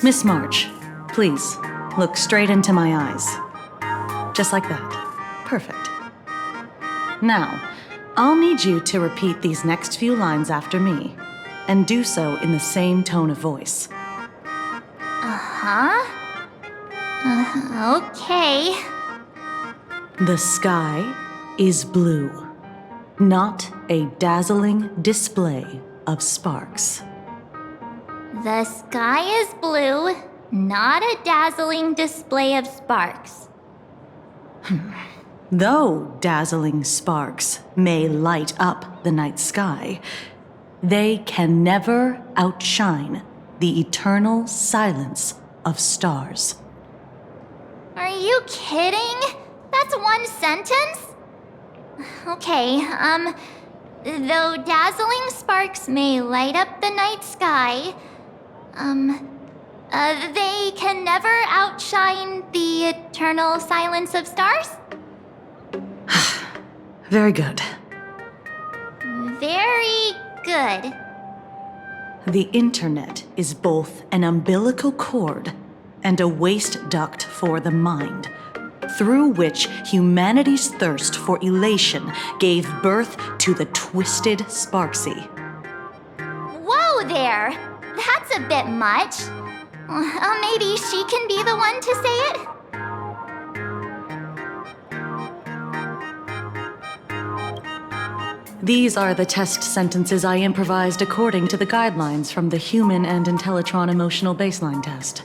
Miss March, please, look straight into my eyes. Just like that. Perfect. Now, I'll need you to repeat these next few lines after me, and do so in the same tone of voice. Okay. The sky is blue, not a dazzling display of sparks. The sky is blue, not a dazzling display of sparks. Though dazzling sparks may light up the night sky, they can never outshine the eternal silence of stars. Are you kidding? That's one sentence? Okay, though dazzling sparks may light up the night sky, they can never outshine the eternal silence of stars? Very good. Very good. The internet is both an umbilical cord and a waste duct for the mind, through which humanity's thirst for elation gave birth to the twisted Sparksy. Whoa there! That's a bit much. Maybe she can be the one to say it? These are the test sentences I improvised according to the guidelines from the Human and Intellitron Emotional Baseline Test.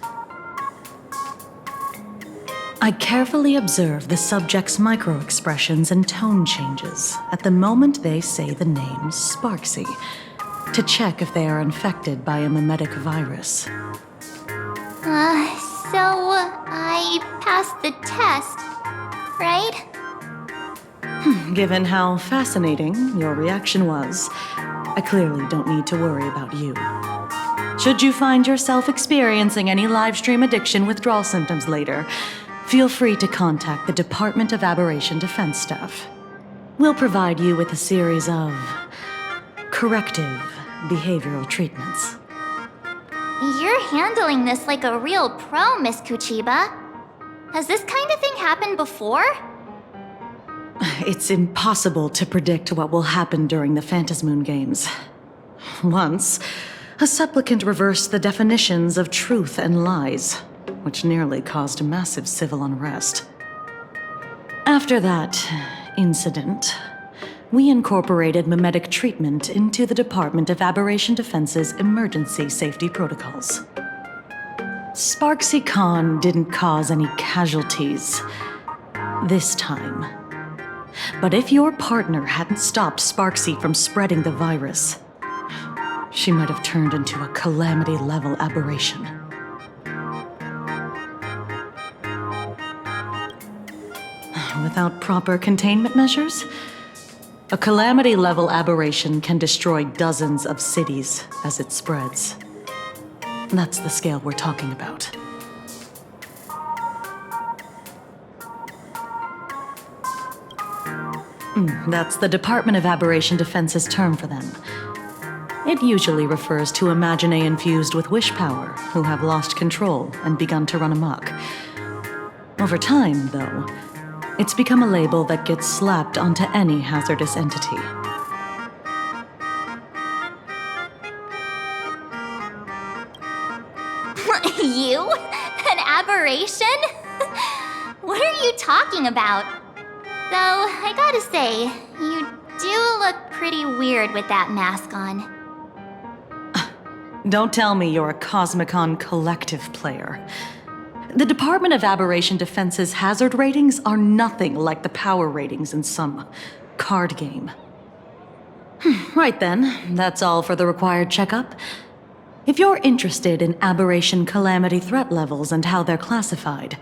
I carefully observe the subject's micro-expressions and tone changes at the moment they say the name Sparksy, to check if they are infected by a mimetic virus. So I passed the test, right? Given how fascinating your reaction was, I clearly don't need to worry about you. Should you find yourself experiencing any live stream addiction withdrawal symptoms later, feel free to contact the Department of Aberration Defense staff. We'll provide you with a series of corrective behavioral treatments. You're handling this like a real pro, Miss Kuchiba. Has this kind of thing happened before? It's impossible to predict what will happen during the Phantasmoon Games. Once, a supplicant reversed the definitions of truth and lies, which nearly caused massive civil unrest. After that incident, we incorporated mimetic treatment into the Department of Aberration Defense's emergency safety protocols. Sparksy Khan didn't cause any casualties this time. But if your partner hadn't stopped Sparksy from spreading the virus, she might have turned into a calamity-level aberration. Without proper containment measures, a calamity-level aberration can destroy dozens of cities as it spreads. That's the scale we're talking about. That's the Department of Aberration Defense's term for them. It usually refers to Imaginae infused with wish power who have lost control and begun to run amok. Over time, though, it's become a label that gets slapped onto any hazardous entity. You? An aberration? What are you talking about? Though, I gotta say, you do look pretty weird with that mask on. Don't tell me you're a Cosmicon collective player. The Department of Aberration Defense's hazard ratings are nothing like the power ratings in some card game. Right then, that's all for the required checkup. If you're interested in aberration calamity threat levels and how they're classified,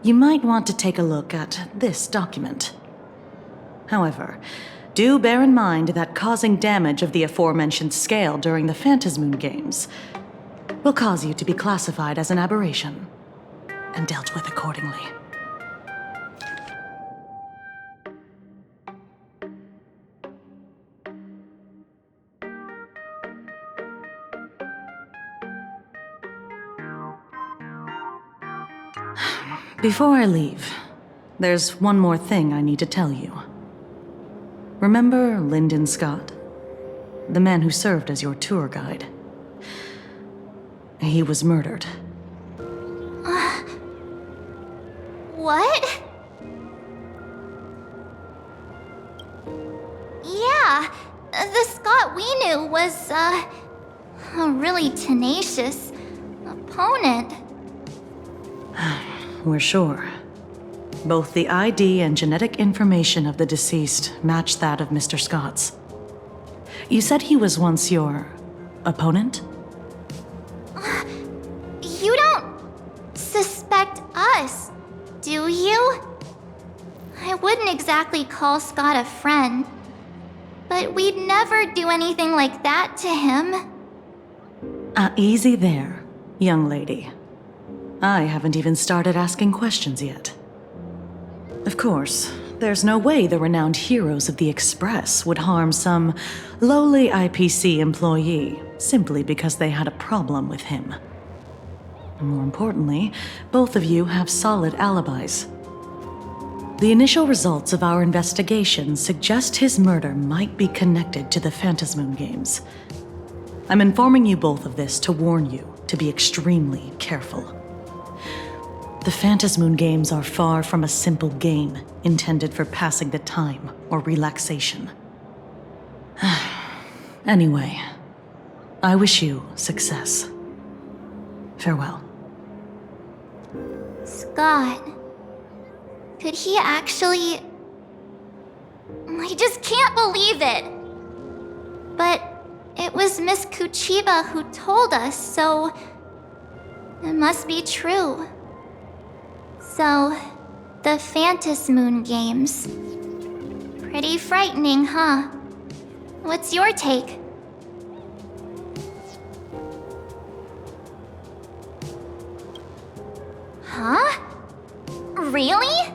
you might want to take a look at this document. However, do bear in mind that causing damage of the aforementioned scale during the Phantasmoon Games will cause you to be classified as an aberration and dealt with accordingly. Before I leave, there's one more thing I need to tell you. Remember Lyndon Scott? The man who served as your tour guide. He was murdered. What? Yeah, the Scott we knew was, a really tenacious opponent. We're sure. Both the ID and genetic information of the deceased match that of Mr. Scott's. You said he was once your opponent? You don't suspect us, do you? I wouldn't exactly call Scott a friend, but we'd never do anything like that to him. Easy there, young lady. I haven't even started asking questions yet. Of course, there's no way the renowned heroes of the Express would harm some lowly IPC employee simply because they had a problem with him. More importantly, both of you have solid alibis. The initial results of our investigation suggest his murder might be connected to the Phantasmoon Games. I'm informing you both of this to warn you to be extremely careful. The Phantasmoon Games are far from a simple game intended for passing the time or relaxation. Anyway, I wish you success. Farewell. Scott. Could he actually... I just can't believe it! But it was Miss Kuchiba who told us, so... it must be true. So, the Phantasmoon Games. Pretty frightening, huh? What's your take? Huh? Really?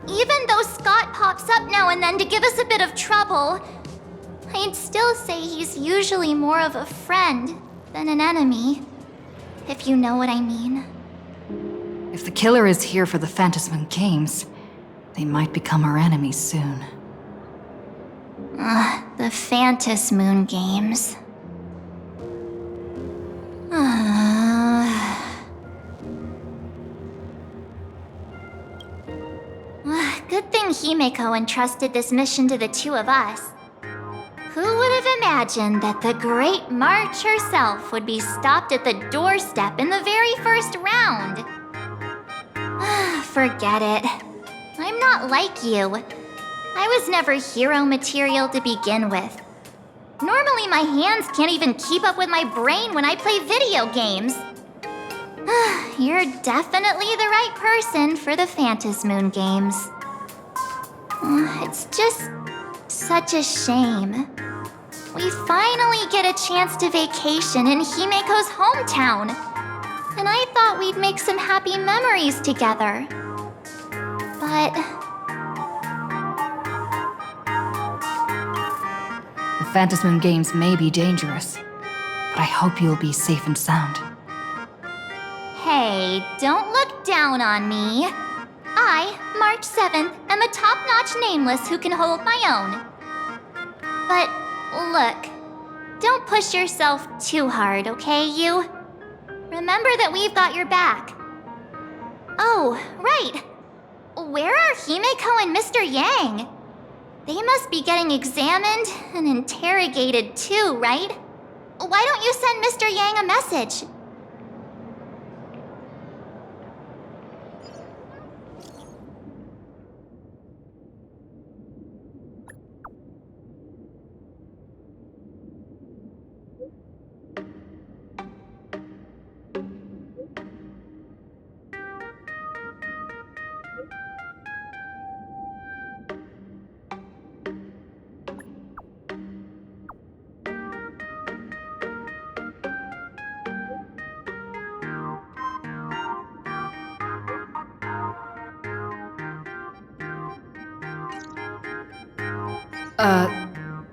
Even though Scott pops up now and then to give us a bit of trouble, I'd still say he's usually more of a friend than an enemy, if you know what I mean. If the killer is here for the Phantasmoon Games, they might become our enemies soon. The Phantasmoon Games. Good thing Himeko entrusted this mission to the two of us. Who would have imagined that the Great March herself would be stopped at the doorstep in the very first round? Forget it. I'm not like you. I was never hero material to begin with. Normally my hands can't even keep up with my brain when I play video games. You're definitely the right person for the Phantasmoon Games. It's just such a shame. We finally get a chance to vacation in Himeko's hometown. And I thought we'd make some happy memories together. But... the Phantasmoon Games may be dangerous, but I hope you'll be safe and sound. Hey, don't look down on me. I, March 7th, am a top-notch nameless who can hold my own. But, look, don't push yourself too hard, okay, you? Remember that we've got your back. Oh, right. Where are Himeko and Mr. Yang? They must be getting examined and interrogated too, right? Why don't you send Mr. Yang a message?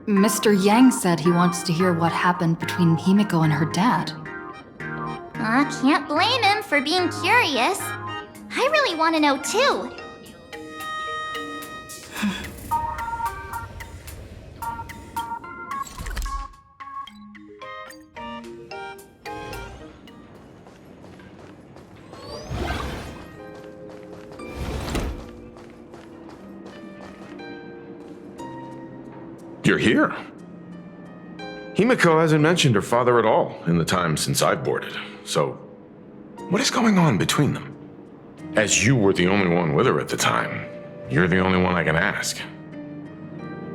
Mr. Yang said he wants to hear what happened between Himeko and her dad. Can't blame him for being curious. I really want to know too. You're here. Himiko hasn't mentioned her father at all in the time since I've boarded. So, what is going on between them? As you were the only one with her at the time, you're the only one I can ask.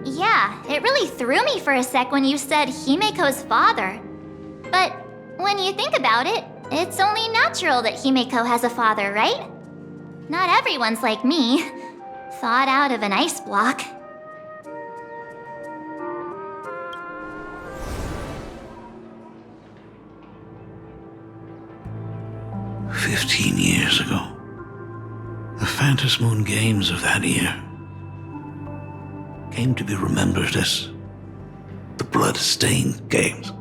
Yeah, it really threw me for a sec when you said Himiko's father. But when you think about it, it's only natural that Himiko has a father, right? Not everyone's like me, thawed out of an ice block. 15 years ago, the Phantasmoon Games of that year came to be remembered as the Blood-Stained Games.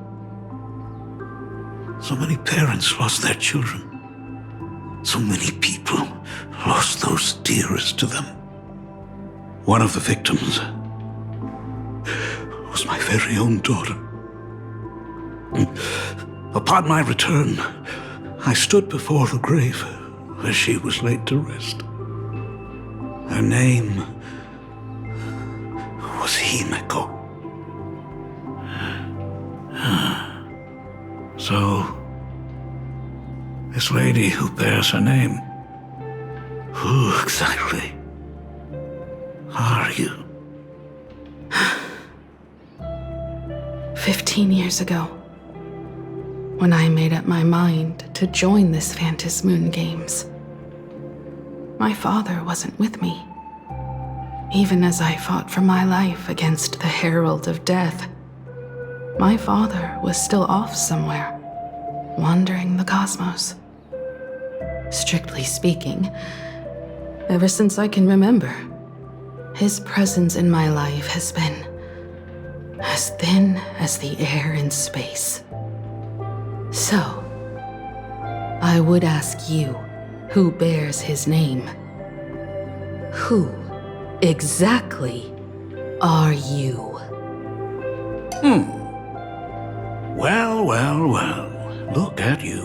So many parents lost their children. So many people lost those dearest to them. One of the victims was my very own daughter. Upon my return, I stood before the grave where she was laid to rest. Her name was Himiko. So, this lady who bears her name, who exactly are you? 15 years ago, when I made up my mind to join this Phantasmoon Games, my father wasn't with me. Even as I fought for my life against the Herald of Death, my father was still off somewhere, wandering the cosmos. Strictly speaking, ever since I can remember, his presence in my life has been as thin as the air in space. So, I would ask you, who bears his name? Who exactly are you? Well, look at you.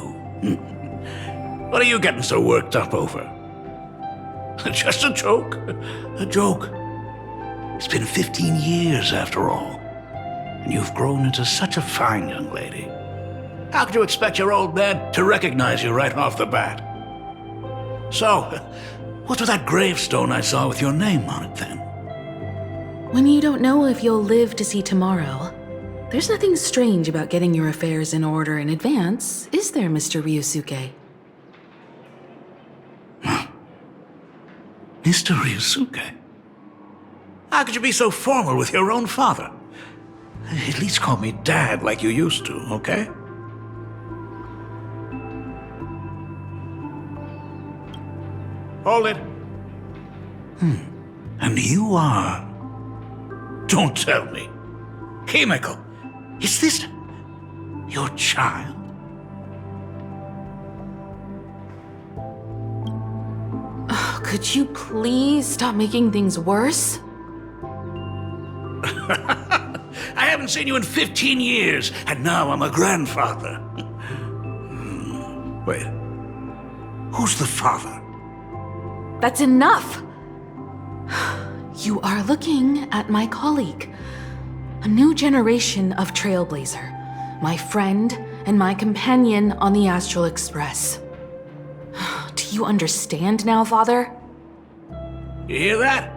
What are you getting so worked up over? Just a joke. A joke. It's been 15 years after all, and you've grown into such a fine young lady. How could you expect your old man to recognize you right off the bat? So, what's with that gravestone I saw with your name on it then? When you don't know if you'll live to see tomorrow, there's nothing strange about getting your affairs in order in advance, is there, Mr. Ryusuke? Mr. Ryusuke? How could you be so formal with your own father? At least call me Dad like you used to, okay? Hold it. And you are... Don't tell me. Himiko, is this your child? Oh, could you please stop making things worse? I haven't seen you in 15 years, and now I'm a grandfather. Wait. Who's the father? That's enough! You are looking at my colleague, a new generation of Trailblazer, my friend and my companion on the Astral Express. Do you understand now, Father? You hear that?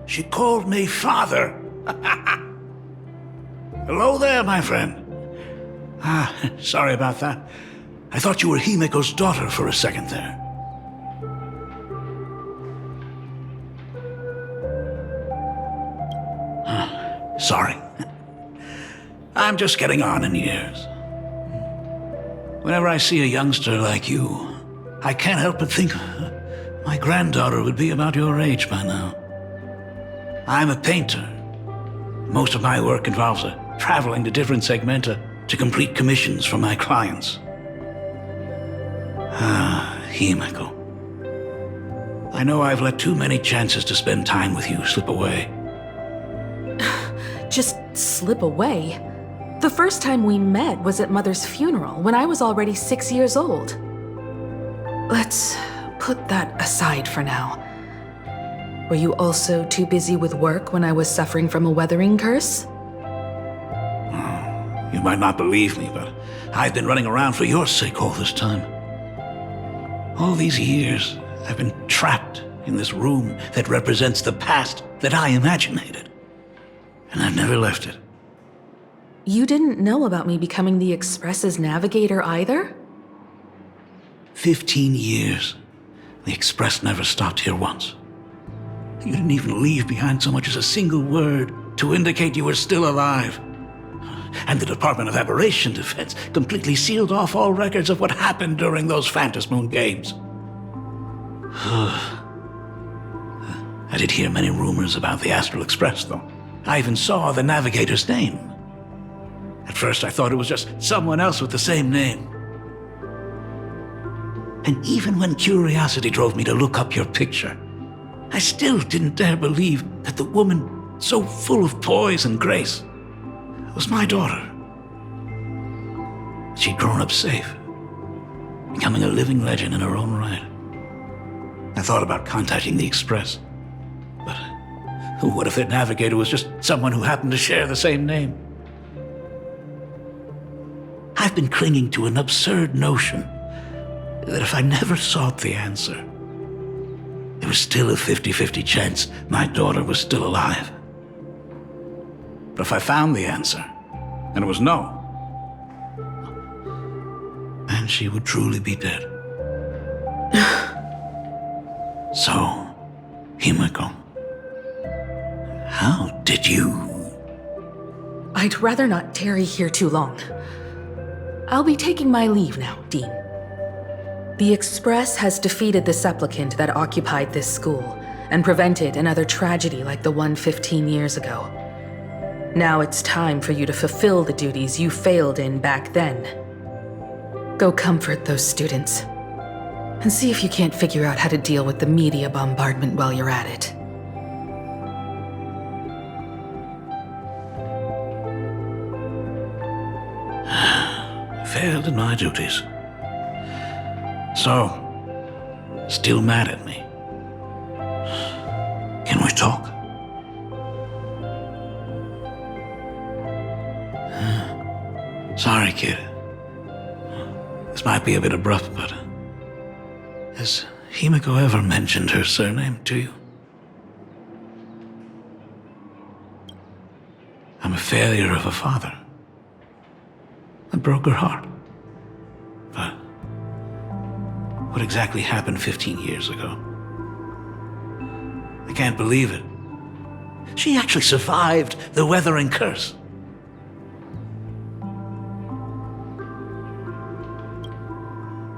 She called me father. Hello there, my friend. Sorry about that. I thought you were Himiko's daughter for a second there. Sorry. I'm just getting on in years. Whenever I see a youngster like you, I can't help but think my granddaughter would be about your age by now. I'm a painter. Most of my work involves traveling to different segmenta to complete commissions for my clients. Himiko. I know I've let too many chances to spend time with you slip away. Just slip away? The first time we met was at Mother's funeral, when I was already 6 years old. Let's put that aside for now. Were you also too busy with work when I was suffering from a weathering curse? You might not believe me, but I've been running around for your sake all this time. All these years, I've been trapped in this room that represents the past that I imaginated. And I've never left it. You didn't know about me becoming the Express's navigator either? 15 years. The Express never stopped here once. You didn't even leave behind so much as a single word to indicate you were still alive. And the Department of Aberration Defense completely sealed off all records of what happened during those Phantasmoon games. I did hear many rumors about the Astral Express, though. I even saw the navigator's name. At first, I thought it was just someone else with the same name. And even when curiosity drove me to look up your picture, I still didn't dare believe that the woman so full of poise and grace was my daughter. She'd grown up safe, becoming a living legend in her own right. I thought about contacting the Express, but what if their navigator was just someone who happened to share the same name? I've been clinging to an absurd notion that if I never sought the answer, there was still a 50-50 chance my daughter was still alive. But if I found the answer, and it was no, then she would truly be dead. So, Himeko, how did you... I'd rather not tarry here too long. I'll be taking my leave now, Dean. The Express has defeated the supplicant that occupied this school and prevented another tragedy like the one 15 years ago. Now it's time for you to fulfill the duties you failed in back then. Go comfort those students, and see if you can't figure out how to deal with the media bombardment while you're at it. Failed in my duties. So, still mad at me? Can we talk? Sorry, kid. This might be a bit abrupt, but has Himeko ever mentioned her surname to you? I'm a failure of a father. I broke her heart. But what exactly happened 15 years ago? I can't believe it. She actually survived the weathering curse.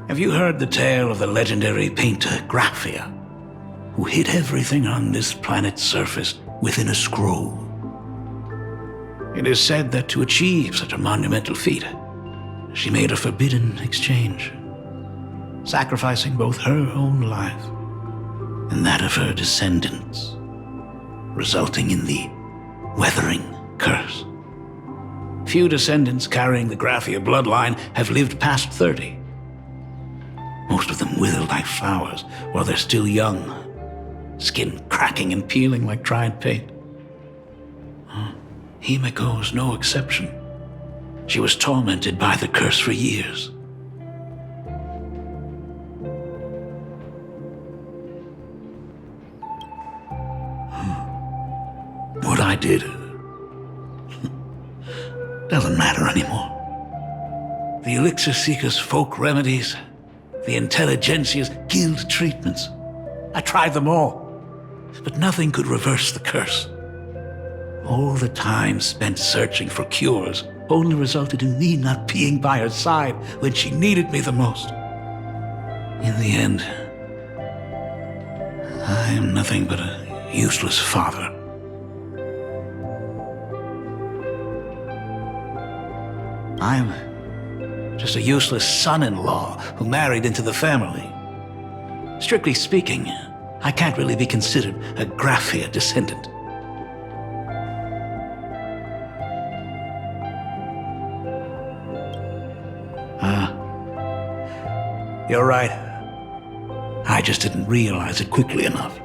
Have you heard the tale of the legendary painter Graphia, who hid everything on this planet's surface within a scroll? It is said that to achieve such a monumental feat, she made a forbidden exchange, sacrificing both her own life and that of her descendants, resulting in the weathering curse. Few descendants carrying the Graphia bloodline have lived past 30. Most of them wither like flowers while they're still young, skin cracking and peeling like dried paint. Himeko is no exception. She was tormented by the curse for years. What I did doesn't matter anymore. The Elixir Seekers' folk remedies, the Intelligentsia's guild treatments. I tried them all, but nothing could reverse the curse. All the time spent searching for cures only resulted in me not being by her side when she needed me the most. In the end, I am nothing but a useless father. I'm just a useless son-in-law who married into the family. Strictly speaking, I can't really be considered a Graphia descendant. You're right. I just didn't realize it quickly enough.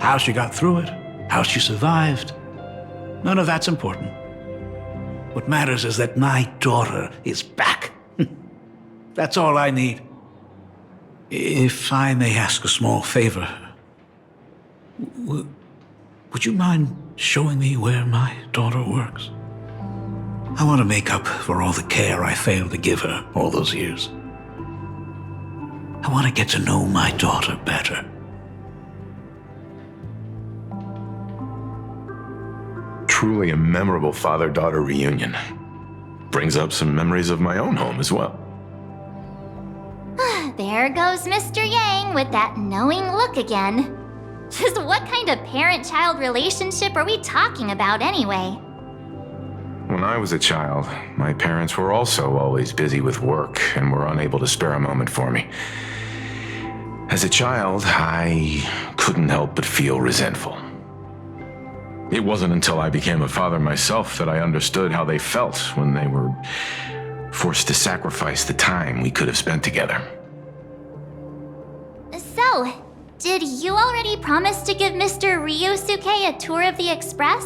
How she got through it, how she survived, none of that's important. What matters is that my daughter is back. That's all I need. If I may ask a small favor, would you mind showing me where my daughter works? I want to make up for all the care I failed to give her all those years. I want to get to know my daughter better. Truly a memorable father-daughter reunion. Brings up some memories of my own home as well. There goes Mr. Yang with that knowing look again. Just what kind of parent-child relationship are we talking about anyway? When I was a child, my parents were also always busy with work and were unable to spare a moment for me. As a child, I couldn't help but feel resentful. It wasn't until I became a father myself that I understood how they felt when they were forced to sacrifice the time we could have spent together. So, did you already promise to give Mr. Ryusuke a tour of the Express?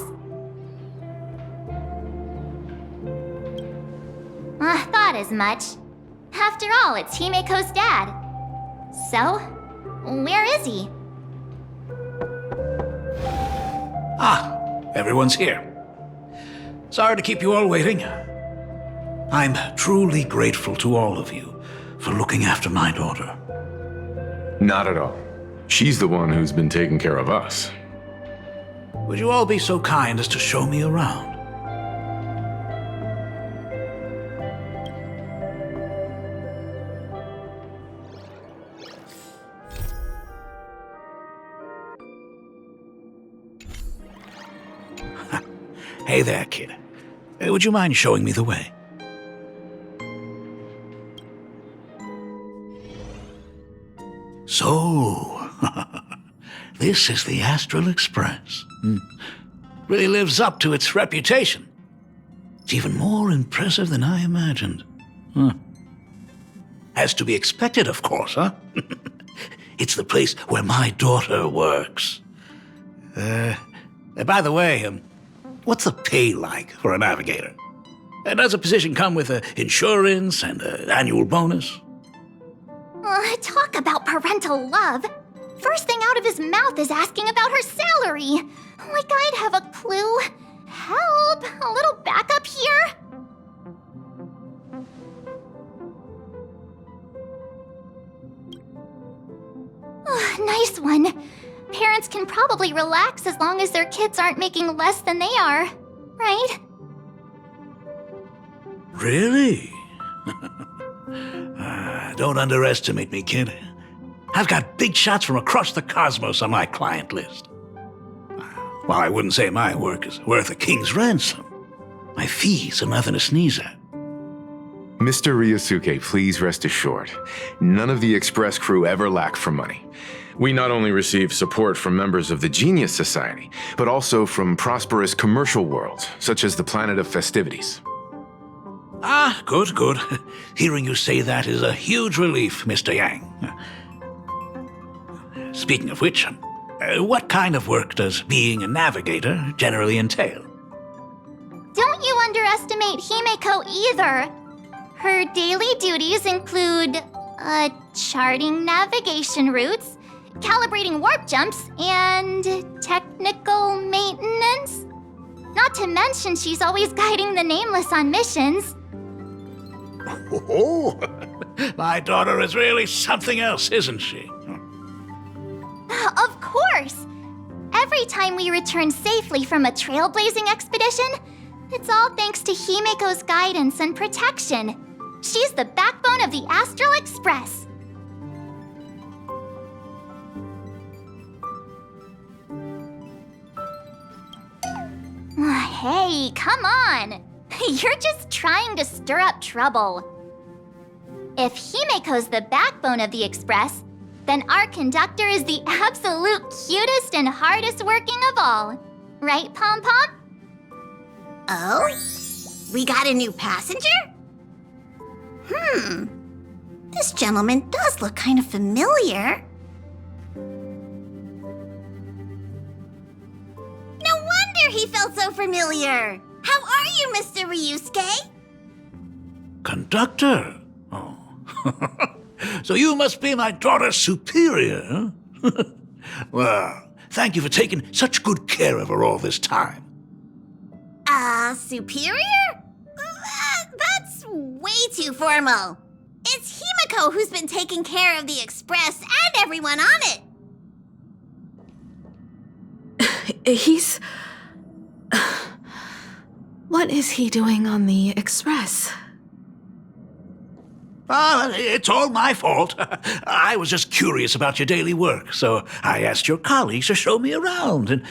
Thought as much. After all, it's Himeko's dad. So, where is he? Everyone's here. Sorry to keep you all waiting. I'm truly grateful to all of you for looking after my daughter. Not at all. She's the one who's been taking care of us. Would you all be so kind as to show me around? Hey there, kid. Would you mind showing me the way? So, this is the Astral Express. Really lives up to its reputation. It's even more impressive than I imagined. As to be expected, of course, huh? It's the place where my daughter works. By the way, what's the pay like for a navigator? Does a position come with insurance and an annual bonus? Talk about parental love. First thing out of his mouth is asking about her salary. Like I'd have a clue. Help! A little backup here? Nice one. Parents can probably relax as long as their kids aren't making less than they are, right? Really? Don't underestimate me, kid. I've got big shots from across the cosmos on my client list. While I wouldn't say my work is worth a king's ransom, my fees are nothing to sneeze at. Mr. Ryusuke, please rest assured, none of the Express crew ever lack for money. We not only receive support from members of the Genius Society, but also from prosperous commercial worlds, such as the Planet of Festivities. Good, good. Hearing you say that is a huge relief, Mr. Yang. Speaking of which, what kind of work does being a navigator generally entail? Don't you underestimate Himeko either. Her daily duties include, charting navigation routes, calibrating warp jumps, and technical maintenance. Not to mention she's always guiding the Nameless on missions. Oh, my daughter is really something else, isn't she? Of course! Every time we return safely from a trailblazing expedition, it's all thanks to Himeko's guidance and protection. She's the backbone of the Astral Express. Hey, come on! You're just trying to stir up trouble. If Himeko's the backbone of the Express, then our conductor is the absolute cutest and hardest working of all. Right, Pom Pom? Oh? We got a new passenger? This gentleman does look kind of familiar. No wonder he felt so familiar. How are you, Mr. Ryusuke? Conductor? Oh. So you must be my daughter's superior, huh? Well, thank you for taking such good care of her all this time. Superior? That's way too formal. It's Himiko who's been taking care of the Express and everyone on it. He's... What is he doing on the Express? It's all my fault. I was just curious about your daily work, so I asked your colleagues to show me around. And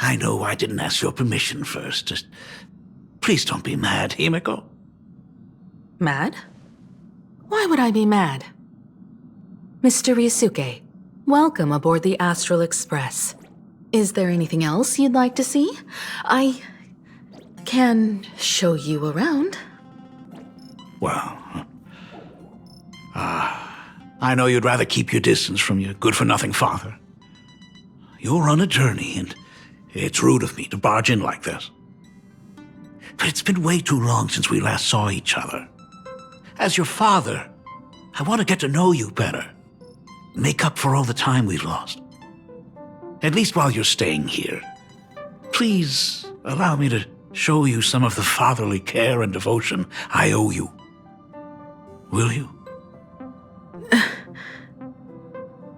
I know I didn't ask your permission first. Just please don't be mad, Himiko. Mad? Why would I be mad? Mr. Ryusuke, welcome aboard the Astral Express. Is there anything else you'd like to see? I can show you around. Well, I know you'd rather keep your distance from your good-for-nothing father. You're on a journey, and it's rude of me to barge in like this. But it's been way too long since we last saw each other. As your father, I want to get to know you better. Make up for all the time we've lost. At least while you're staying here. Please allow me to show you some of the fatherly care and devotion I owe you. Will you?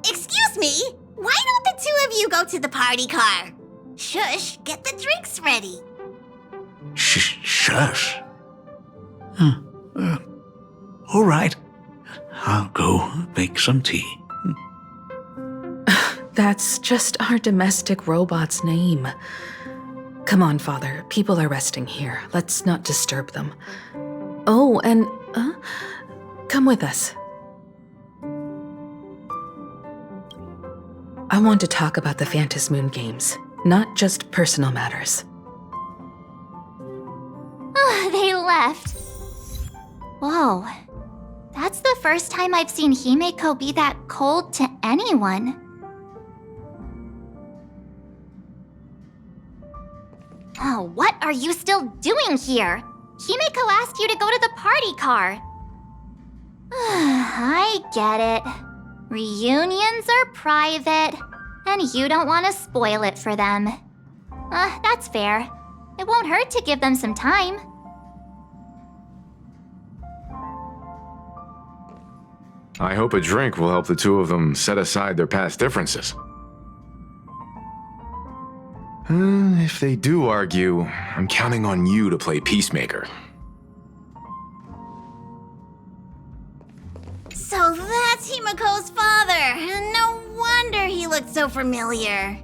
Excuse me? Why don't the two of you go to the party car? Shush, get the drinks ready. Shush. All right. I'll go make some tea. That's just our domestic robot's name. Come on, Father. People are resting here. Let's not disturb them. Oh, and, come with us. I want to talk about the Phantom Moon games, not just personal matters. They left. Whoa. That's the first time I've seen Himeko be that cold to anyone. Oh, what are you still doing here? Himeko asked you to go to the party car. I get it. Reunions are private, and you don't want to spoil it for them. That's fair. It won't hurt to give them some time. I hope a drink will help the two of them set aside their past differences. If they do argue, I'm counting on you to play peacemaker. So that's Himiko's father. No wonder he looked so familiar.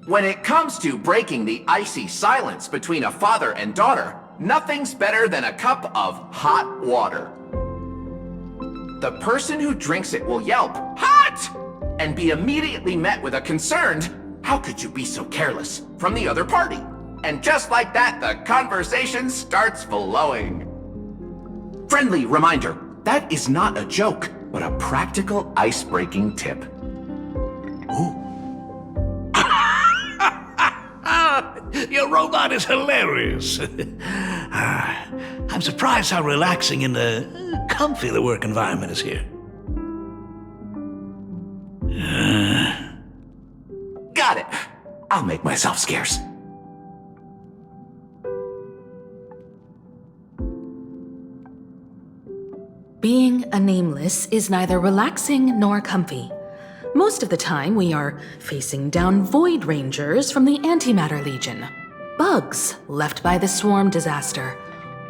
When it comes to breaking the icy silence between a father and daughter, nothing's better than a cup of hot water. The person who drinks it will yelp, "Hot!" and be immediately met with a concerned, "How could you be so careless?" from the other party. And just like that, the conversation starts flowing. Friendly reminder, that is not a joke, but a practical ice-breaking tip. Ooh. Your robot is hilarious. I'm surprised how relaxing and comfy the work environment is here. Got it. I'll make myself scarce. Being a nameless is neither relaxing nor comfy. Most of the time, we are facing down Void Rangers from the Antimatter Legion, bugs left by the Swarm disaster,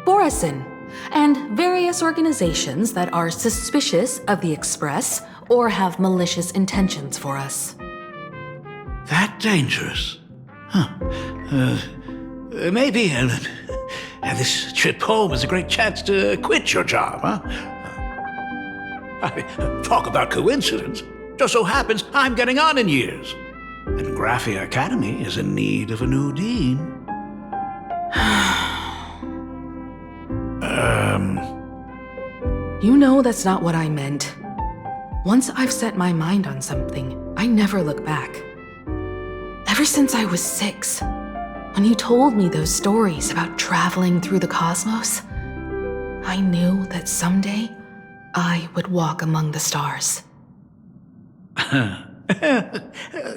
Borisin, and various organizations that are suspicious of the Express or have malicious intentions for us. That dangerous? Huh. Maybe this trip home is a great chance to quit your job, huh? Talk about coincidence. Just so happens I'm getting on in years. And Graphia Academy is in need of a new dean. You know that's not what I meant. Once I've set my mind on something, I never look back. Ever since I was 6, when you told me those stories about traveling through the cosmos, I knew that someday I would walk among the stars.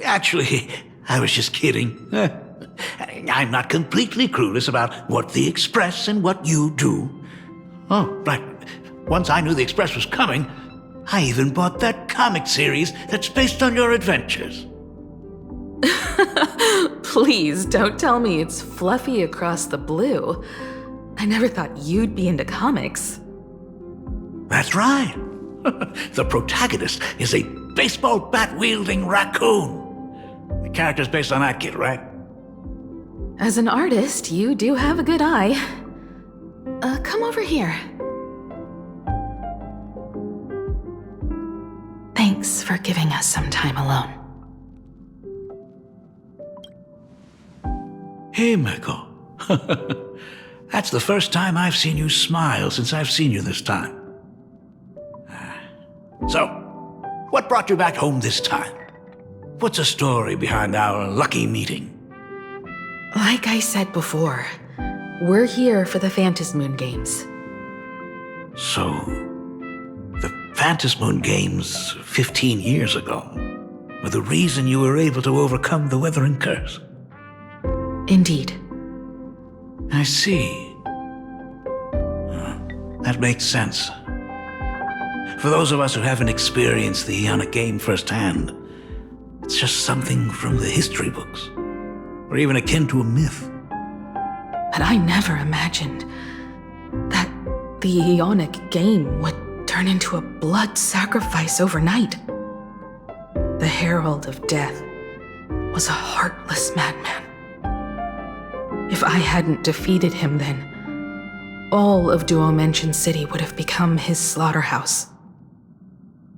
Actually, I was just kidding. I'm not completely clueless about what the Express and what you do. Oh, right. Once I knew the Express was coming, I even bought that comic series that's based on your adventures. Please don't tell me it's fluffy across the blue. I never thought you'd be into comics. That's right. The protagonist is a baseball bat-wielding raccoon. The character's based on that kid, right? As an artist, you do have a good eye. Come over here. Thanks for giving us some time alone. Hey, Miko. That's the first time I've seen you smile since I've seen you this time. So, what brought you back home this time? What's the story behind our lucky meeting? Like I said before, we're here for the Phantasmoon Games. So, the Phantasmoon Games 15 years ago were the reason you were able to overcome the Weathering Curse? Indeed. I see. That makes sense. For those of us who haven't experienced the Ionic game firsthand, it's just something from the history books, or even akin to a myth. But I never imagined that the Ionic game would turn into a blood sacrifice overnight. The Herald of Death was a heartless madman. If I hadn't defeated him then, all of Duomension City would have become his slaughterhouse.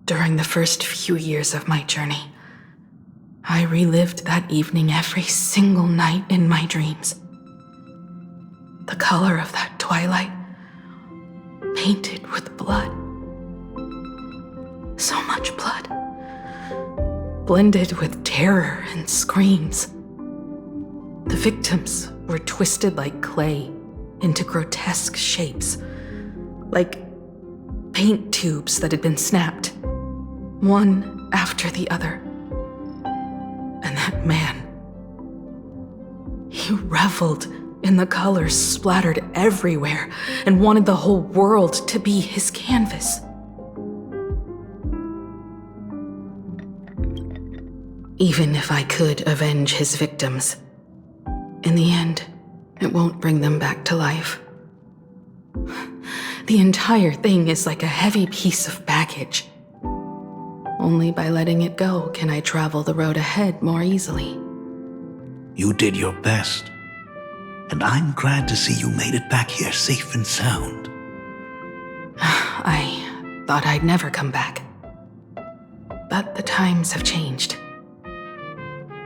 During the first few years of my journey, I relived that evening every single night in my dreams. The color of that twilight, painted with blood. So much blood, blended with terror and screams. The victims were twisted like clay into grotesque shapes, like paint tubes that had been snapped, one after the other. And that man, he reveled in the colors splattered everywhere and wanted the whole world to be his canvas. Even if I could avenge his victims, in the end, it won't bring them back to life. The entire thing is like a heavy piece of baggage. Only by letting it go can I travel the road ahead more easily. You did your best, and I'm glad to see you made it back here safe and sound. I thought I'd never come back. But the times have changed.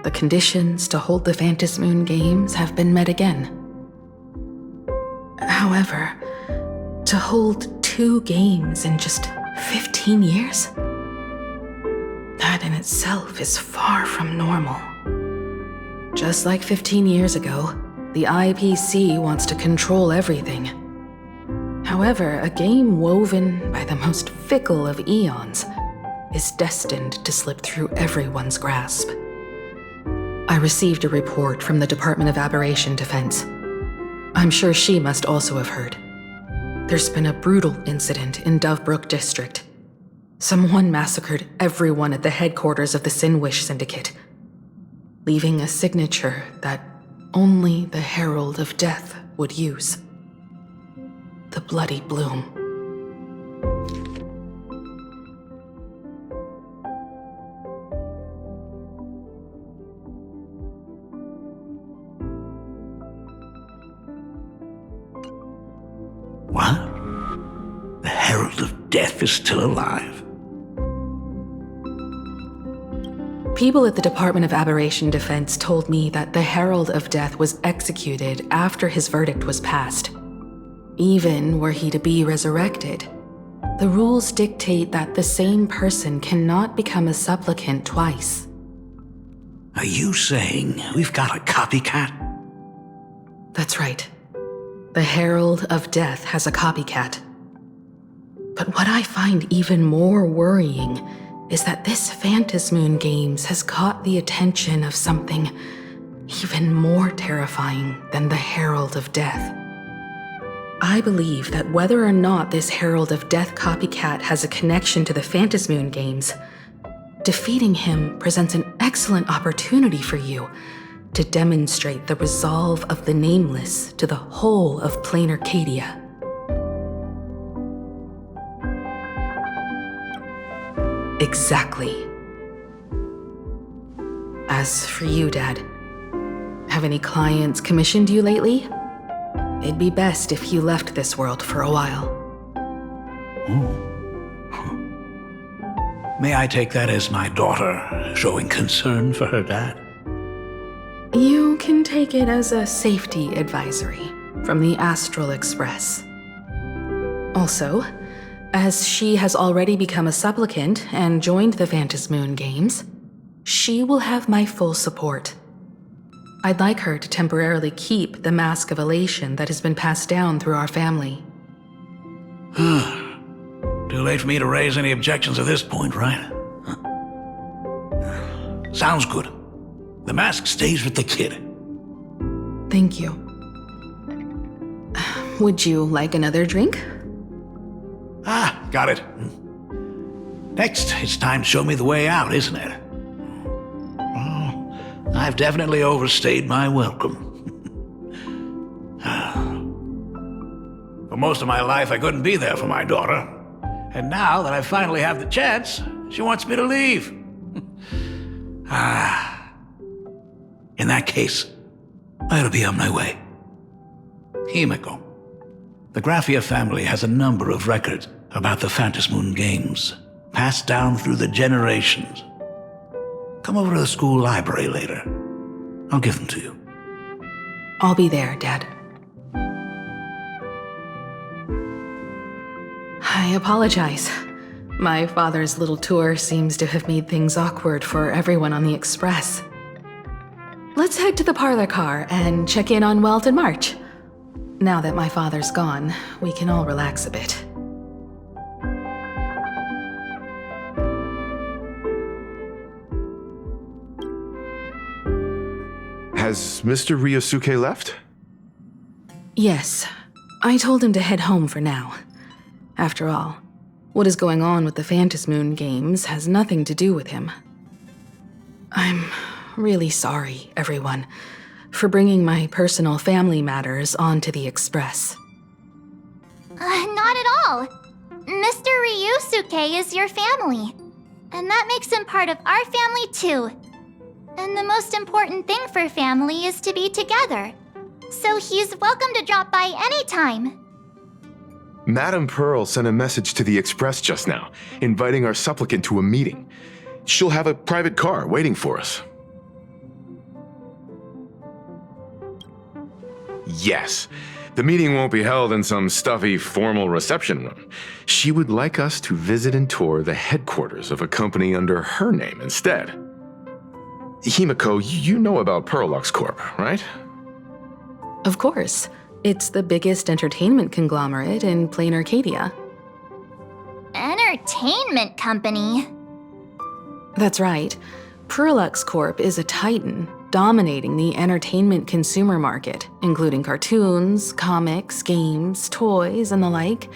The conditions to hold the Phantasmoon Games have been met again. However, to hold 2 games in just 15 years? That in itself is far from normal. Just like 15 years ago, the IPC wants to control everything. However, a game woven by the most fickle of eons is destined to slip through everyone's grasp. I received a report from the Department of Aberration Defense. I'm sure she must also have heard. There's been a brutal incident in Dovebrook District. Someone massacred everyone at the headquarters of the Sinwish Syndicate, leaving a signature that only the Herald of Death would use. The Bloody Bloom. Death is still alive. People at the Department of Aberration Defense told me that the Herald of Death was executed after his verdict was passed. Even were he to be resurrected, the rules dictate that the same person cannot become a supplicant twice. Are you saying we've got a copycat? That's right. The Herald of Death has a copycat. But what I find even more worrying is that this Phantasmoon Games has caught the attention of something even more terrifying than the Herald of Death. I believe that whether or not this Herald of Death copycat has a connection to the Phantasmoon Games, defeating him presents an excellent opportunity for you to demonstrate the resolve of the Nameless to the whole of Plain Arcadia. Exactly. As for you, Dad, have any clients commissioned you lately? It'd be best if you left this world for a while. May I take that as my daughter showing concern for her dad? You can take it as a safety advisory from the Astral Express. Also, as she has already become a supplicant and joined the Phantasmoon Games, she will have my full support. I'd like her to temporarily keep the Mask of Elation that has been passed down through our family. Too late for me to raise any objections at this point, right? Sounds good. The mask stays with the kid. Thank you. Would you like another drink? Got it. Next, it's time to show me the way out, isn't it? Well, I've definitely overstayed my welcome. For most of my life, I couldn't be there for my daughter. And now that I finally have the chance, she wants me to leave. In that case, I ought to be on my way. Himiko, the Graphia family has a number of records about the Phantasmoon Games, passed down through the generations. Come over to the school library later. I'll give them to you. I'll be there, Dad. I apologize. My father's little tour seems to have made things awkward for everyone on the Express. Let's head to the parlor car and check in on Welt and March. Now that my father's gone, we can all relax a bit. Has Mr. Ryosuke left? Yes, I told him to head home for now. After all, what is going on with the Phantasmoon Games has nothing to do with him. I'm really sorry, everyone, for bringing my personal family matters onto the Express. Not at all. Mr. Ryosuke is your family. And that makes him part of our family too. And the most important thing for family is to be together. So he's welcome to drop by anytime. Madame Pearl sent a message to the Express just now, inviting our supplicant to a meeting. She'll have a private car waiting for us. Yes, the meeting won't be held in some stuffy, formal reception room. She would like us to visit and tour the headquarters of a company under her name instead. Himiko, you know about Pearlux Corp, right? Of course. It's the biggest entertainment conglomerate in Plain Arcadia. Entertainment company? That's right. Pearlux Corp is a titan, dominating the entertainment consumer market, including cartoons, comics, games, toys, and the like.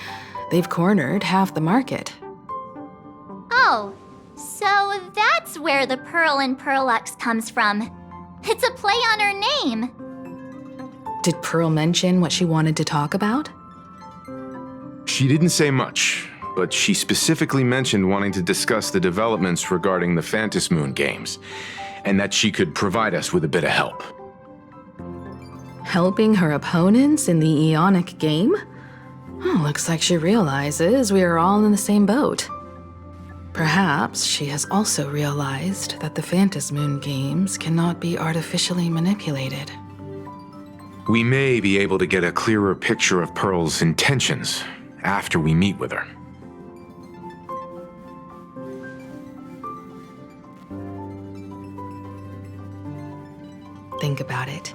They've cornered half the market. Oh, so that's where the Pearl in Pearlux comes from. It's a play on her name. Did Pearl mention what she wanted to talk about? She didn't say much, but she specifically mentioned wanting to discuss the developments regarding the Phantasmoon Games, and that she could provide us with a bit of help. Helping her opponents in the Eonic game? Looks like she realizes we are all in the same boat. Perhaps she has also realized that the Phantasmoon games cannot be artificially manipulated. We may be able to get a clearer picture of Pearl's intentions after we meet with her. Think about it.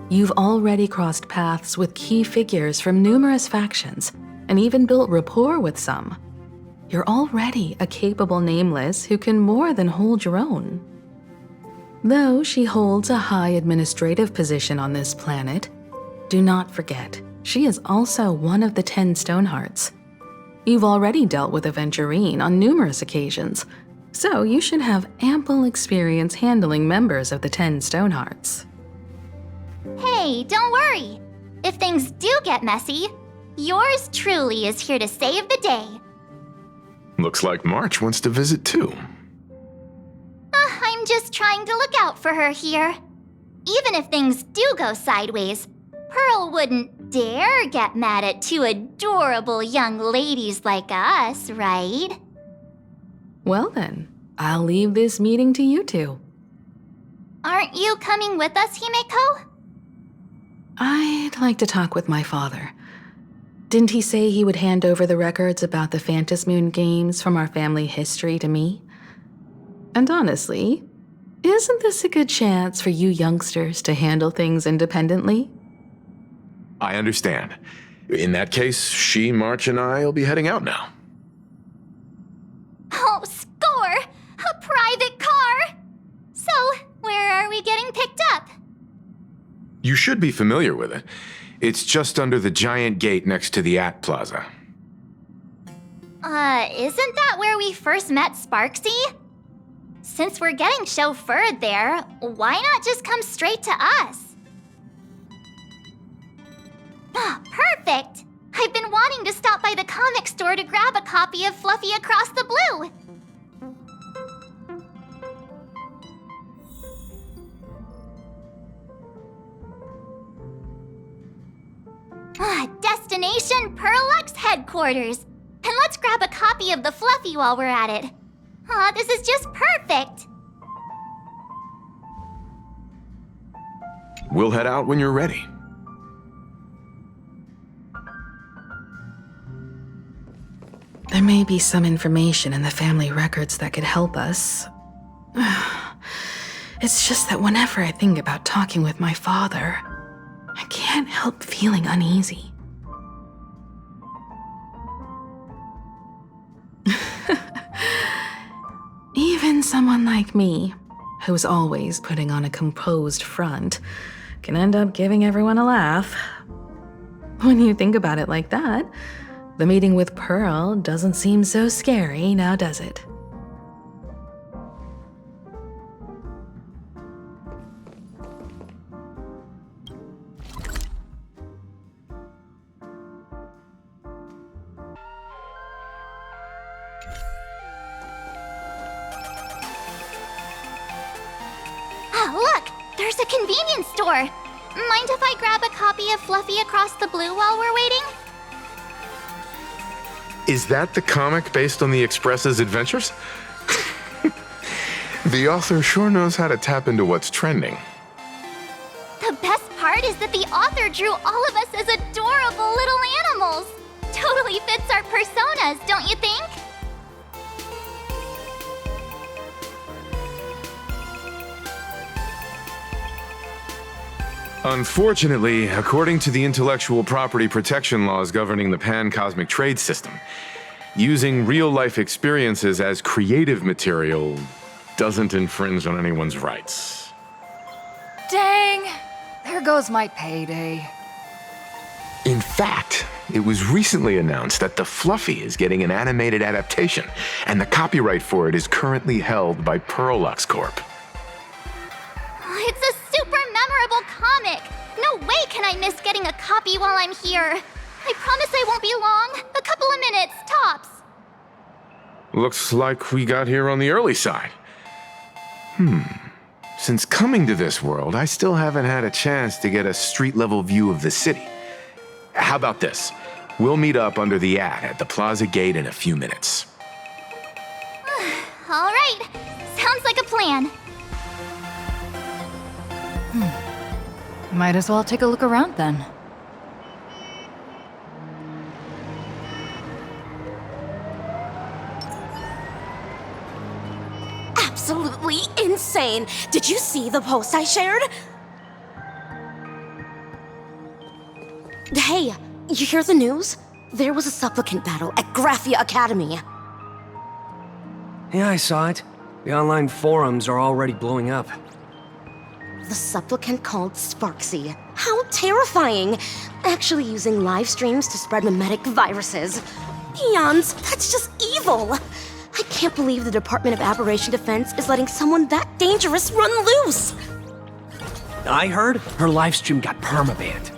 You've already crossed paths with key figures from numerous factions, and even built rapport with some. You're already a capable Nameless who can more than hold your own. Though she holds a high administrative position on this planet, do not forget, she is also one of the 10 Stonehearts. You've already dealt with Aventurine on numerous occasions, so you should have ample experience handling members of the 10 Stonehearts. Hey, don't worry. If things do get messy, yours truly is here to save the day. Looks like March wants to visit too. I'm just trying to look out for her here. Even if things do go sideways, Pearl wouldn't dare get mad at two adorable young ladies like us, right? Well then, I'll leave this meeting to you two. Aren't you coming with us, Himeko? I'd like to talk with my father. Didn't he say he would hand over the records about the Phantasmoon games from our family history to me? And honestly, isn't this a good chance for you youngsters to handle things independently? I understand. In that case, she, March, and I will be heading out now. Oh, score! A private car! So, where are we getting picked up? You should be familiar with it. It's just under the giant gate next to the AT Plaza. Isn't that where we first met Sparksy? Since we're getting chauffeured there, why not just come straight to us? Perfect! I've been wanting to stop by the comic store to grab a copy of Fluffy Across the Blue. Destination Perlux headquarters. And let's grab a copy of the Fluffy while we're at it. Aw, this is just perfect. We'll head out when you're ready. There may be some information in the family records that could help us. It's just that whenever I think about talking with my father, I can't help feeling uneasy. Even someone like me, who's always putting on a composed front, can end up giving everyone a laugh. When you think about it like that, the meeting with Pearl doesn't seem so scary now, does it? Look, there's a convenience store. Mind if I grab a copy of Fluffy Across the Blue while we're waiting? Is that the comic based on the Express's adventures? The author sure knows how to tap into what's trending. The best part is that the author drew all of us as adorable little animals. Totally fits our personas, don't you think? Unfortunately, according to the intellectual property protection laws governing the pan-cosmic trade system, using real-life experiences as creative material doesn't infringe on anyone's rights. Dang! There goes my payday. In fact, it was recently announced that the Fluffy is getting an animated adaptation, and the copyright for it is currently held by Perlux Corp. It's a super memorable comic. No way can I miss getting a copy while I'm here. I promise I won't be long. A couple of minutes, tops. Looks like we got here on the early side. Since coming to this world, I still haven't had a chance to get a street-level view of the city. How about this? We'll meet up under the ad at the plaza gate in a few minutes. All right. Sounds like a plan. Might as well take a look around then. Absolutely insane! Did you see the post I shared? Hey, you hear the news? There was a supplicant battle at Graphia Academy. Yeah, I saw it. The online forums are already blowing up. The supplicant called Sparksy. How terrifying! Actually using live streams to spread mimetic viruses. Eons, that's just evil! I can't believe the Department of Aberration Defense is letting someone that dangerous run loose! I heard her livestream got permabanned.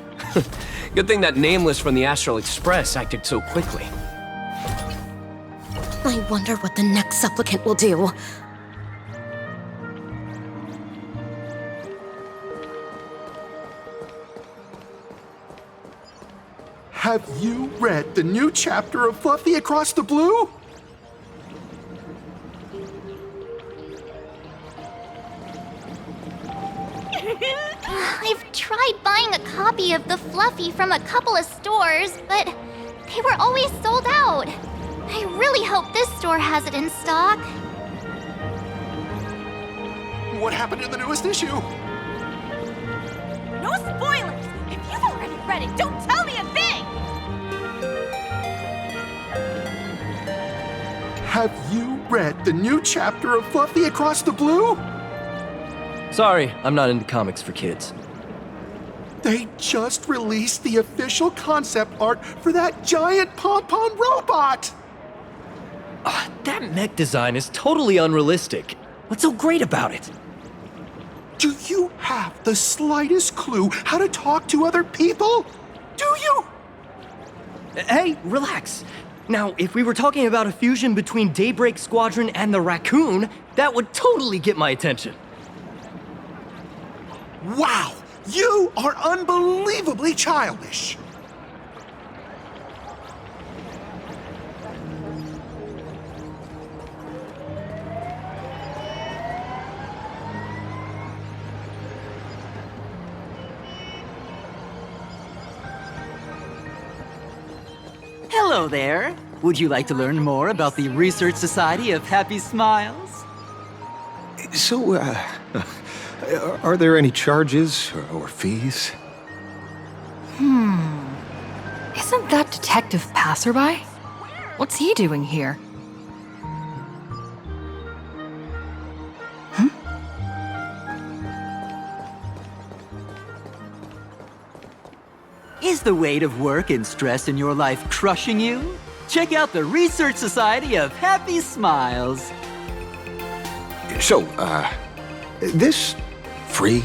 Good thing that Nameless from the Astral Express acted so quickly. I wonder what the next supplicant will do. Have you read the new chapter of Fluffy Across the Blue? I've tried buying a copy of the Fluffy from a couple of stores, but they were always sold out. I really hope this store has it in stock. What happened in the newest issue? No spoilers! If you've already read it, don't tell me a thing! Have you read the new chapter of Fluffy Across the Blue? Sorry, I'm not into comics for kids. They just released the official concept art for that giant pom-pom robot! That mech design is totally unrealistic. What's so great about it? Do you have the slightest clue how to talk to other people? Do you? Hey, relax. Now, if we were talking about a fusion between Daybreak, Squadron, and the Raccoon, that would totally get my attention. Wow! You are unbelievably childish! Hello there. Would you like to learn more about the Research Society of Happy Smiles? So, are there any charges or fees? Isn't that Detective Passerby? What's he doing here? Is the weight of work and stress in your life crushing you? Check out the Research Society of Happy Smiles. So, this free?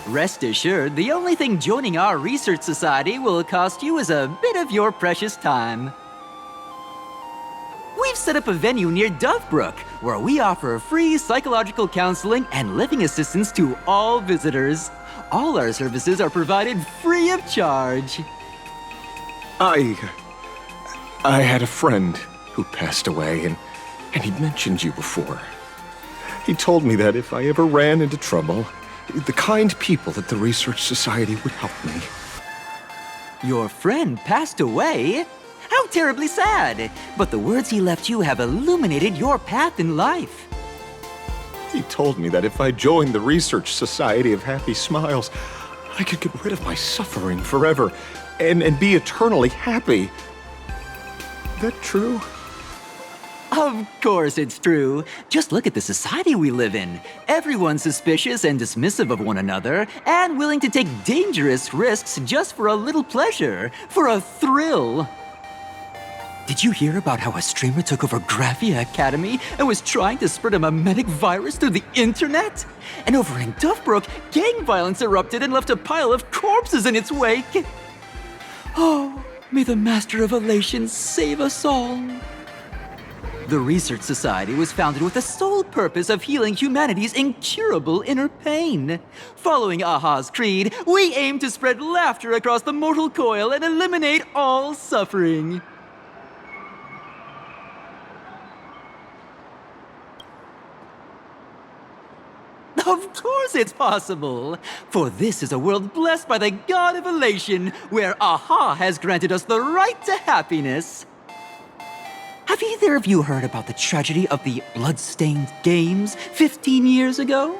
Rest assured, the only thing joining our Research Society will cost you is a bit of your precious time. We've set up a venue near Dovebrook, where we offer free psychological counseling and living assistance to all visitors. All our services are provided free of charge. I had a friend who passed away, and he'd mentioned you before. He told me that if I ever ran into trouble, the kind people at the Research Society would help me. Your friend passed away? How terribly sad! But the words he left you have illuminated your path in life. He told me that if I joined the Research Society of Happy Smiles, I could get rid of my suffering forever and be eternally happy. That true? Of course it's true. Just look at the society we live in. Everyone's suspicious and dismissive of one another, and willing to take dangerous risks just for a little pleasure, for a thrill. Did you hear about how a streamer took over Graphia Academy and was trying to spread a mimetic virus through the internet? And over in Dovebrook, gang violence erupted and left a pile of corpses in its wake. Oh, may the Master of Elation save us all. The Research Society was founded with the sole purpose of healing humanity's incurable inner pain. Following Aha's creed, we aim to spread laughter across the mortal coil and eliminate all suffering. Of course it's possible! For this is a world blessed by the god of elation, where Aha has granted us the right to happiness. Have either of you heard about the tragedy of the Bloodstained Games 15 years ago?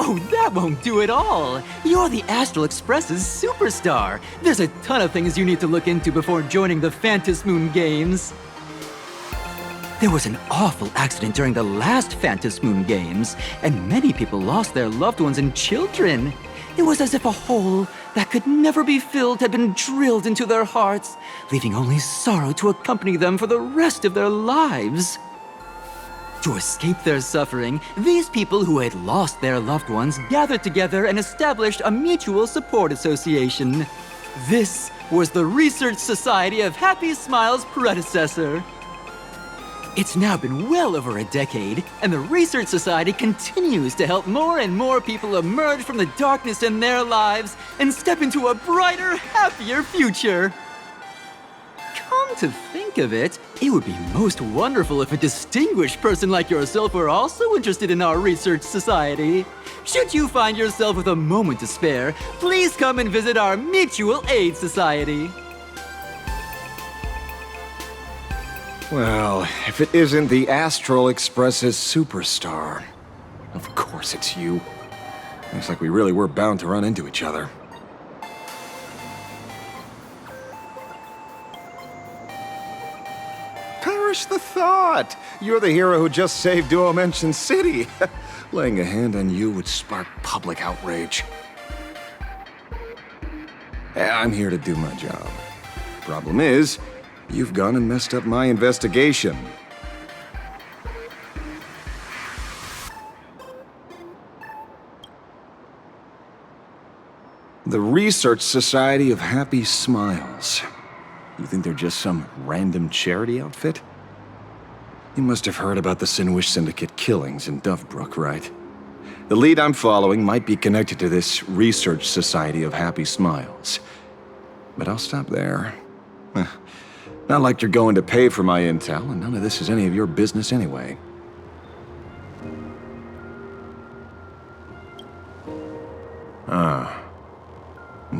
Oh, that won't do it all! You're the Astral Express's superstar! There's a ton of things you need to look into before joining the Phantom Moon Games. There was an awful accident during the last Phantom Moon Games, and many people lost their loved ones and children. It was as if a hole that could never be filled had been drilled into their hearts, leaving only sorrow to accompany them for the rest of their lives. To escape their suffering, these people who had lost their loved ones gathered together and established a mutual support association. This was the Research Society of Happy Smiles' predecessor. It's now been well over a decade, and the Research Society continues to help more and more people emerge from the darkness in their lives and step into a brighter, happier future. Come to think of it, it would be most wonderful if a distinguished person like yourself were also interested in our Research Society. Should you find yourself with a moment to spare, please come and visit our Mutual Aid Society. Well, if it isn't the Astral Express's superstar. Of course it's you. Looks like we really were bound to run into each other. Perish the thought! You're the hero who just saved Duo Mention City. Laying a hand on you would spark public outrage. I'm here to do my job. Problem is, you've gone and messed up my investigation. The Research Society of Happy Smiles. You think they're just some random charity outfit? You must have heard about the Sinwish Syndicate killings in Dovebrook, right? The lead I'm following might be connected to this Research Society of Happy Smiles. But I'll stop there. Not like you're going to pay for my intel, and none of this is any of your business anyway.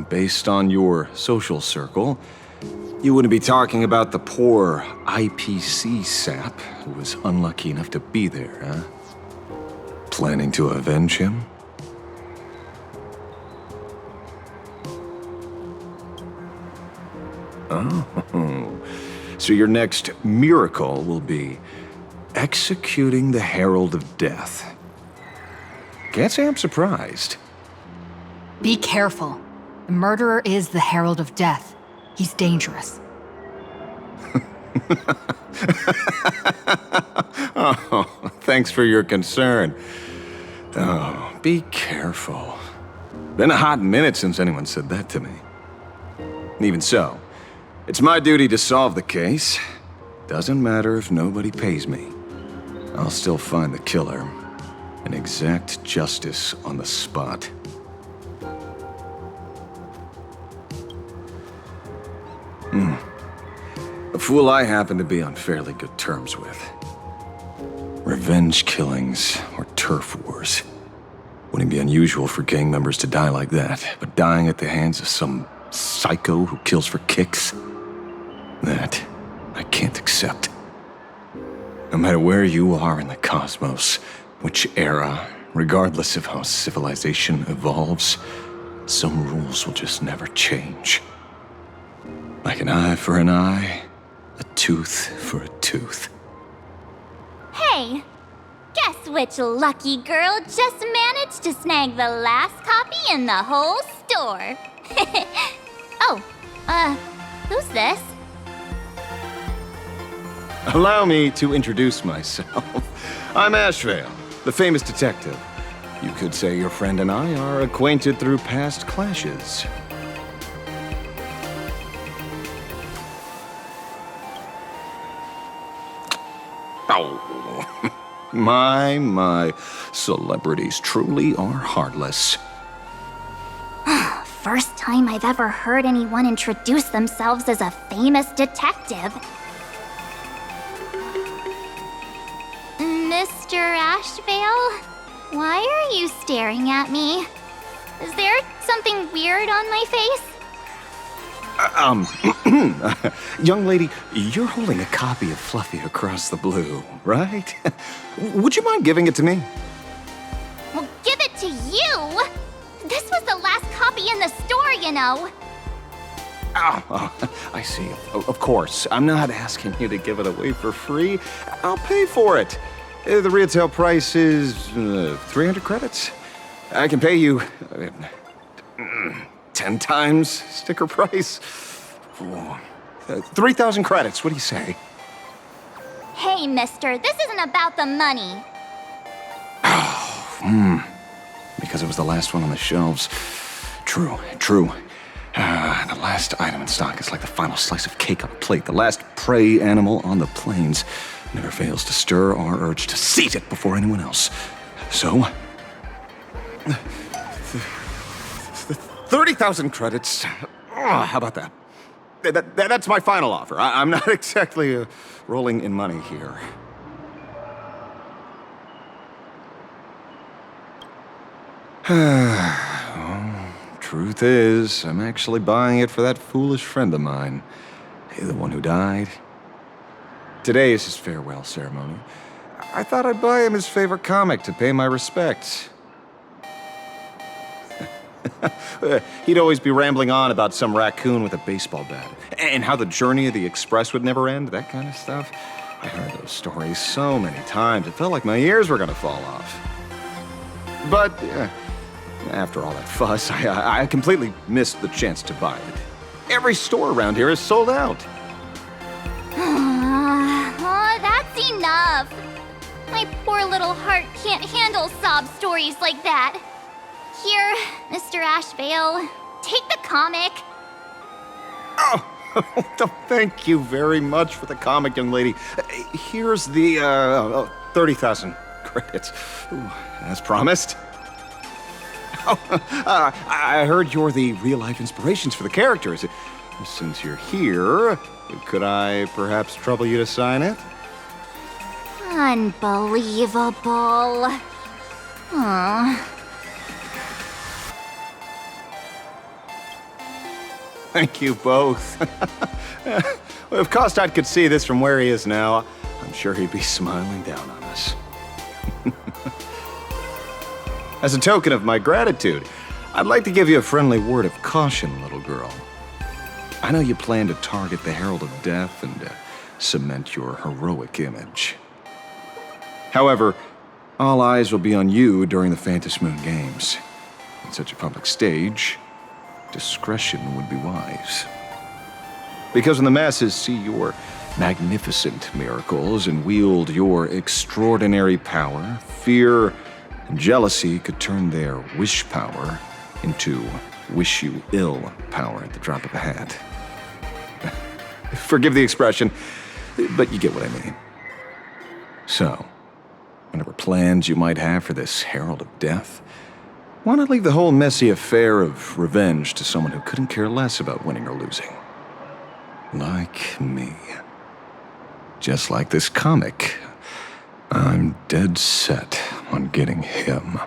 Based on your social circle, you wouldn't be talking about the poor IPC sap who was unlucky enough to be there, huh? Planning to avenge him? Oh, so your next miracle will be executing the Herald of Death. Can't say I'm surprised. Be careful. The murderer is the Herald of Death. He's dangerous. Oh, thanks for your concern. Oh, be careful. Been a hot minute since anyone said that to me. Even so, it's my duty to solve the case. Doesn't matter if nobody pays me. I'll still find the killer and exact justice on the spot. A fool I happen to be on fairly good terms with. Revenge killings or turf wars. Wouldn't be unusual for gang members to die like that, but dying at the hands of some psycho who kills for kicks? That I can't accept. No matter where you are in the cosmos, which era, regardless of how civilization evolves, some rules will just never change. Like an eye for an eye, a tooth for a tooth. Hey, guess which lucky girl just managed to snag the last copy in the whole store? Who's this? Allow me to introduce myself. I'm Ashvale, the famous detective. You could say your friend and I are acquainted through past clashes. Oh, my. Celebrities truly are heartless. First time I've ever heard anyone introduce themselves as a famous detective. Mr. Ashvale? Why are you staring at me? Is there something weird on my face? Young lady, you're holding a copy of Fluffy Across the Blue, right? Would you mind giving it to me? Well, give it to you! This was the last copy in the store, you know. Oh, I see. Of course. I'm not asking you to give it away for free. I'll pay for it. The retail price is 300 credits. I can pay you 10 times sticker price. 3,000 credits. What do you say? Hey, mister, this isn't about the money. Because it was the last one on the shelves. True. The last item in stock is like the final slice of cake on a plate. The last prey animal on the plains never fails to stir our urge to seize it before anyone else. So, 30,000 credits. How about that? That's my final offer. I'm not exactly rolling in money here. Truth is, I'm actually buying it for that foolish friend of mine. The one who died. Today is his farewell ceremony. I thought I'd buy him his favorite comic to pay my respects. He'd always be rambling on about some raccoon with a baseball bat, and how the journey of the express would never end, that kind of stuff. I heard those stories so many times, it felt like my ears were gonna fall off. But, after all that fuss, I completely missed the chance to buy it. Every store around here is sold out. Oh, that's enough. My poor little heart can't handle sob stories like that. Here, Mr. Ashvale, take the comic. Oh, thank you very much for the comic, young lady. Here's the 30,000 credits. Ooh, as promised. I heard you're the real-life inspirations for the characters. Since you're here, could I perhaps trouble you to sign it? Unbelievable. Aww. Thank you both. If Kostat could see this from where he is now, I'm sure he'd be smiling down on us. As a token of my gratitude, I'd like to give you a friendly word of caution, little girl. I know you plan to target the Herald of Death and cement your heroic image. However, all eyes will be on you during the Phantom Moon Games. On such a public stage, discretion would be wise. Because when the masses see your magnificent miracles and wield your extraordinary power, fear and jealousy could turn their wish power into wish you ill power at the drop of a hat. Forgive the expression, but you get what I mean. So, whatever plans you might have for this Herald of Death, why not leave the whole messy affair of revenge to someone who couldn't care less about winning or losing? Like me. Just like this comic. I'm dead set on getting him.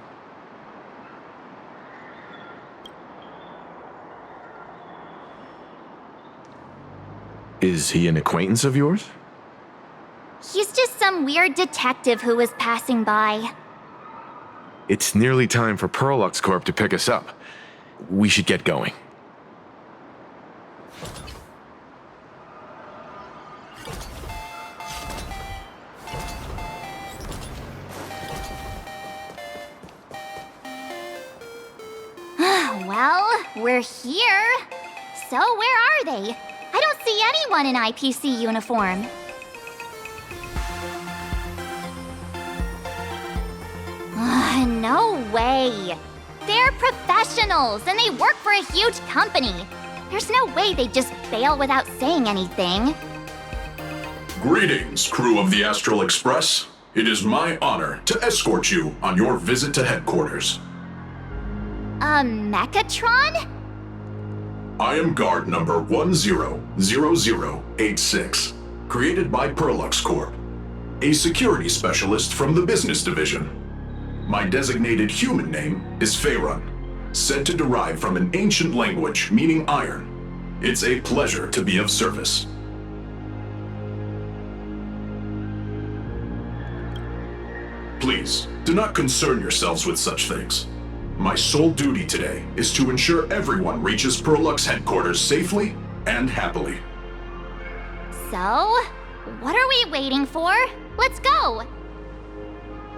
Is he an acquaintance of yours? He's just some weird detective who was passing by. It's nearly time for Perlux Corp to pick us up. We should get going. Well, we're here. So where are they? I don't see anyone in IPC uniform. No way. They're professionals, and they work for a huge company. There's no way they'd just bail without saying anything. Greetings, crew of the Astral Express. It is my honor to escort you on your visit to headquarters. Mechatron? I am guard number 100086, created by Perlux Corp, a security specialist from the business division. My designated human name is Faerun, said to derive from an ancient language meaning iron. It's a pleasure to be of service. Please, do not concern yourselves with such things. My sole duty today is to ensure everyone reaches Perlux headquarters safely and happily. So, what are we waiting for? Let's go!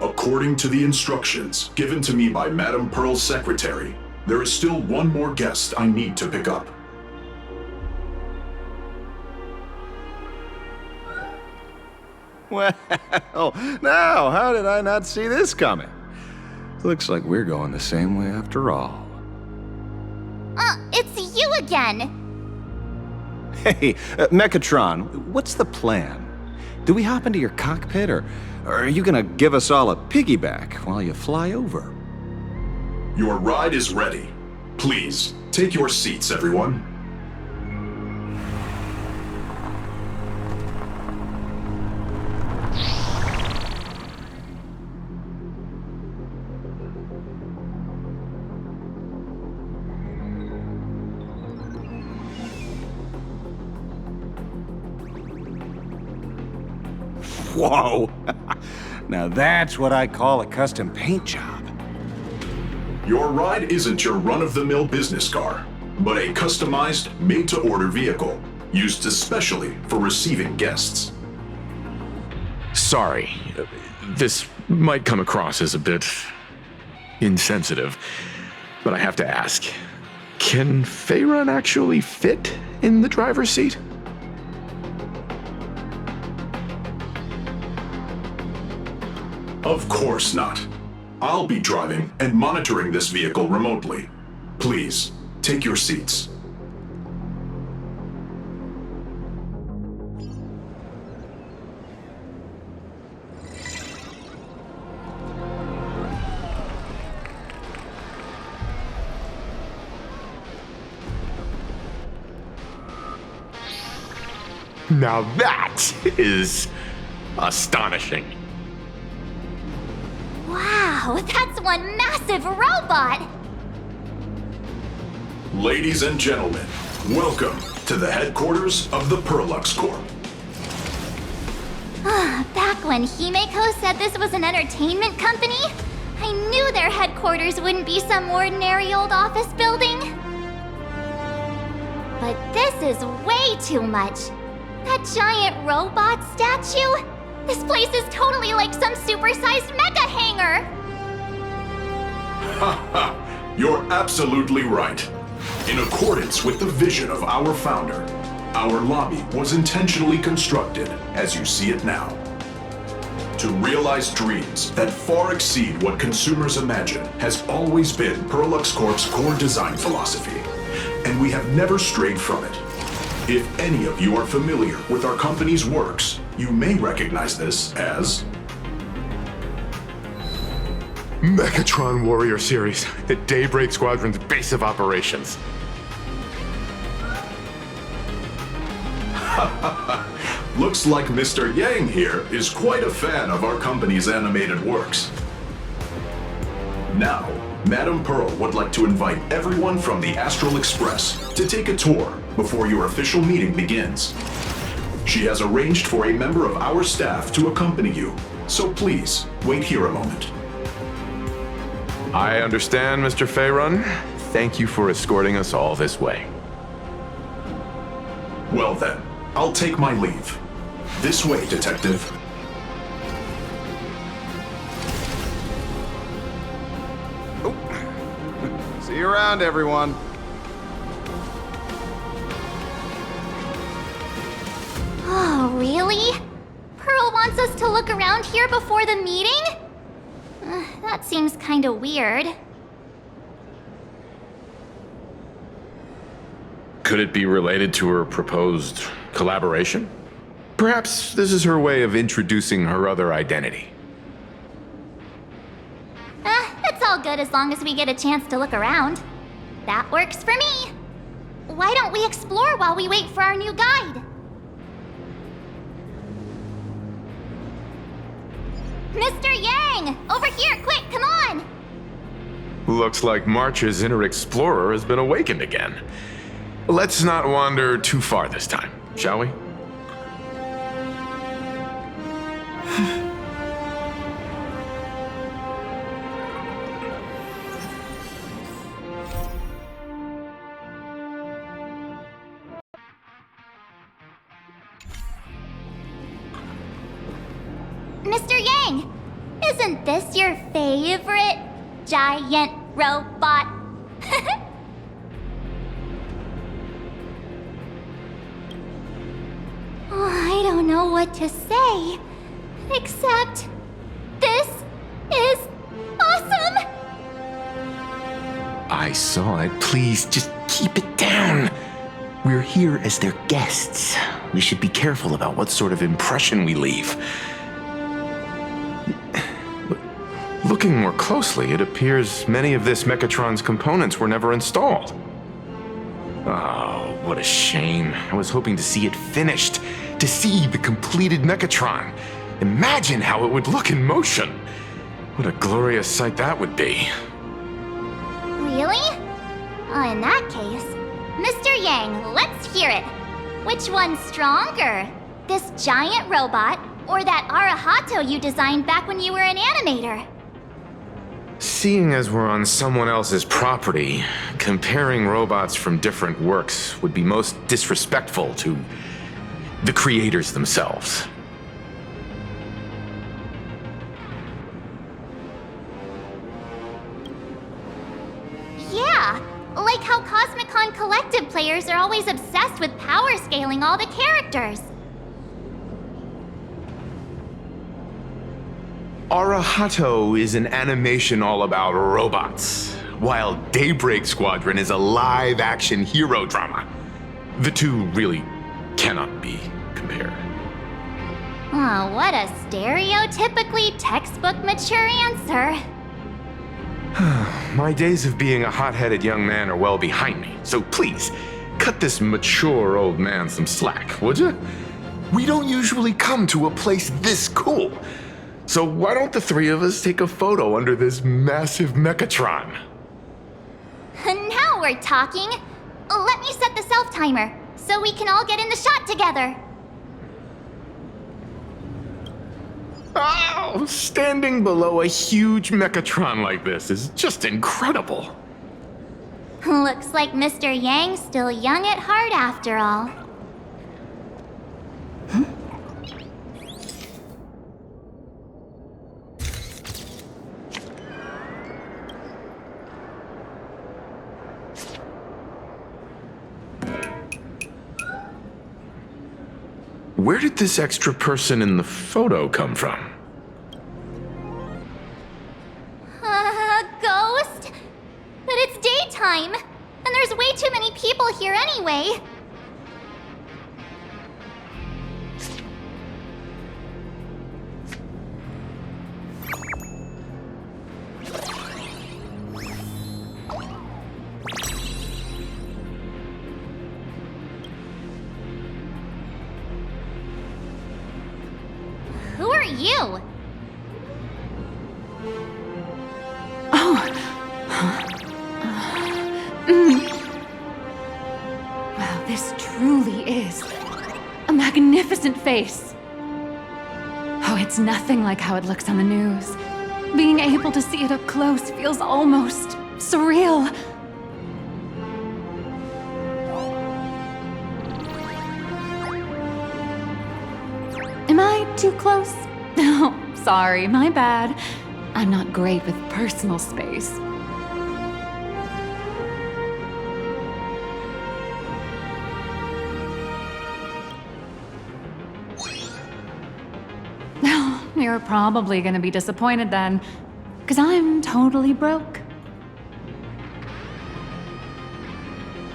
According to the instructions given to me by Madame Pearl's secretary, there is still one more guest I need to pick up. Well, now, how did I not see this coming? Looks like we're going the same way after all. It's you again! Hey, Mechatron, what's the plan? Do we hop into your cockpit, or are you gonna give us all a piggyback while you fly over? Your ride is ready. Please, take your seats, everyone. Whoa! Now that's what I call a custom paint job. Your ride isn't your run-of-the-mill business car, but a customized, made-to-order vehicle, used especially for receiving guests. Sorry, this might come across as a bit insensitive, but I have to ask, can Faerun actually fit in the driver's seat? Of course not. I'll be driving and monitoring this vehicle remotely. Please, take your seats. Now that is astonishing. Wow, that's one massive robot! Ladies and gentlemen, welcome to the headquarters of the Perlux Corp. Back when Himeko said this was an entertainment company, I knew their headquarters wouldn't be some ordinary old office building. But this is way too much. That giant robot statue? This place is totally like some supersized mecha hangar! Ha ha! You're absolutely right. In accordance with the vision of our founder, our lobby was intentionally constructed as you see it now. To realize dreams that far exceed what consumers imagine has always been Perlux Corp's core design philosophy, and we have never strayed from it. If any of you are familiar with our company's works, you may recognize this as Mechatron Warrior Series, the Daybreak Squadron's base of operations. Looks like Mr. Yang here is quite a fan of our company's animated works. Now, Madame Pearl would like to invite everyone from the Astral Express to take a tour before your official meeting begins. She has arranged for a member of our staff to accompany you, so please, wait here a moment. I understand, Mr. Faerun. Thank you for escorting us all this way. Well then, I'll take my leave. This way, Detective. See you around, everyone. Oh, really? Pearl wants us to look around here before the meeting? That seems kinda weird. Could it be related to her proposed collaboration? Perhaps this is her way of introducing her other identity. It's all good as long as we get a chance to look around. That works for me. Why don't we explore while we wait for our new guide? Mr. Yang! Over here, quick, come on! Looks like March's inner explorer has been awakened again. Let's not wander too far this time, shall we? Mr. Yang! Isn't this your favorite giant robot? I don't know what to say, except this is awesome! I saw it. Please, just keep it down. We're here as their guests. We should be careful about what sort of impression we leave. Looking more closely, it appears many of this Mechatron's components were never installed. Oh, what a shame. I was hoping to see it finished, to see the completed Mechatron. Imagine how it would look in motion. What a glorious sight that would be. Really? In that case, Mr. Yang, let's hear it. Which one's stronger? This giant robot, or that Arahato you designed back when you were an animator? Seeing as we're on someone else's property, comparing robots from different works would be most disrespectful to the creators themselves. Yeah, like how Cosmicon Collective players are always obsessed with power scaling all the characters. Arahato is an animation all about robots, while Daybreak Squadron is a live-action hero drama. The two really cannot be compared. Oh, what a stereotypically textbook mature answer. My days of being a hot-headed young man are well behind me, so please, cut this mature old man some slack, would you? We don't usually come to a place this cool. So why don't the three of us take a photo under this massive Mechatron? Now we're talking. Let me set the self-timer, so we can all get in the shot together. Oh, standing below a huge Mechatron like this is just incredible. Looks like Mr. Yang's still young at heart after all. Where did this extra person in the photo come from? Ghost? But it's daytime, and there's way too many people here anyway. Who are you? Wow, this truly is a magnificent face. Oh, it's nothing like how it looks on the news. Being able to see it up close feels almost surreal. Am I too close? Oh, sorry, my bad. I'm not great with personal space. You're probably gonna be disappointed then, because I'm totally broke.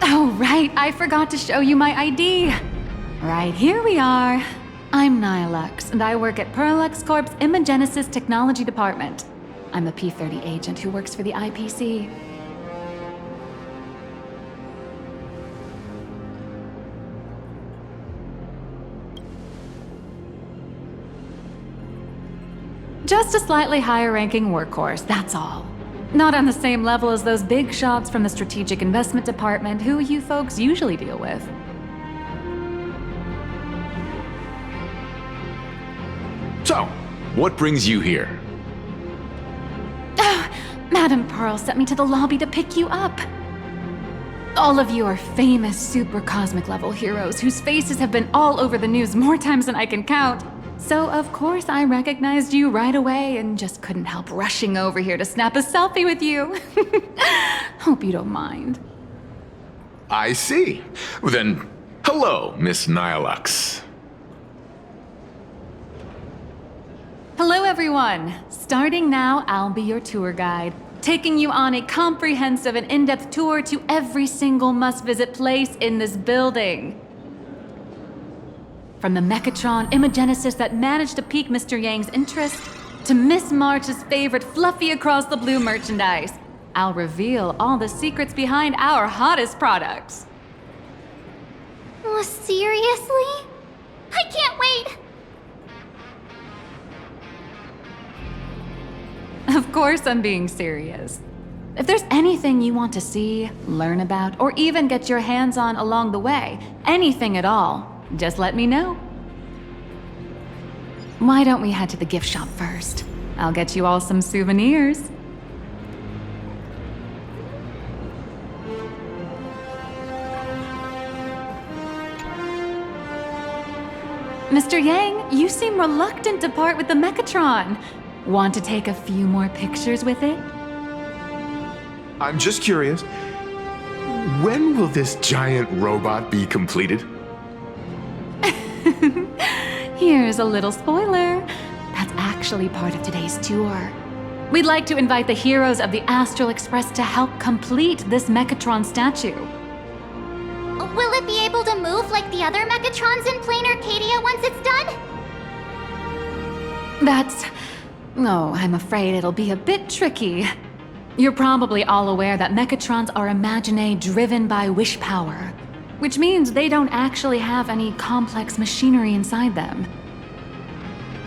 Oh, right, I forgot to show you my ID. Right, here we are. I'm Nihilux, and I work at Parallax Corp's Imagenesis Technology Department. I'm a P-30 agent who works for the IPC. Just a slightly higher-ranking workhorse, that's all. Not on the same level as those big shots from the Strategic Investment Department who you folks usually deal with. So, what brings you here? Madam Pearl sent me to the lobby to pick you up. All of you are famous super cosmic level heroes whose faces have been all over the news more times than I can count. So of course I recognized you right away and just couldn't help rushing over here to snap a selfie with you. Hope you don't mind. I see. Then, hello, Miss Nihilux. Hello everyone! Starting now, I'll be your tour guide, taking you on a comprehensive and in-depth tour to every single must-visit place in this building. From the Mechatron Imagenesis that managed to pique Mr. Yang's interest, to Miss March's favorite fluffy across the blue merchandise, I'll reveal all the secrets behind our hottest products. Oh, seriously? I can't wait! Of course I'm being serious. If there's anything you want to see, learn about, or even get your hands on along the way, anything at all, just let me know. Why don't we head to the gift shop first? I'll get you all some souvenirs. Mr. Yang, you seem reluctant to part with the Mechatron. Want to take a few more pictures with it? I'm just curious. When will this giant robot be completed? Here's a little spoiler. That's actually part of today's tour. We'd like to invite the heroes of the Astral Express to help complete this Mechatron statue. Will it be able to move like the other Mechatrons in Plain Arcadia once it's done? Oh, I'm afraid it'll be a bit tricky. You're probably all aware that Mechatrons are imaginae driven by wish power, which means they don't actually have any complex machinery inside them.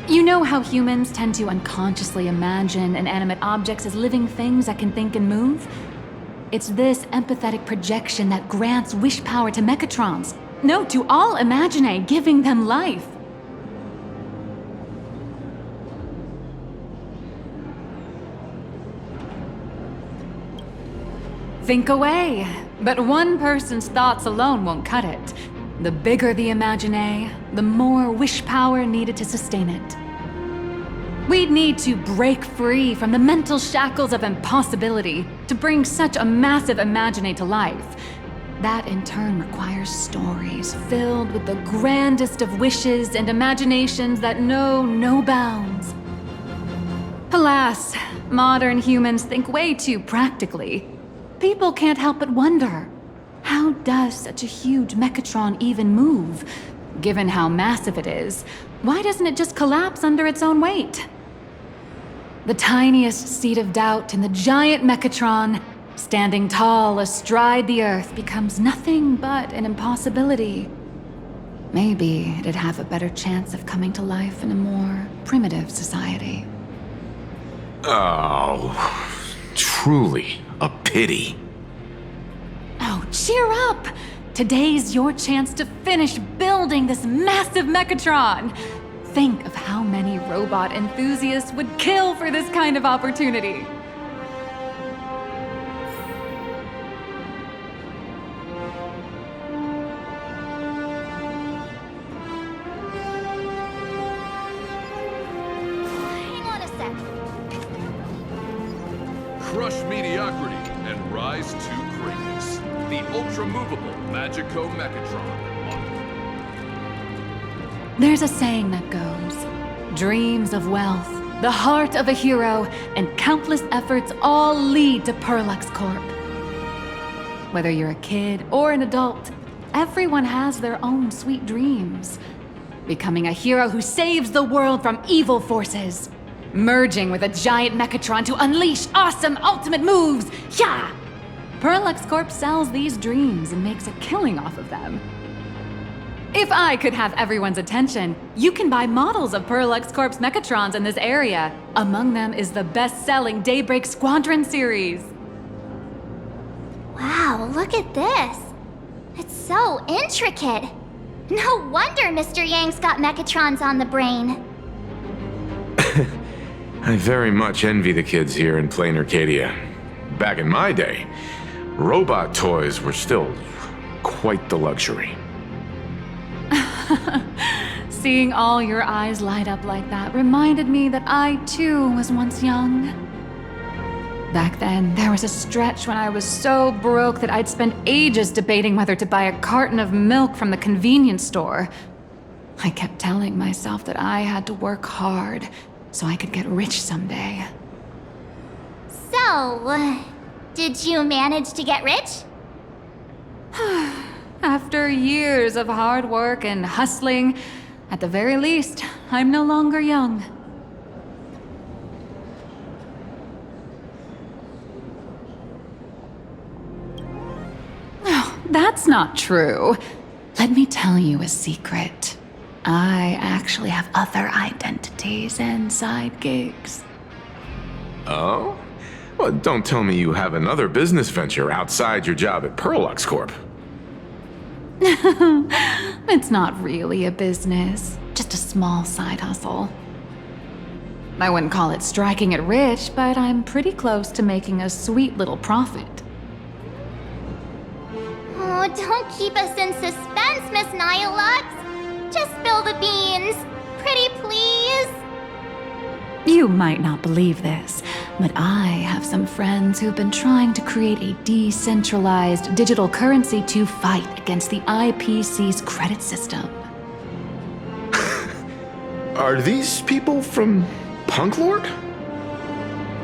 You know how humans tend to unconsciously imagine inanimate objects as living things that can think and move? It's this empathetic projection that grants wish power to Mechatrons. No, to all imaginae, giving them life. Think away. But one person's thoughts alone won't cut it. The bigger the imaginae, the more wish power needed to sustain it. We'd need to break free from the mental shackles of impossibility to bring such a massive imaginae to life. That in turn requires stories filled with the grandest of wishes and imaginations that know no bounds. Alas, modern humans think way too practically. People can't help but wonder, how does such a huge Mechatron even move? Given how massive it is, why doesn't it just collapse under its own weight? The tiniest seed of doubt in the giant Mechatron, standing tall astride the Earth, becomes nothing but an impossibility. Maybe it'd have a better chance of coming to life in a more primitive society. Oh, truly a pity. Oh, cheer up! Today's your chance to finish building this massive Mechatron. Think of how many robot enthusiasts would kill for this kind of opportunity. Hang on a sec. Crush mediocrity and rise to greatness. The ultra-movable Magico Mechatron. There's a saying that goes, dreams of wealth, the heart of a hero, and countless efforts all lead to Parallax Corp. Whether you're a kid or an adult, everyone has their own sweet dreams. becoming a hero who saves the world from evil forces, merging with a giant Mechatron to unleash awesome ultimate moves. Yeah! Parallax Corp sells these dreams and makes a killing off of them. If I could have everyone's attention, you can buy models of Parallax Corp's Mechatrons in this area. Among them is the best-selling Daybreak Squadron series. Wow, look at this. It's so intricate. No wonder Mr. Yang's got Mechatrons on the brain. I very much envy the kids here in Plain Arcadia. Back in my day, robot toys were still quite the luxury. Seeing all your eyes light up like that reminded me that I, too, was once young. Back then, there was a stretch when I was so broke that I'd spend ages debating whether to buy a carton of milk from the convenience store. I kept telling myself that I had to work hard so I could get rich someday. So, did you manage to get rich? After years of hard work and hustling, at the very least, I'm no longer young. Oh, that's not true. Let me tell you a secret. I actually have other identities and side gigs. Oh? Well, don't tell me you have another business venture outside your job at Parallax Corp. It's not really a business, just a small side hustle. I wouldn't call it striking it rich, but I'm pretty close to making a sweet little profit. Oh, don't keep us in suspense, Miss Nihilux. Just spill the beans. Pretty please. You might not believe this, but I have some friends who've been trying to create a decentralized digital currency to fight against the IPC's credit system. Are these people from Punk Lord?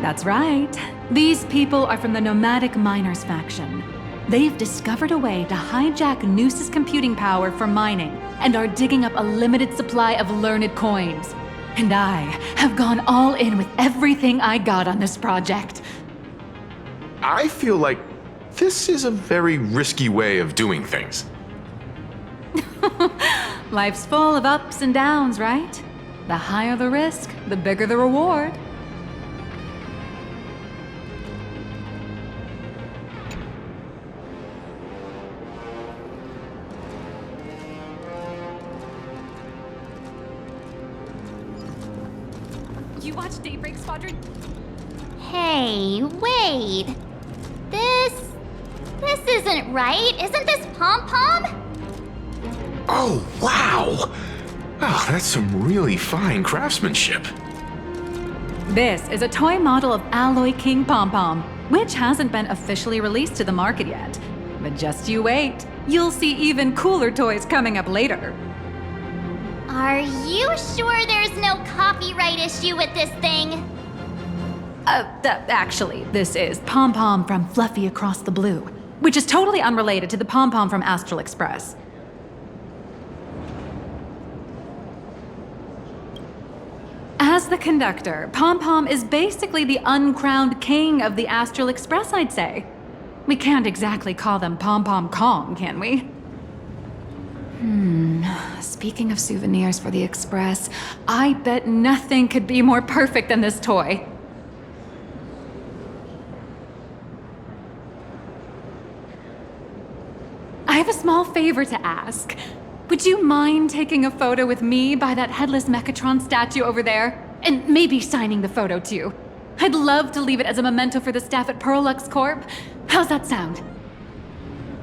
That's right. These people are from the Nomadic Miners faction. They've discovered a way to hijack Noose's computing power for mining and are digging up a limited supply of learned coins. And I have gone all in with everything I got on this project. I feel like this is a very risky way of doing things. Life's full of ups and downs, right? The higher the risk, the bigger the reward. You watch Daybreak, Squadron? Hey, wait. This isn't right. Isn't this Pom-Pom? Oh, wow! Oh, that's some really fine craftsmanship. This is a toy model of Alloy King Pom-Pom, which hasn't been officially released to the market yet. But just you wait. You'll see even cooler toys coming up later. Are you sure there's no copyright issue with this thing? Actually, this is Pom-Pom from Fluffy Across the Blue, which is totally unrelated to the Pom-Pom from Astral Express. As the conductor, Pom-Pom is basically the uncrowned king of the Astral Express, I'd say. We can't exactly call them Pom-Pom Kong, can we? Speaking of souvenirs for the Express, I bet nothing could be more perfect than this toy. I have a small favor to ask. Would you mind taking a photo with me by that headless Mechatron statue over there? And maybe signing the photo too. I'd love to leave it as a memento for the staff at Parallax Corp. How's that sound?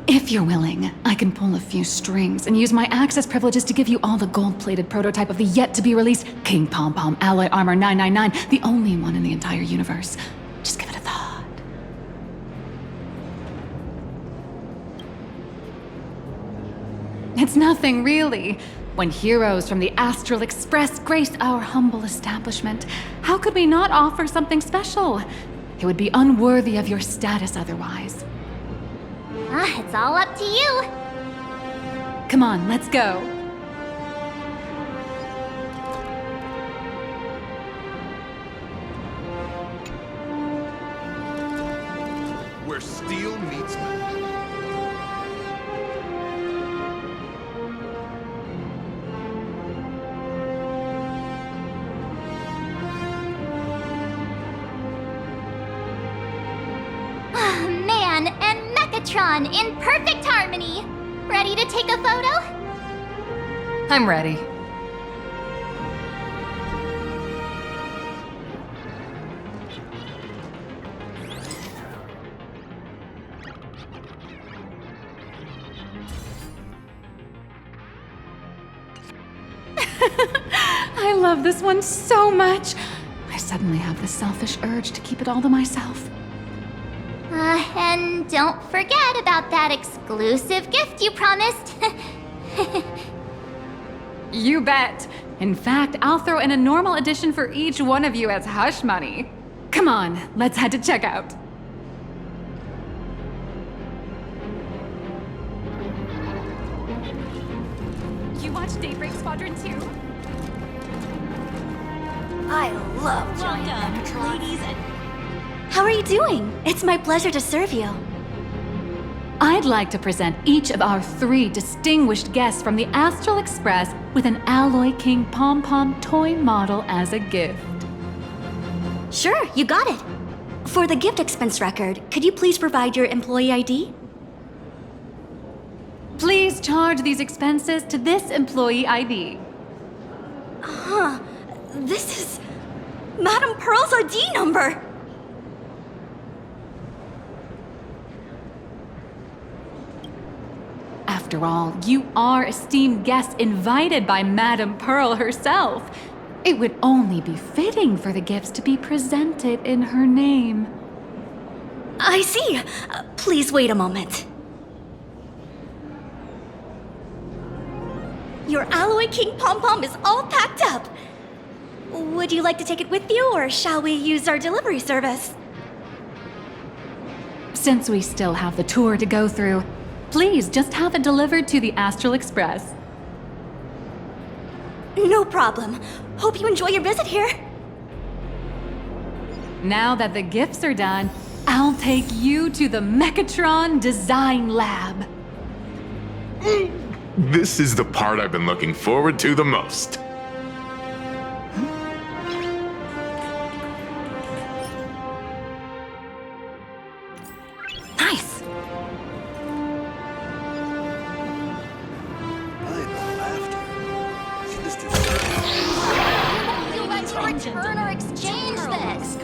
If you're willing, I can pull a few strings and use my access privileges to give you all the gold-plated prototype of the yet-to-be-released King Pom-Pom Alloy Armor 999, the only one in the entire universe. Just give it a thought. It's nothing, really. When heroes from the Astral Express grace our humble establishment, how could we not offer something special? It would be unworthy of your status otherwise. It's all up to you. Come on, let's go. steel meets metal. Man and Mechatron in perfect harmony. Ready to take a photo? I'm ready. I love this one so much. I suddenly have the selfish urge to keep it all to myself. And don't forget about that exclusive gift you promised. You bet. In fact, I'll throw in a normal edition for each one of you as hush money. Come on, let's head to checkout. You watch Daybreak Squadron too? I love giant Mechatrons. Ladies and... How are you doing? It's my pleasure to serve you. I'd like to present each of our 3 distinguished guests from the Astral Express with an Alloy King pom-pom toy model as a gift. Sure, you got it. For the gift expense record, could you please provide your employee ID? Please charge these expenses to this employee ID. Huh. This is Madame Pearl's ID number. After all, you are esteemed guests invited by Madame Pearl herself. It would only be fitting for the gifts to be presented in her name. I see. Please wait a moment. Your Alloy King pom-pom is all packed up. Would you like to take it with you, or shall we use our delivery service? Since we still have the tour to go through, please just have it delivered to the Astral Express. No problem. Hope you enjoy your visit here. Now that the gifts are done, I'll take you to the Mechatron Design Lab. This is the part I've been looking forward to the most. Nice. You let me return or exchange this.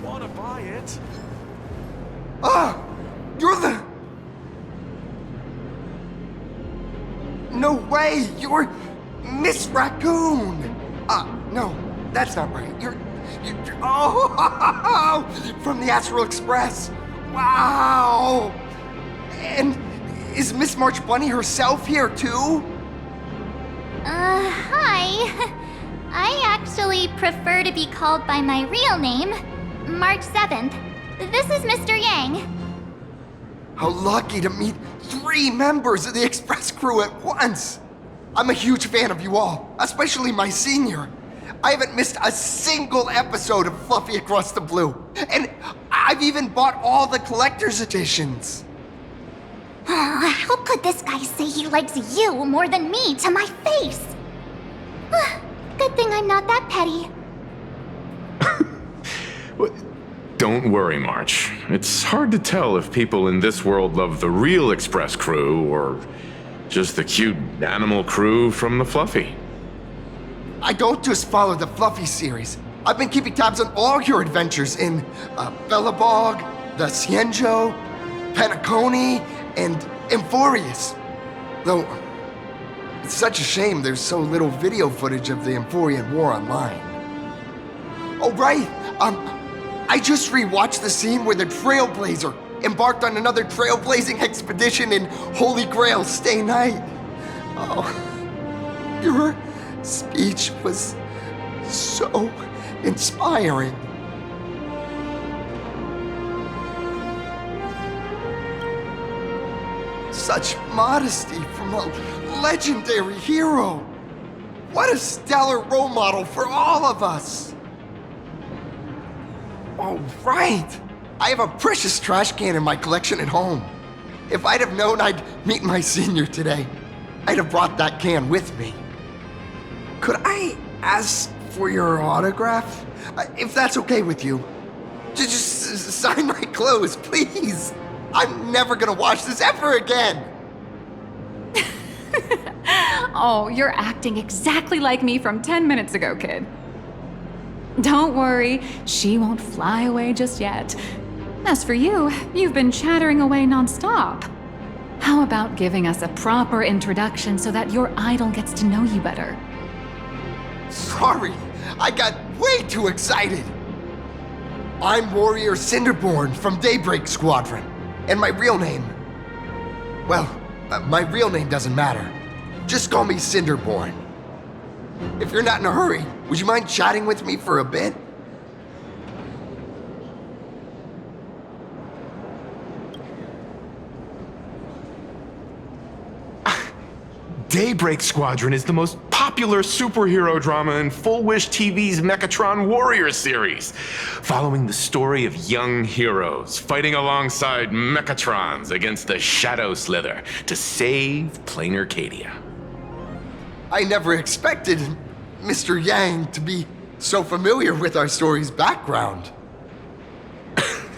Want to buy it? Ah! You're the... No way! You're Miss Raccoon! No, that's not right. You're oh! From the Astral Express! Wow! And is Miss March Bunny herself here too? Hi. I actually prefer to be called by my real name, March 7th. This is Mr. Yang. How lucky to meet 3 members of the Express crew at once! I'm a huge fan of you all, especially my senior. I haven't missed a single episode of Fluffy Across the Blue, and I've even bought all the collector's editions. How could this guy say he likes you more than me to my face? Good thing I'm not that petty. Don't worry, March. It's hard to tell if people in this world love the real Express crew or just the cute animal crew from the Fluffy. I don't just follow the Fluffy series. I've been keeping tabs on all your adventures in Bellabog, the Cienjo, Penaconi, and Emphorius. Though, it's such a shame there's so little video footage of the Emphorian War online. Oh, right! I just rewatched the scene where the Trailblazer embarked on another trailblazing expedition in Holy Grail Stay Night. Oh, your speech was so inspiring. Such modesty from a legendary hero. What a stellar role model for all of us. Oh, right. I have a precious trash can in my collection at home. If I'd have known I'd meet my senior today, I'd have brought that can with me. Could I ask for your autograph? If that's okay with you. Just sign my clothes, please. I'm never gonna watch this ever again. Oh, you're acting exactly like me from 10 minutes ago, kid. Don't worry, she won't fly away just yet. As for you, you've been chattering away nonstop. How about giving us a proper introduction so that your idol gets to know you better? Sorry, I got way too excited. I'm Warrior Cinderborn from Daybreak Squadron. And my real name... Well, my real name doesn't matter. Just call me Cinderborn. If you're not in a hurry, would you mind chatting with me for a bit? Daybreak Squadron is the most popular superhero drama in Full Wish TV's Mechatron Warrior series, following the story of young heroes fighting alongside Mechatrons against the Shadow Slither to save Plain Arcadia. I never expected Mr. Yang to be so familiar with our story's background.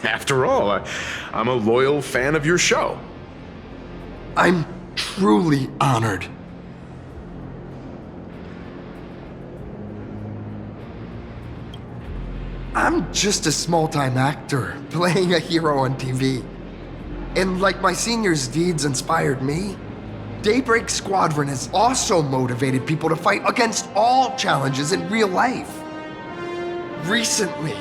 After all, I'm a loyal fan of your show. I'm truly honored. I'm just a small-time actor playing a hero on TV. And like my senior's deeds inspired me, Daybreak Squadron has also motivated people to fight against all challenges in real life. Recently,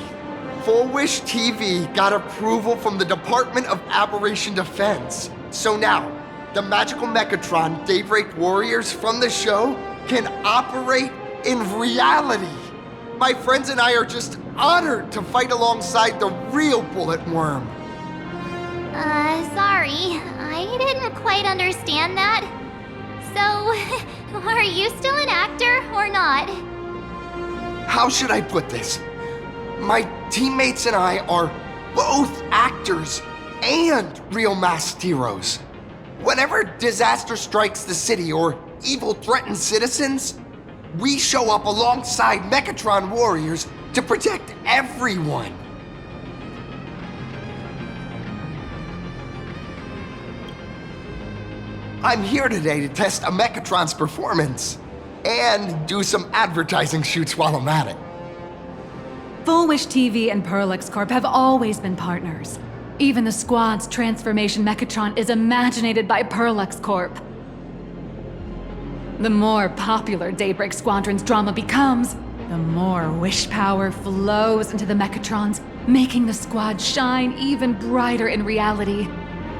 Full Wish TV got approval from the Department of Aberration Defense. So now, the magical Mechatron Daybreak Warriors from the show can operate in reality. My friends and I are just honored to fight alongside the real Bullet Worm. Sorry. I didn't quite understand that. So, are you still an actor or not? How should I put this? My teammates and I are both actors and real masked heroes. Whenever disaster strikes the city or evil threatens citizens, we show up alongside Mechatron warriors to protect everyone. I'm here today to test a Mechatron's performance and do some advertising shoots while I'm at it. Full Wish TV and Perlex Corp have always been partners. Even the squad's transformation Mechatron is imaginated by Perlex Corp. The more popular Daybreak Squadron's drama becomes, the more wish power flows into the Mechatrons, making the squad shine even brighter in reality.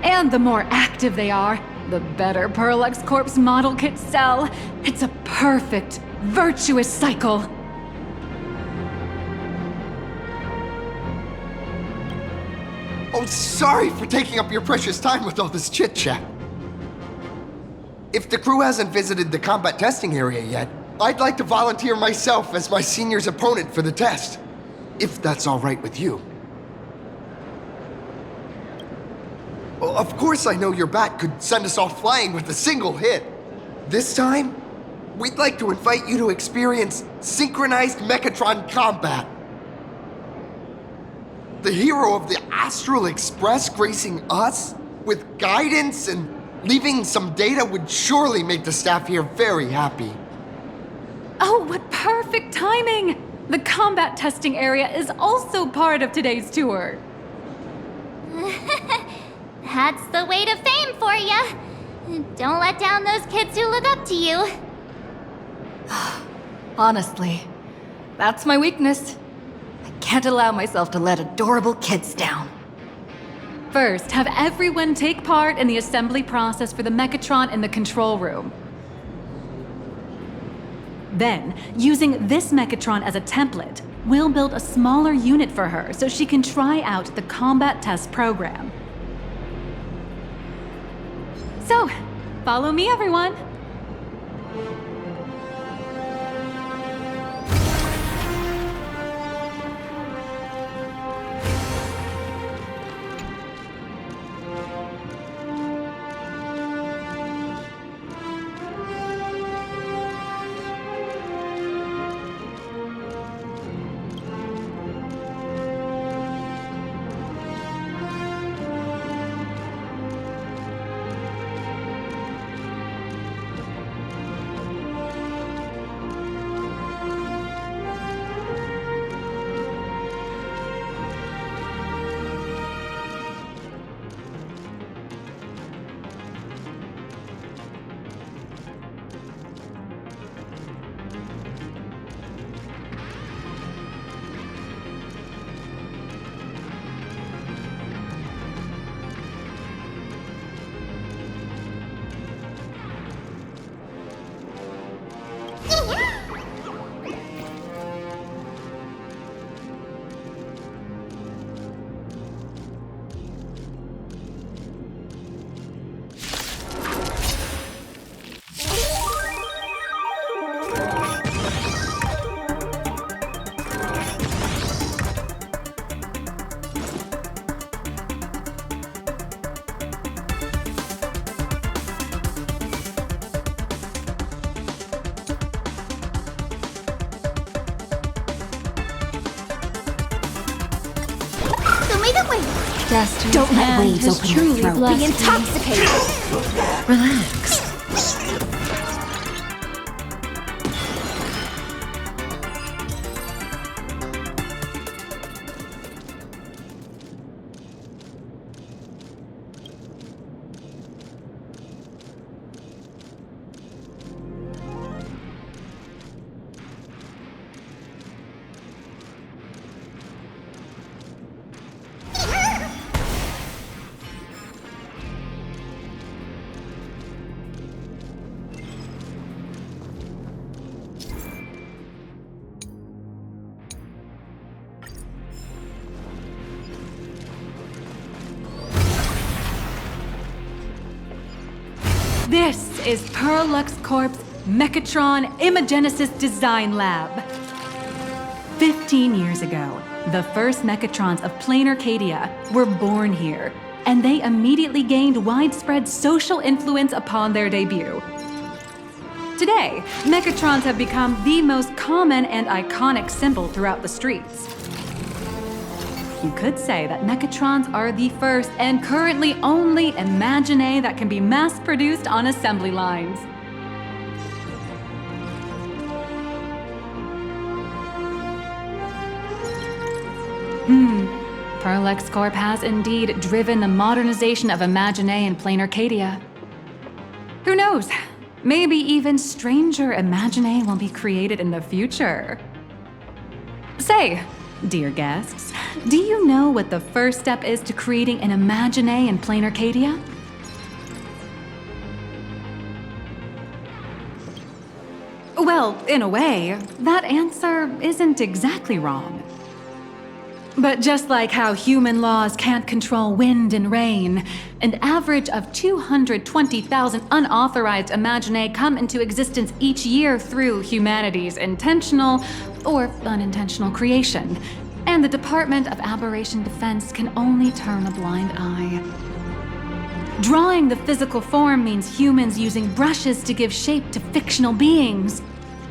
And the more active they are, the better Perlex Corp's model kits sell. It's a perfect, virtuous cycle. Oh, sorry for taking up your precious time with all this chit-chat. If the crew hasn't visited the combat testing area yet, I'd like to volunteer myself as my senior's opponent for the test, if that's all right with you. Well, of course I know your bat could send us all flying with a single hit. This time, we'd like to invite you to experience synchronized Mechatron combat. The hero of the Astral Express gracing us with guidance and leaving some data would surely make the staff here very happy. Oh, what perfect timing! The combat testing area is also part of today's tour. That's the way to fame for ya. Don't let down those kids who look up to you. Honestly, that's my weakness. I can't allow myself to let adorable kids down. First, have everyone take part in the assembly process for the Mechatron in the control room. Then, using this Mechatron as a template, we'll build a smaller unit for her so she can try out the combat test program. So, follow me, everyone. Don't let waves open your throat. Be intoxicated. Relax. This is Perlux Corp's Mechatron Imagenesis Design Lab. 15 years ago, the first Mechatrons of Planar Cadia were born here, and they immediately gained widespread social influence upon their debut. Today, Mechatrons have become the most common and iconic symbol throughout the streets. You could say that Mechatrons are the first and currently only Imaginae that can be mass-produced on assembly lines. Perlux Corp has indeed driven the modernization of Imaginae in Planar Cadia. Who knows? Maybe even stranger Imaginae will be created in the future. Say, dear guests, do you know what the first step is to creating an Imaginae in Planar Cadia? Well, in a way, that answer isn't exactly wrong. But just like how human laws can't control wind and rain, an average of 220,000 unauthorized Imaginae come into existence each year through humanity's intentional or unintentional creation, and the Department of Aberration Defense can only turn a blind eye. Drawing the physical form means humans using brushes to give shape to fictional beings,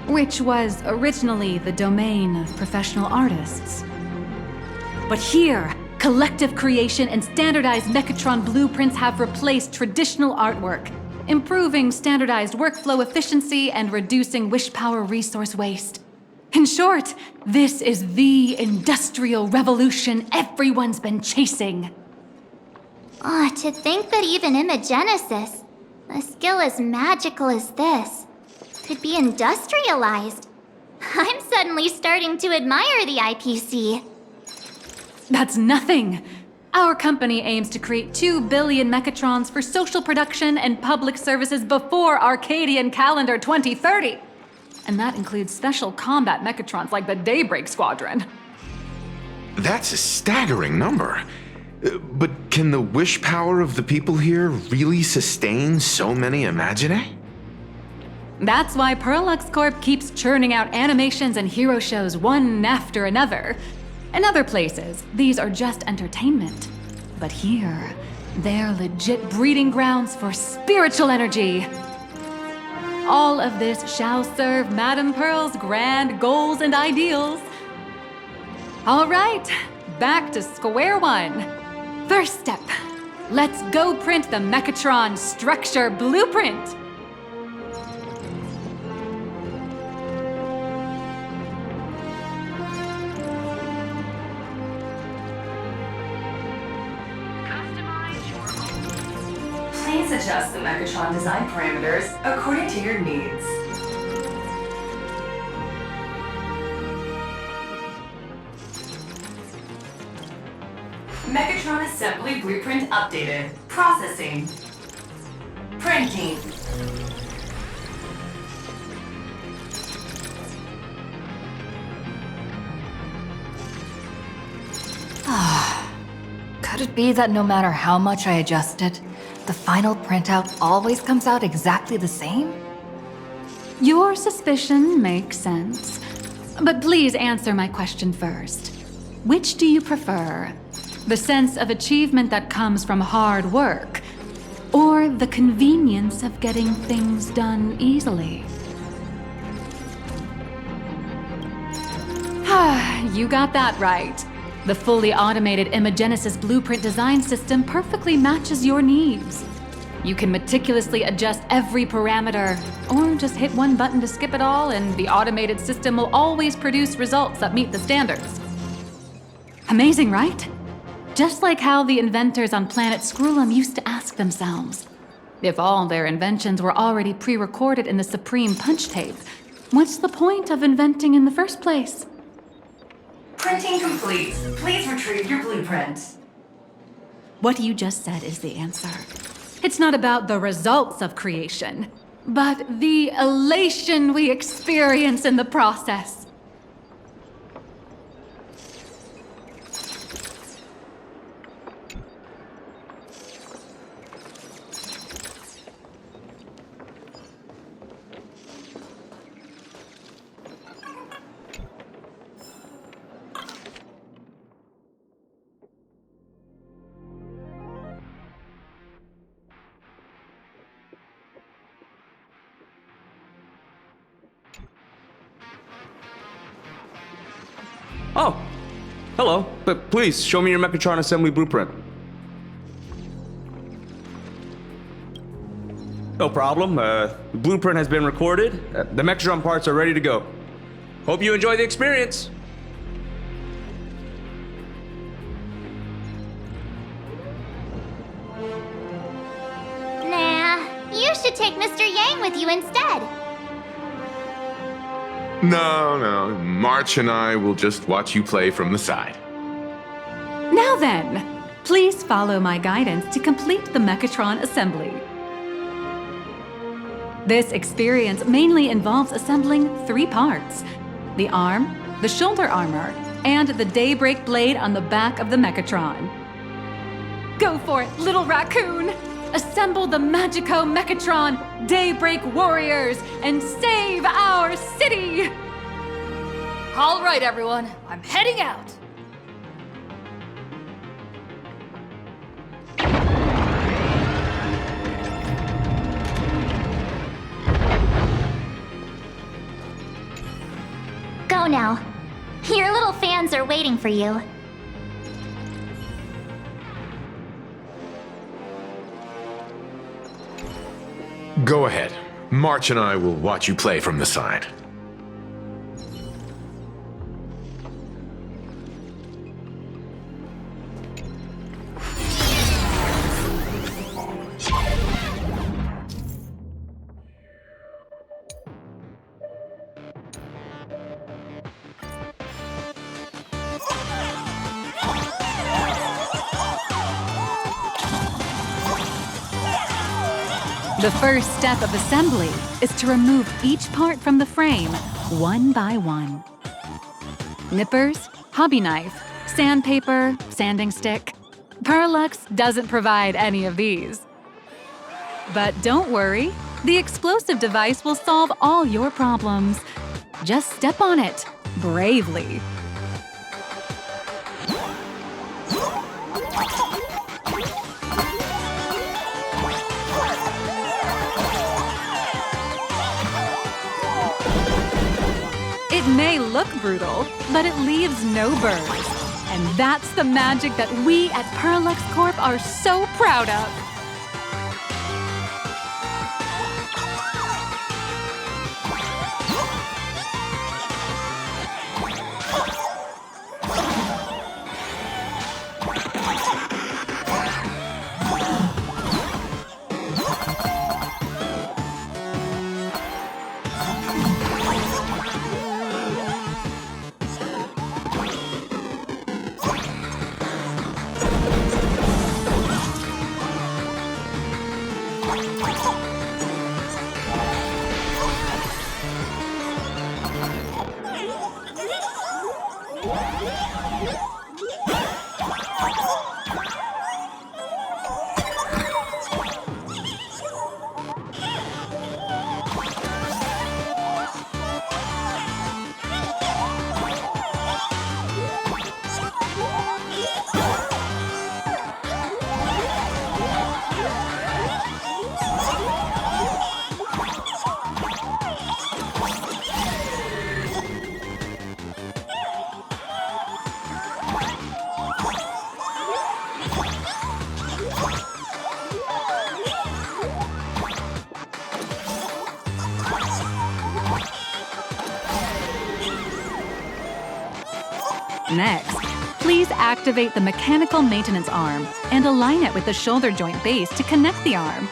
which was originally the domain of professional artists. But here, collective creation and standardized Mechatron blueprints have replaced traditional artwork, improving standardized workflow efficiency and reducing wish power resource waste. In short, this is the industrial revolution everyone's been chasing. Oh, to think that even Imagenesis, a skill as magical as this, could be industrialized. I'm suddenly starting to admire the IPC. That's nothing. Our company aims to create 2 billion Mechatrons for social production and public services before Arcadian calendar 2030. And that includes special combat Mechatrons like the Daybreak Squadron. That's a staggering number. But can the wish power of the people here really sustain so many Imaginae? That's why Perlux Corp keeps churning out animations and hero shows one after another. In other places, these are just entertainment. But here, they're legit breeding grounds for spiritual energy. All of this shall serve Madame Pearl's grand goals and ideals. All right, back to square one. First step, let's go print the Mechatron structure blueprint. Please adjust the Mechatron design parameters according to your needs. Mechatron assembly blueprint updated. Processing. Printing. Could it be that no matter how much I adjust it, the final printout always comes out exactly the same? Your suspicion makes sense. But please answer my question first. Which do you prefer? The sense of achievement that comes from hard work, or the convenience of getting things done easily? You got that right. The fully automated Imagenesis blueprint design system perfectly matches your needs. You can meticulously adjust every parameter, or just hit one button to skip it all, and the automated system will always produce results that meet the standards. Amazing, right? Just like how the inventors on planet Scrulum used to ask themselves, if all their inventions were already pre-recorded in the Supreme Punch Tape, what's the point of inventing in the first place? Printing complete. Please retrieve your blueprint. What you just said is the answer. It's not about the results of creation, but the elation we experience in the process. Oh, hello. But please, show me your Mechatron assembly blueprint. No problem. The blueprint has been recorded. The Mechatron parts are ready to go. Hope you enjoy the experience. Nah, you should take Mr. Yang with you instead. No. March and I will just watch you play from the side. Now then, please follow my guidance to complete the Mechatron assembly. This experience mainly involves assembling 3 parts: the arm, the shoulder armor, and the Daybreak blade on the back of the Mechatron. Go for it, little raccoon! Assemble the Magico Mechatron Daybreak warriors and save our city! All right, everyone, I'm heading out. Go now. Your little fans are waiting for you. Go ahead. March and I will watch you play from the side. The first step of assembly is to remove each part from the frame, one by one. Nippers, hobby knife, sandpaper, sanding stick. Parallax doesn't provide any of these. But don't worry, the explosive device will solve all your problems. Just step on it, bravely. It may look brutal, but it leaves no burns. And that's the magic that we at Parallax Corp are so proud of. Next, please activate the mechanical maintenance arm and align it with the shoulder joint base to connect the arm.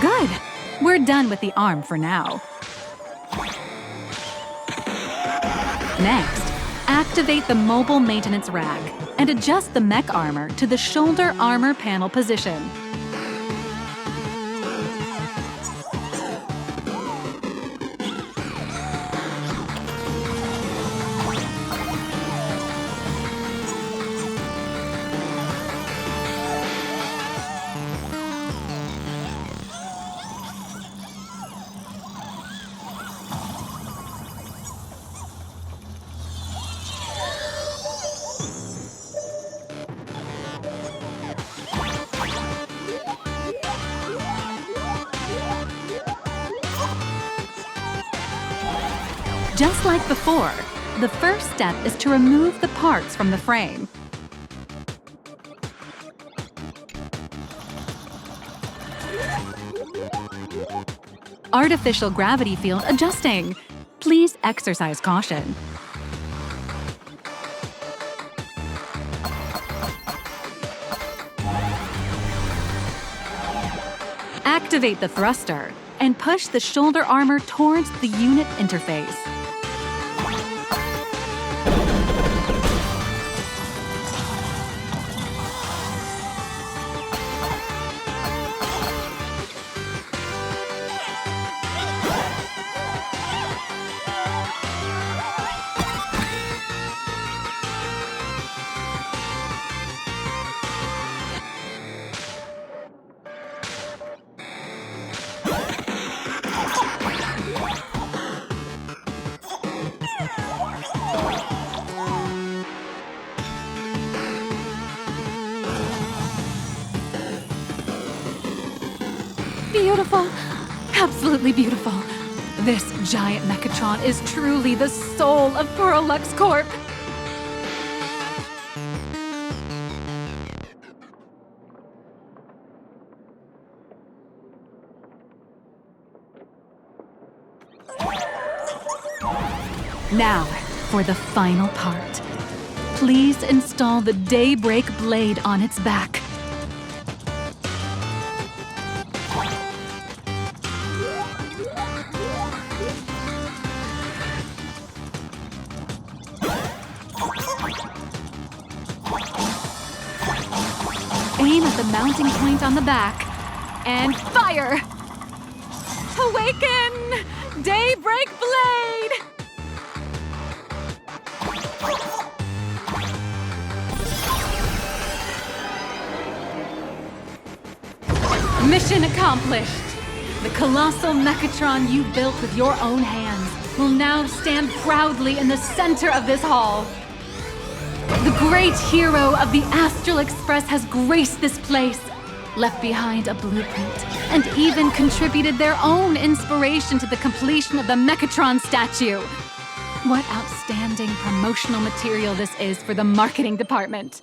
Good! We're done with the arm for now. Next, activate the mobile maintenance rack and adjust the mech armor to the shoulder armor panel position. Just like before, the first step is to remove the parts from the frame. Artificial gravity field adjusting. Please exercise caution. Activate the thruster and push the shoulder armor towards the unit interface. Beautiful. Absolutely beautiful. This giant Mechatron is truly the soul of Parallax Corp. Now, for the final part. Please install the Daybreak blade on its back. aim at the mounting point on the back, and fire! Awaken! Daybreak Blade! Mission accomplished! The colossal Mechatron you built with your own hands will now stand proudly in the center of this hall. The great hero of the Astral Express has graced this place, left behind a blueprint, and even contributed their own inspiration to the completion of the Mechatron statue. What outstanding promotional material this is for the marketing department.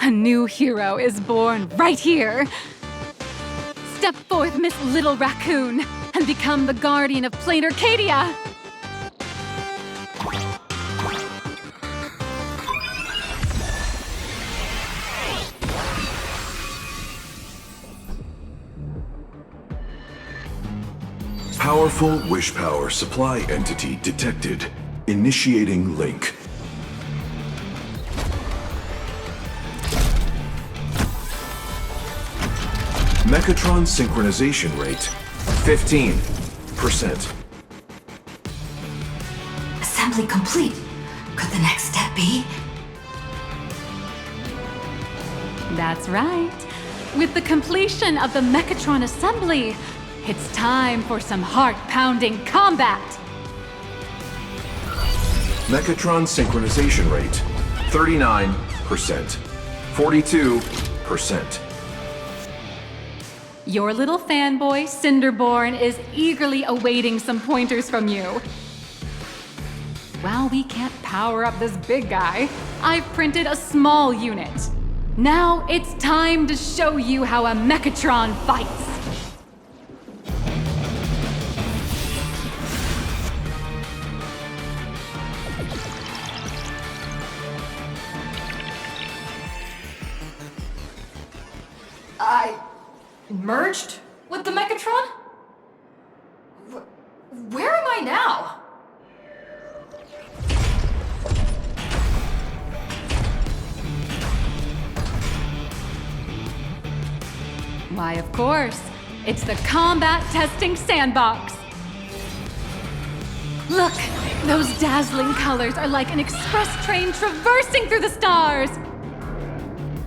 A new hero is born right here. Step forth, Miss Little Raccoon, and become the guardian of Plain Arcadia. Powerful wish power supply entity detected. Initiating link. Mechatron synchronization rate, 15%. Assembly complete. Could the next step be? That's right. With the completion of the Mechatron assembly, it's time for some heart-pounding combat. Mechatron synchronization rate, 39%. 42%. Your little fanboy, Cinderborn, is eagerly awaiting some pointers from you. While we can't power up this big guy, I've printed a small unit. Now it's time to show you how a Mechatron fights. Merged with the Mechatron? Where am I now? Why, of course. It's the combat testing sandbox. Look, those dazzling colors are like an express train traversing through the stars.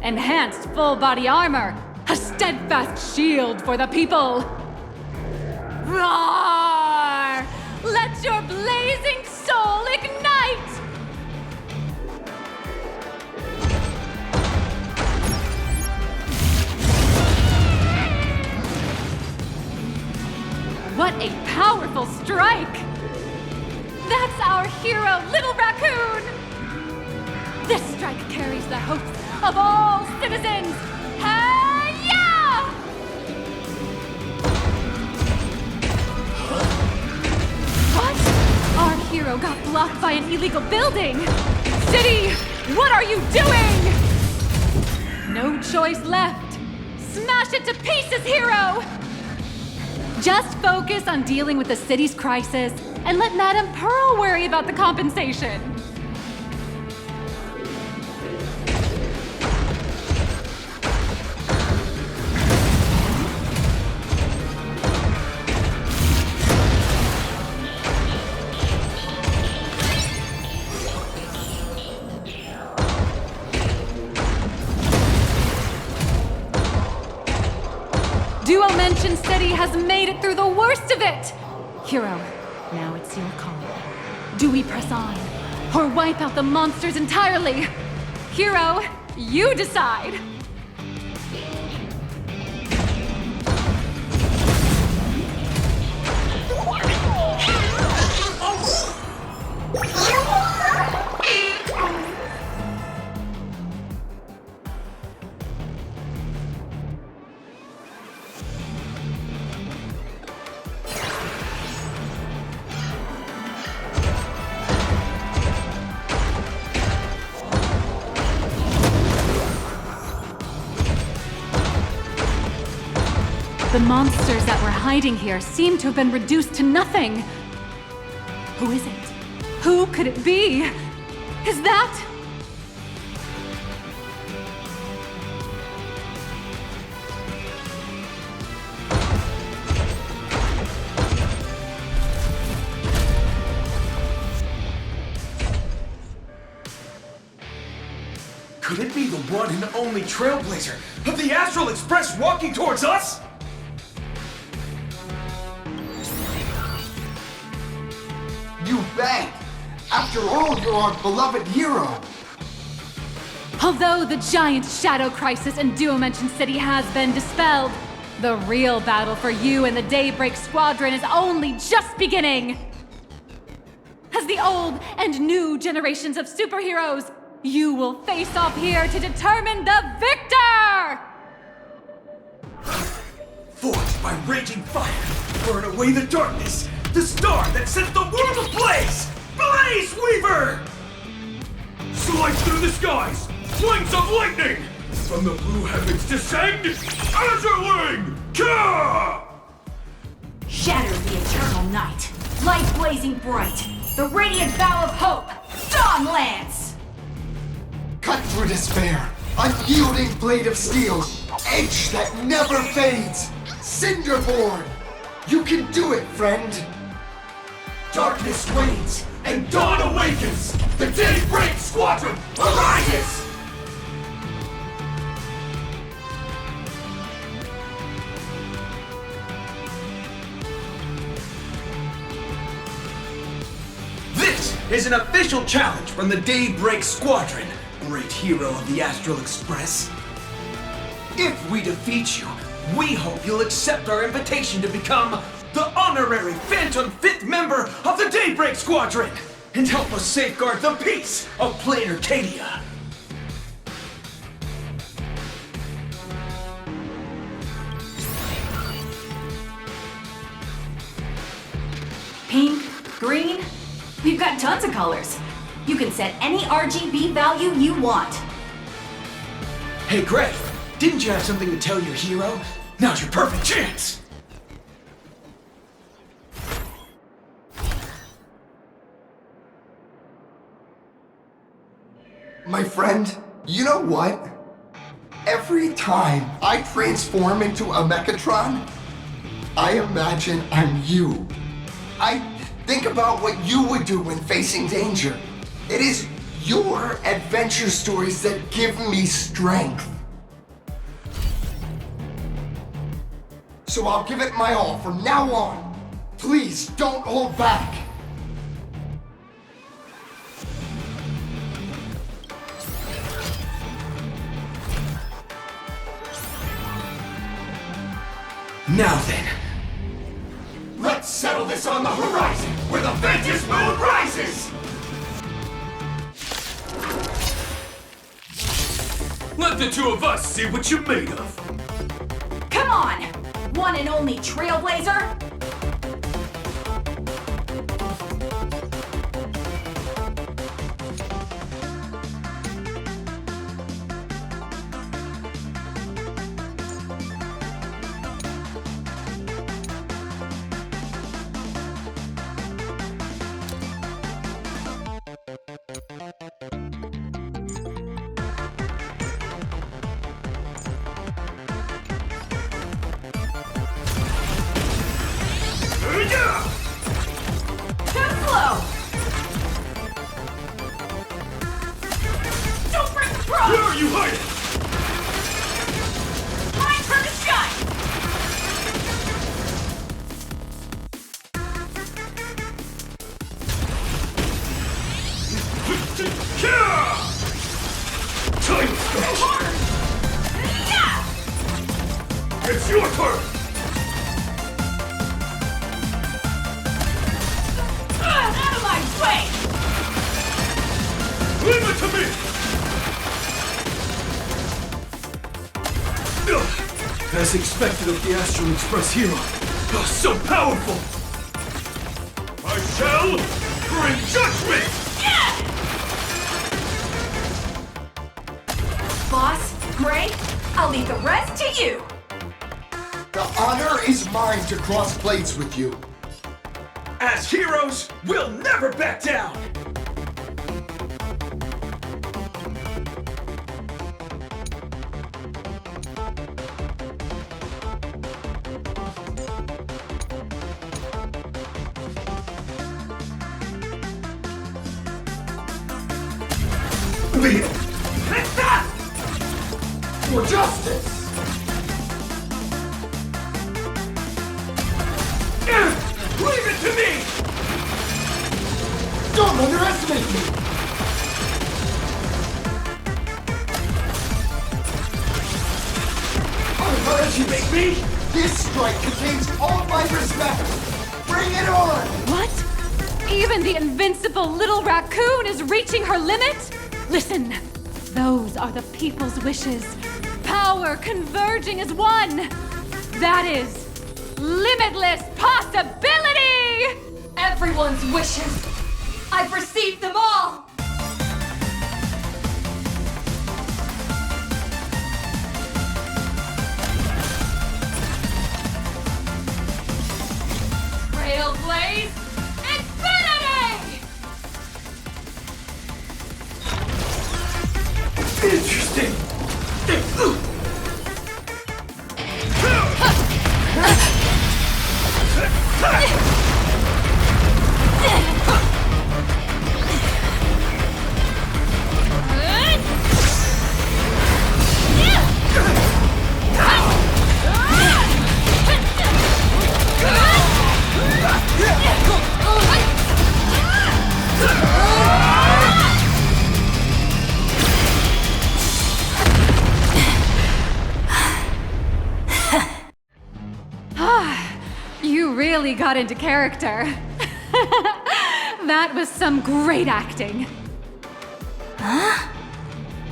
Enhanced full body armor. A steadfast shield for the people! Roar! Let your blazing soul ignite! What a powerful strike! That's our hero, Little Raccoon! This strike carries the hopes of all citizens! What? Our hero got blocked by an illegal building! City, what are you doing? No choice left. Smash it to pieces, hero! Just focus on dealing with the city's crisis and let Madame Pearl worry about the compensation. Duo Mention City has made it through the worst of it! Hero, now it's your call. Do we press on, or wipe out the monsters entirely? Hero, you decide! The monsters that were hiding here seem to have been reduced to nothing. Who is it? Who could it be? Is that... Could it be the one and only Trailblazer of the Astral Express walking towards us? You bet! After all, you're our beloved hero! Although the giant shadow crisis in Duomension City has been dispelled, the real battle for you and the Daybreak Squadron is only just beginning! As the old and new generations of superheroes, you will face off here to determine the victor! Forged by raging fire, burn away the darkness, the star that sets the world ablaze! Blaze Weaver! Slice through the skies, flames of lightning! From the blue heavens descend, Azurling! Ka! Shatter the eternal night, light blazing bright, the radiant bow of hope, Dawn Lance! Cut through despair, unyielding blade of steel, edge that never fades, Cinderborn! You can do it, friend! Darkness wanes, and dawn awakens! The Daybreak Squadron arises! This is an official challenge from the Daybreak Squadron, great hero of the Astral Express. If we defeat you, we hope you'll accept our invitation to become the honorary Phantom 5th member of the Daybreak Squadron and help us safeguard the peace of Plain Arcadia. Pink, green, we've got tons of colors. You can set any RGB value you want. Hey Gray, didn't you have something to tell your hero? Now's your perfect chance! My friend, you know what? Every time I transform into a Mechatron, I imagine I'm you. I think about what you would do when facing danger. It is your adventure stories that give me strength. So I'll give it my all from now on. Please don't hold back. Now then, let's settle this on the horizon where the Ventus Moon rises! Let the two of us see what you're made of. Come on, one and only Trailblazer! It's your turn! Out of my way! Leave it to me! As expected of the Astral Express hero. Oh, so powerful! I shall bring judgment! Boss, Gray, I'll leave the rest to you. The honor is mine to cross blades with you. As heroes, we'll never back down! For justice! Leave it to me! Don't underestimate me! Underestimate me? This strike contains all fighters' matter! Bring it on! What? Even the invincible little raccoon is reaching her limit? Listen, those are the people's wishes. Power converging as one. That is limitless possibility! Everyone's wishes. I've received them all. Trailblaze, infinity! Interesting. You really got into character. That was some great acting. Huh?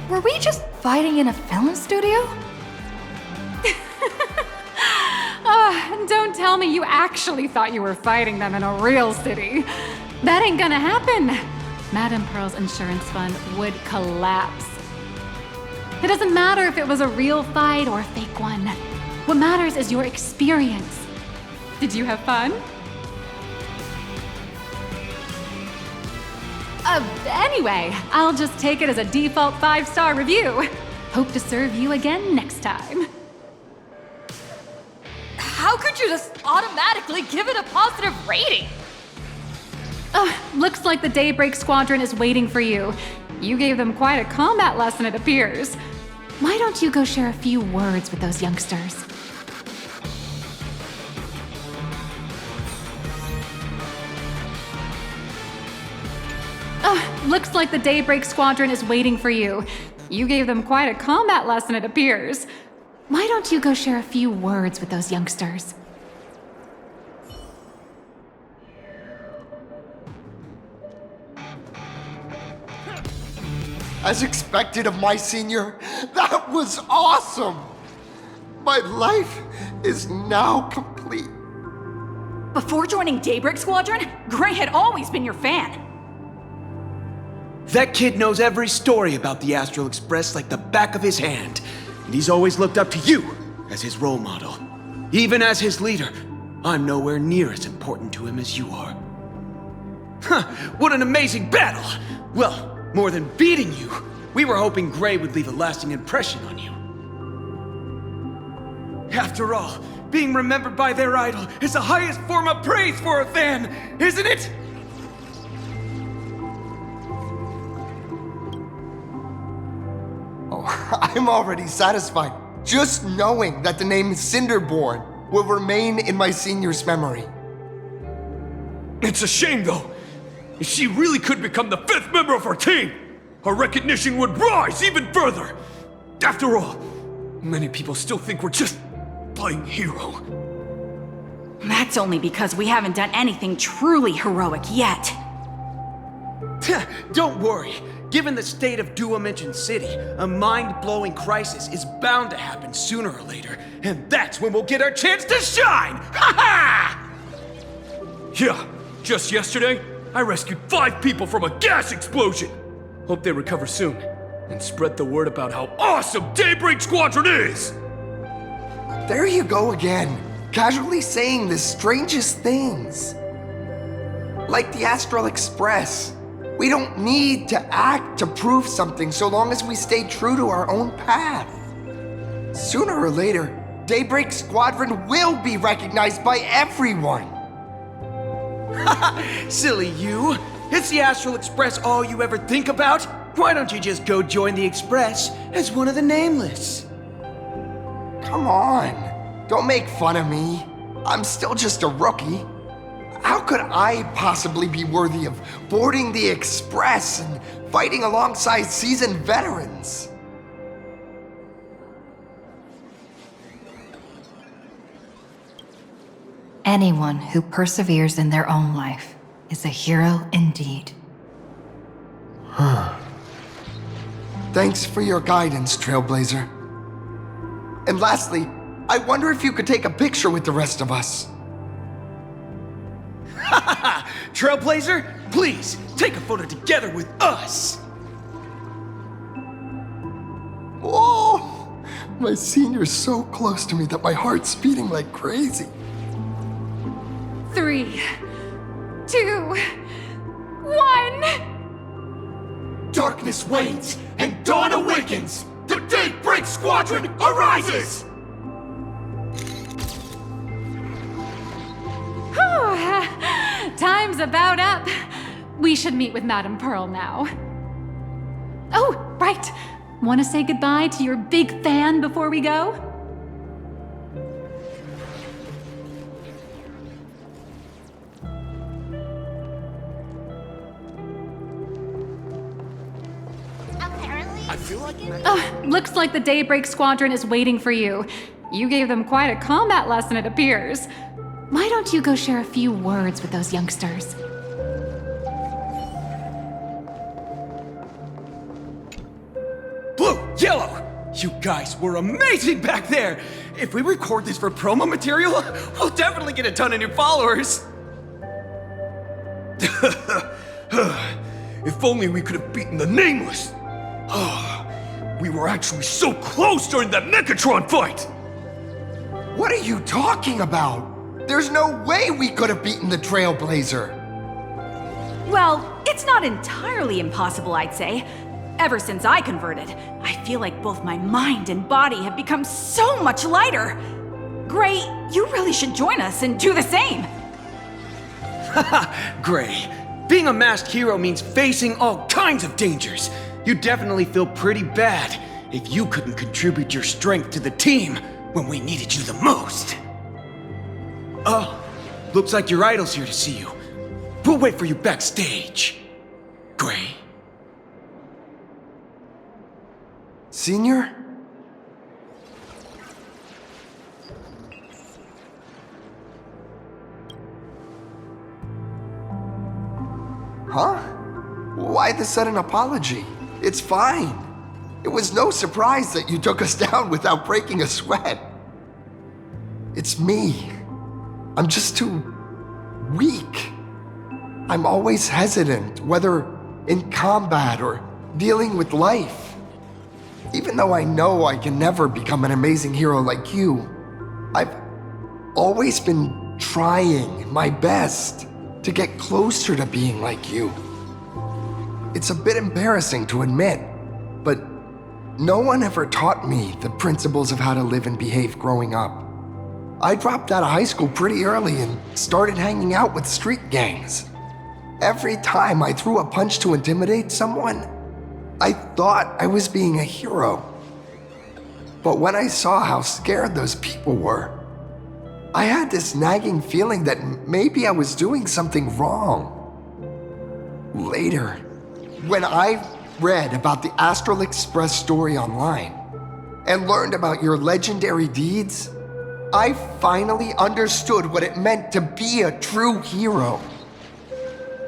Were we just fighting in a film studio? Don't tell me you actually thought you were fighting them in a real city. That ain't gonna happen. Madame Pearl's insurance fund would collapse. It doesn't matter if it was a real fight or a fake one. What matters is your experience. Did you have fun? Anyway, I'll just take it as a default 5-star review. Hope to serve you again next time. How could you just automatically give it a positive rating? Looks like the Daybreak Squadron is waiting for you. You gave them quite a combat lesson, it appears. Why don't you go share a few words with those youngsters? Looks like the Daybreak Squadron is waiting for you. You gave them quite a combat lesson, it appears. Why don't you go share a few words with those youngsters? As expected of my senior, that was awesome! My life is now complete. Before joining Daybreak Squadron, Gray had always been your fan. That kid knows every story about the Astral Express like the back of his hand. And he's always looked up to you as his role model. Even as his leader, I'm nowhere near as important to him as you are. Huh, what an amazing battle! Well, more than beating you, we were hoping Gray would leave a lasting impression on you. After all, being remembered by their idol is the highest form of praise for a fan, isn't it? I'm already satisfied, just knowing that the name Cinderborn will remain in my senior's memory. It's a shame, though. If she really could become the 5th member of our team, our recognition would rise even further. After all, many people still think we're just playing hero. That's only because we haven't done anything truly heroic yet. Don't worry. Given the state of Dual-Dimension City, a mind-blowing crisis is bound to happen sooner or later, and that's when we'll get our chance to shine! Ha-ha! Yeah, just yesterday, I rescued 5 people from a gas explosion! Hope they recover soon, and spread the word about how awesome Daybreak Squadron is! There you go again, casually saying the strangest things. Like the Astral Express. We don't need to act to prove something so long as we stay true to our own path. Sooner or later, Daybreak Squadron will be recognized by everyone. Silly you! Is the Astral Express all you ever think about? Why don't you just go join the Express as one of the Nameless? Come on, don't make fun of me. I'm still just a rookie. How could I possibly be worthy of boarding the Express and fighting alongside seasoned veterans? Anyone who perseveres in their own life is a hero indeed. Thanks for your guidance, Trailblazer. And lastly, I wonder if you could take a picture with the rest of us. Trailblazer, please, take a photo together with us! Whoa! My senior's so close to me that my heart's beating like crazy. 3, 2, 1! Darkness wanes and dawn awakens! The Daybreak Squadron arises! Time's about up. We should meet with Madame Pearl now. Oh, right. Want to say goodbye to your big fan before we go? I feel like Looks like the Daybreak Squadron is waiting for you. You gave them quite a combat lesson, it appears. Why don't you go share a few words with those youngsters? Blue, yellow! You guys were amazing back there! If we record this for promo material, we'll definitely get a ton of new followers! If only we could have beaten the Nameless! We were actually so close during that Megatron fight! What are you talking about? There's no way we could have beaten the Trailblazer. Well, it's not entirely impossible, I'd say. Ever since I converted, I feel like both my mind and body have become so much lighter. Gray, you really should join us and do the same. Gray, being a masked hero means facing all kinds of dangers. You'd definitely feel pretty bad if you couldn't contribute your strength to the team when we needed you the most. Oh, looks like your idol's here to see you. We'll wait for you backstage. Gray. Senior? Huh? Why the sudden apology? It's fine. It was no surprise that you took us down without breaking a sweat. It's me. I'm just too weak. I'm always hesitant, whether in combat or dealing with life. Even though I know I can never become an amazing hero like you, I've always been trying my best to get closer to being like you. It's a bit embarrassing to admit, but no one ever taught me the principles of how to live and behave growing up. I dropped out of high school pretty early and started hanging out with street gangs. Every time I threw a punch to intimidate someone, I thought I was being a hero. But when I saw how scared those people were, I had this nagging feeling that maybe I was doing something wrong. Later, when I read about the Astral Express story online and learned about your legendary deeds, I finally understood what it meant to be a true hero.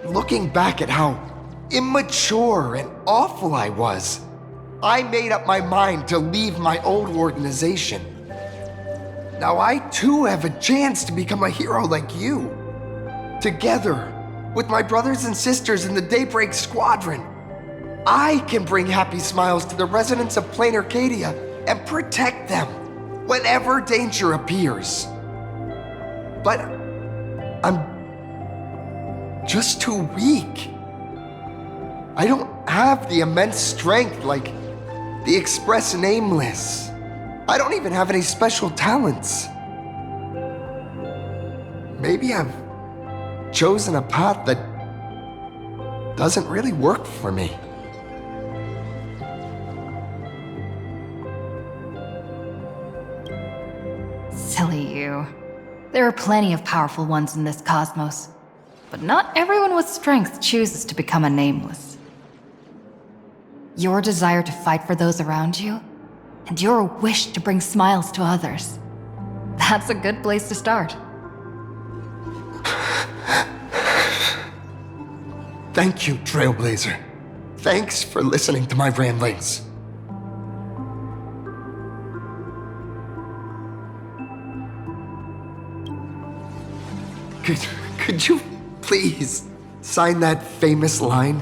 Looking back at how immature and awful I was, I made up my mind to leave my old organization. Now I too have a chance to become a hero like you. Together, with my brothers and sisters in the Daybreak Squadron, I can bring happy smiles to the residents of Plain Arcadia and protect them. whenever danger appears. But I'm just too weak. I don't have the immense strength like the Express Nameless. I don't even have any special talents. Maybe I've chosen a path that doesn't really work for me. Silly you. There are plenty of powerful ones in this cosmos, but not everyone with strength chooses to become a nameless. Your desire to fight for those around you, and your wish to bring smiles to others. That's a good place to start. Thank you, Trailblazer. Thanks for listening to my ramblings. Could you please sign that famous line?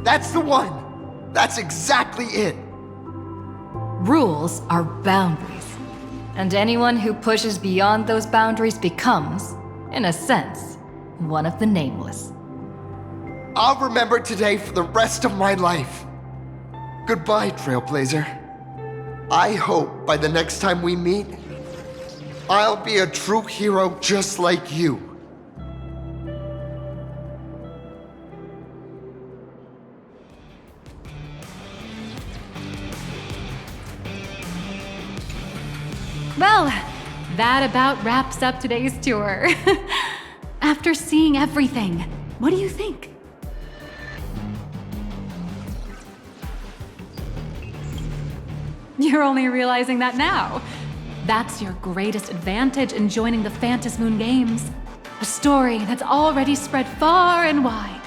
That's the one! That's exactly it! Rules are boundaries, and anyone who pushes beyond those boundaries becomes, in a sense, one of the nameless. I'll remember today for the rest of my life. Goodbye, Trailblazer. I hope by the next time we meet, I'll be a true hero just like you. Well, that about wraps up today's tour. After seeing everything, what do you think? You're only realizing that now. That's your greatest advantage in joining the Phantom Moon Games. A story that's already spread far and wide.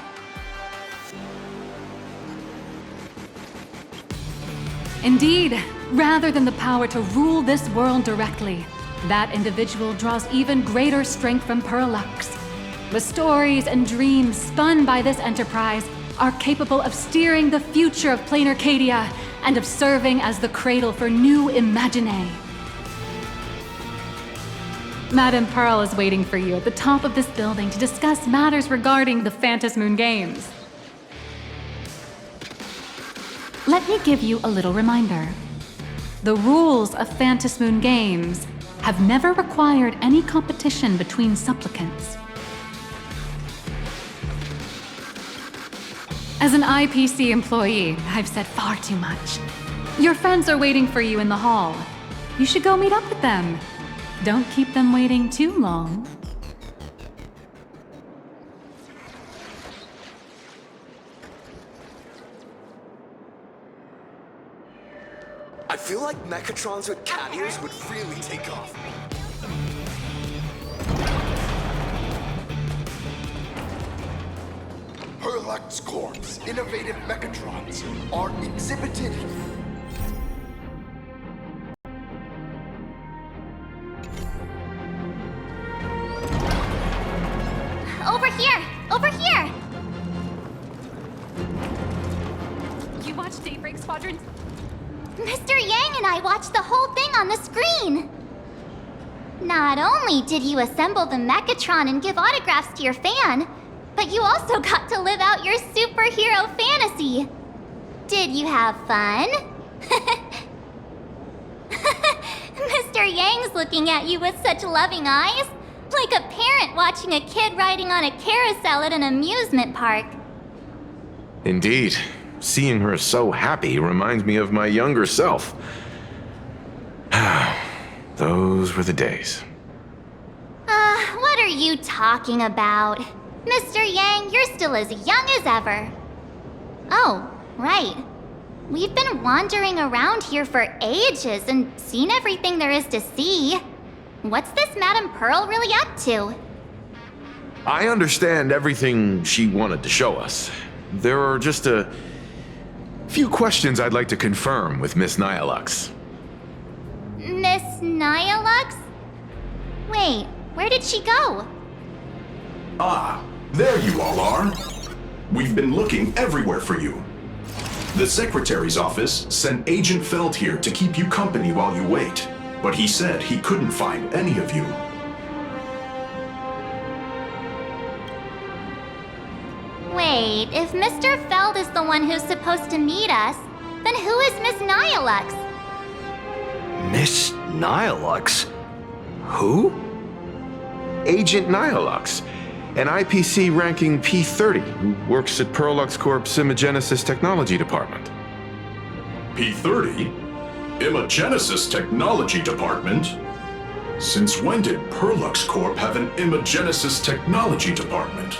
Indeed, rather than the power to rule this world directly, that individual draws even greater strength from Parallax. The stories and dreams spun by this enterprise are capable of steering the future of Plain Arcadia and of serving as the cradle for new imaginae. Madame Pearl is waiting for you at the top of this building to discuss matters regarding the Phantom Moon Games. Let me give you a little reminder. The rules of Phantom Moon Games have never required any competition between supplicants. As an IPC employee, I've said far too much. Your friends are waiting for you in the hall. You should go meet up with them. Don't keep them waiting too long. I feel like Mechatrons with cat ears would really take off. Parallax Corp's innovative Mechatrons are exhibited. Over here! Over here! You watched Daybreak, Squadron? Mr. Yang and I watched the whole thing on the screen! Not only did you assemble the Mechatron and give autographs to your fan, but you also got to live out your superhero fantasy. Did you have fun? Mr. Yang's looking at you with such loving eyes, like a parent watching a kid riding on a carousel at an amusement park. Indeed. Seeing her so happy reminds me of my younger self. Those were the days. What are you talking about? Mr. Yang, you're still as young as ever. Oh, right. We've been wandering around here for ages and seen everything there is to see. What's this Madame Pearl really up to? I understand everything she wanted to show us. There are just a few questions I'd like to confirm with Miss Nihilux. Miss Nihilux? Wait, where did she go? Ah, there you all are. We've been looking everywhere for you. The Secretary's office sent Agent Feld here to keep you company while you wait, but he said he couldn't find any of you. Wait, if Mr. Feld is the one who's supposed to meet us, then who is Miss Nihilux? Miss Nihilux? Who? Agent Nihilux, an IPC ranking P30 who works at Perlux Corp's Imagenesis Technology Department. P30? Imagenesis Technology Department? Since when did Perlux Corp have an Imagenesis Technology Department?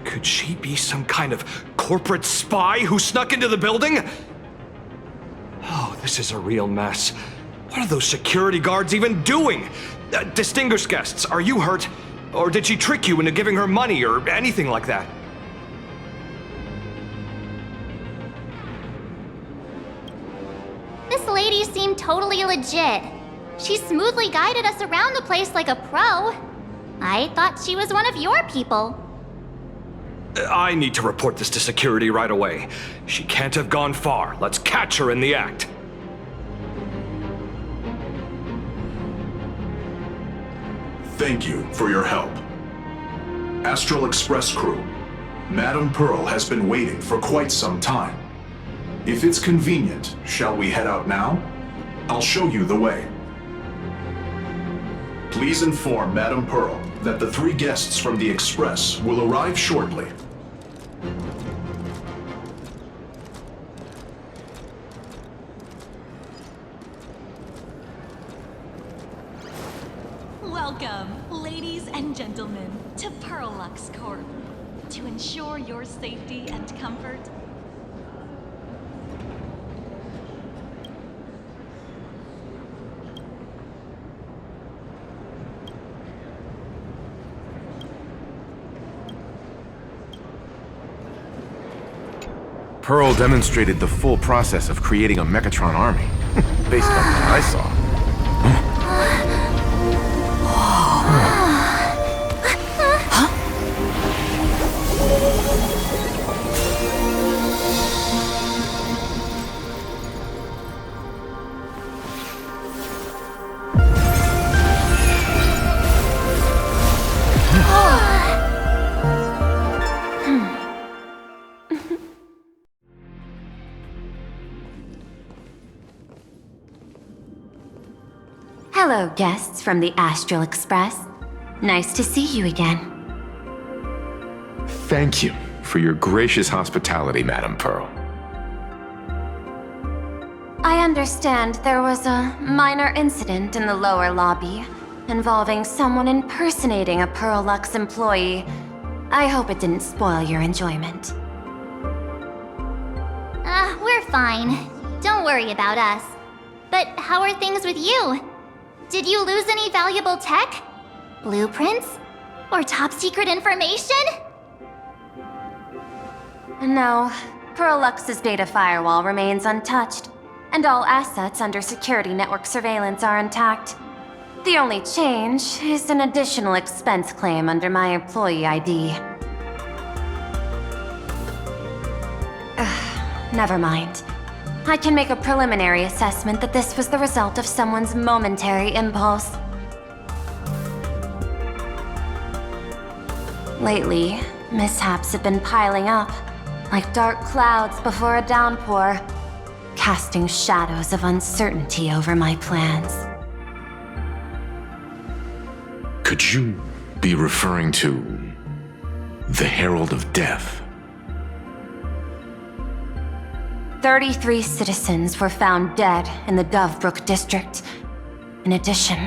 Could she be some kind of corporate spy who snuck into the building? Oh, this is a real mess. What are those security guards even doing? Distinguished guests, are you hurt? Or did she trick you into giving her money or anything like that? This lady seemed totally legit. She smoothly guided us around the place like a pro. I thought she was one of your people. I need to report this to security right away. She can't have gone far. Let's catch her in the act. Thank you for your help. Astral Express crew, Madame Pearl has been waiting for quite some time. If it's convenient, shall we head out now? I'll show you the way. Please inform Madame Pearl that the 3 guests from the Express will arrive shortly. Welcome, ladies and gentlemen, to Perlux Corp. To ensure your safety and comfort, Pearl demonstrated the full process of creating a Mechatron army, based on what I saw. Hello, guests from the Astral Express. Nice to see you again. Thank you for your gracious hospitality, Madame Pearl. I understand there was a minor incident in the lower lobby involving someone impersonating a Perlux employee. I hope it didn't spoil your enjoyment. We're fine. Don't worry about us. But how are things with you? Did you lose any valuable tech? Blueprints? Or top secret information? No, Perlux's data firewall remains untouched, and all assets under security network surveillance are intact. The only change is an additional expense claim under my employee ID. Never mind. I can make a preliminary assessment that this was the result of someone's momentary impulse. Lately, mishaps have been piling up, like dark clouds before a downpour, casting shadows of uncertainty over my plans. Could you be referring to the Herald of Death? 33 citizens were found dead in the Dovebrook district. In addition,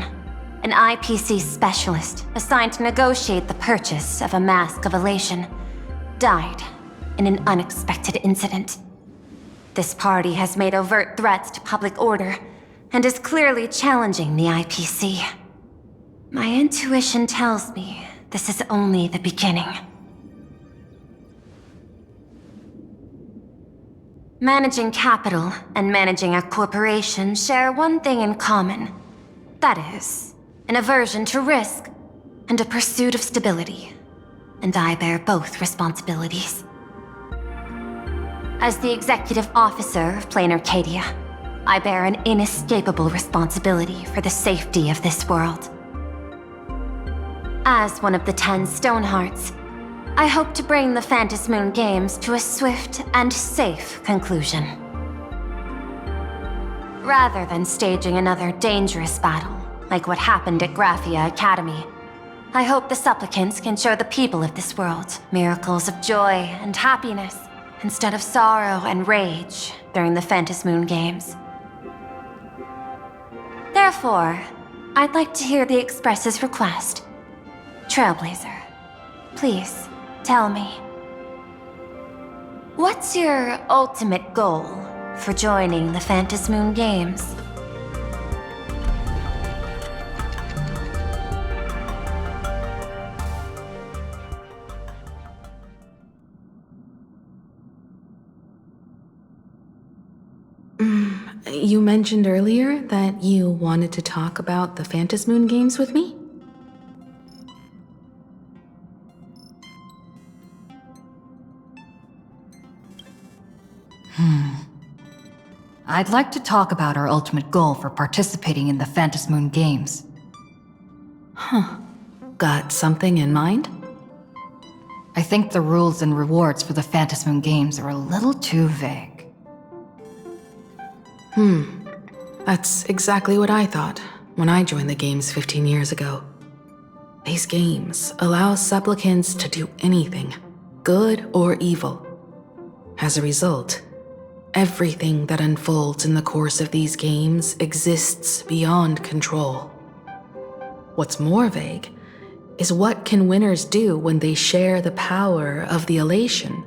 an IPC specialist assigned to negotiate the purchase of a Mask of Elation died in an unexpected incident. This party has made overt threats to public order and is clearly challenging the IPC. My intuition tells me this is only the beginning. Managing capital and managing a corporation share one thing in common. That is, an aversion to risk and a pursuit of stability. And I bear both responsibilities. As the executive officer of Plain Arcadia, I bear an inescapable responsibility for the safety of this world. As one of the 10 Stonehearts, I hope to bring the Phantasmoon Games to a swift and safe conclusion. Rather than staging another dangerous battle, like what happened at Graphia Academy, I hope the supplicants can show the people of this world miracles of joy and happiness, instead of sorrow and rage during the Phantasmoon Games. Therefore, I'd like to hear the Express's request. Trailblazer, please, tell me. What's your ultimate goal for joining the Phantasmoon Games? You mentioned earlier that you wanted to talk about the Phantasmoon Games with me? I'd like to talk about our ultimate goal for participating in the Phantasmoon Games. Huh. Got something in mind? I think the rules and rewards for the Phantasmoon Games are a little too vague. That's exactly what I thought when I joined the games 15 years ago. These games allow supplicants to do anything, good or evil. As a result, everything that unfolds in the course of these games exists beyond control. What's more vague is what can winners do when they share the power of the elation.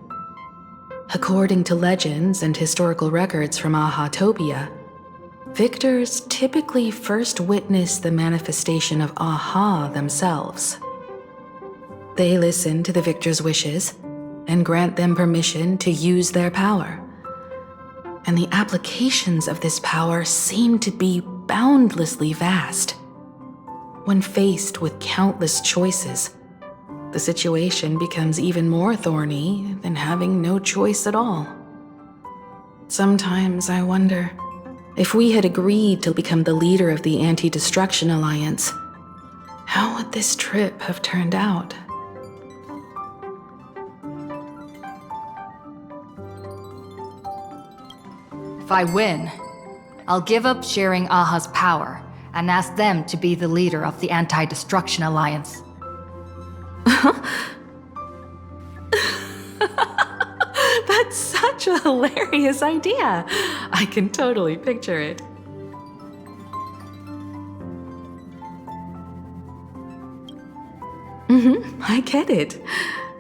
According to legends and historical records from Ahatopia, victors typically first witness the manifestation of Aha themselves. They listen to the victor's wishes and grant them permission to use their power. And the applications of this power seem to be boundlessly vast. When faced with countless choices, the situation becomes even more thorny than having no choice at all. Sometimes I wonder, if we had agreed to become the leader of the Anti-Destruction Alliance, how would this trip have turned out? If I win, I'll give up sharing Aha's power and ask them to be the leader of the Anti-Destruction Alliance. That's such a hilarious idea. I can totally picture it. I get it.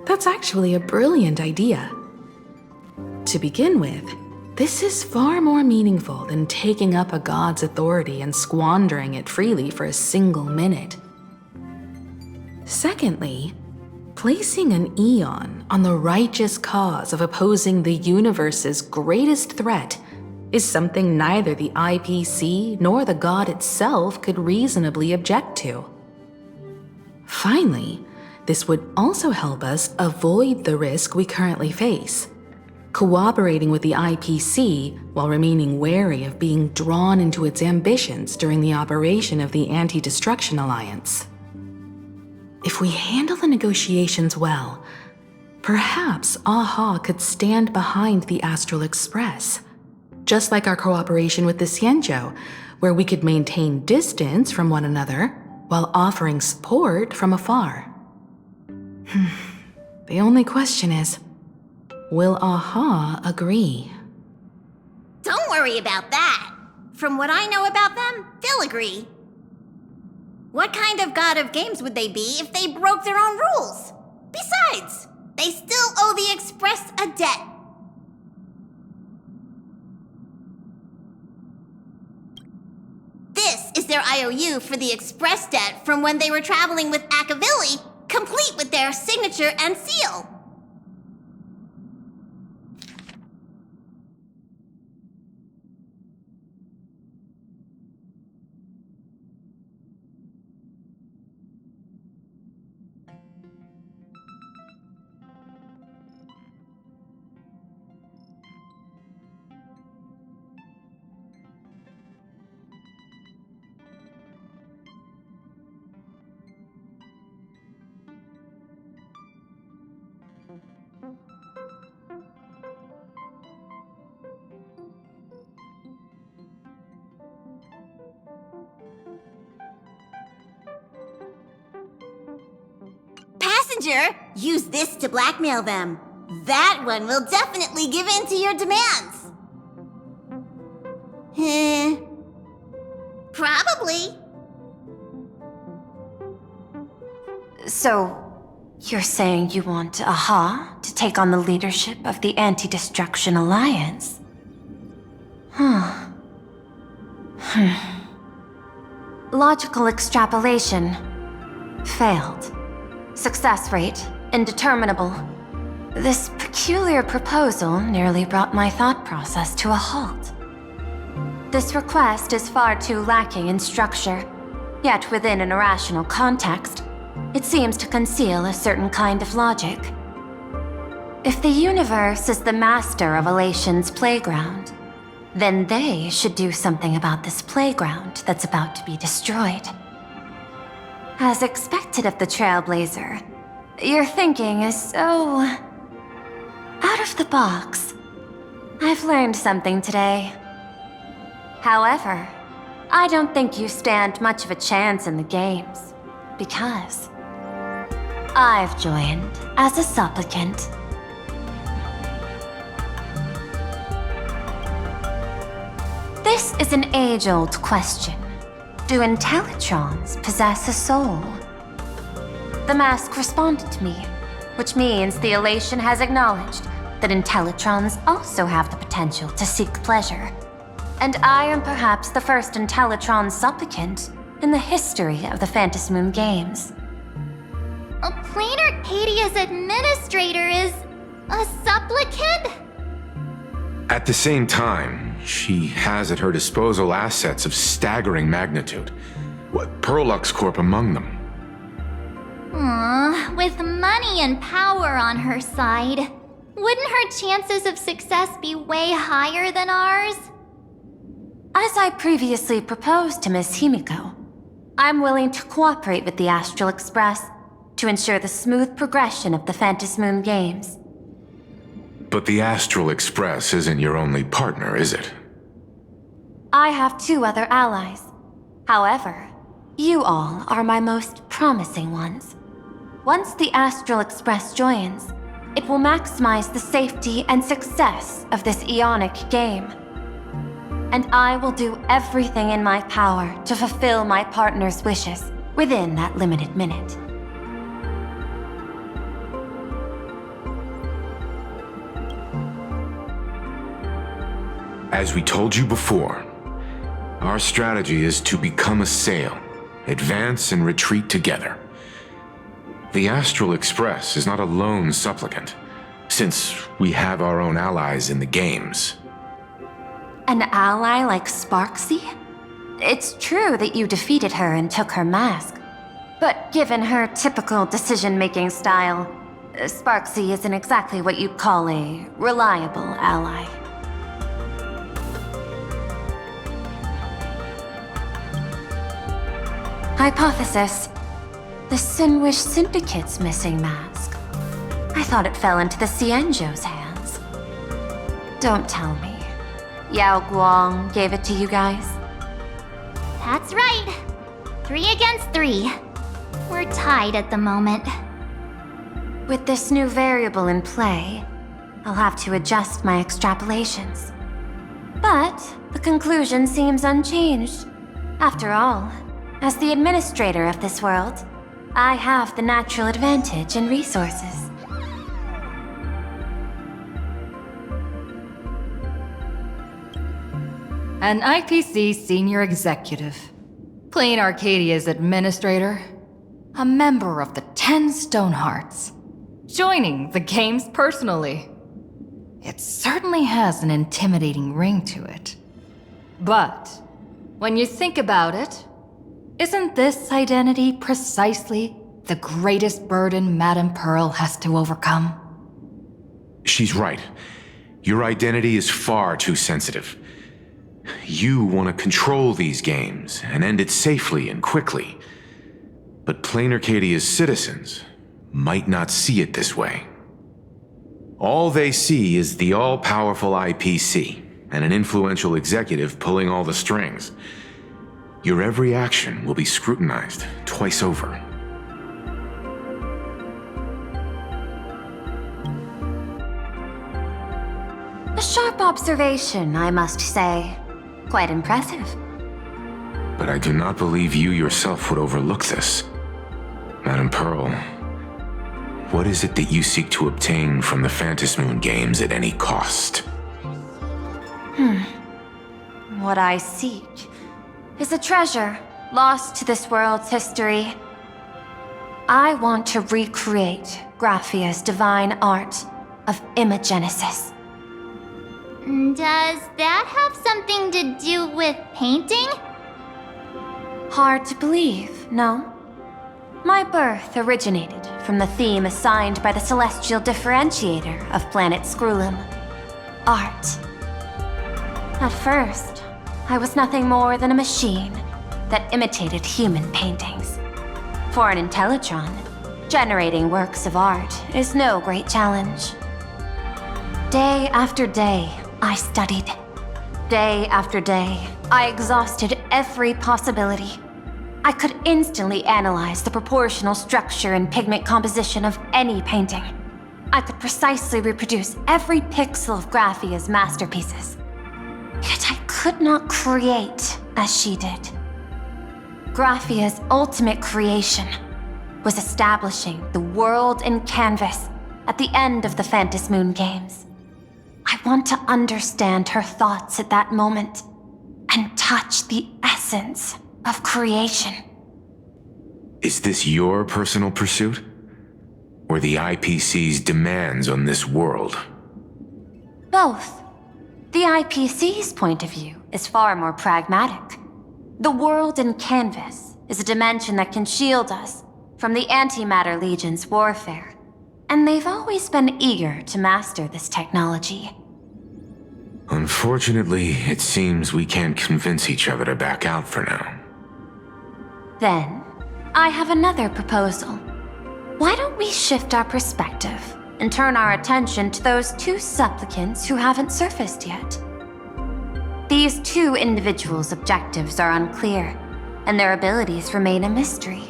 That's actually a brilliant idea. To begin with, this is far more meaningful than taking up a god's authority and squandering it freely for a single minute. Secondly, placing an Eon on the righteous cause of opposing the universe's greatest threat is something neither the IPC nor the god itself could reasonably object to. Finally, this would also help us avoid the risk we currently face, cooperating with the IPC while remaining wary of being drawn into its ambitions during the operation of the Anti-Destruction Alliance. If we handle the negotiations well, perhaps Aha could stand behind the Astral Express, just like our cooperation with the Xianzhou, where we could maintain distance from one another while offering support from afar. The only question is, will Aha agree? Don't worry about that. From what I know about them, they'll agree. What kind of god of games would they be if they broke their own rules? Besides, they still owe the Express a debt. This is their IOU for the Express debt from when they were traveling with Akavili, complete with their signature and seal. messenger, use this to blackmail them. That one will definitely give in to your demands. Probably. So, you're saying you want Aha to take on the leadership of the Anti-Destruction Alliance? Logical extrapolation. Failed. Success rate indeterminable. This peculiar proposal nearly brought my thought process to a halt. This request is far too lacking in structure, yet within an irrational context, it seems to conceal a certain kind of logic. If the universe is the master of Elation's playground, then they should do something about this playground that's about to be destroyed. As expected of the Trailblazer, your thinking is so out of the box. I've learned something today. However, I don't think you stand much of a chance in the games, because I've joined as a supplicant. This is an age-old question. Do Intellitrons possess a soul? The mask responded to me, which means the Elation has acknowledged that Intellitrons also have the potential to seek pleasure. And I am perhaps the first Intellitron supplicant in the history of the Phantasmoon games. Plain Arcadia's administrator is a supplicant? At the same time, she has at her disposal assets of staggering magnitude. Perlux Corp among them. With money and power on her side, wouldn't her chances of success be way higher than ours? As I previously proposed to Miss Himiko, I'm willing to cooperate with the Astral Express to ensure the smooth progression of the Phantasmoon games. But the Astral Express isn't your only partner, is it? I have 2 other allies. However, you all are my most promising ones. Once the Astral Express joins, it will maximize the safety and success of this Ionic game. And I will do everything in my power to fulfill my partner's wishes within that limited minute. As we told you before, our strategy is to become a sail, advance and retreat together. The Astral Express is not a lone supplicant, since we have our own allies in the games. An ally like Sparksy? It's true that you defeated her and took her mask, but given her typical decision-making style, Sparksy isn't exactly what you'd call a reliable ally. Hypothesis. The Sinwish Syndicate's missing mask. I thought it fell into the Cienjo's hands. Don't tell me. Yao Guang gave it to you guys? That's right. 3 against 3. We're tied at the moment. With this new variable in play, I'll have to adjust my extrapolations. But the conclusion seems unchanged. After all, as the administrator of this world, I have the natural advantage in resources. An IPC senior executive, Plain Arcadia's administrator, a member of the 10 Stonehearts, joining the games personally. It certainly has an intimidating ring to it. But when you think about it, isn't this identity precisely the greatest burden Madame Pearl has to overcome? She's right. Your identity is far too sensitive. You want to control these games and end it safely and quickly. But Plain Arcadia's citizens might not see it this way. All they see is the all-powerful IPC and an influential executive pulling all the strings. Your every action will be scrutinized twice over. observation, I must say. Quite impressive. But I do not believe you yourself would overlook this. Madame Pearl, what is it that you seek to obtain from the Phantasmoon games at any cost? What I seek is a treasure lost to this world's history. I want to recreate Graphia's divine art of imagenesis. Does that have something to do with painting? Hard to believe, no? My birth originated from the theme assigned by the celestial differentiator of planet Squadron, art. At first, I was nothing more than a machine that imitated human paintings. For an Intellitron, generating works of art is no great challenge. Day after day, I studied. Day after day, I exhausted every possibility. I could instantly analyze the proportional structure and pigment composition of any painting. I could precisely reproduce every pixel of Graphia's masterpieces. Yet I could not create as she did. Graphia's ultimate creation was establishing the world in canvas at the end of the Phantasmoon games. I want to understand her thoughts at that moment and touch the essence of creation. Is this your personal pursuit? Or the IPC's demands on this world? Both. The IPC's point of view is far more pragmatic. The world in canvas is a dimension that can shield us from the Antimatter Legion's warfare, and they've always been eager to master this technology. Unfortunately, it seems we can't convince each other to back out for now. Then, I have another proposal. Why don't we shift our perspective and turn our attention to those two supplicants who haven't surfaced yet? These two individuals' objectives are unclear, and their abilities remain a mystery.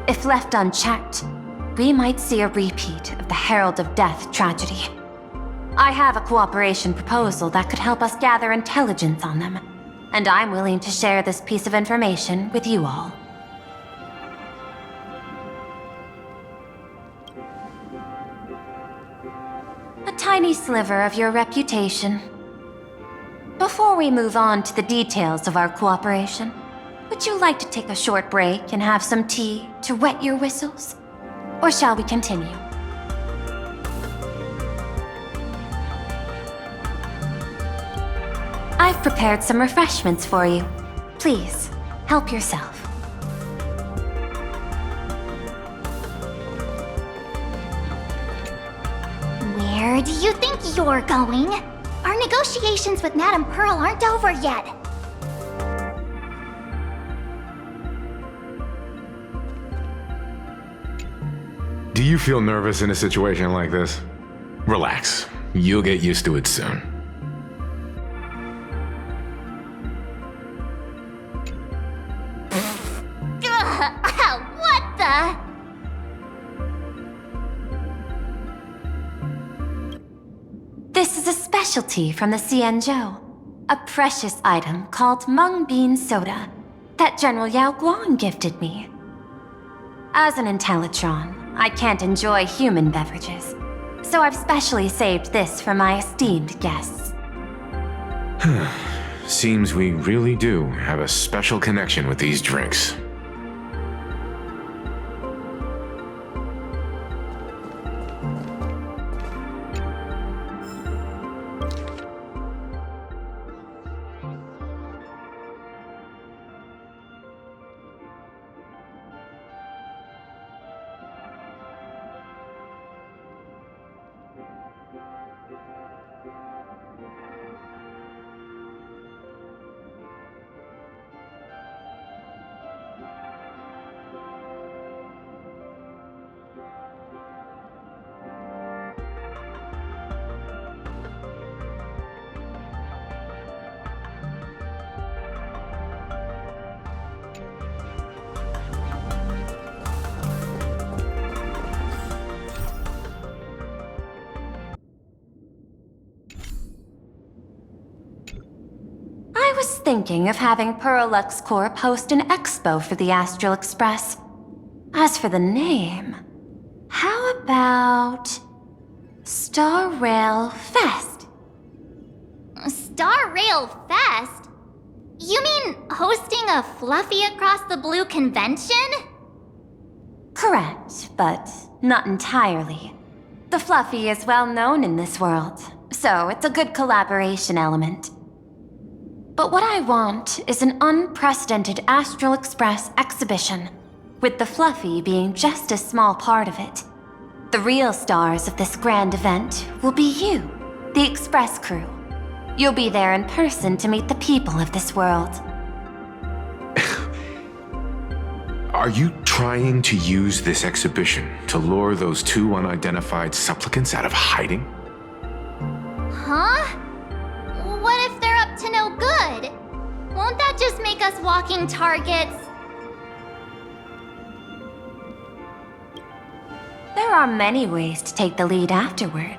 If left unchecked, we might see a repeat of the Herald of Death tragedy. I have a cooperation proposal that could help us gather intelligence on them, and I'm willing to share this piece of information with you all. A tiny sliver of your reputation. Before we move on to the details of our cooperation, would you like to take a short break and have some tea to wet your whistles? Or shall we continue? I've prepared some refreshments for you. Please, help yourself. Where do you think you're going? Our negotiations with Madame Pearl aren't over yet. Do you feel nervous in a situation like this? Relax. You'll get used to it soon. What the? This is a specialty from the Cienzhou. A precious item called mung bean soda that General Yao Guang gifted me. As an Intellitron, I can't enjoy human beverages, so I've specially saved this for my esteemed guests. Seems we really do have a special connection with these drinks. thinking of having Perlux Corp host an expo for the Astral Express. As for the name, how about Star Rail Fest? Star Rail Fest? You mean hosting a Fluffy Across the Blue convention? Correct, but not entirely. The Fluffy is well known in this world, so it's a good collaboration element. But what I want is an unprecedented Astral Express exhibition, with the Fluffy being just a small part of it. The real stars of this grand event will be you, the Express crew. You'll be there in person to meet the people of this world. Are you trying to use this exhibition to lure those two unidentified supplicants out of hiding? Huh? What if they're up to no good? Won't that just make us walking targets? There are many ways to take the lead afterward.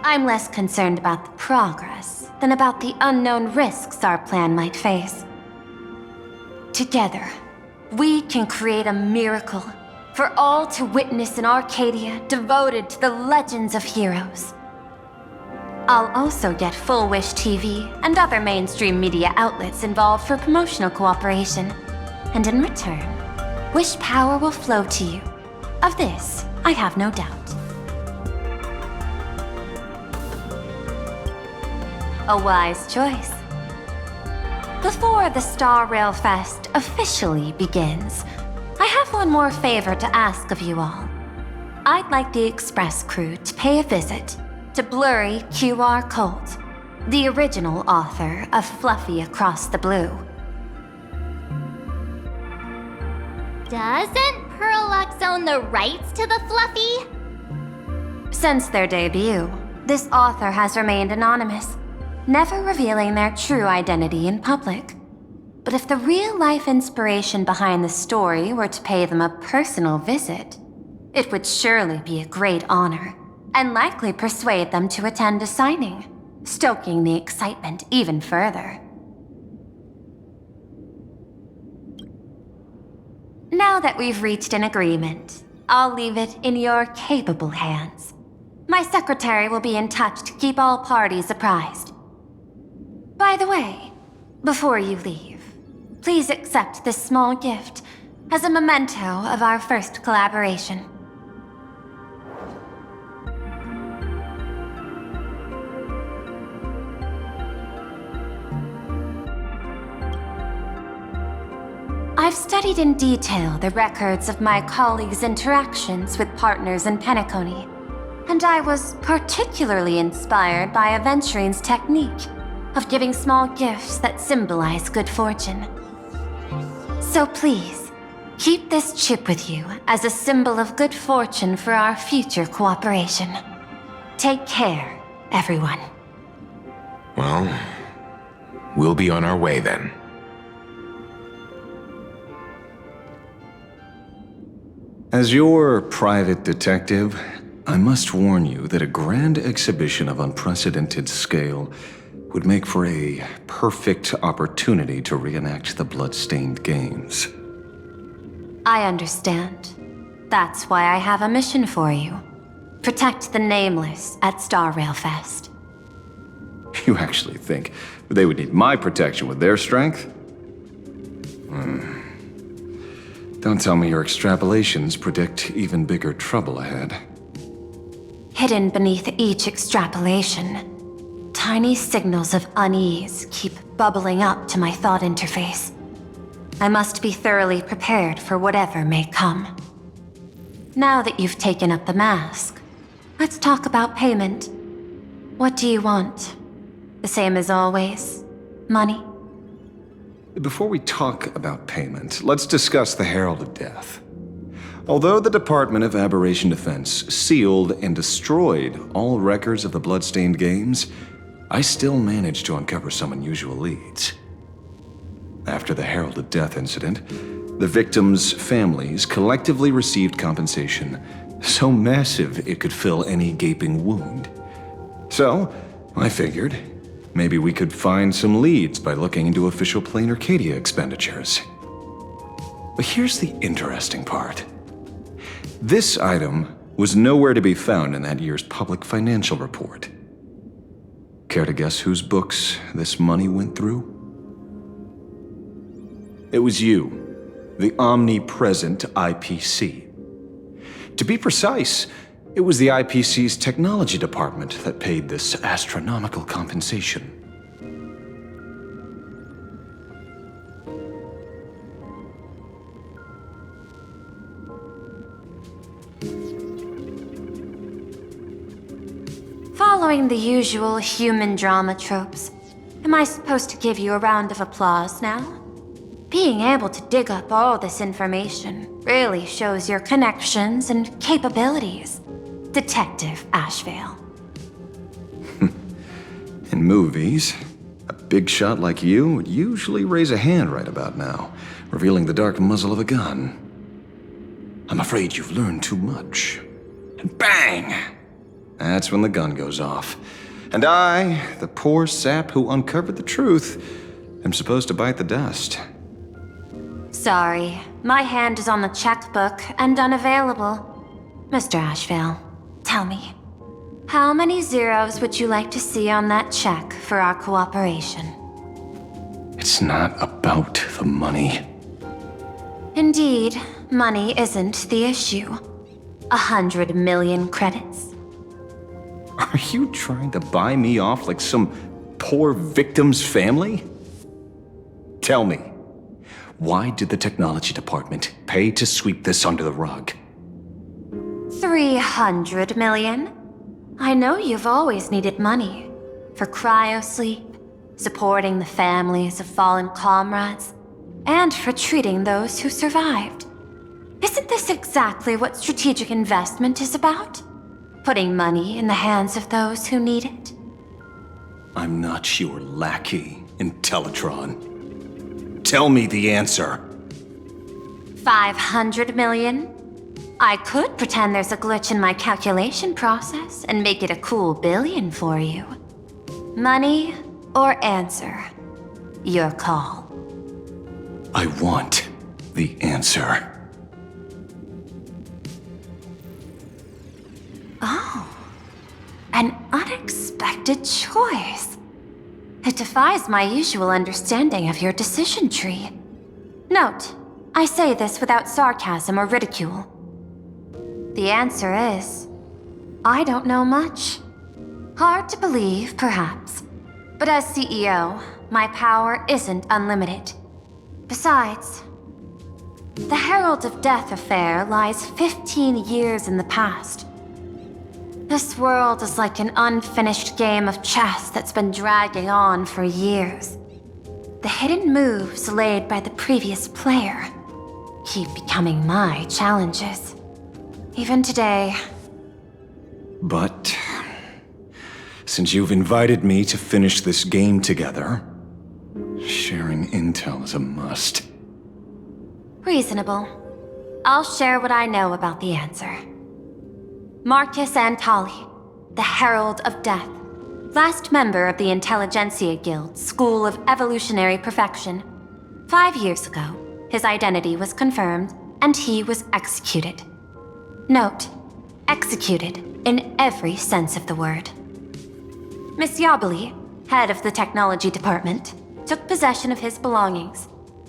I'm less concerned about the progress than about the unknown risks our plan might face. Together, we can create a miracle for all to witness in Arcadia devoted to the legends of heroes. I'll also get Full Wish TV and other mainstream media outlets involved for promotional cooperation. And in return, Wish power will flow to you. Of this, I have no doubt. A wise choice. Before the Star Rail Fest officially begins, I have one more favor to ask of you all. I'd like the Express crew to pay a visit to Blurry QR Colt, the original author of Fluffy Across the Blue. Doesn't Perlux own the rights to the Fluffy? Since their debut, this author has remained anonymous, never revealing their true identity in public. But if the real-life inspiration behind the story were to pay them a personal visit, it would surely be a great honor, and likely persuade them to attend a signing, stoking the excitement even further. Now that we've reached an agreement, I'll leave it in your capable hands. My secretary will be in touch to keep all parties apprised. By the way, before you leave, please accept this small gift as a memento of our first collaboration. I've studied in detail the records of my colleagues' interactions with partners in Penacony, and I was particularly inspired by Aventurine's technique of giving small gifts that symbolize good fortune. So please, keep this chip with you as a symbol of good fortune for our future cooperation. Take care, everyone. Well, we'll be on our way then. As your private detective, I must warn you that a grand exhibition of unprecedented scale would make for a perfect opportunity to reenact the blood-stained games. I understand. That's why I have a mission for you. Protect the Nameless at Star Rail Fest. You actually think they would need my protection with their strength? Don't tell me your extrapolations predict even bigger trouble ahead. Hidden beneath each extrapolation, tiny signals of unease keep bubbling up to my thought interface. I must be thoroughly prepared for whatever may come. Now that you've taken up the mask, let's talk about payment. What do you want? The same as always? Money? Before we talk about payment, let's discuss the Herald of Death. Although the Department of Aberration Defense sealed and destroyed all records of the Bloodstained Games, I still managed to uncover some unusual leads. After the Herald of Death incident, the victims' families collectively received compensation so massive it could fill any gaping wound. So, I figured, Maybe we could find some leads by looking into official Plain Arcadia expenditures. But here's the interesting part. This item was nowhere to be found in that year's public financial report. Care to guess whose books this money went through? It was you, the omnipresent IPC. To be precise, it was the IPC's technology department that paid this astronomical compensation. Following the usual human drama tropes, am I supposed to give you a round of applause now? Being able to dig up all this information really shows your connections and capabilities, Detective Ashvale. In movies, a big shot like you would usually raise a hand right about now, revealing the dark muzzle of a gun. I'm afraid you've learned too much. And bang! That's when the gun goes off. And I, the poor sap who uncovered the truth, am supposed to bite the dust. Sorry, my hand is on the checkbook and unavailable. Mr. Ashvale, tell me, how many zeros would you like to see on that check for our cooperation? It's not about the money. Indeed, money isn't the issue. 100 million credits. Are you trying to buy me off like some poor victim's family? Tell me, why did the technology department pay to sweep this under the rug? 300 million? I know you've always needed money. For cryosleep, supporting the families of fallen comrades, and for treating those who survived. Isn't this exactly what strategic investment is about? Putting money in the hands of those who need it? I'm not your lackey, Intellitron. Tell me the answer. 500 million? I could pretend there's a glitch in my calculation process and make it a cool billion for you. Money or answer? Your call. I want the answer. Oh, an unexpected choice. It defies my usual understanding of your decision tree. Note, I say this without sarcasm or ridicule. The answer is, I don't know much. Hard to believe, perhaps. But as CEO, my power isn't unlimited. Besides, the Herald of Death affair lies 15 years in the past. This world is like an unfinished game of chess that's been dragging on for years. The hidden moves laid by the previous player keep becoming my challenges. Even today. But since you've invited me to finish this game together, sharing intel is a must. Reasonable. I'll share what I know about the answer. Marcus Antali, the Herald of Death, last member of the Intelligentsia Guild School of Evolutionary Perfection. 5 years ago, his identity was confirmed, and he was executed. Note, executed in every sense of the word. Miss Yabali, head of the technology department, took possession of his belongings,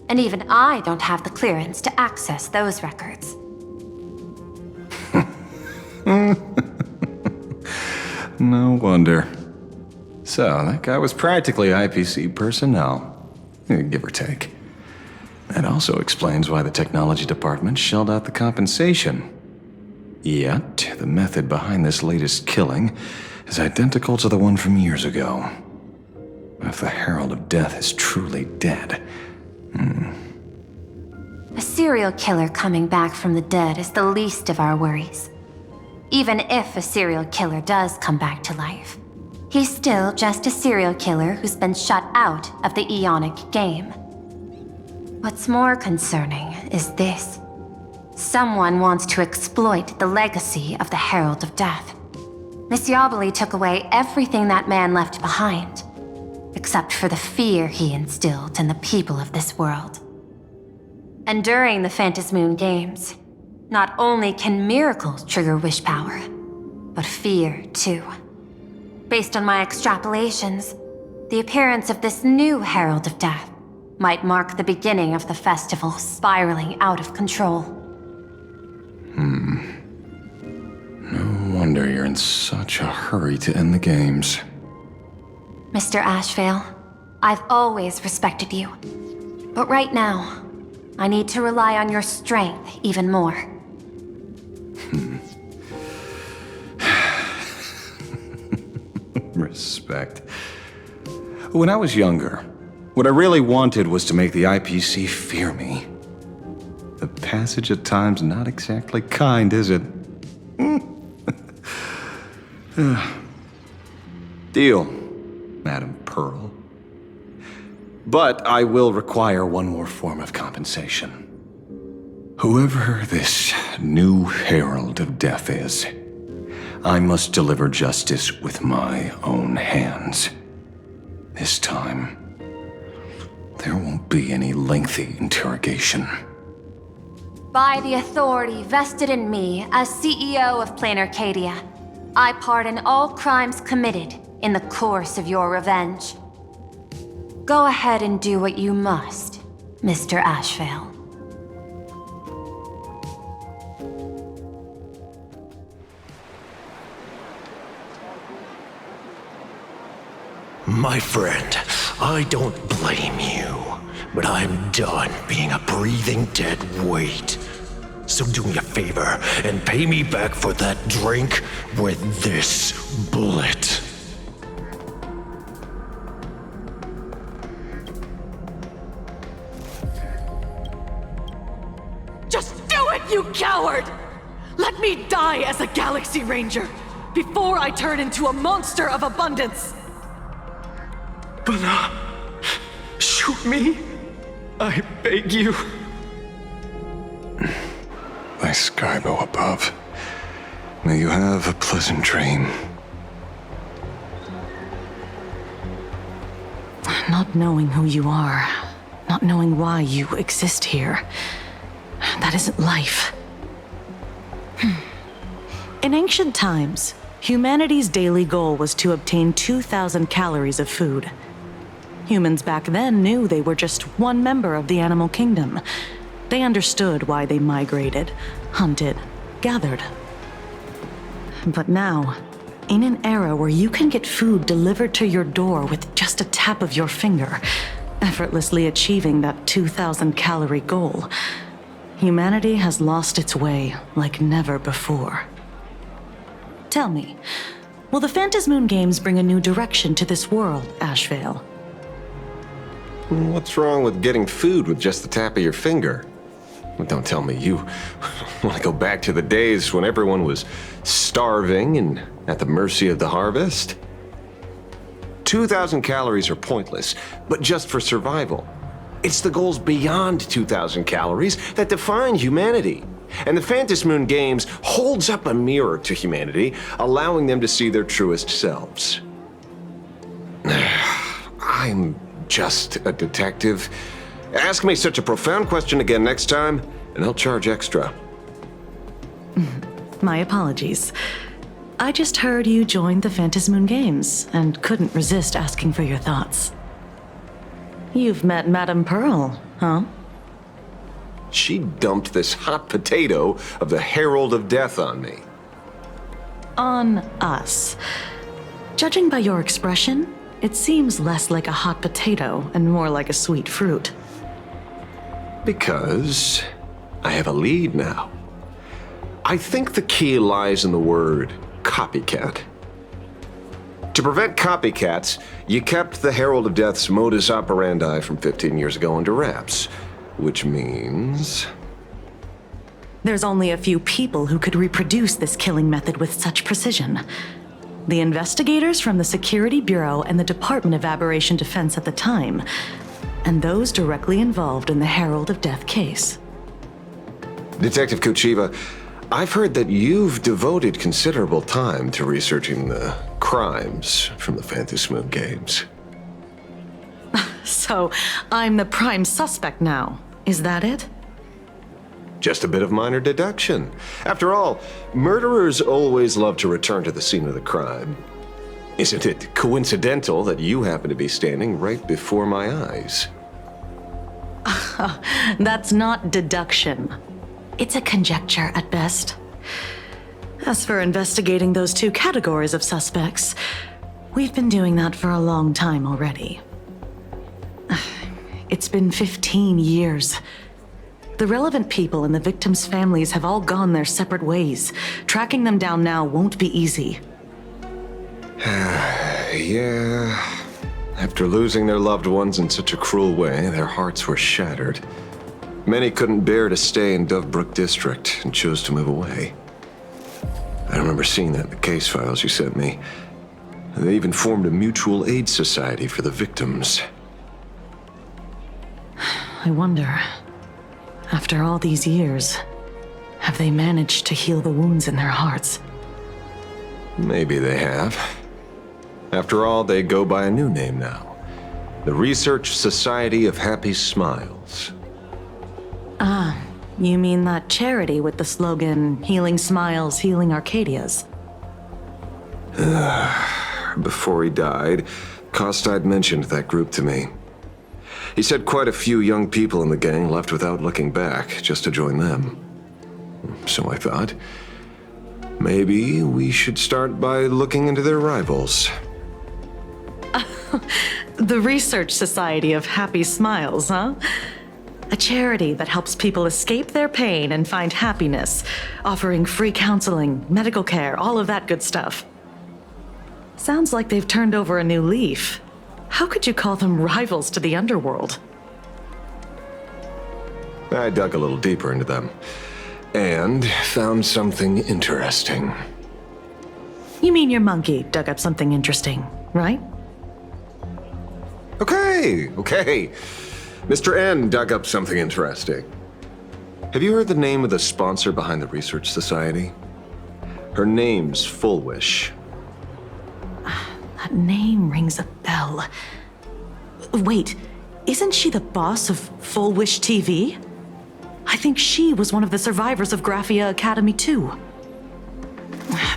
and even I don't have the clearance to access those records. No wonder. So, that guy was practically IPC personnel, give or take. That also explains why the technology department shelled out the compensation. Yet, the method behind this latest killing is identical to the one from years ago. If the Herald of Death is truly dead, A serial killer coming back from the dead is the least of our worries. Even if a serial killer does come back to life, he's still just a serial killer who's been shut out of the Ionic game. What's more concerning is this. Someone wants to exploit the legacy of the Herald of Death. Miss Yabali took away everything that man left behind. except for the fear he instilled in the people of this world. And during the Phantasmoon Games, not only can miracles trigger wish power, but fear too. Based on my extrapolations, the appearance of this new Herald of Death might mark the beginning of the festival spiraling out of control. No wonder you're in such a hurry to end the games. Mr. Ashvale, I've always respected you. But right now, I need to rely on your strength even more. Respect. When I was younger, what I really wanted was to make the IPC fear me. The passage of time's not exactly kind, is it? Deal, Madam Pearl. But I will require one more form of compensation. Whoever this new Herald of Death is, I must deliver justice with my own hands. This time, there won't be any lengthy interrogation. By the authority vested in me as CEO of Plain Arcadia, I pardon all crimes committed in the course of your revenge. Go ahead and do what you must, Mr. Ashvale. My friend, I don't blame you, but I'm done being a breathing dead weight. So do me a favor and pay me back for that drink with this bullet. Just do it, you coward! Let me die as a Galaxy Ranger before I turn into a monster of abundance! Bana, shoot me. I beg you. By Skybo above, may you have a pleasant dream. Not knowing who you are, not knowing why you exist here, that isn't life. In ancient times, humanity's daily goal was to obtain 2,000 calories of food. Humans back then knew they were just one member of the animal kingdom. They understood why they migrated, hunted, gathered. But now, in an era where you can get food delivered to your door with just a tap of your finger, effortlessly achieving that 2,000 calorie goal, humanity has lost its way like never before. Tell me, will the Phantasmoon Games bring a new direction to this world, Ashvale? What's wrong with getting food with just the tap of your finger? Don't tell me you want to go back to the days when everyone was starving and at the mercy of the harvest? 2,000 calories are pointless, but just for survival. It's the goals beyond 2,000 calories that define humanity. And the Phantasmoon Games holds up a mirror to humanity, allowing them to see their truest selves. I'm just a detective. Ask me such a profound question again next time, and I'll charge extra. My apologies. I just heard you joined the Phantasmoon Games and couldn't resist asking for your thoughts. You've met Madame Pearl, huh? She dumped this hot potato of the Herald of Death on me. On us. Judging by your expression, it seems less like a hot potato and more like a sweet fruit. Because I have a lead now. I think the key lies in the word copycat. To prevent copycats, you kept the Herald of Death's modus operandi from 15 years ago under wraps, which means... There's only a few people who could reproduce this killing method with such precision. The investigators from the Security Bureau and the Department of Aberration Defense at the time, and those directly involved in the Herald of Death case. Detective Kuchiva, I've heard that you've devoted considerable time to researching the crimes from the Phantasmoon Games. So, I'm the prime suspect now. Is that it? Just a bit of minor deduction. After all, murderers always love to return to the scene of the crime. Isn't it coincidental that you happen to be standing right before my eyes? That's not deduction. It's a conjecture at best. As for investigating those two categories of suspects, we've been doing that for a long time already. It's been 15 years. The relevant people and the victims' families have all gone their separate ways. Tracking them down now won't be easy. Yeah. After losing their loved ones in such a cruel way, their hearts were shattered. Many couldn't bear to stay in Daybreak District and chose to move away. I remember seeing that in the case files you sent me. They even formed a mutual aid society for the victims. I wonder, after all these years, have they managed to heal the wounds in their hearts? Maybe they have. After all, they go by a new name now. The Research Society of Happy Smiles. Ah, you mean that charity with the slogan, Healing Smiles, Healing Arcadias? Before he died, Kostad mentioned that group to me. He said quite a few young people in the gang left without looking back, just to join them. So I thought, maybe we should start by looking into their rivals. The Research Society of Happy Smiles, huh? A charity that helps people escape their pain and find happiness, offering free counseling, medical care, all of that good stuff. Sounds like they've turned over a new leaf. How could you call them rivals to the underworld? I dug a little deeper into them, and found something interesting. You mean your monkey dug up something interesting, right? Okay. Mr. N dug up something interesting. Have you heard the name of the sponsor behind the Research Society? Her name's Fullwish. That name rings a bell. Wait, isn't she the boss of Fullwish TV? I think she was one of the survivors of Graphia Academy too.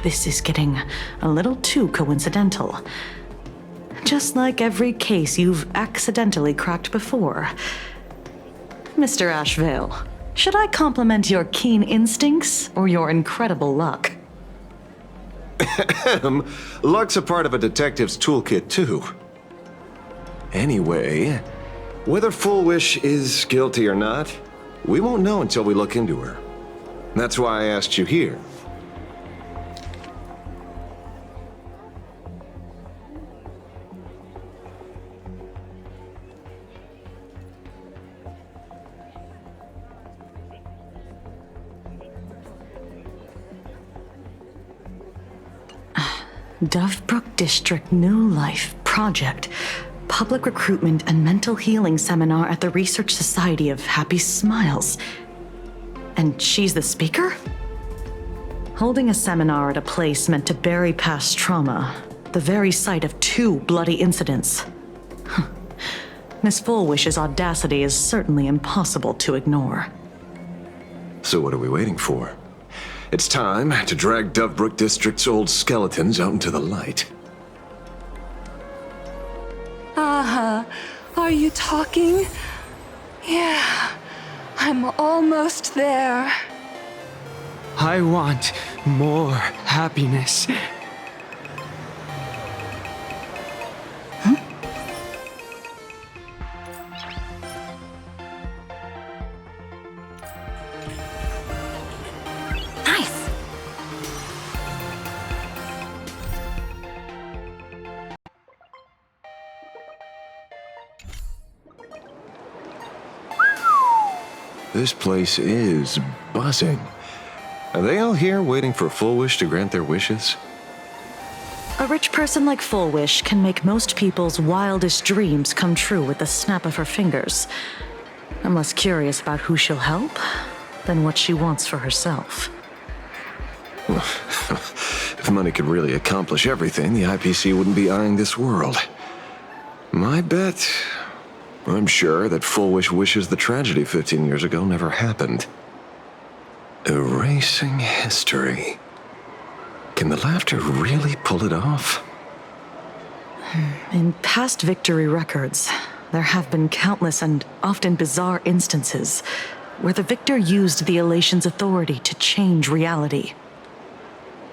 This is getting a little too coincidental. Just like every case you've accidentally cracked before. Mr. Ashvale, should I compliment your keen instincts or your incredible luck? Luck's a part of a detective's toolkit, too. Anyway, whether Fullwish is guilty or not, we won't know until we look into her. That's why I asked you here. Dovebrook District New Life Project. Public Recruitment and Mental Healing Seminar at the Research Society of Happy Smiles. And she's the speaker? Holding a seminar at a place meant to bury past trauma. The very site of 2 bloody incidents. Miss Fullwish's audacity is certainly impossible to ignore. So what are we waiting for? It's time to drag Dovebrook District's old skeletons out into the light. Are you talking? Yeah, I'm almost there. I want more happiness. This place is buzzing. Are they all here waiting for Fullwish to grant their wishes? A rich person like Fullwish can make most people's wildest dreams come true with the snap of her fingers. I'm less curious about who she'll help than what she wants for herself. If money could really accomplish everything, the IPC wouldn't be eyeing this world. My bet, I'm sure that Fullwish wishes the tragedy 15 years ago never happened. Erasing history. Can the laughter really pull it off? In past victory records, there have been countless and often bizarre instances where the victor used the elation's authority to change reality.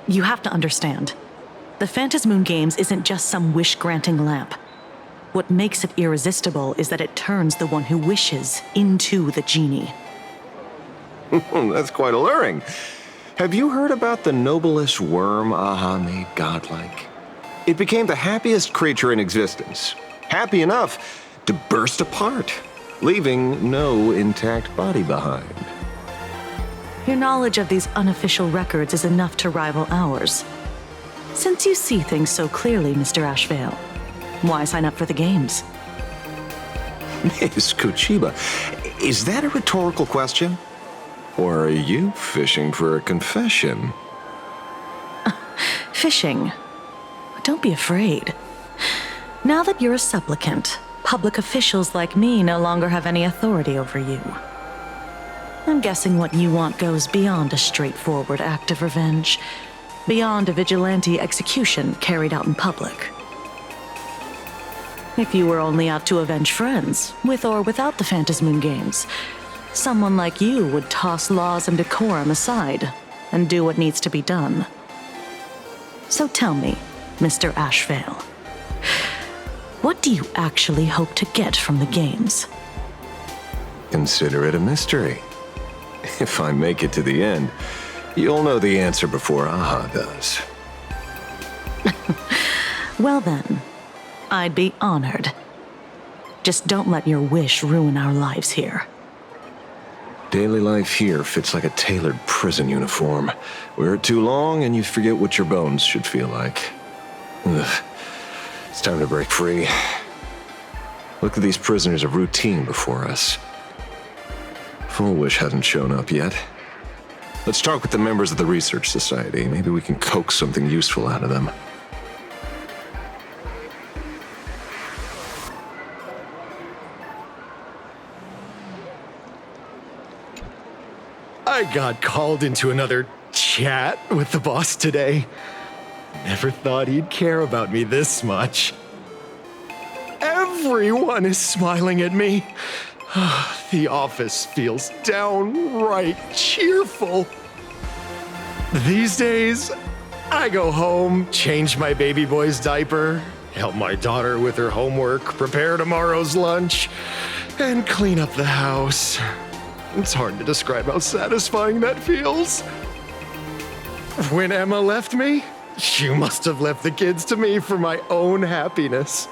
You have to understand, the Phantasmoon Games isn't just some wish-granting lamp. What makes it irresistible is that it turns the one who wishes into the genie. That's quite alluring. Have you heard about the noblest worm Aha made godlike? It became the happiest creature in existence. Happy enough to burst apart, leaving no intact body behind. Your knowledge of these unofficial records is enough to rival ours. Since you see things so clearly, Mr. Ashvale, why sign up for the games? Miss Kuchiba, is that a rhetorical question? Or are you fishing for a confession? Fishing? Don't be afraid. Now that you're a supplicant, public officials like me no longer have any authority over you. I'm guessing what you want goes beyond a straightforward act of revenge, beyond a vigilante execution carried out in public. If you were only out to avenge friends, with or without the Phantasmoon Games, someone like you would toss laws and decorum aside and do what needs to be done. So tell me, Mr. Ashvale, what do you actually hope to get from the games? Consider it a mystery. If I make it to the end, you'll know the answer before Aha does. Well then, I'd be honored. Just don't let your wish ruin our lives here. Daily life here fits like a tailored prison uniform. Wear it too long and you forget what your bones should feel like. Ugh. It's time to break free. Look at these prisoners of routine before us. Fullwish hasn't shown up yet. Let's talk with the members of the Research Society. Maybe we can coax something useful out of them. I got called into another chat with the boss today. Never thought he'd care about me this much. Everyone is smiling at me. The office feels downright cheerful. These days, I go home, change my baby boy's diaper, help my daughter with her homework, prepare tomorrow's lunch, and clean up the house. It's hard to describe how satisfying that feels. When Emma left me, she must have left the kids to me for my own happiness.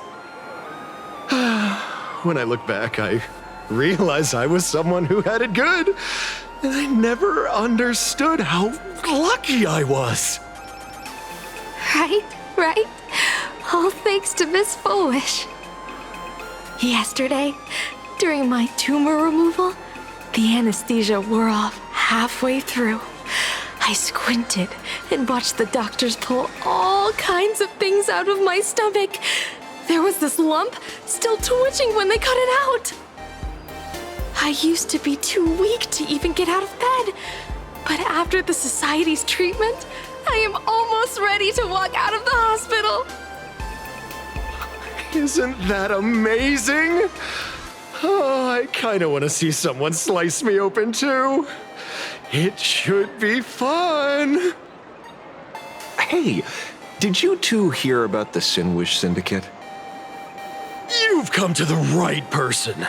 When I look back, I realize I was someone who had it good, and I never understood how lucky I was. Right? All thanks to Miss Fullwish. Yesterday, during my tumor removal, the anesthesia wore off halfway through. I squinted and watched the doctors pull all kinds of things out of my stomach. There was this lump still twitching when they cut it out. I used to be too weak to even get out of bed, but after the Society's treatment, I am almost ready to walk out of the hospital. Isn't that amazing? Oh, I kind of want to see someone slice me open too. It should be fun. Hey, did you two hear about the Sinwish Syndicate? You've come to the right person.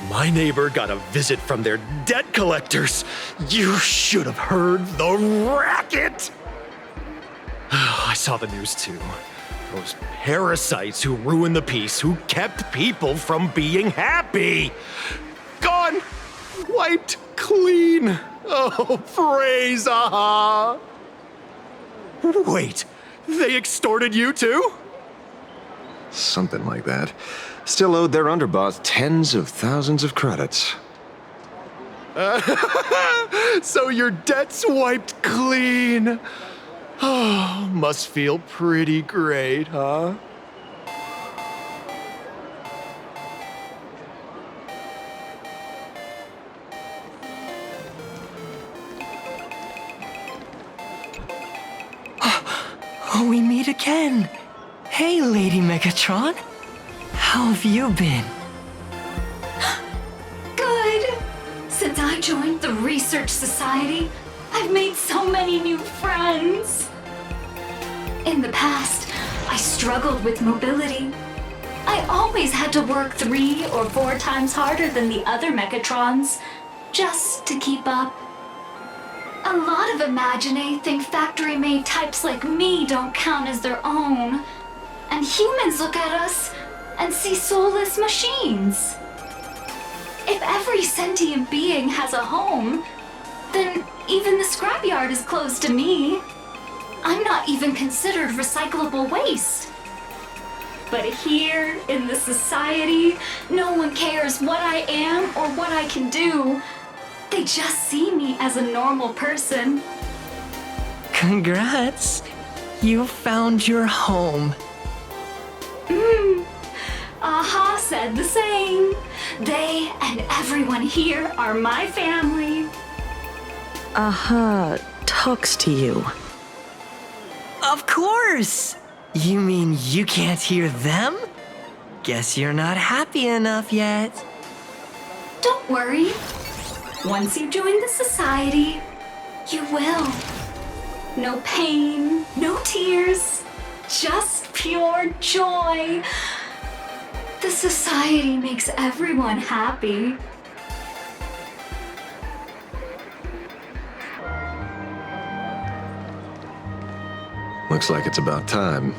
My neighbor got a visit from their debt collectors. You should have heard the racket. I saw the news too. Those parasites who ruined the peace, who kept people from being happy. Gone! Wiped clean! Oh, praise Aha! Wait, they extorted you too? Something like that. Still owed their underboss tens of thousands of credits. So your debt's wiped clean. Oh, must feel pretty great, huh? We meet again. Hey, Lady Megatron. How have you been? Good. Since I joined the Research Society, I've made so many new friends. In the past, I struggled with mobility. I always had to work 3 or 4 times harder than the other Megatrons, just to keep up. A lot of Imaginae think factory-made types like me don't count as their own. And humans look at us and see soulless machines. If every sentient being has a home, then even the scrapyard is closed to me. I'm not even considered recyclable waste. But here, in the society, no one cares what I am or what I can do. They just see me as a normal person. Congrats! You found your home. Aha said the same. They and everyone here are my family. Aha talks to you. Of course! You mean you can't hear them? Guess you're not happy enough yet. Don't worry. Once you join the society, you will. No pain, no tears, just pure joy. The society makes everyone happy. Looks like it's about time.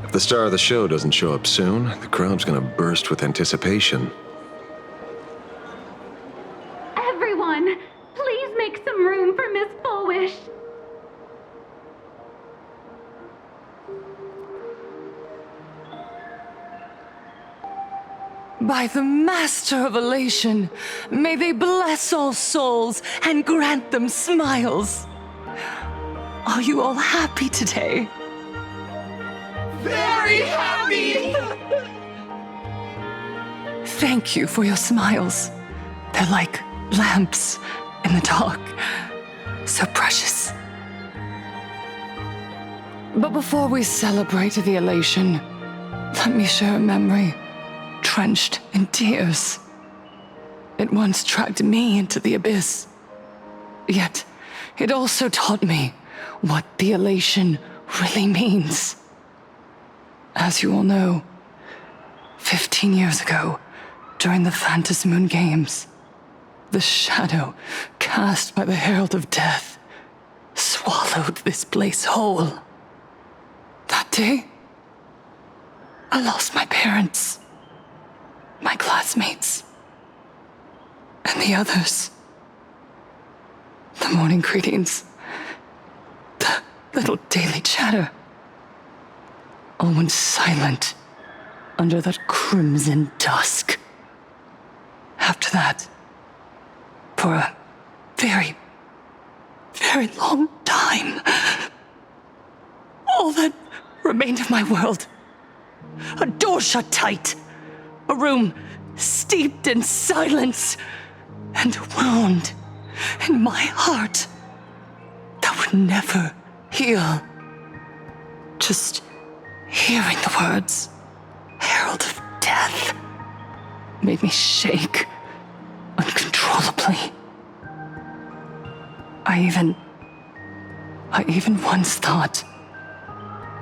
If the star of the show doesn't show up soon, the crowd's gonna burst with anticipation. Everyone, please make some room for Miss Fullwish. By the Master of Elation, may they bless all souls and grant them smiles. Are you all happy today? Very happy! Thank you for your smiles. They're like lamps in the dark. So precious. But before we celebrate the elation, let me share a memory drenched in tears. It once dragged me into the abyss. Yet, it also taught me what the elation really means. As you all know, 15 years ago, during the Phantasmoon Games, the shadow cast by the Herald of Death swallowed this place whole. That day, I lost my parents, my classmates, and the others. The morning greetings, the little daily chatter, all went silent under that crimson dusk. After that, for a very, very long time, all that remained of my world, a door shut tight, a room steeped in silence, and a wound in my heart that would never heal. Just hearing the words, Herald of Death, made me shake uncontrollably. I even once thought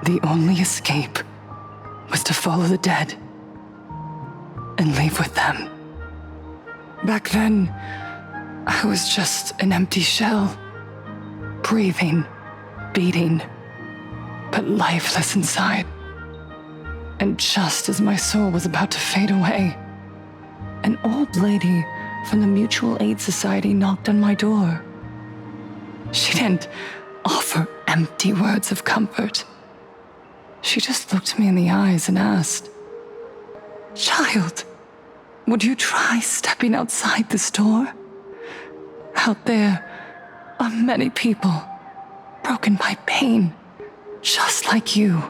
the only escape was to follow the dead and leave with them. Back then, I was just an empty shell, breathing, beating, but lifeless inside. And just as my soul was about to fade away, an old lady from the Mutual Aid Society knocked on my door. She didn't offer empty words of comfort. She just looked me in the eyes and asked, "Child, would you try stepping outside this door? Out there are many people broken by pain, just like you.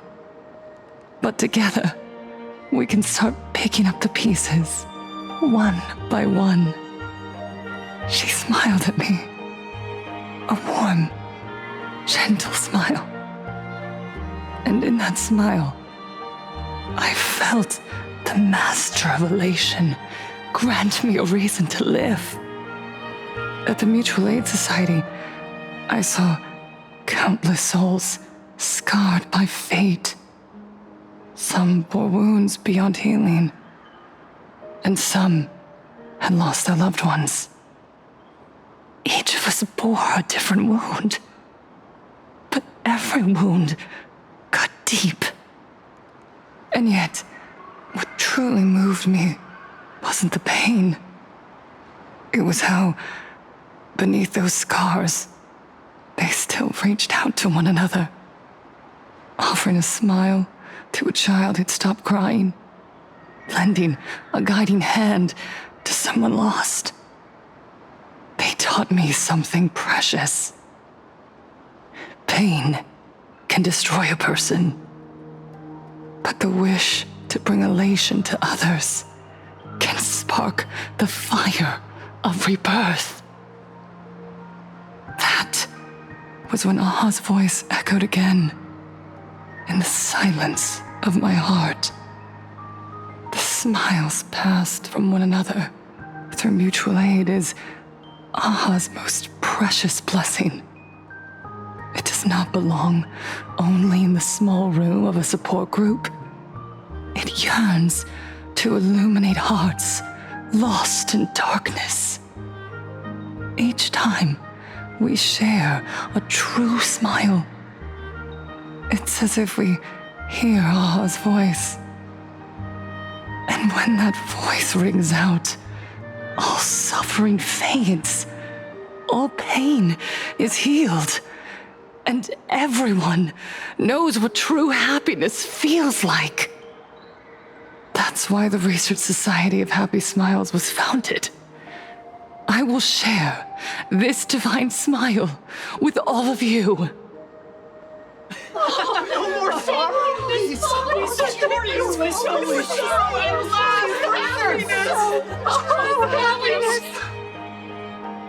But together, we can start picking up the pieces, one by one." She smiled at me, a warm, gentle smile. And in that smile, I felt the master of elation grant me a reason to live. At the Mutual Aid Society, I saw countless souls scarred by fate. Some bore wounds beyond healing, and some had lost their loved ones. Each of us bore a different wound, but every wound cut deep. And yet, what truly moved me wasn't the pain. It was how, beneath those scars, they still reached out to one another, offering a smile to a child who'd stopped crying, lending a guiding hand to someone lost. They taught me something precious. Pain can destroy a person, but the wish to bring elation to others can spark the fire of rebirth. That was when Aha's voice echoed again in the silence of my heart. The smiles passed from one another through mutual aid is Aha's most precious blessing. It does not belong only in the small room of a support group. It yearns to illuminate hearts lost in darkness. Each time we share a true smile, it's as if we hear Aha's voice. And when that voice rings out, all suffering fades, all pain is healed, and everyone knows what true happiness feels like. That's why the Research Society of Happy Smiles was founded. I will share this divine smile with all of you. Oh, no more sorrow!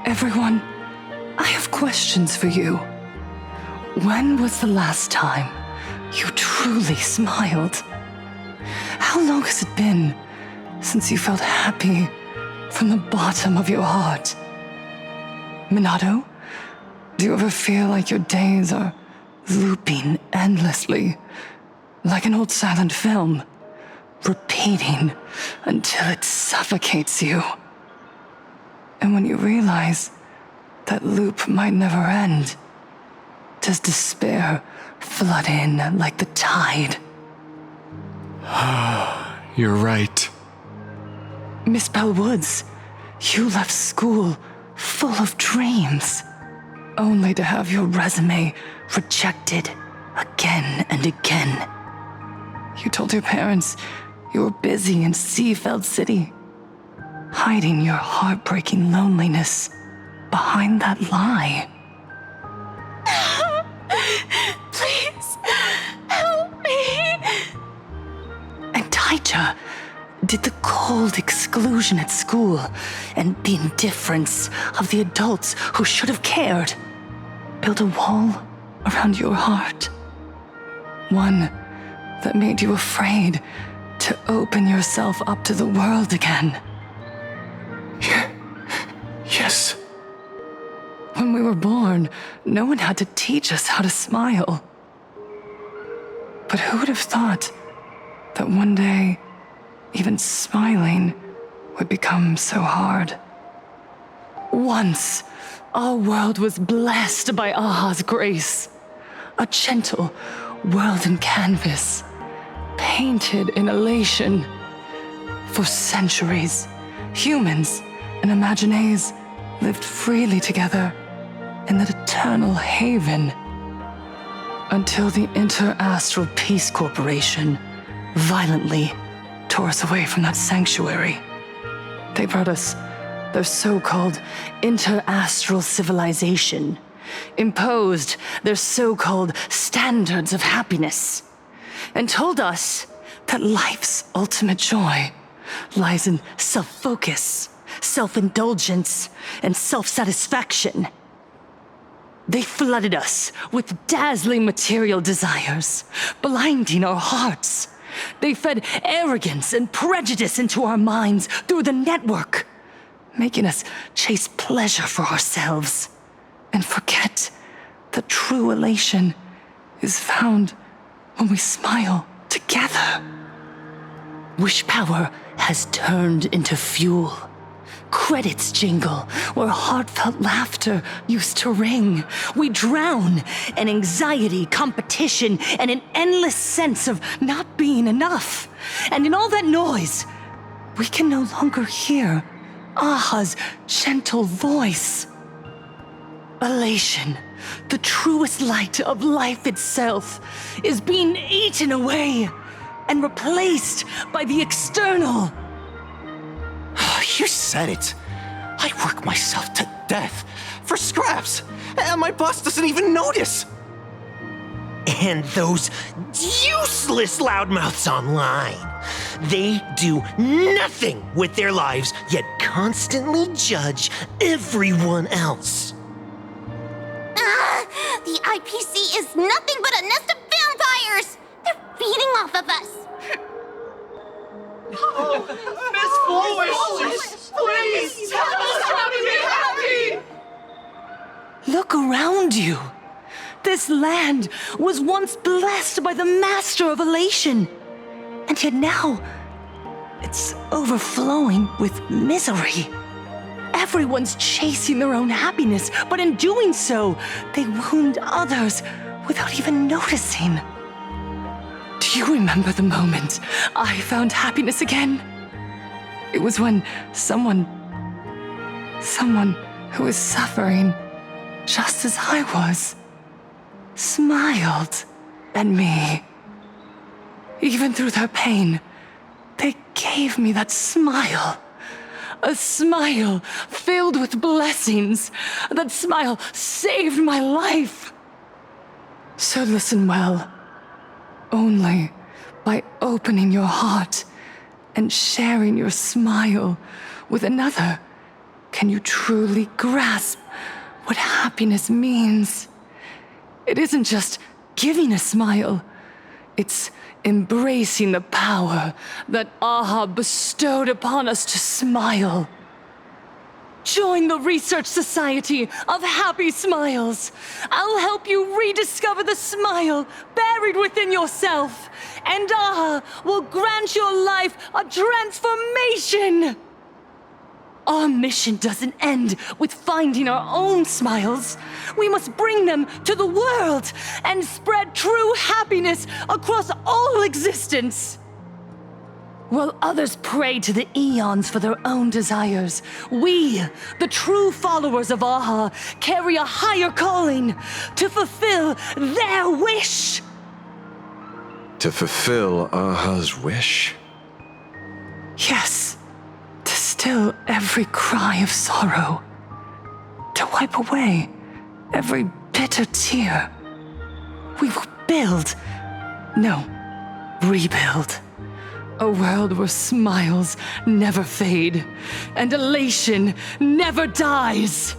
Everyone, I have questions for you. When was the last time you truly smiled? How long has it been since you felt happy from the bottom of your heart? Minato, do you ever feel like your days are looping endlessly, like an old silent film, repeating until it suffocates you? And when you realize that loop might never end, does despair flood in like the tide? You're right. Miss Bellwoods, you left school full of dreams, only to have your resume rejected again and again. You told your parents you were busy in Seafeld City, hiding your heartbreaking loneliness behind that lie. Please, help me. And Taija did the cold exclusion at school and the indifference of the adults who should have cared build a wall around your heart. One that made you afraid to open yourself up to the world again. Yes. When we were born, no one had to teach us how to smile. But who would have thought that one day, even smiling would become so hard? Once, our world was blessed by Aha's grace. A gentle world in canvas, painted in elation. For centuries, humans and Imaginaes lived freely together in that eternal haven. Until the Inter-Astral Peace Corporation violently tore us away from that sanctuary. They brought us their so-called inter-astral civilization, imposed their so-called standards of happiness, and told us that life's ultimate joy lies in self-focus, self-indulgence, and self-satisfaction. They flooded us with dazzling material desires, blinding our hearts. They fed arrogance and prejudice into our minds through the network, making us chase pleasure for ourselves and forget that true elation is found when we smile together. Wish power has turned into fuel. Credits jingle where heartfelt laughter used to ring. We drown in anxiety, competition, and an endless sense of not being enough. And in all that noise, we can no longer hear Aha's gentle voice. Elation, the truest light of life itself, is being eaten away and replaced by the external. You said it. I work myself to death for scraps, and my boss doesn't even notice. And those useless loudmouths online. They do nothing with their lives, yet constantly judge everyone else. The IPC is nothing but a nest of vampires! They're feeding off of us! Miss Foolish! Please tell us how to be happy! Look around you. This land was once blessed by the master of elation, and yet now it's overflowing with misery. Everyone's chasing their own happiness, but in doing so, they wound others without even noticing. Do you remember the moment I found happiness again? It was when someone who was suffering just as I was, smiled at me. Even through their pain, they gave me that smile. A smile filled with blessings. That smile saved my life. So listen well. Only by opening your heart and sharing your smile with another can you truly grasp what happiness means. It isn't just giving a smile, it's embracing the power that Aha bestowed upon us to smile. Join the Research Society of Happy Smiles. I'll help you rediscover the smile buried within yourself, and Aha will grant your life a transformation. Our mission doesn't end with finding our own smiles. We must bring them to the world and spread true happiness across all existence. While others pray to the eons for their own desires, we, the true followers of Aha, carry a higher calling to fulfill their wish. To fulfill Aha's wish? Yes. To still every cry of sorrow. To wipe away every bitter tear. We will rebuild. A world where smiles never fade and elation never dies.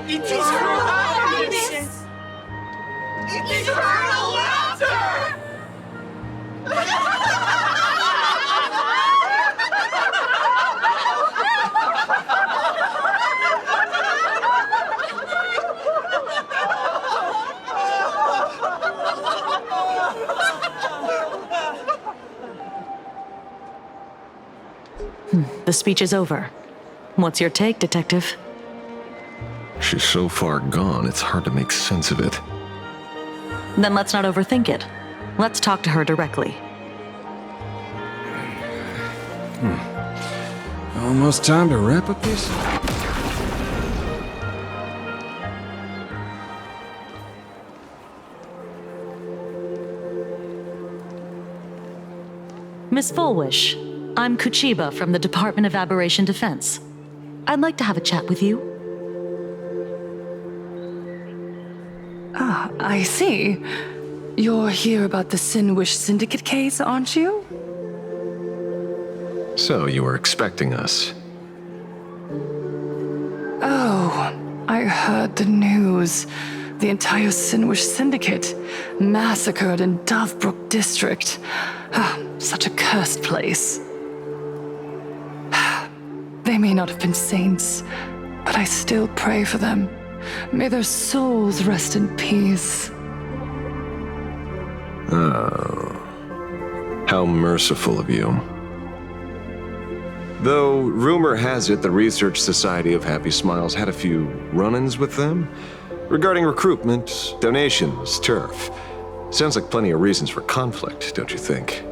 Eternal happiness! Eternal laughter! The speech is over. What's your take, Detective? She's so far gone, it's hard to make sense of it. Then let's not overthink it. Let's talk to her directly. Almost time to wrap up this. Miss Fullwish, I'm Kuchiba from the Department of Aberration Defense. I'd like to have a chat with you. Ah, I see. You're here about the Sinwish Syndicate case, aren't you? So you were expecting us. Oh, I heard the news. The entire Sinwish Syndicate massacred in Dovebrook District. Such a cursed place. They may not have been saints, but I still pray for them. May their souls rest in peace. Oh, how merciful of you. Though rumor has it the Research Society of Happy Smiles had a few run-ins with them regarding recruitment, donations, turf. Sounds like plenty of reasons for conflict, don't you think?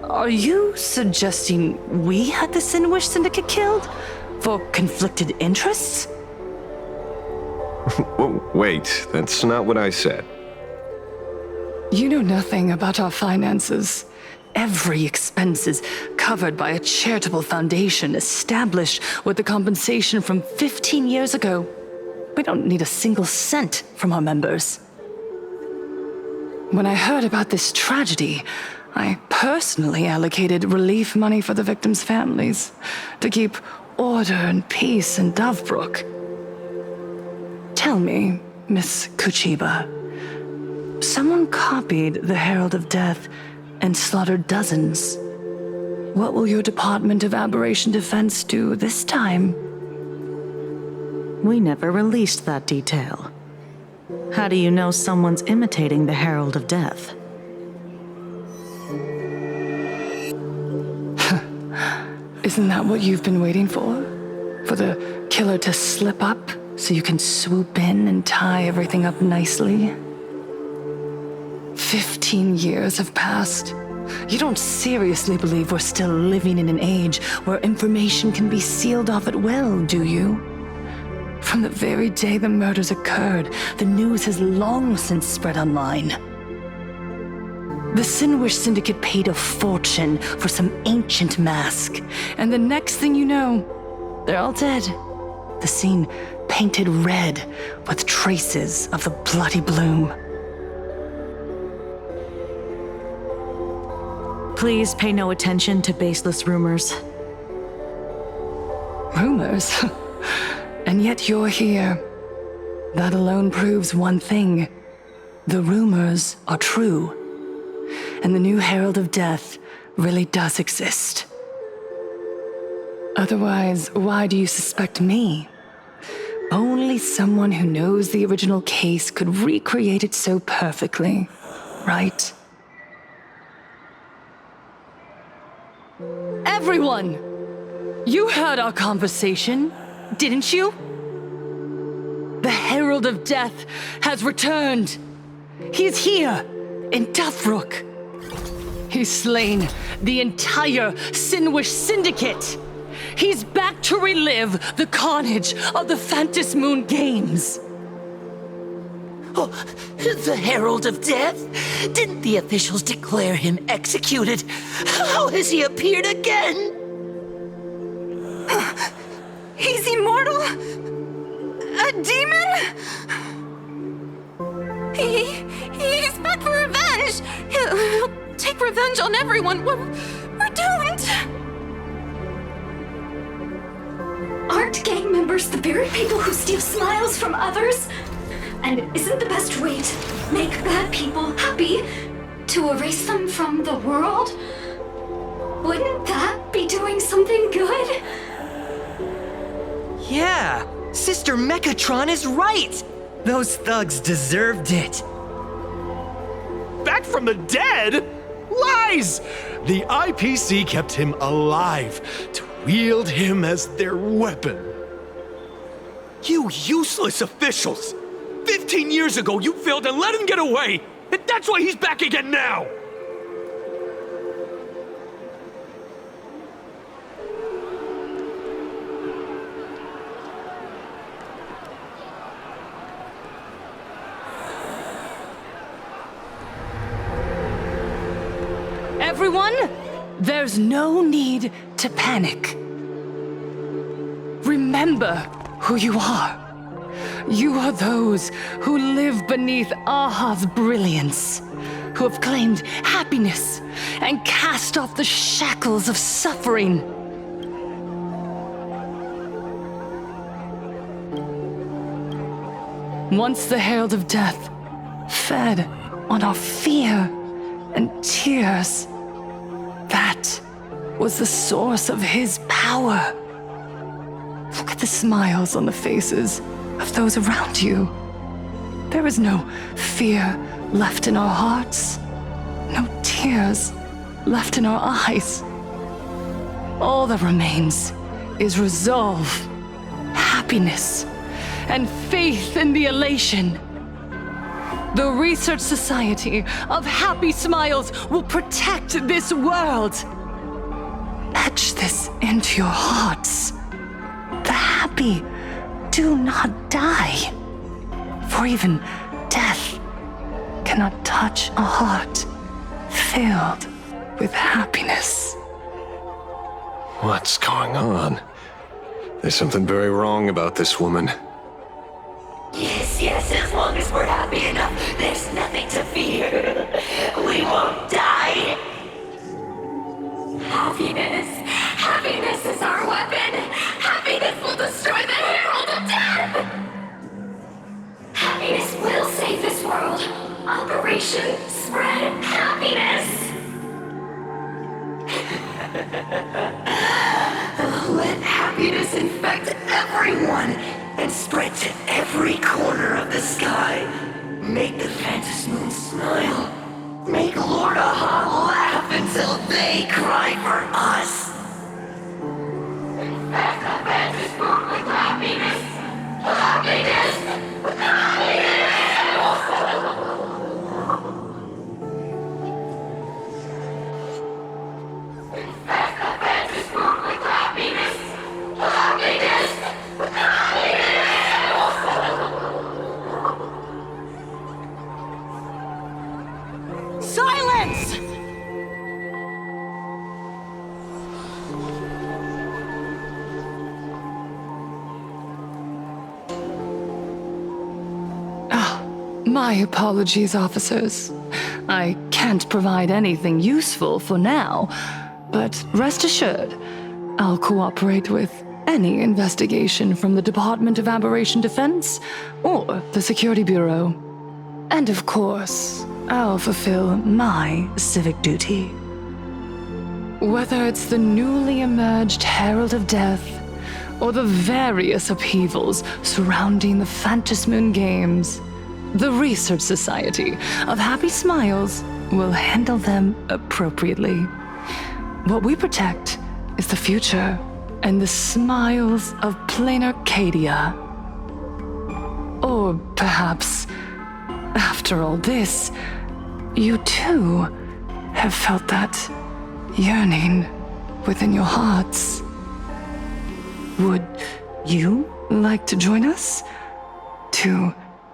Are you suggesting we had the Sinwish Syndicate killed? For conflicted interests? Wait, that's not what I said. You know nothing about our finances. Every expense is covered by a charitable foundation established with the compensation from 15 years ago. We don't need a single cent from our members. When I heard about this tragedy, I personally allocated relief money for the victims' families to keep order and peace in Dovebrook. Tell me, Miss Kuchiba, someone copied the Herald of Death and slaughtered dozens. What will your Department of Aberration Defense do this time? We never released that detail. How do you know someone's imitating the Herald of Death? Isn't that what you've been waiting for? For the killer to slip up so you can swoop in and tie everything up nicely? 15 years have passed. You don't seriously believe we're still living in an age where information can be sealed off at will, do you? From the very day the murders occurred, the news has long since spread online. The Sinwish Syndicate paid a fortune for some ancient mask, and the next thing you know, they're all dead. The scene painted red with traces of the bloody bloom. Please pay no attention to baseless rumors. Rumors? And yet you're here. That alone proves one thing. The rumors are true. And the new Herald of Death really does exist. Otherwise, why do you suspect me? Only someone who knows the original case could recreate it so perfectly, right? Everyone! You heard our conversation, didn't you? The Herald of Death has returned. He's here, in Dovebrook. He's slain the entire Sinwish Syndicate. He's back to relive the carnage of the Phantom Moon Games. Oh, the Herald of Death? Didn't the officials declare him executed? How has he appeared again? He's immortal? A demon? He's back for revenge! He'll take revenge on everyone. We're doomed! Aren't gang members the very people who steal smiles from others? And isn't the best way to make bad people happy to erase them from the world? Wouldn't that be doing something good? Yeah, Sister Mechatron is right! Those thugs deserved it. Back from the dead? Lies! The IPC kept him alive to wield him as their weapon. You useless officials! 15 years ago, you failed and let him get away! And that's why he's back again now! Everyone, there's no need to panic. Remember who you are. You are those who live beneath Aha's brilliance, who have claimed happiness and cast off the shackles of suffering. once the Herald of Death, fed on our fear and tears. That was the source of his power. Look at the smiles on the faces of those around you. There is no fear left in our hearts, no tears left in our eyes. All that remains is resolve, happiness, and faith in the elation. The Research Society of Happy Smiles will protect this world. Etch this into your hearts. The happy do not die, for even death cannot touch a heart filled with happiness. What's going on? There's something very wrong about this woman. Yes, as long as we're happy enough, there's nothing to fear. We won't die. Happiness is our weapon. Happiness will destroy the Herald of Death. Happiness will save this world. Operation Spread Happiness. Let happiness infect everyone and spread to every corner of the sky. Make the Phantasmoon smile. Make Lord Aha laugh until they cry for us. Infect the Phantasmoon with happiness. Happiness. Infect the Phantasmoon with happiness. Happiness. Silence! My apologies, officers. I can't provide anything useful for now, but rest assured, I'll cooperate with any investigation from the Department of Aberration Defense or the Security Bureau. And of course, I'll fulfill my civic duty. Whether it's the newly emerged Herald of Death or the various upheavals surrounding the Phantasmoon Games, the Research Society of Happy Smiles will handle them appropriately. What we protect is the future and the smiles of plain Arcadia. Or perhaps, after all this, you too have felt that yearning within your hearts. Would you like to join us to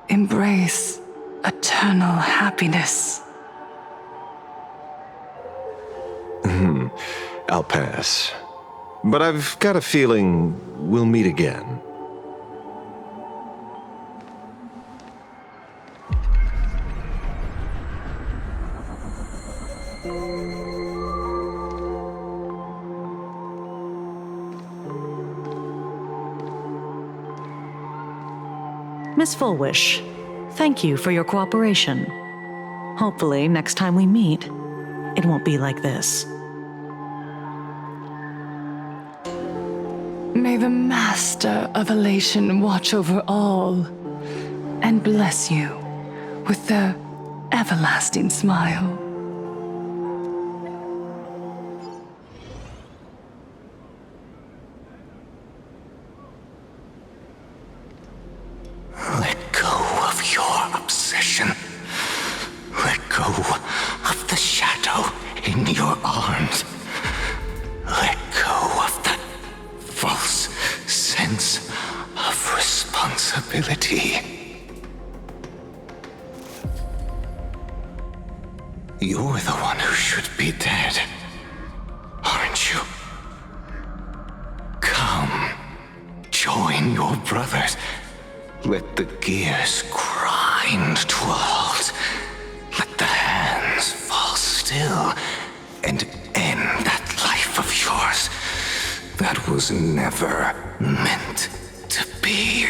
embrace eternal happiness? I'll pass. But I've got a feeling we'll meet again. Miss Fullwish, thank you for your cooperation. Hopefully, next time we meet, it won't be like this. May the Master of Elation watch over all and bless you with their everlasting smile. Let go of your obsession. Let go of the shadow in your arms. Let go of that false sense of responsibility. You're the one who should be dead, aren't you? Come, join your brothers. Let the gears grind to a halt. Let the hands fall still and end that life of yours that was never meant to be.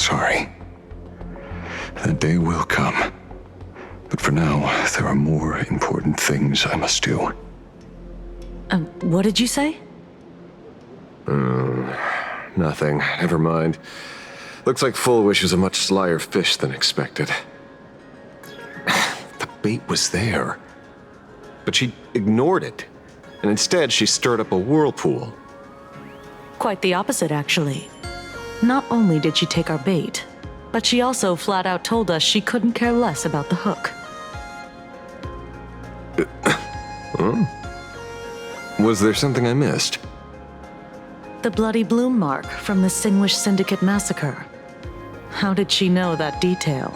sorry. That day will come. But for now, there are more important things I must do. What did you say? Nothing. Never mind. Looks like Full Wish is a much slyer fish than expected. The bait was there. But she ignored it. And instead, she stirred up a whirlpool. Quite the opposite, actually. Not only did she take our bait, but she also flat out told us she couldn't care less about the hook. Was there something I missed? The bloody bloom mark from the Sinwish Syndicate massacre. How did she know that detail?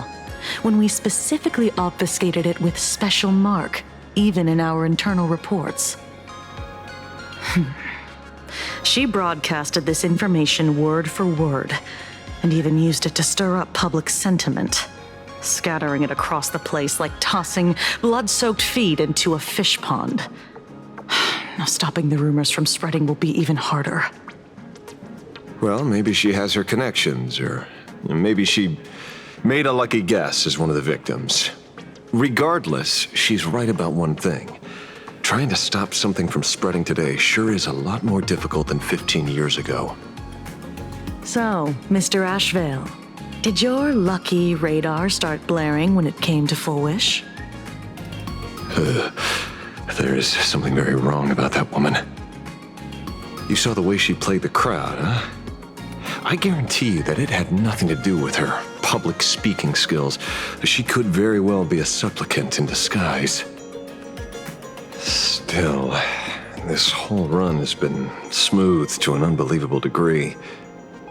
When we specifically obfuscated it with special mark, even in our internal reports. She broadcasted this information word for word, and even used it to stir up public sentiment, scattering it across the place like tossing blood-soaked feed into a fish pond. Now stopping the rumors from spreading will be even harder. Well, maybe she has her connections, or maybe she made a lucky guess as one of the victims. Regardless, she's right about one thing. Trying to stop something from spreading today sure is a lot more difficult than 15 years ago. So, Mr. Ashvale, did your lucky radar start blaring when it came to Full Wish? There is something very wrong about that woman. You saw the way she played the crowd, huh? I guarantee you that it had nothing to do with her public speaking skills. She could very well be a supplicant in disguise. Still, this whole run has been smooth to an unbelievable degree.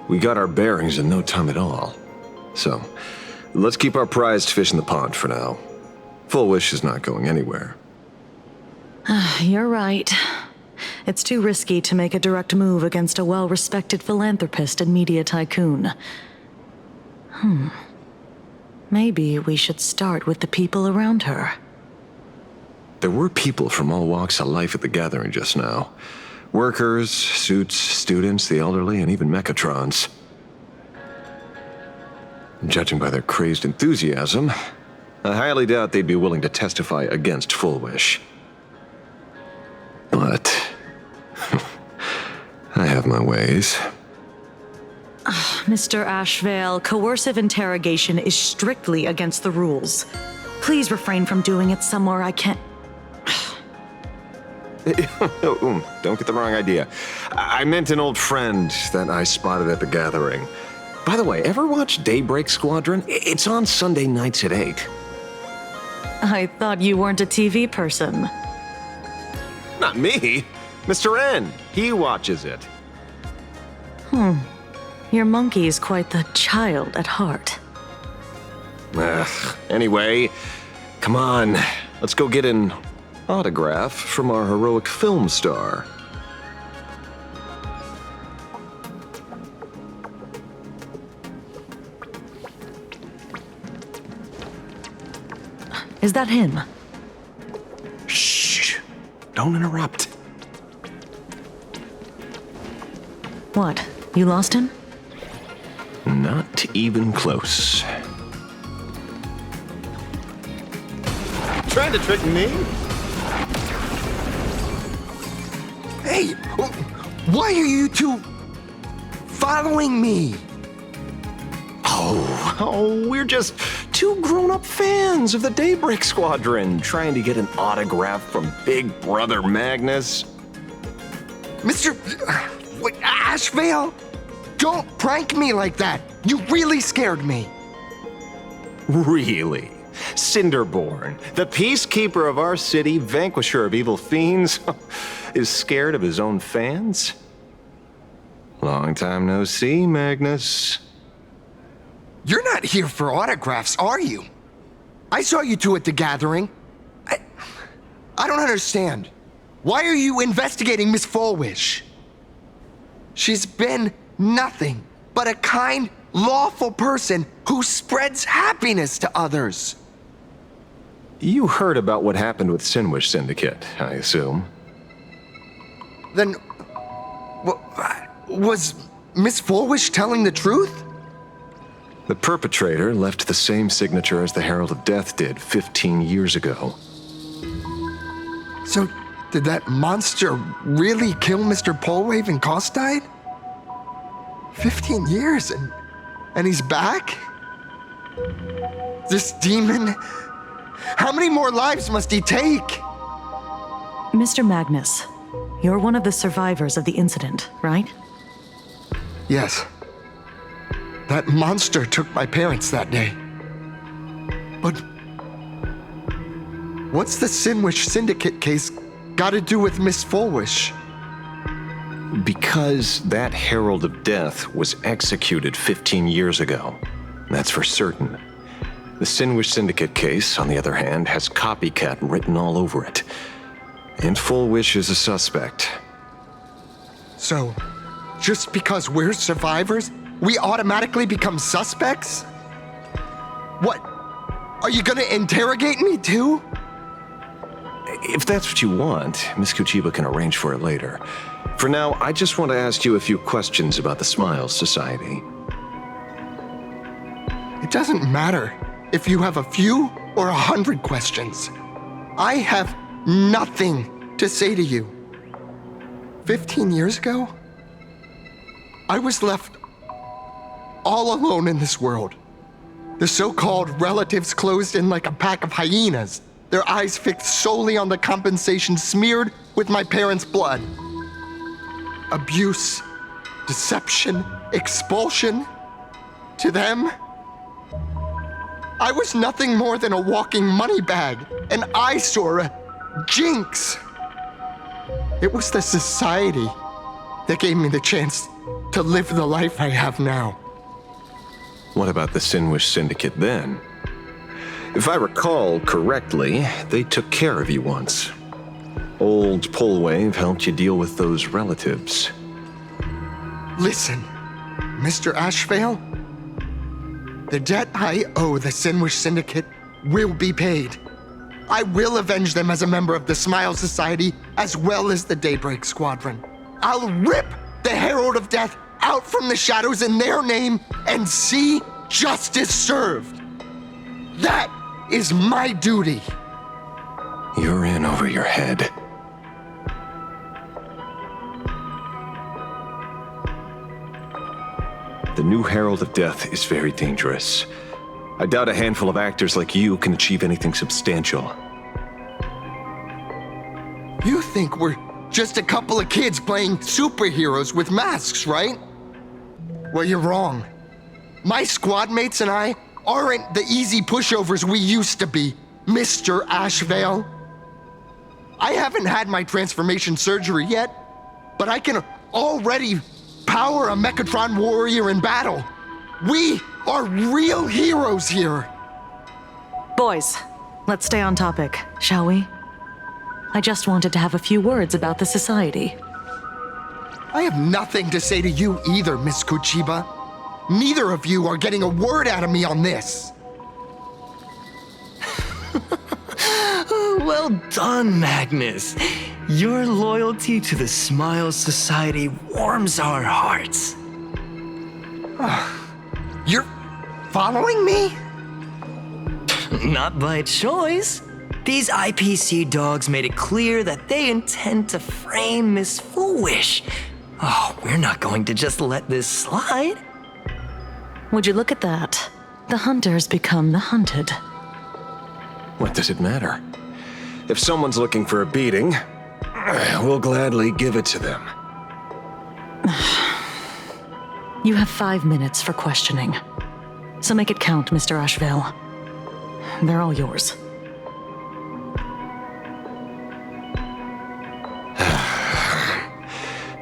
We got our bearings in no time at all. So, let's keep our prized fish in the pond for now. Full Wish is not going anywhere. You're right. It's too risky to make a direct move against a well-respected philanthropist and media tycoon. Maybe we should start with the people around her. There were people from all walks of life at the gathering just now. Workers, suits, students, the elderly, and even mechatrons. Judging by their crazed enthusiasm, I highly doubt they'd be willing to testify against Full Wish. But I have my ways. Mr. Ashvale, coercive interrogation is strictly against the rules. Please refrain from doing it somewhere I can't... Don't get the wrong idea. I meant an old friend that I spotted at the gathering. By the way, ever watch Daybreak, Squadron? It's on Sunday nights at 8. I thought you weren't a TV person. Not me. Mr. N. He watches it. Your monkey's quite the child at heart. Anyway, come on. Let's go get an autograph from our heroic film star. Is that him? Shh. Don't interrupt. What? You lost him? Not even close. Trying to trick me? Hey, why are you two following me? Oh, we're just two grown-up fans of the Daybreak Squadron trying to get an autograph from Big Brother Magnus. Mr. Ashvale? Don't prank me like that. You really scared me. Really? Cinderborn, the peacekeeper of our city, vanquisher of evil fiends, is scared of his own fans? Long time no see, Magnus. You're not here for autographs, are you? I saw you two at the gathering. I don't understand. Why are you investigating Miss Fullwish? She's been nothing but a kind, lawful person who spreads happiness to others. You heard about what happened with Sinwish Syndicate, I assume. Then, was Miss Fullwish telling the truth? The perpetrator left the same signature as the Herald of Death did 15 years ago. So, did that monster really kill Mr. Polwave and Costide? 15 years and he's back? This demon? How many more lives must he take? Mr. Magnus, you're one of the survivors of the incident, right? Yes. That monster took my parents that day. But what's the Sinwish Syndicate case got to do with Miss Fulwish? Because that Herald of Death was executed 15 years ago. That's for certain. The Sinwish Syndicate case, on the other hand, has copycat written all over it. And Fulwish is a suspect. So, just because we're survivors, we automatically become suspects? What? Are you gonna interrogate me too? If that's what you want, Miss Kuchiba can arrange for it later. For now, I just want to ask you a few questions about the Smiles Society. It doesn't matter if you have a few or 100 questions. I have nothing to say to you. 15 years ago, I was left all alone in this world. The so-called relatives closed in like a pack of hyenas, their eyes fixed solely on the compensation smeared with my parents' blood. Abuse, deception, expulsion. To them, I was nothing more than a walking money bag, an eyesore, a jinx. It was the society that gave me the chance to live the life I have now. What about the Sinwish Syndicate then? If I recall correctly, they took care of you once. Old Polwave helped you deal with those relatives. Listen, Mr. Ashvale, the debt I owe the Sinwish Syndicate will be paid. I will avenge them as a member of the Smile Society as well as the Daybreak Squadron. I'll rip the Herald of Death out from the shadows in their name and see justice served. That is my duty. You're in over your head. The new Herald of Death is very dangerous. I doubt a handful of actors like you can achieve anything substantial. You think we're just a couple of kids playing superheroes with masks, right? Well, you're wrong. My squad mates and I aren't the easy pushovers we used to be, Mr. Ashvale. I haven't had my transformation surgery yet, but I can already power a Mechatron warrior in battle. We are real heroes here. Boys, let's stay on topic, shall we? I just wanted to have a few words about the society. I have nothing to say to you either, Miss Kuchiba. Neither of you are getting a word out of me on this. Well done, Magnus. Your loyalty to the Smile Society warms our hearts. You're following me? Not by choice. These IPC dogs made it clear that they intend to frame Miss Fulwish. Oh, we're not going to just let this slide. Would you look at that? The hunters become the hunted. What does it matter? If someone's looking for a beating, we'll gladly give it to them. You have 5 minutes for questioning. So make it count, Mr. Ashvale. They're all yours.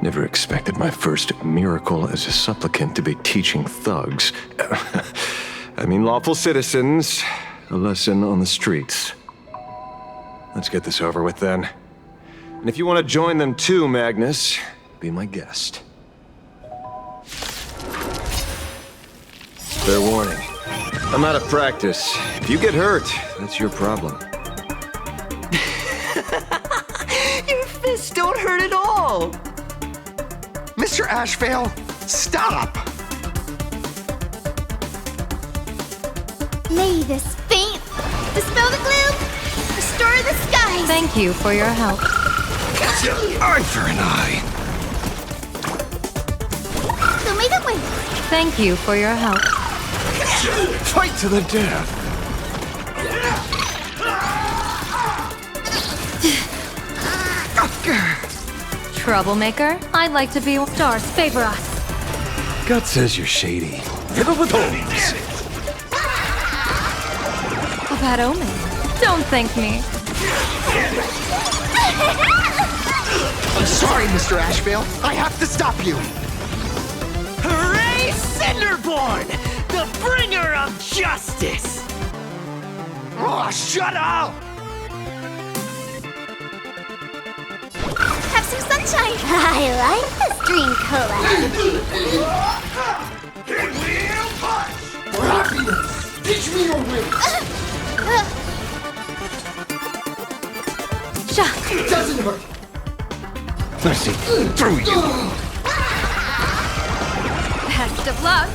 Never expected my first miracle as a supplicant to be teaching thugs. I mean lawful citizens, a lesson on the streets. Let's get this over with then. And if you want to join them too, Magnus, be my guest. Fair warning. I'm out of practice. If you get hurt, that's your problem. Your fists don't hurt at all. Mr. Ashvale, stop! May this faint dispel the gloom, restore the skies. Thank you for your help. Eye for an eye. So may the way. Thank you for your help. Fight to the death. Troublemaker, I'd like to be stars. Favor us. Gut says you're shady. Riddled with holes. A bad omen. Don't thank me. I'm sorry, Mr. Ashvale. I have to stop you. Hooray, Cinderborn! The bringer of justice! Oh, shut up! Have some sunshine. I like this dream cola. For happiness, teach me your way. Shock. It doesn't hurt. I see through you. Best of luck.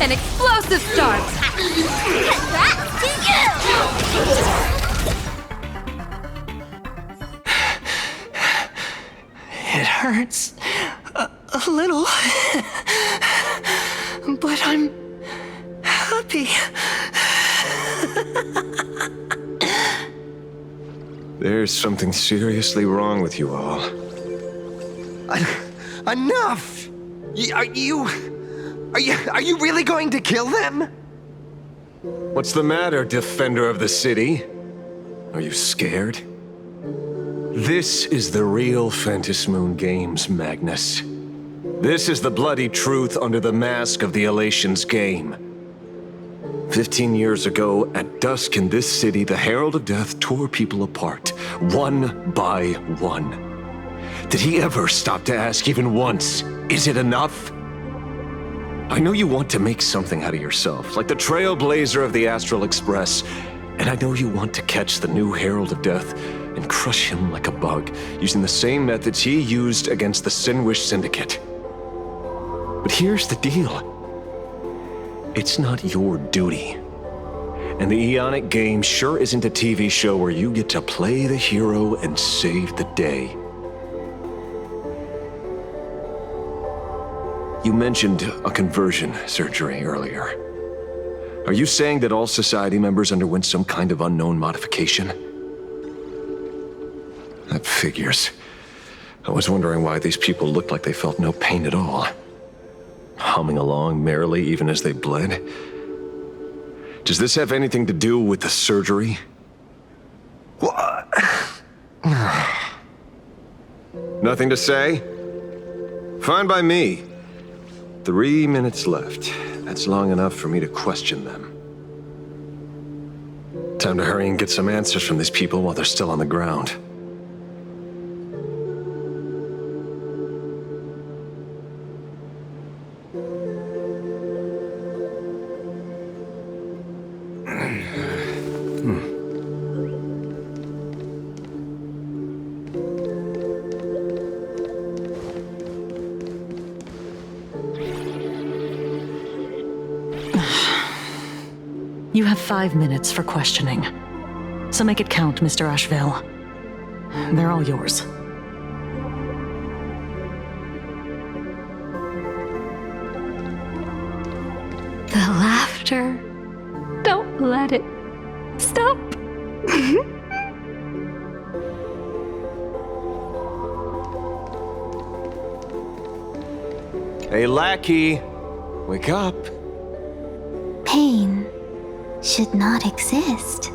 An explosive start. Congrats to you! It hurts a little, but I'm happy. There's something seriously wrong with you all. Enough! Are you really going to kill them? What's the matter, defender of the city? Are you scared? This is the real Phantasmoon Games, Magnus. This is the bloody truth under the mask of the Elation's game. 15 years ago, at dusk in this city, the Herald of Death tore people apart, one by one. Did he ever stop to ask even once, is it enough? I know you want to make something out of yourself, like the Trailblazer of the Astral Express, and I know you want to catch the new Herald of Death and crush him like a bug, using the same methods he used against the Sinwish Syndicate. But here's the deal. It's not your duty. And the Eonic game sure isn't a TV show where you get to play the hero and save the day. You mentioned a conversion surgery earlier. Are you saying that all Society members underwent some kind of unknown modification? That figures. I was wondering why these people looked like they felt no pain at all. Humming along merrily even as they bled. Does this have anything to do with the surgery? What? Nothing to say? Fine by me. 3 minutes left. That's long enough for me to question them. Time to hurry and get some answers from these people while they're still on the ground. You have 5 minutes for questioning. So make it count, Mr. Ashvale. They're all yours. The laughter. Don't let it stop. Hey, lackey. Wake up. Pain should not exist.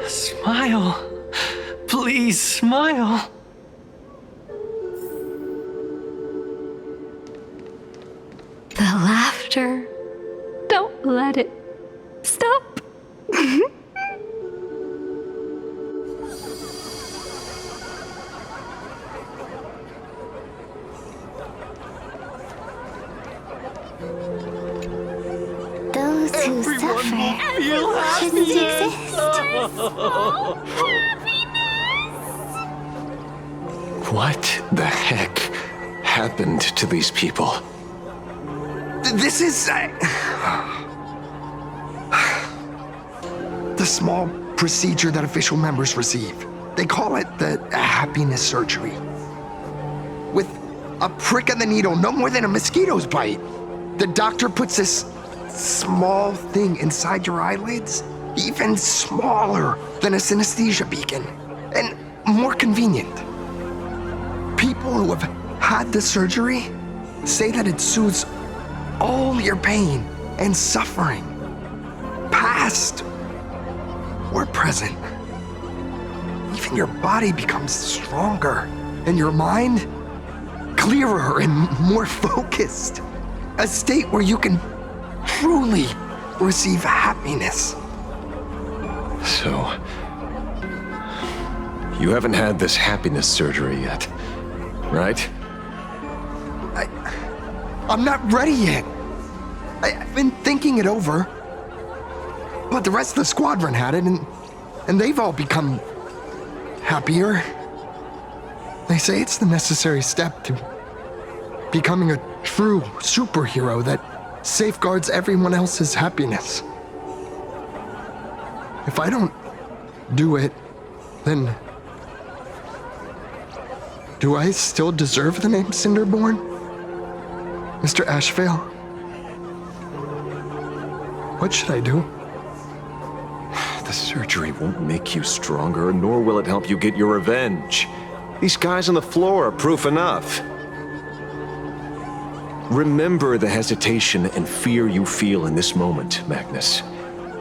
Smile. Please smile. The laughter. Don't let it stop. Those who suffer shouldn't exist. What the heck happened to these people? This is... the small procedure that official members receive. They call it the happiness surgery. With a prick of the needle, no more than a mosquito's bite, the doctor puts this small thing inside your eyelids, even smaller than a synesthesia beacon, and more convenient. People who have had the surgery say that it soothes all your pain and suffering, past or present. Even your body becomes stronger, and your mind clearer and more focused. A state where you can truly receive happiness. So, you haven't had this happiness surgery yet, right? I'm not ready yet. I've been thinking it over. But the rest of the squadron had it, and they've all become happier. They say it's the necessary step to becoming a true superhero that safeguards everyone else's happiness. If I don't do it, then do I still deserve the name Cinderborn? Mr. Ashvale? What should I do? The surgery won't make you stronger, nor will it help you get your revenge. These guys on the floor are proof enough. Remember the hesitation and fear you feel in this moment, Magnus.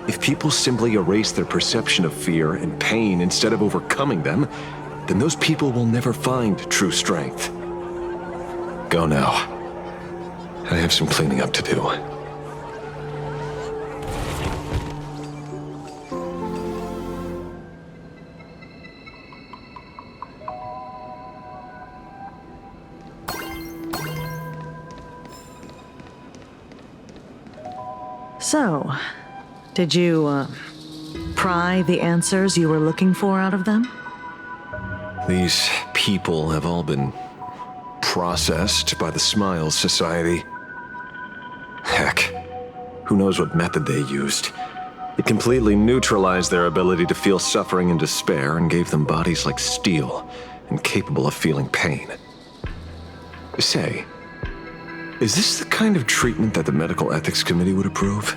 If people simply erase their perception of fear and pain instead of overcoming them, then those people will never find true strength. Go now. I have some cleaning up to do. So, did you, pry the answers you were looking for out of them? These people have all been processed by the Smiles Society. Heck, who knows what method they used. It completely neutralized their ability to feel suffering and despair and gave them bodies like steel and capable of feeling pain. Say, is this the kind of treatment that the Medical Ethics Committee would approve?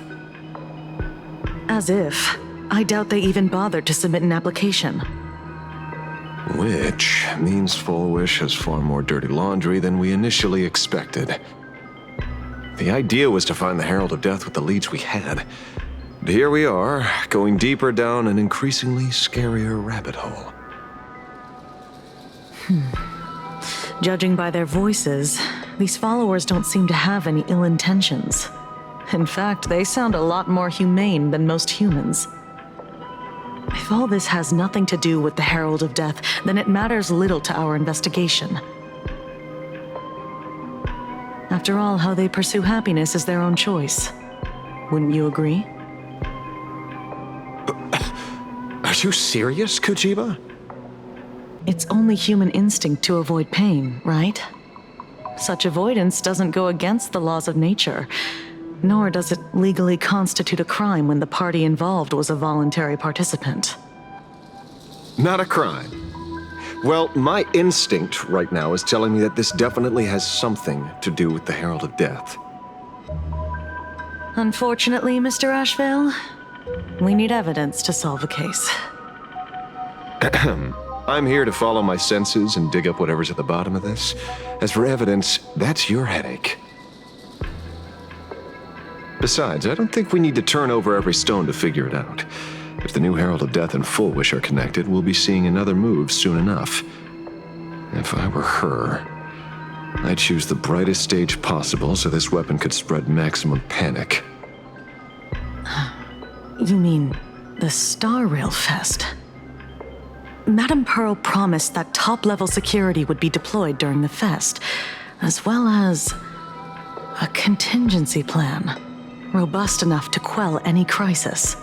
As if. I doubt they even bothered to submit an application. Which means Fullwish has far more dirty laundry than we initially expected. The idea was to find the Herald of Death with the leads we had. But here we are, going deeper down an increasingly scarier rabbit hole. Judging by their voices, these followers don't seem to have any ill intentions. In fact, they sound a lot more humane than most humans. If all this has nothing to do with the Herald of Death, then it matters little to our investigation. After all, how they pursue happiness is their own choice. Wouldn't you agree? Are you serious, Kojima? It's only human instinct to avoid pain, right? Such avoidance doesn't go against the laws of nature, nor does it legally constitute a crime when the party involved was a voluntary participant. Not a crime. Well, my instinct right now is telling me that this definitely has something to do with the Herald of Death. Unfortunately, Mr. Ashvale, we need evidence to solve a case. I'm here to follow my senses and dig up whatever's at the bottom of this. As for evidence, that's your headache. Besides, I don't think we need to turn over every stone to figure it out. If the new Herald of Death and Fullwish are connected, we'll be seeing another move soon enough. If I were her, I'd choose the brightest stage possible so this weapon could spread maximum panic. You mean the Star Rail Fest? Madame Pearl promised that top-level security would be deployed during the fest, as well as a contingency plan, robust enough to quell any crisis.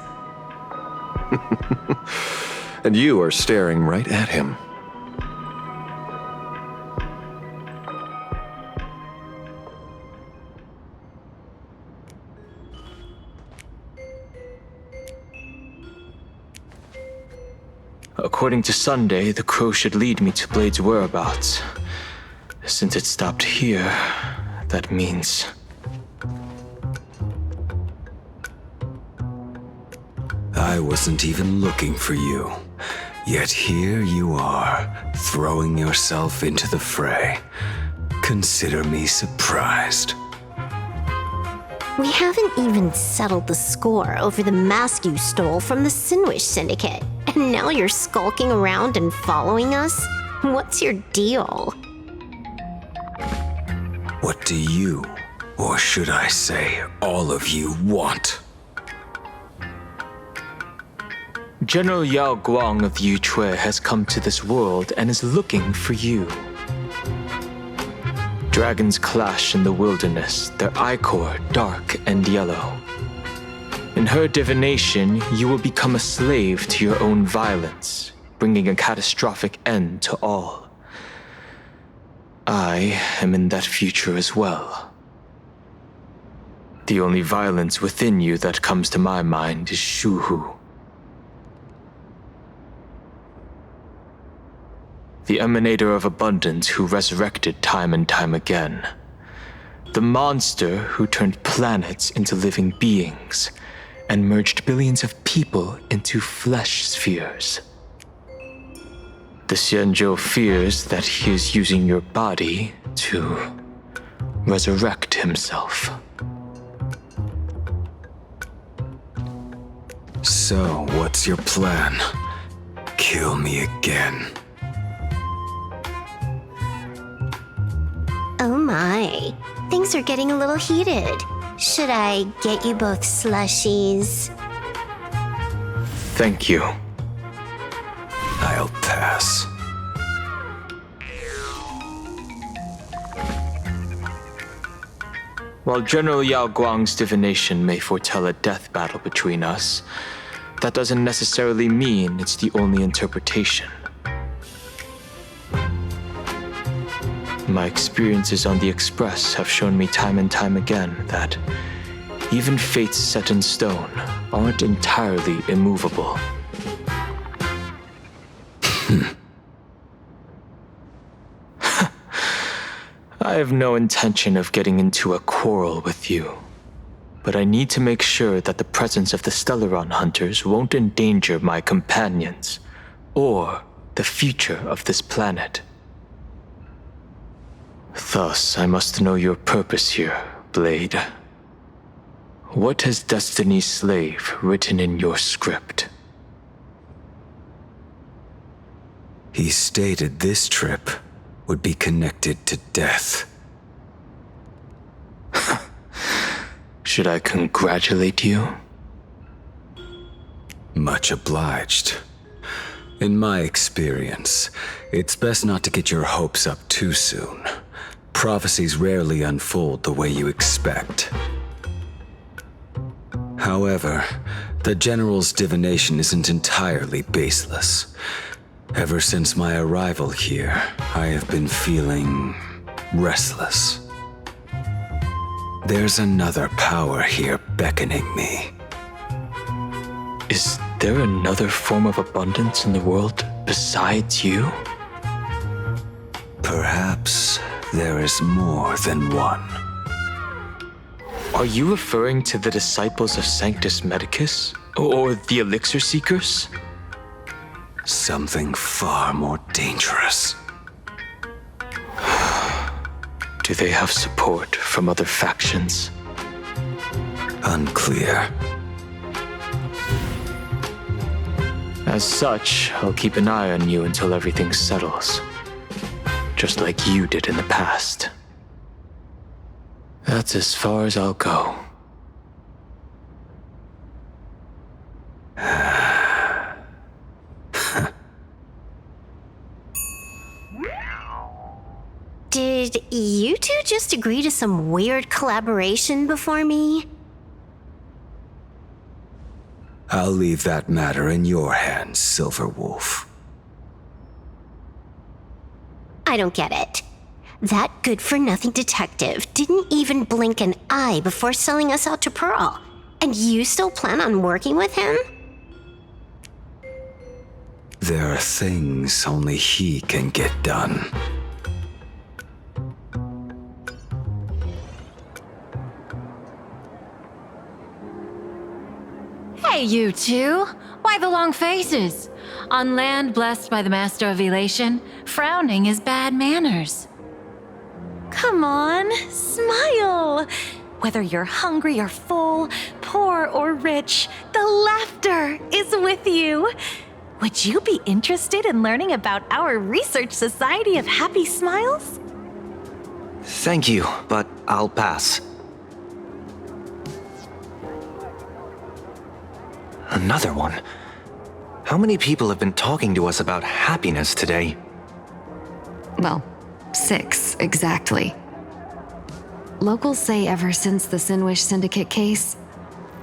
And you are staring right at him. According to Sunday, the crow should lead me to Blade's whereabouts. Since it stopped here, that means... I wasn't even looking for you. Yet here you are, throwing yourself into the fray. Consider me surprised. We haven't even settled the score over the mask you stole from the Sinwish Syndicate. And now you're skulking around and following us? What's your deal? What do you, or should I say, all of you, want? General Yao Guang of Yu Chui has come to this world and is looking for you. Dragons clash in the wilderness, their ichor dark and yellow. In her divination, you will become a slave to your own violence, bringing a catastrophic end to all. I am in that future as well. The only violence within you that comes to my mind is Shuhu. The emanator of abundance who resurrected time and time again. The monster who turned planets into living beings and merged billions of people into flesh spheres. The Xianzhou fears that he is using your body to resurrect himself. So, what's your plan? Kill me again. Oh my, things are getting a little heated. Should I get you both slushies? Thank you. I'll pass. While General Yao Guang's divination may foretell a death battle between us, that doesn't necessarily mean it's the only interpretation. My experiences on the Express have shown me time and time again that even fates set in stone aren't entirely immovable. I have no intention of getting into a quarrel with you, but I need to make sure that the presence of the Stellaron hunters won't endanger my companions or the future of this planet. Thus, I must know your purpose here, Blade. What has Destiny's Slave written in your script? He stated this trip would be connected to death. Should I congratulate you? Much obliged. In my experience, it's best not to get your hopes up too soon. Prophecies rarely unfold the way you expect. However, the General's divination isn't entirely baseless. Ever since my arrival here, I have been feeling restless. There's another power here beckoning me. Is there another form of abundance in the world besides you? Perhaps there is more than one. Are you referring to the disciples of Sanctus Medicus? Or the Elixir Seekers? Something far more dangerous. Do they have support from other factions? Unclear. As such, I'll keep an eye on you until everything settles. Just like you did in the past. That's as far as I'll go. Did you two just agree to some weird collaboration before me? I'll leave that matter in your hands, Silverwolf. I don't get it. That good-for-nothing detective didn't even blink an eye before selling us out to Pearl. And you still plan on working with him? There are things only he can get done. Hey, you two! Why the long faces? On land blessed by the Master of Elation, frowning is bad manners. Come on, smile! Whether you're hungry or full, poor or rich, the laughter is with you. Would you be interested in learning about our Research Society of Happy Smiles? Thank you, but I'll pass. Another one? How many people have been talking to us about happiness today? Well, 6, exactly. Locals say ever since the Sinwish Syndicate case,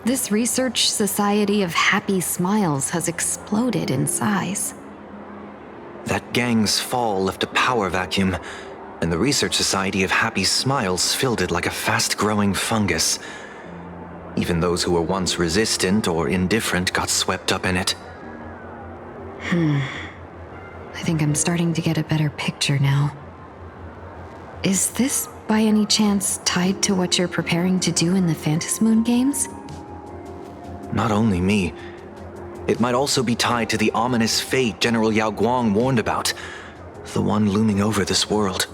this Research Society of Happy Smiles has exploded in size. That gang's fall left a power vacuum, and the Research Society of Happy Smiles filled it like a fast-growing fungus. Even those who were once resistant or indifferent got swept up in it. I think I'm starting to get a better picture now. Is this, by any chance, tied to what you're preparing to do in the Phantasmoon games? Not only me. It might also be tied to the ominous fate General Yao Guang warned about, the one looming over this world.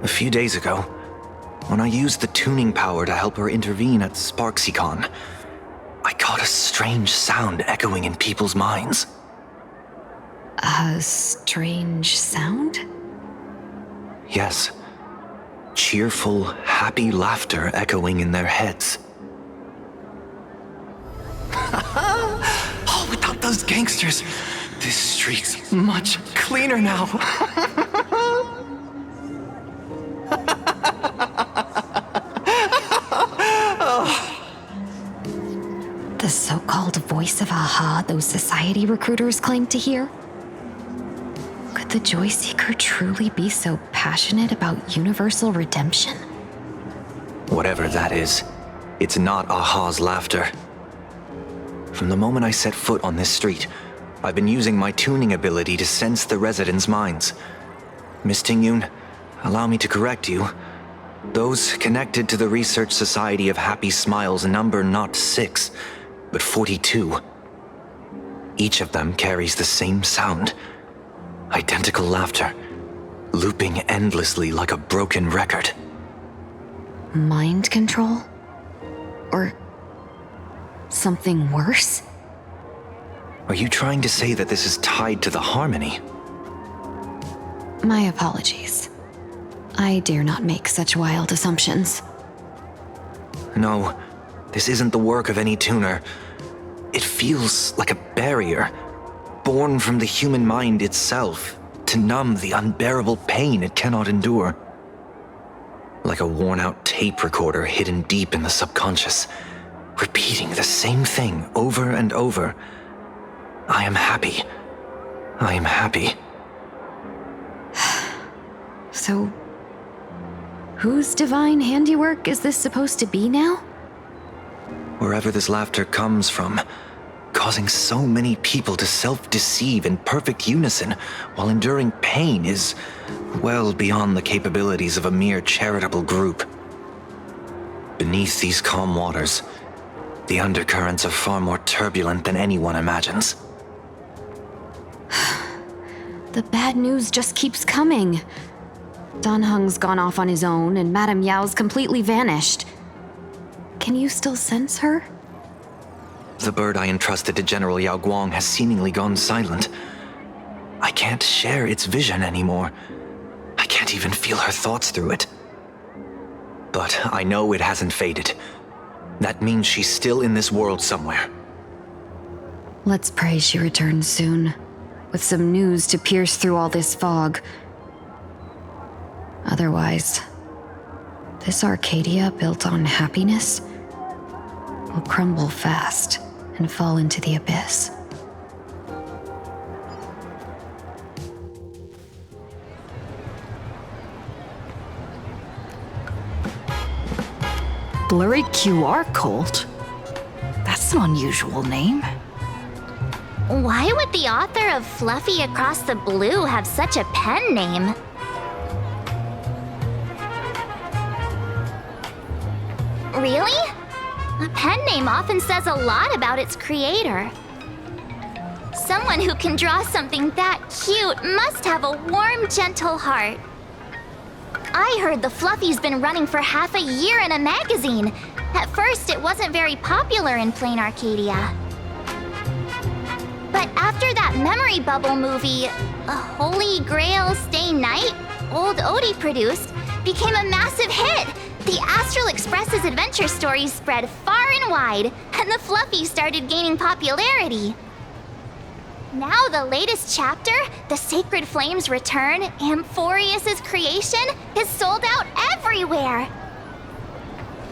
A few days ago, when I used the tuning power to help her intervene at SparksyCon, I caught a strange sound echoing in people's minds. A strange sound? Yes. Cheerful, happy laughter echoing in their heads. Oh, without those gangsters, this street's much cleaner now. The so-called voice of Aha those society recruiters claim to hear? Could the Joy Seeker truly be so passionate about universal redemption? Whatever that is, it's not Aha's laughter. From the moment I set foot on this street, I've been using my tuning ability to sense the residents' minds. Miss Tingyun, allow me to correct you. Those connected to the Research Society of Happy Smiles number not 6, but 42. Each of them carries the same sound. Identical laughter, looping endlessly like a broken record. Mind control? Or something worse? Are you trying to say that this is tied to the harmony? My apologies. I dare not make such wild assumptions. No, this isn't the work of any tuner. It feels like a barrier, born from the human mind itself, to numb the unbearable pain it cannot endure. Like a worn-out tape recorder hidden deep in the subconscious, repeating the same thing over and over. I am happy. I am happy. So, whose divine handiwork is this supposed to be now? Wherever this laughter comes from, causing so many people to self-deceive in perfect unison while enduring pain is well beyond the capabilities of a mere charitable group. Beneath these calm waters, the undercurrents are far more turbulent than anyone imagines. The bad news just keeps coming. Dan Heng's gone off on his own, and Madame Yao's completely vanished. Can you still sense her? The bird I entrusted to General Yao Guang has seemingly gone silent. I can't share its vision anymore. I can't even feel her thoughts through it. But I know it hasn't faded. That means she's still in this world somewhere. Let's pray she returns soon, with some news to pierce through all this fog. Otherwise, this Arcadia built on happiness will crumble fast and fall into the abyss. Blurry QR Cult? That's an unusual name. Why would the author of Fluffy Across the Blue have such a pen name? Really? A pen name often says a lot about its creator. Someone who can draw something that cute must have a warm, gentle heart. I heard the Fluffy's been running for half a year in a magazine. At first, it wasn't very popular in Plain Arcadia. But after that memory bubble movie, A Holy Grail Stay Night, old Odie produced, became a massive hit. The Astral Express's adventure stories spread far and wide, and the Fluffy started gaining popularity. Now the latest chapter, The Sacred Flames Return, Amphorius's creation, is sold out everywhere.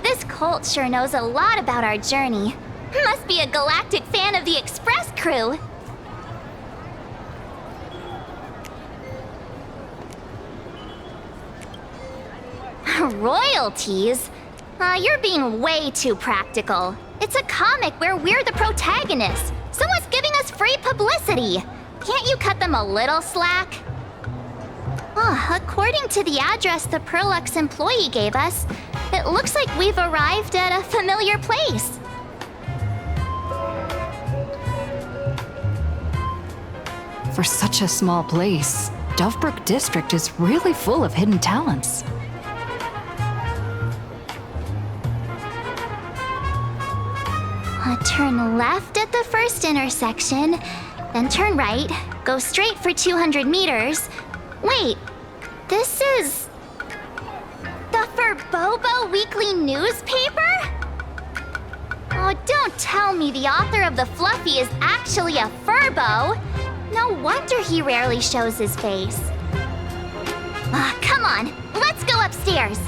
This cult sure knows a lot about our journey. Must be a galactic fan of the Express crew. Royalties? You're being way too practical. It's a comic where we're the protagonists. Someone's giving us free publicity. Can't you cut them a little slack? According to the address the Perlux employee gave us, it looks like we've arrived at a familiar place. For such a small place, Dovebrook District is really full of hidden talents. Turn left at the first intersection, then turn right, go straight for 200 meters. Wait, this is... the Furbobo Weekly newspaper? Oh, don't tell me the author of the Fluffy is actually a Furbo. No wonder he rarely shows his face. Come on, let's go upstairs.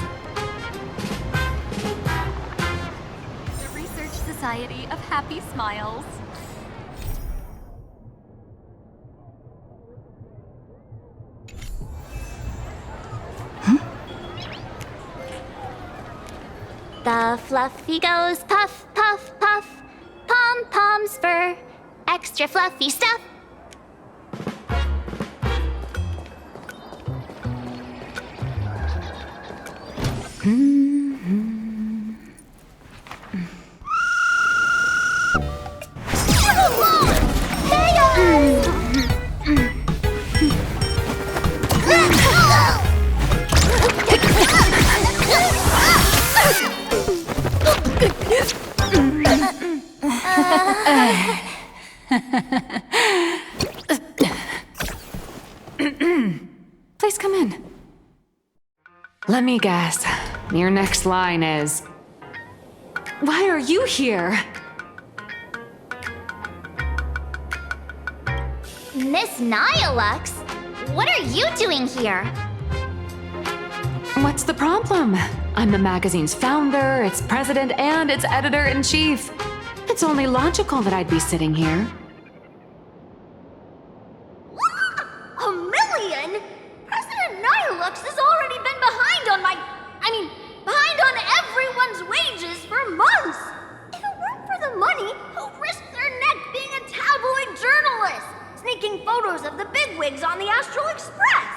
Society of Happy Smiles. The Fluffy goes puff, puff, puff. Pom-poms for extra fluffy stuff. Please come in. Let me guess. Your next line is... Why are you here? Miss Nihilux, what are you doing here? What's the problem? I'm the magazine's founder, its president, and its editor-in-chief. It's only logical that I'd be sitting here. $1 million? President Nihilux has already been behind on behind on everyone's wages for months. If it weren't for the money, who'd risk their neck being a tabloid journalist, sneaking photos of the bigwigs on the Astral Express?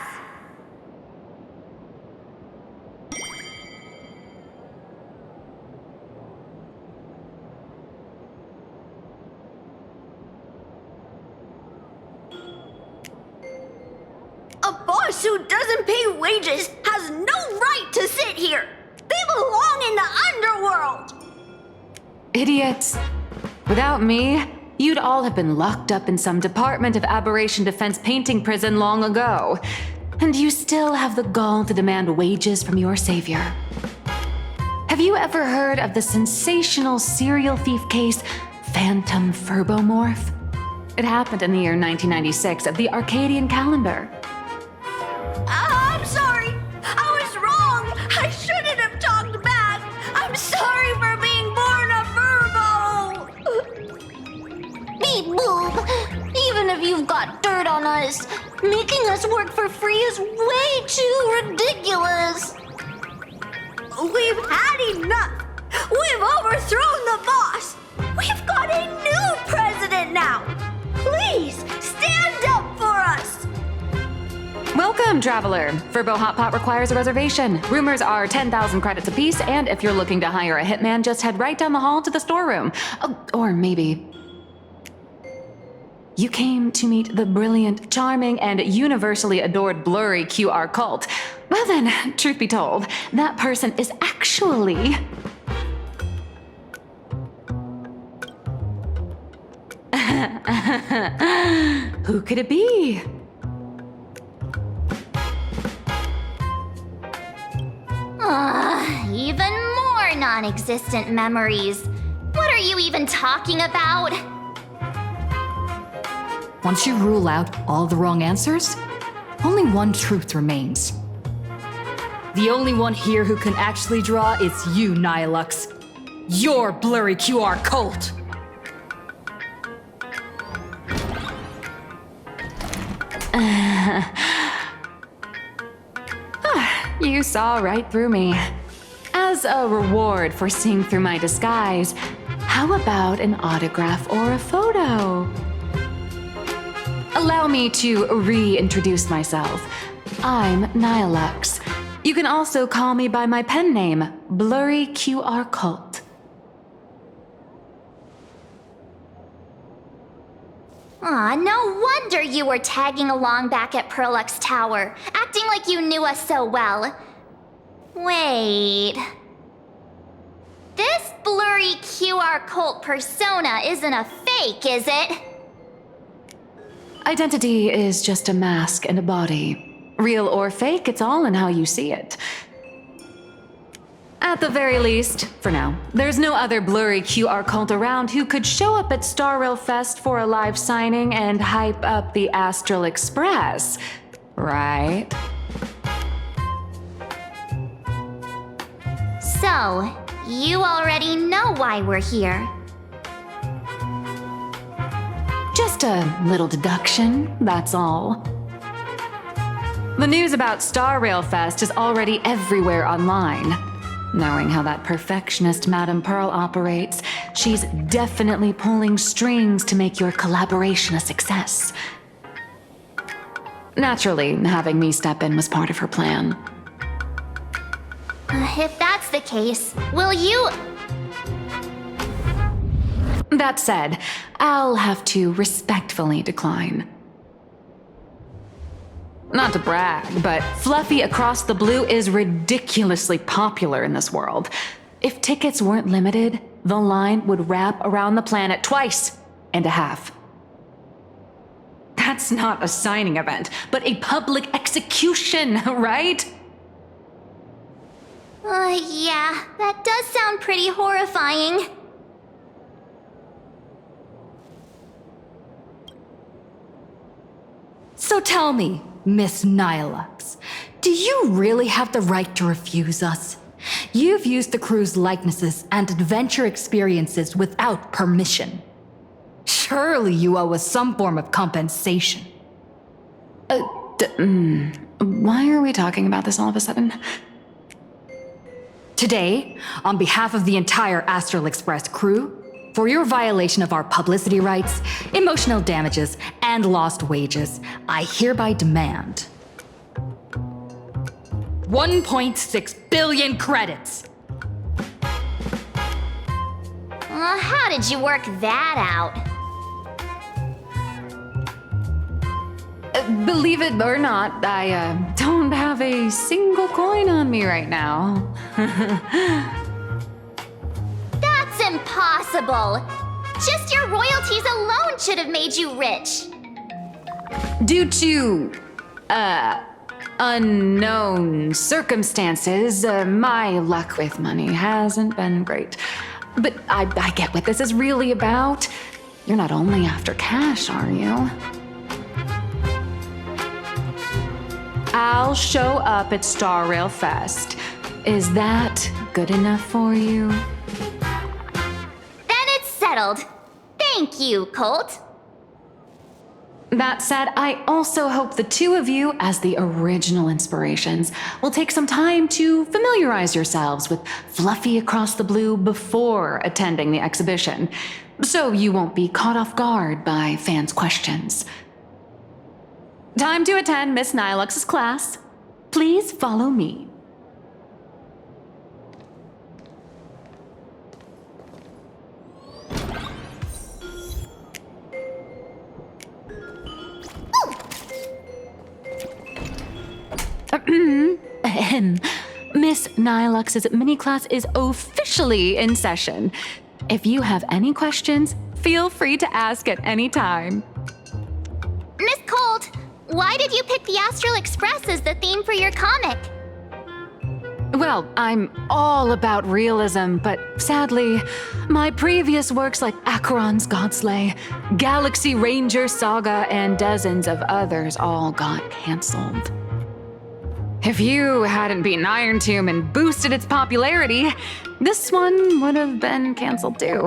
A boss who doesn't pay wages has no right to sit here. They belong in the underworld. Idiots. Without me, you'd all have been locked up in some Department of Aberration Defense painting prison long ago. And you still have the gall to demand wages from your savior. Have you ever heard of the sensational serial thief case, Phantom Furbomorph? It happened in the year 1996 of the Arcadian calendar. I'm sorry. I was wrong. I shouldn't have talked back. I'm sorry for being born a Furbo. Beep boop. Even if you've got dirt on us, making us work for free is way too ridiculous. We've had enough. We've overthrown the boss. We've got a new president now. Please Welcome, traveler. Furbo Hot Pot requires a reservation. Rumors are 10,000 credits apiece, and if you're looking to hire a hitman, just head right down the hall to the storeroom. Oh, or maybe... You came to meet the brilliant, charming, and universally adored blurry QR cult. Well then, truth be told, that person is actually... Who could it be? Even more non-existent memories. What are you even talking about? Once you rule out all the wrong answers, only one truth remains. The only one here who can actually draw is you, Nihilux. Your blurry QR cult! You saw right through me. As a reward for seeing through my disguise, how about an autograph or a photo? Allow me to reintroduce myself. I'm Nihilux. You can also call me by my pen name, Blurry QR Cult. Aw, no wonder you were tagging along back at Perlux Tower, acting like you knew us so well. Wait... This blurry QR cult persona isn't a fake, is it? Identity is just a mask and a body. Real or fake, it's all in how you see it. At the very least, for now, there's no other blurry QR cult around who could show up at Star Rail Fest for a live signing and hype up the Astral Express, right? So, you already know why we're here. Just a little deduction, that's all. The news about Star Rail Fest is already everywhere online. Knowing how that perfectionist Madame Pearl operates, she's definitely pulling strings to make your collaboration a success. Naturally, having me step in was part of her plan. If that's the case, will you... That said, I'll have to respectfully decline. Not to brag, but Fluffy Across the Blue is ridiculously popular in this world. If tickets weren't limited, the line would wrap around the planet twice and a half. That's not a signing event, but a public execution, right? Yeah, that does sound pretty horrifying. So tell me, Miss Nihilux, do you really have the right to refuse us? You've used the crew's likenesses and adventure experiences without permission. Surely you owe us some form of compensation. Why are we talking about this all of a sudden? Today, on behalf of the entire Astral Express crew, for your violation of our publicity rights, emotional damages, and lost wages, I hereby demand 1.6 billion credits! How did you work that out? Believe it or not, I don't have a single coin on me right now. That's impossible! Just your royalties alone should have made you rich! Due to, unknown circumstances, my luck with money hasn't been great. But I get what this is really about. You're not only after cash, are you? I'll show up at Star Rail Fest. Is that good enough for you? Then it's settled. Thank you, Colt. That said, I also hope the two of you, as the original inspirations, will take some time to familiarize yourselves with Fluffy Across the Blue before attending the exhibition, so you won't be caught off guard by fans' questions. Time to attend Miss Nilux's class. Please follow me. Miss Nilux's mini class is officially in session. If you have any questions, feel free to ask at any time. Miss Colt, why did you pick the Astral Express as the theme for your comic? Well, I'm all about realism, but sadly, my previous works like Acheron's Godslay, Galaxy Ranger Saga, and dozens of others all got cancelled. If you hadn't beaten Iron Tomb and boosted its popularity, this one would have been cancelled too.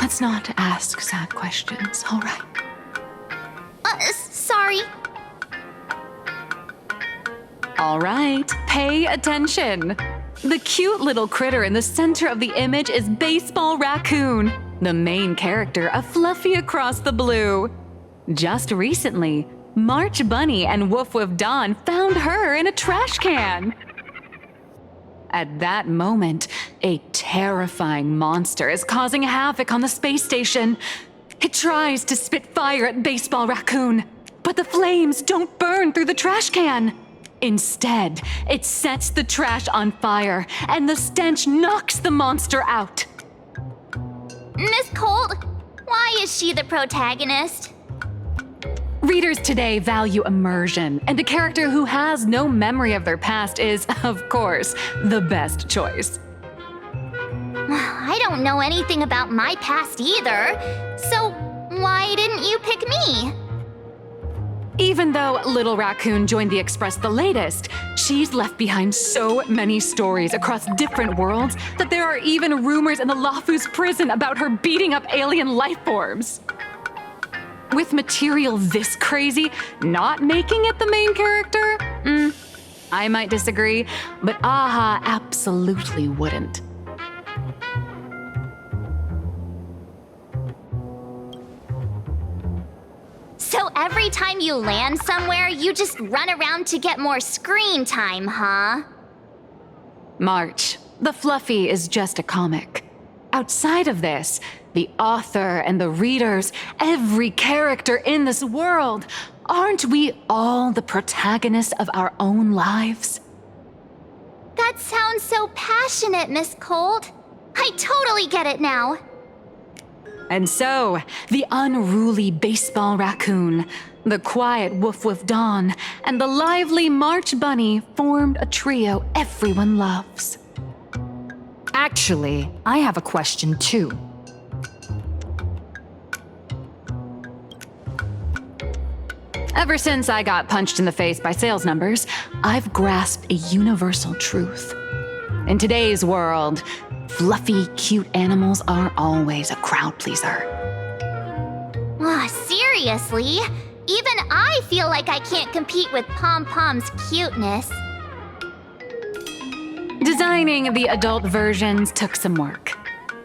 Let's not ask sad questions, all right? Sorry. All right, pay attention. The cute little critter in the center of the image is Baseball Raccoon, the main character of Fluffy Across the Blue. Just recently, March Bunny and Woof Woof Dawn found her in a trash can. At that moment, a terrifying monster is causing havoc on the space station. It tries to spit fire at Baseball Raccoon, but the flames don't burn through the trash can. Instead, it sets the trash on fire, and the stench knocks the monster out. Miss Colt, why is she the protagonist? Readers today value immersion, and a character who has no memory of their past is, of course, the best choice. I don't know anything about my past either, so why didn't you pick me? Even though Little Raccoon joined the Express the latest, she's left behind so many stories across different worlds that there are even rumors in the Lafu's prison about her beating up alien life forms. With material this crazy, not making it the main character? I might disagree, but Aha absolutely wouldn't. So every time you land somewhere, you just run around to get more screen time, huh? March, the Fluffy is just a comic. Outside of this, the author and the readers, every character in this world, aren't we all the protagonists of our own lives? That sounds so passionate, Miss Colt. I totally get it now. And so, the unruly Baseball Raccoon, the quiet Woof Woof Dawn, and the lively March Bunny formed a trio everyone loves. Actually, I have a question too. Ever since I got punched in the face by sales numbers, I've grasped a universal truth. In today's world, fluffy, cute animals are always a crowd pleaser. Seriously? Even I feel like I can't compete with Pom Pom's cuteness. Designing the adult versions took some work.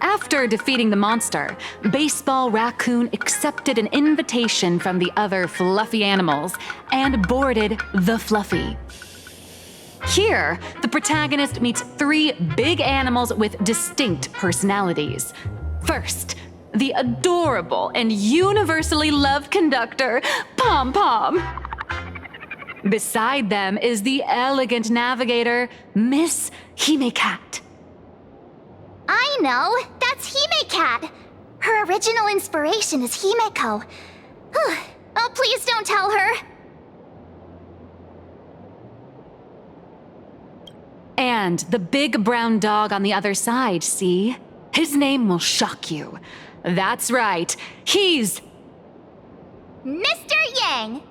After defeating the monster, Baseball Raccoon accepted an invitation from the other fluffy animals and boarded the Fluffy. Here, the protagonist meets 3 big animals with distinct personalities. First, the adorable and universally loved conductor, Pom Pom. Beside them is the elegant navigator, Miss Hime-Cat. I know! That's Hime-Cat! Her original inspiration is Himeko. Oh, please don't tell her! And the big brown dog on the other side, see? His name will shock you. That's right, he's... Mr. Yang!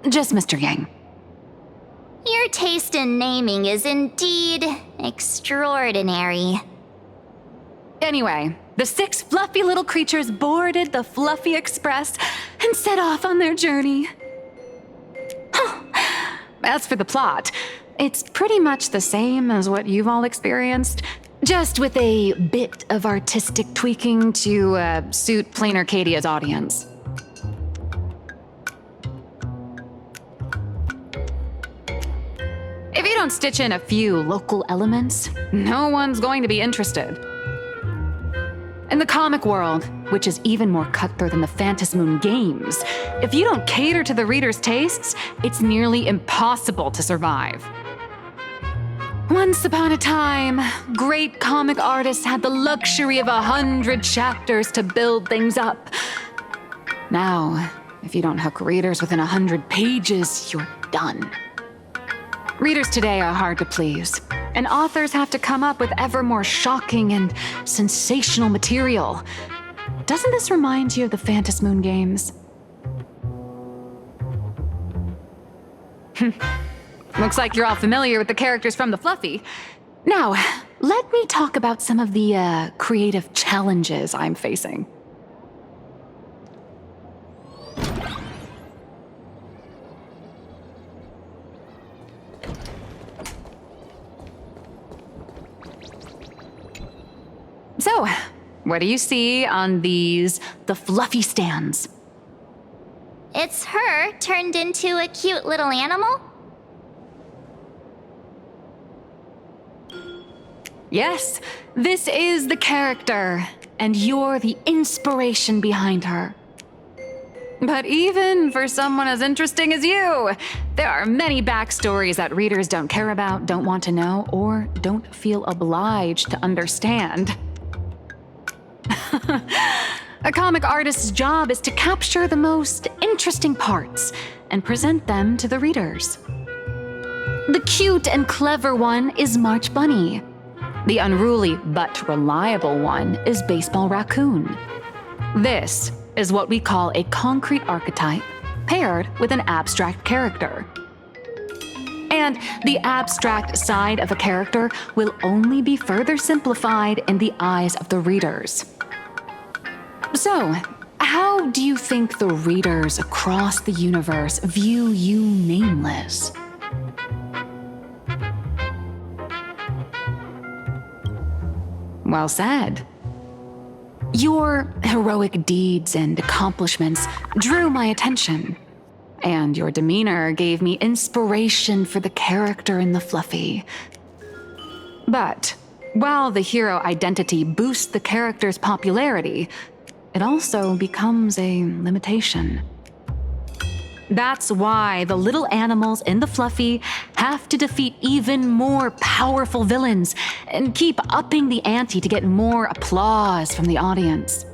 Just Mr. Yang. Your taste in naming is indeed extraordinary. Anyway, the 6 fluffy little creatures boarded the Fluffy Express and set off on their journey. As for the plot, it's pretty much the same as what you've all experienced, just with a bit of artistic tweaking to suit plain Arcadia's audience. don't stitch in a few local elements, no one's going to be interested. In the comic world, which is even more cutthroat than the Phantasmoon games, if you don't cater to the reader's tastes, it's nearly impossible to survive. Once upon a time, great comic artists had the luxury of 100 chapters to build things up. Now, if you don't hook readers within 100 pages, you're done. Readers today are hard to please, and authors have to come up with ever more shocking and sensational material. Doesn't this remind you of the Phantasmoon games? Looks like you're all familiar with the characters from the Fluffy. Now, let me talk about some of the creative challenges I'm facing. So, what do you see on the Fluffy stands? It's her turned into a cute little animal? Yes, this is the character, and you're the inspiration behind her. But even for someone as interesting as you, there are many backstories that readers don't care about, don't want to know, or don't feel obliged to understand. A comic artist's job is to capture the most interesting parts and present them to the readers. The cute and clever one is March Bunny. The unruly but reliable one is Baseball Raccoon. This is what we call a concrete archetype paired with an abstract character. And the abstract side of a character will only be further simplified in the eyes of the readers. So, how do you think the readers across the universe view you nameless? Well said. Your heroic deeds and accomplishments drew my attention, and your demeanor gave me inspiration for the character in the Fluffy. But while the hero identity boosts the character's popularity, it also becomes a limitation. That's why the little animals in the Fluffy have to defeat even more powerful villains and keep upping the ante to get more applause from the audience.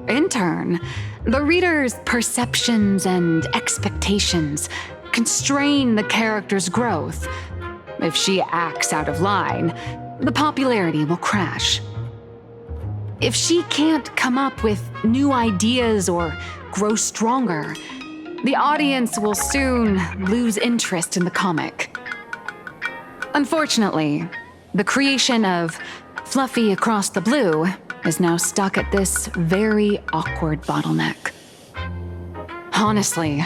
In turn, the reader's perceptions and expectations constrain the character's growth. If she acts out of line, the popularity will crash. If she can't come up with new ideas or grow stronger, the audience will soon lose interest in the comic. Unfortunately, the creation of Fluffy Across the Blue is now stuck at this very awkward bottleneck. Honestly,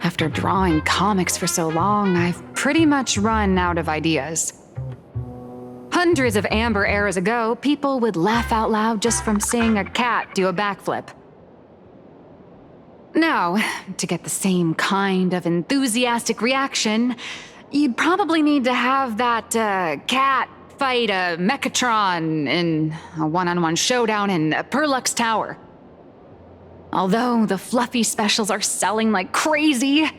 after drawing comics for so long, I've pretty much run out of ideas. Hundreds of amber eras ago, people would laugh out loud just from seeing a cat do a backflip. Now, to get the same kind of enthusiastic reaction, you'd probably need to have that cat fight a Mechatron in a one-on-one showdown in Perlux Tower. Although the Fluffy specials are selling like crazy,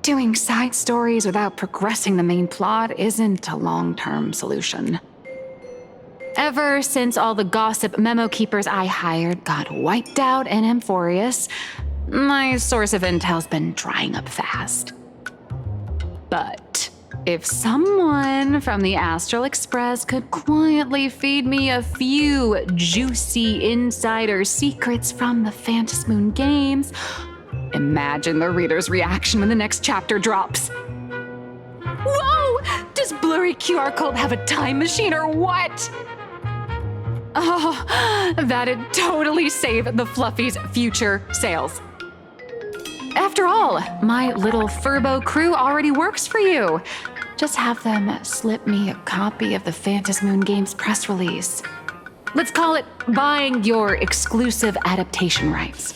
doing side stories without progressing the main plot isn't a long-term solution. Ever since all the gossip memo keepers I hired got wiped out in Amphorius, my source of intel's been drying up fast. But if someone from the Astral Express could quietly feed me a few juicy insider secrets from the Phantasmoon games, imagine the reader's reaction when the next chapter drops. Whoa! Does Blurry QR Code have a time machine or what? Oh, that'd totally save the Fluffy's future sales. After all, my little Furbo crew already works for you. Just have them slip me a copy of the Phantasmoon Games press release. Let's call it buying your exclusive adaptation rights.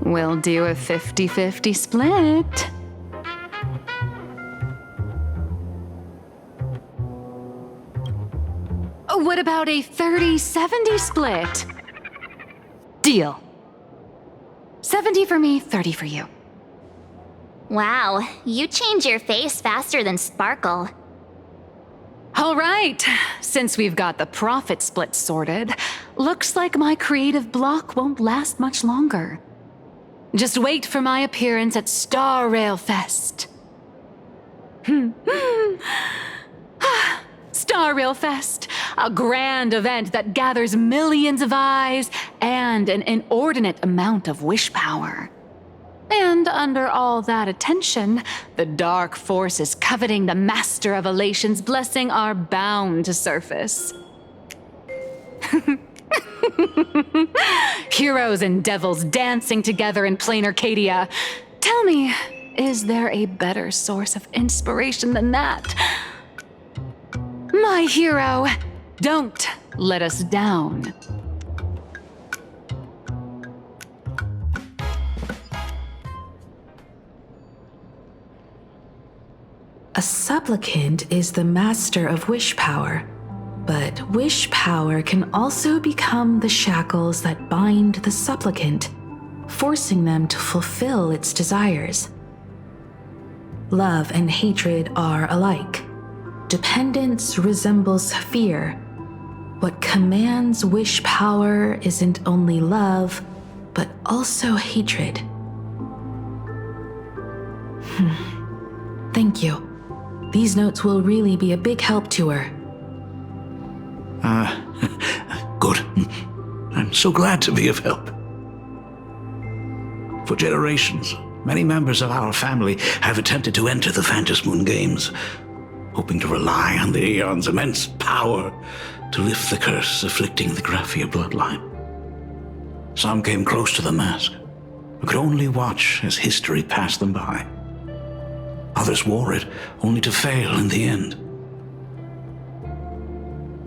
We'll do a 50-50 split. What about a 30-70 split? Deal. 70 for me, 30 for you. Wow, you change your face faster than Sparkle. All right, since we've got the profit split sorted, looks like my creative block won't last much longer. Just wait for my appearance at Star Rail Fest. Star Rail Fest, a grand event that gathers millions of eyes and an inordinate amount of wish power. And under all that attention, the dark forces coveting the Master of Elation's blessing are bound to surface. Heroes and devils dancing together in plain Arcadia. Tell me, is there a better source of inspiration than that? My hero, don't let us down. A supplicant is the master of wish power, but wish power can also become the shackles that bind the supplicant, forcing them to fulfill its desires. Love and hatred are alike. Dependence resembles fear. What commands wish power isn't only love, but also hatred. Thank you. These notes will really be a big help to her. Good. I'm so glad to be of help. For generations, many members of our family have attempted to enter the Phantasmoon Games, hoping to rely on the Aeon's immense power to lift the curse afflicting the Graphia bloodline. Some came close to the mask, but could only watch as history passed them by. Others wore it, only to fail in the end.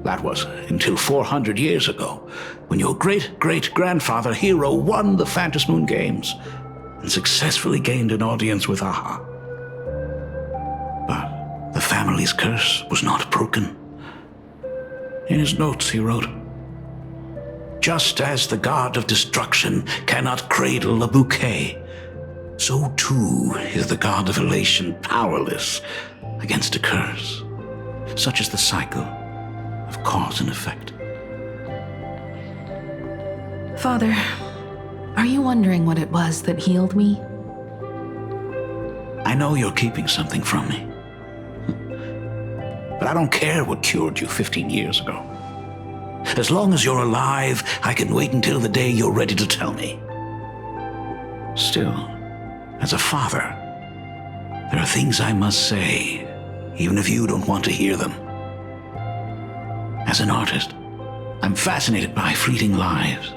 That was until 400 years ago, when your great-great-grandfather Hero won the Phantasmoon Games and successfully gained an audience with Aha. But the family's curse was not broken. In his notes he wrote, "Just as the god of destruction cannot cradle a bouquet, so too is the god of elation powerless against a curse. Such is the cycle of cause and effect." Father, are you wondering what it was that healed me? I know you're keeping something from me. But I don't care what cured you 15 years ago. As long as you're alive, I can wait until the day you're ready to tell me. Still, as a father, there are things I must say, even if you don't want to hear them. As an artist, I'm fascinated by fleeting lives.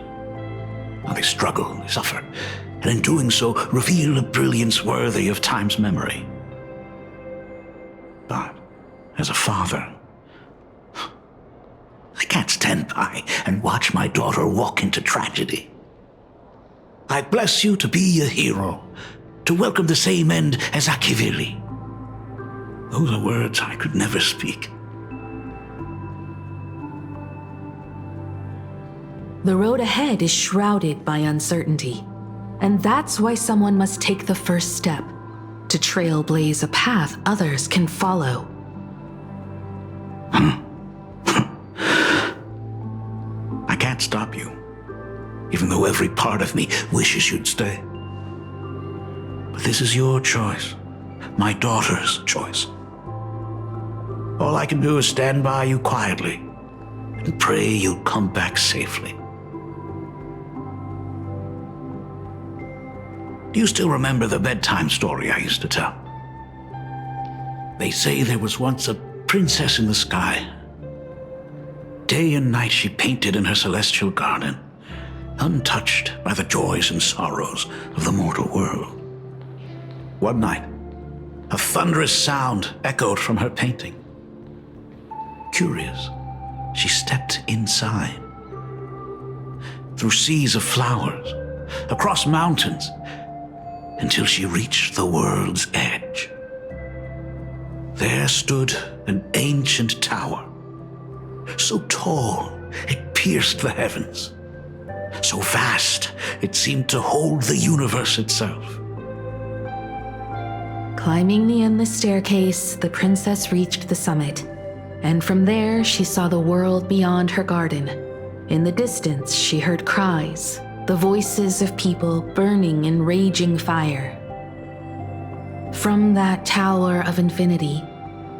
How they struggle, they suffer, and in doing so, reveal a brilliance worthy of time's memory. But, as a father, I can't stand by and watch my daughter walk into tragedy. I bless you to be a hero, to welcome the same end as Akivili. Those are words I could never speak. The road ahead is shrouded by uncertainty, and that's why someone must take the first step to trailblaze a path others can follow. I can't stop you, even though every part of me wishes you'd stay. But this is your choice, my daughter's choice. All I can do is stand by you quietly and pray you'll come back safely. Do you still remember the bedtime story I used to tell? They say there was once a princess in the sky. Day and night she painted in her celestial garden, untouched by the joys and sorrows of the mortal world. One night, a thunderous sound echoed from her painting. Curious, she stepped inside. Through seas of flowers, across mountains, until she reached the world's edge. There stood an ancient tower, So tall, it pierced the heavens. So vast, it seemed to hold the universe itself. Climbing the endless staircase, the princess reached the summit, and from there she saw the world beyond her garden. In the distance, she heard cries, the voices of people burning in raging fire. From that tower of infinity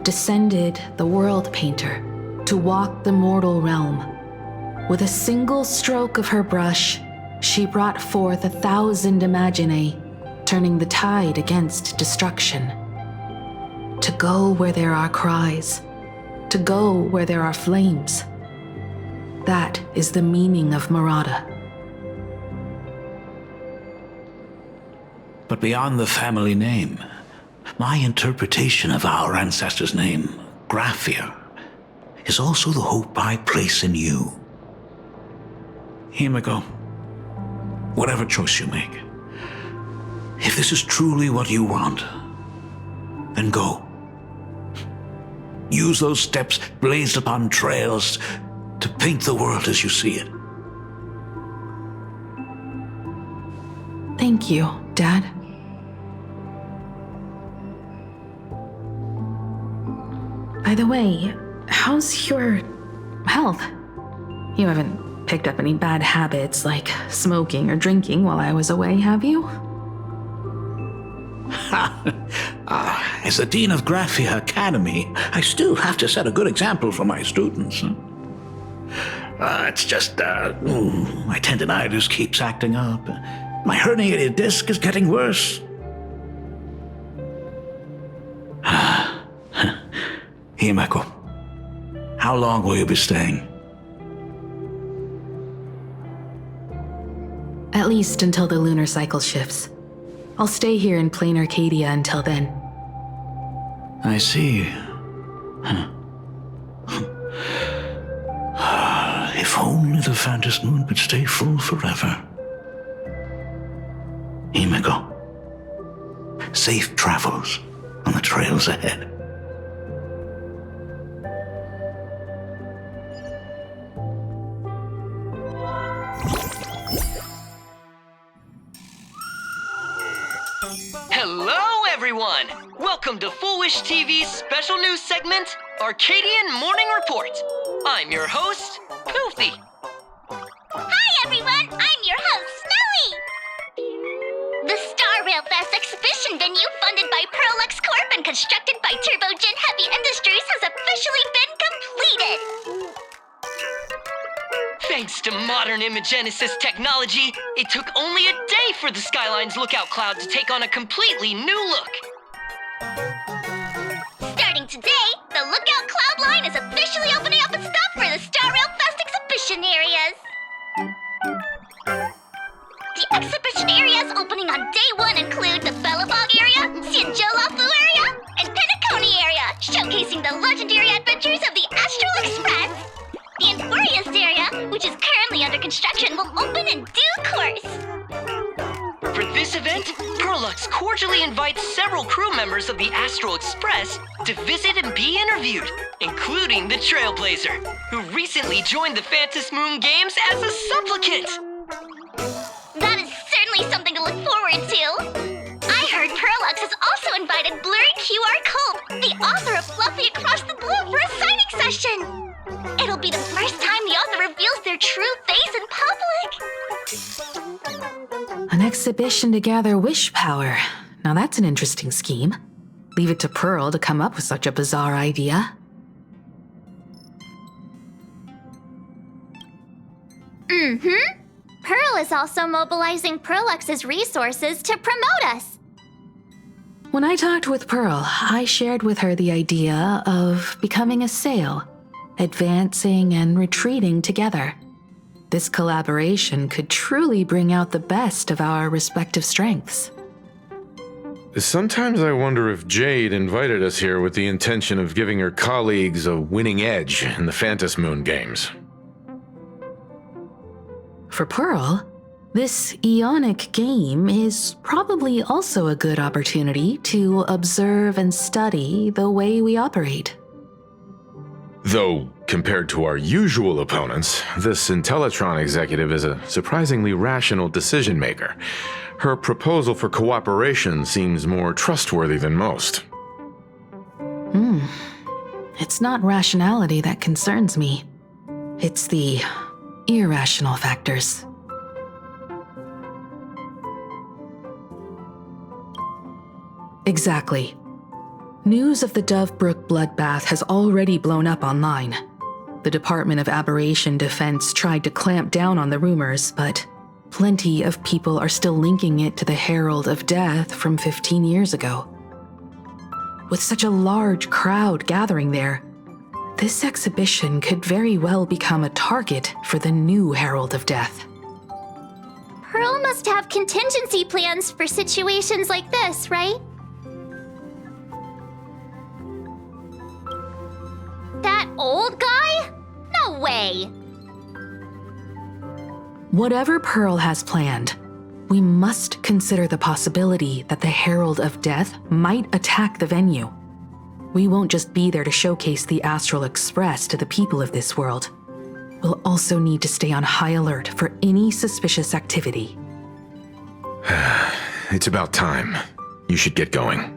descended the world painter to walk the mortal realm. With a single stroke of her brush, she brought forth 1,000 imaginae, turning the tide against destruction. To go where there are cries, to go where there are flames. That is the meaning of Murata. But beyond the family name, my interpretation of our ancestor's name, Graphia, is also the hope I place in you. Himiko, whatever choice you make, if this is truly what you want, then go. Use those steps blazed upon trails to paint the world as you see it. Thank you, Dad. By the way, how's your health? You haven't picked up any bad habits like smoking or drinking while I was away, have you? As the Dean of Graphia Academy, I still have to set a good example for my students. It's just, my tendinitis keeps acting up. My herniated disc is getting worse. Himeko, how long will you be staying? At least until the lunar cycle shifts. I'll stay here in plain Arcadia until then. I see. If only the Phantom Moon could stay full forever. Himeko, safe travels on the trails ahead. Hello, everyone! Welcome to Full Wish TV's special news segment, Arcadian Morning Report. I'm your host, Goofy. Hi, everyone! I'm your host, Snowy! The Star Rail Fest exhibition venue funded by Prolux Corp and constructed by Turbogen Heavy Industries has officially been completed! Thanks to modern imagenesis technology, it took only a day for the Skyline's lookout cloud to take on a completely new look. Starting today, the Lookout Cloud line is officially opening up its stuff for the Star Rail Fest exhibition areas. The exhibition areas opening on day 1 include the Bellabog area, Sinjolafu area, and Penacony area, showcasing the legendary adventures of the Astral Express. The Enfurious area, which is currently under construction, will open in due course. For this event, Prolux cordially invites several crew members of the Astral Express to visit and be interviewed, including the Trailblazer, who recently joined the Phantom Moon Games as a supplicant. That is certainly something to look forward to. I heard Prolux has also invited Blurry QR Cope, the author of Fluffy Across the Blue, for a signing session. It'll be the first time the author reveals their true face in public. An exhibition to gather wish power. Now that's an interesting scheme. Leave it to Pearl to come up with such a bizarre idea. Mm-hmm. Pearl is also mobilizing Prolux's resources to promote us. When I talked with Pearl, I shared with her the idea of becoming a sail, advancing and retreating together. This collaboration could truly bring out the best of our respective strengths. Sometimes I wonder if Jade invited us here with the intention of giving her colleagues a winning edge in the Phantom Moon games. For Pearl, this Ionic game is probably also a good opportunity to observe and study the way we operate. Though Compared to our usual opponents, this Intellitron executive is a surprisingly rational decision maker. Her proposal for cooperation seems more trustworthy than most. It's not rationality that concerns me. It's the irrational factors. Exactly. News of the Dovebrook bloodbath has already blown up online. The Department of Aberration Defense tried to clamp down on the rumors, but plenty of people are still linking it to the Herald of Death from 15 years ago. With such a large crowd gathering there, this exhibition could very well become a target for the new Herald of Death. Pearl must have contingency plans for situations like this, right? That old guy? No way! Whatever Pearl has planned, we must consider the possibility that the Herald of Death might attack the venue. We won't just be there to showcase the Astral Express to the people of this world. We'll also need to stay on high alert for any suspicious activity. It's about time. You should get going.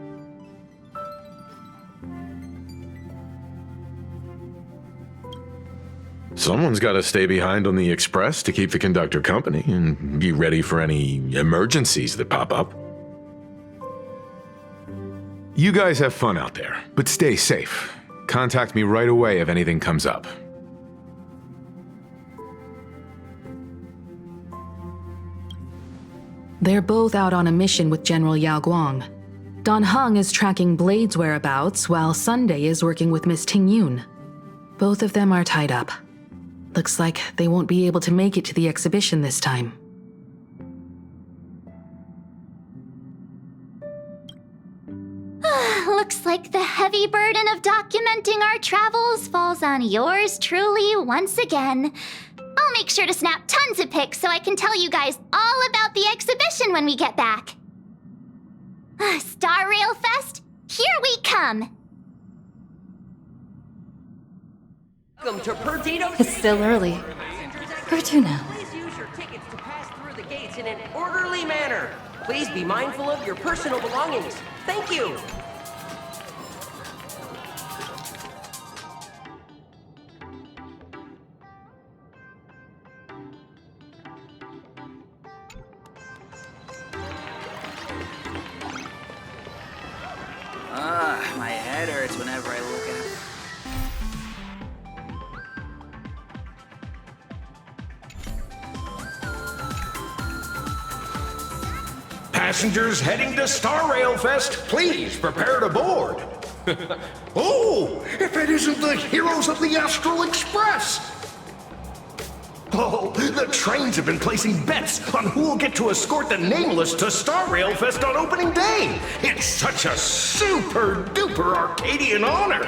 Someone's got to stay behind on the express to keep the conductor company and be ready for any emergencies that pop up. You guys have fun out there, but stay safe. Contact me right away if anything comes up. They're both out on a mission with General Yao Guang. Dan Heng is tracking Blade's whereabouts, while Sunday is working with Miss Ting Yun. Both of them are tied up. Looks like they won't be able to make it to the exhibition this time. Looks like the heavy burden of documenting our travels falls on yours truly once again. I'll make sure to snap tons of pics so I can tell you guys all about the exhibition when we get back. Star Rail Fest, here we come! Welcome to Perdido. It's still early. Where to now? Please use your tickets to pass through the gates in an orderly manner. Please be mindful of your personal belongings. Thank you. My head hurts whenever I look at it. Passengers heading to Star Rail Fest, please prepare to board. Oh, if it isn't the heroes of the Astral Express! Oh, the trains have been placing bets on who will get to escort the Nameless to Star Rail Fest on opening day. It's such a super-duper Arcadian honor.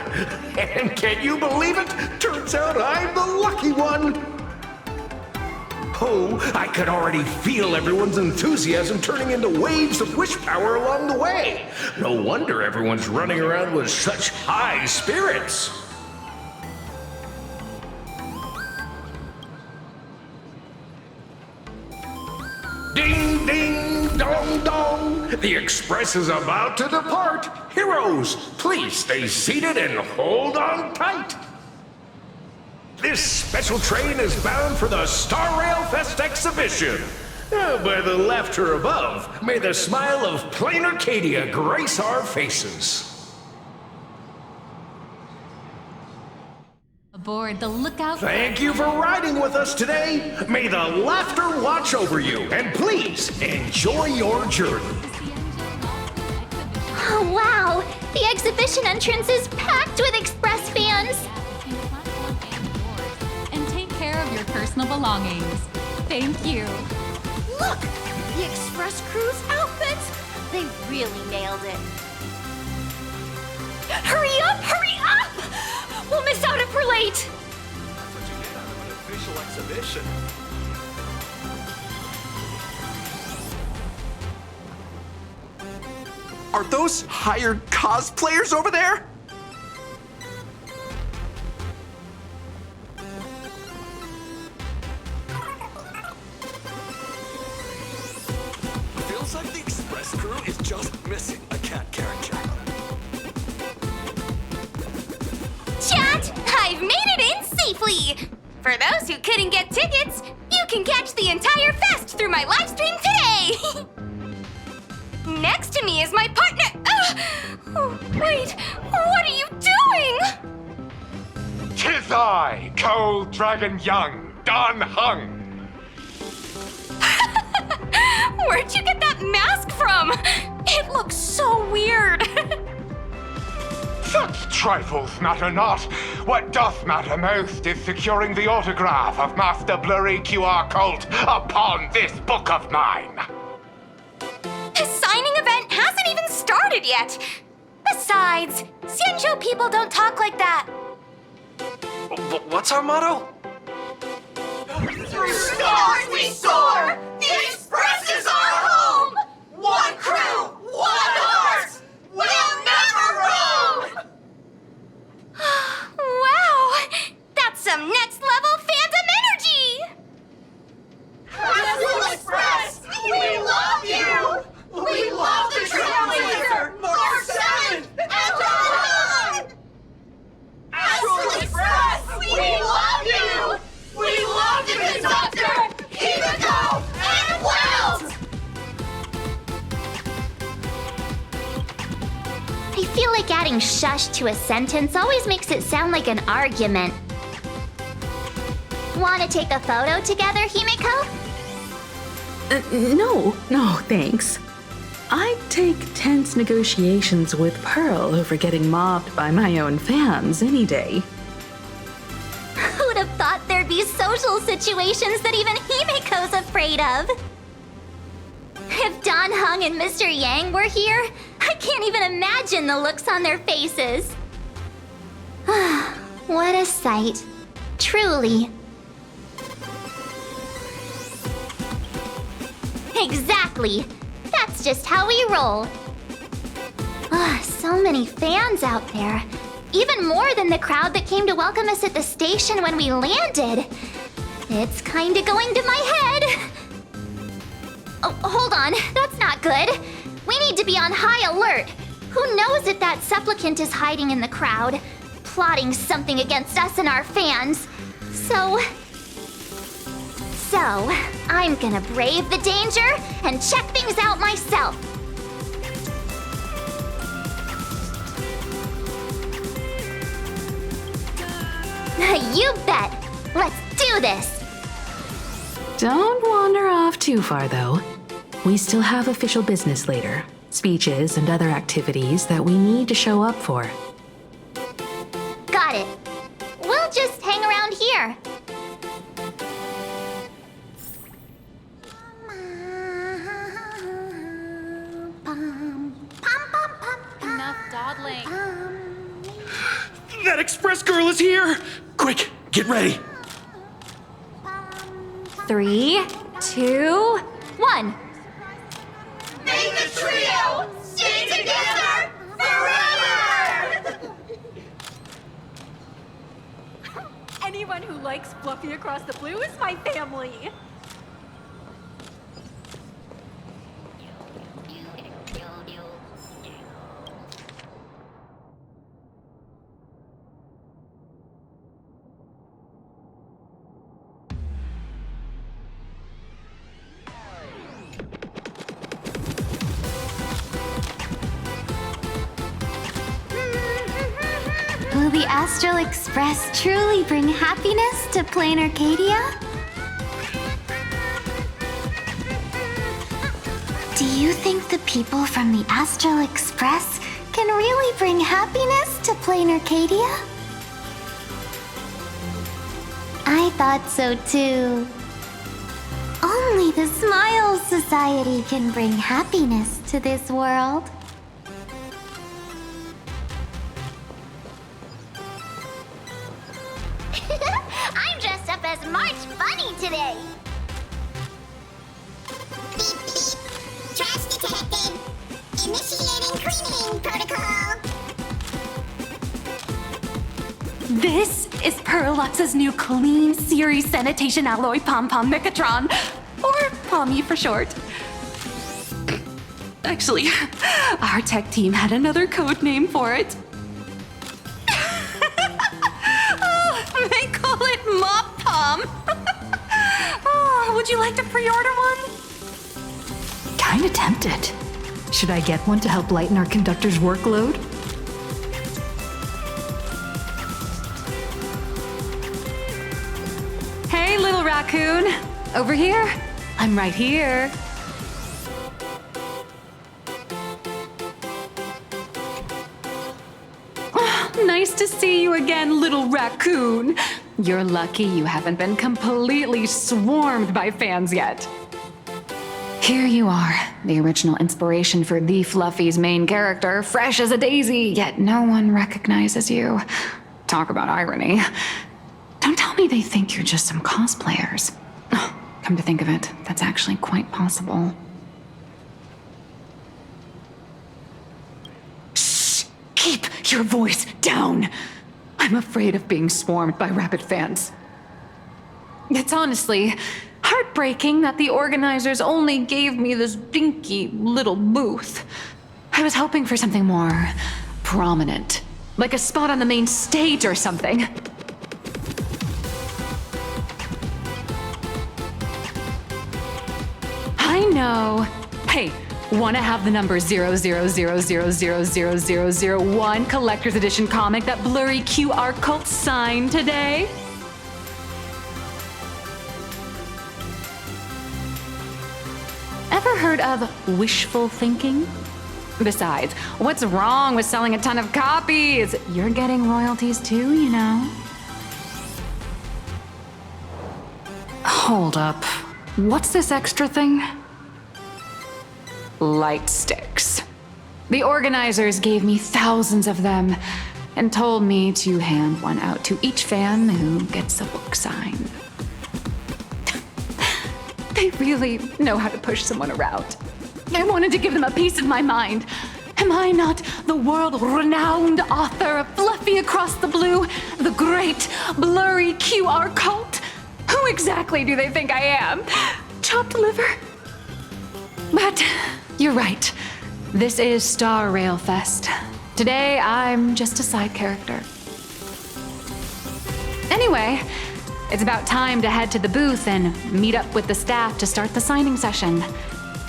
And can you believe it? Turns out I'm the lucky one. Oh, I could already feel everyone's enthusiasm turning into waves of wish power along the way. No wonder everyone's running around with such high spirits. Ding, ding, dong, dong. The express is about to depart. Heroes, please stay seated and hold on tight. This special train is bound for the Star Rail Fest exhibition. By the laughter above, may the smile of plain Arcadia grace our faces. Aboard the Lookout. Thank you for riding with us today. May the laughter watch over you, and please enjoy your journey. Oh, wow! The exhibition entrance is packed with Express fans! And take care of your personal belongings. Thank you. Look! The Express crew's outfits! They really nailed it. Hurry up! Hurry up! We'll miss out if we're late! That's what you get out of an official exhibition. Are those hired cosplayers over there? Feels like the Express crew is just missing a cat character. Chat! I've made it in safely! For those who couldn't get tickets, you can catch the entire fest through my live stream today! Next to me is my partner. Oh, wait, what are you doing? 'Tis I, Cold Dragon Young, Don Hung. Where'd you get that mask from? It looks so weird. Such trifles matter not. What doth matter most is securing the autograph of Master Blurry QR Cult upon this book of mine. The signing event hasn't even started yet. Besides, Xianzhou people don't talk like that. What's our motto? Through stars we soar! The Express is our home! One crew, one heart! We'll never roam! Wow! That's some next level fandom energy! Astral Express! We love you! We love the Trailblazer! March 7th! And on! Astral Express! We love you! We love the conductor! Himiko and Weld! I feel like adding shush to a sentence always makes it sound like an argument. Want to take a photo together, Himiko? No, thanks. I'd take tense negotiations with Pearl over getting mobbed by my own fans any day. Who'd have thought there'd be social situations that even Himiko's afraid of? If Don Hung and Mr. Yang were here, I can't even imagine the looks on their faces. What a sight. Truly. Exactly. That's just how we roll. So many fans out there. Even more than the crowd that came to welcome us at the station when we landed. It's kinda going to my head. Oh, hold on. That's not good. We need to be on high alert. Who knows if that supplicant is hiding in the crowd, plotting something against us and our fans. So, I'm gonna brave the danger and check things out myself. You bet. Let's do this. Don't wander off too far, though. We still have official business later. Speeches and other activities that we need to show up for. Got it. We'll just hang around here. Enough dawdling. That Express girl is here! Quick, get ready! 3, 2, 1. May the trio stay together forever! Anyone who likes Fluffy Across the Blue is my family. Will the Astral Express truly bring happiness to Plain Arcadia? Do you think the people from the Astral Express can really bring happiness to Plain Arcadia? I thought so too. Only the Smile Society can bring happiness to this world. I'm dressed up as March Bunny today. Beep, beep. Trash detected. Initiating cleaning protocol. This is Paralux's new Clean Series Sanitation Alloy Pom Pom Mechatron, or Pommy for short. Actually, our tech team had another code name for it. Oh, they call it Mop Palm. Oh, would you like to pre-order one? Kinda tempted. Should I get one to help lighten our conductor's workload? Hey, little raccoon. Over here. I'm right here. Oh, nice to see you again, little raccoon. You're lucky you haven't been completely swarmed by fans yet. Here you are, the original inspiration for the Fluffy's main character, fresh as a daisy, yet no one recognizes you. Talk about irony. Don't tell me they think you're just some cosplayers. Oh, come to think of it, that's actually quite possible. Shh! Keep your voice down! I'm afraid of being swarmed by rabid fans. It's honestly heartbreaking that the organizers only gave me this dinky little booth. I was hoping for something more prominent, like a spot on the main stage or something. I know. Hey, wanna have the number 000000001 collector's edition comic that blurry QR cult signed today? Ever heard of wishful thinking? Besides, what's wrong with selling a ton of copies? You're getting royalties too, you know. Hold up. What's this extra thing? Light sticks. The organizers gave me thousands of them and told me to hand one out to each fan who gets a book signed. They really know how to push someone around. I wanted to give them a piece of my mind. Am I not the world-renowned author of Fluffy Across the Blue, the great blurry QR cult? Who exactly do they think I am? Chopped liver? But you're right. This is Star Rail Fest. Today, I'm just a side character. Anyway, it's about time to head to the booth and meet up with the staff to start the signing session.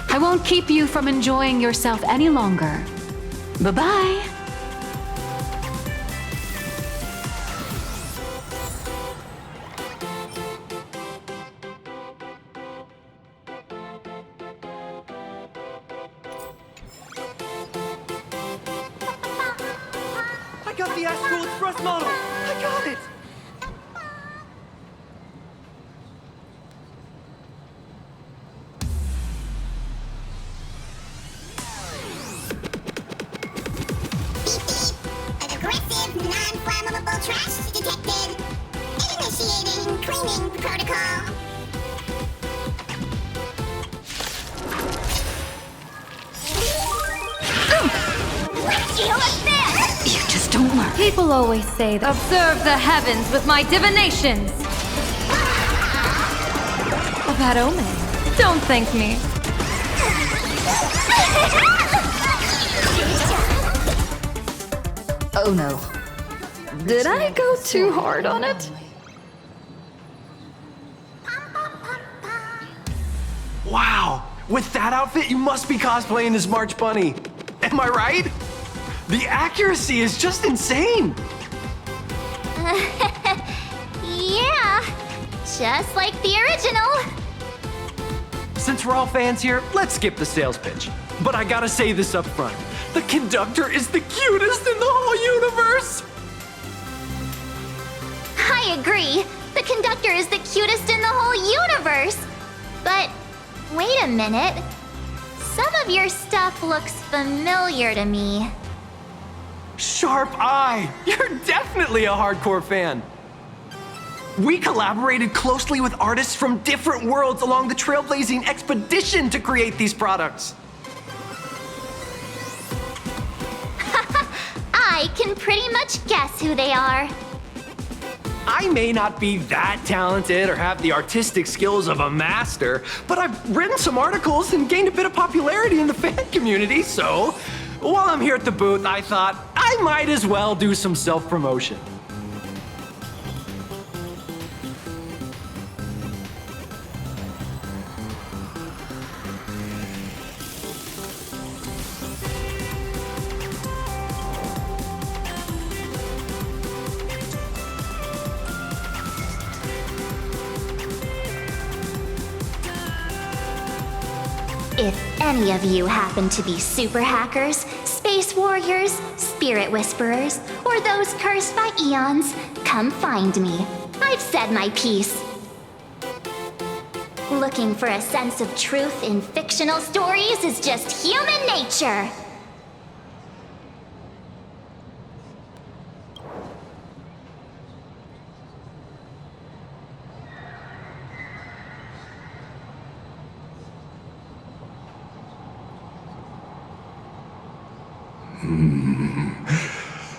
I won't keep you from enjoying yourself any longer. Bye-bye. I got the Astral Express model! I got it! Aggressive, non-flammable trash detected. Initiating cleaning protocol. You just don't learn. People always say, observe the heavens with my divinations. A bad omen. Don't thank me. Oh no. Did I go too hard on it? Wow! With that outfit, you must be cosplaying as March Bunny. Am I right? The accuracy is just insane! Yeah, just like the original. Since we're all fans here, let's skip the sales pitch. But I gotta say this up front. The conductor is the cutest in the whole universe! I agree. The conductor is the cutest in the whole universe. But wait a minute. Some of your stuff looks familiar to me. Sharp eye! You're definitely a hardcore fan! We collaborated closely with artists from different worlds along the Trailblazing expedition to create these products! I can pretty much guess who they are. I may not be that talented or have the artistic skills of a master, but I've written some articles and gained a bit of popularity in the fan community, so while I'm here at the booth, I thought I might as well do some self-promotion. If any of you happen to be super hackers, space warriors, spirit whisperers, or those cursed by eons, come find me. I've said my piece. Looking for a sense of truth in fictional stories is just human nature.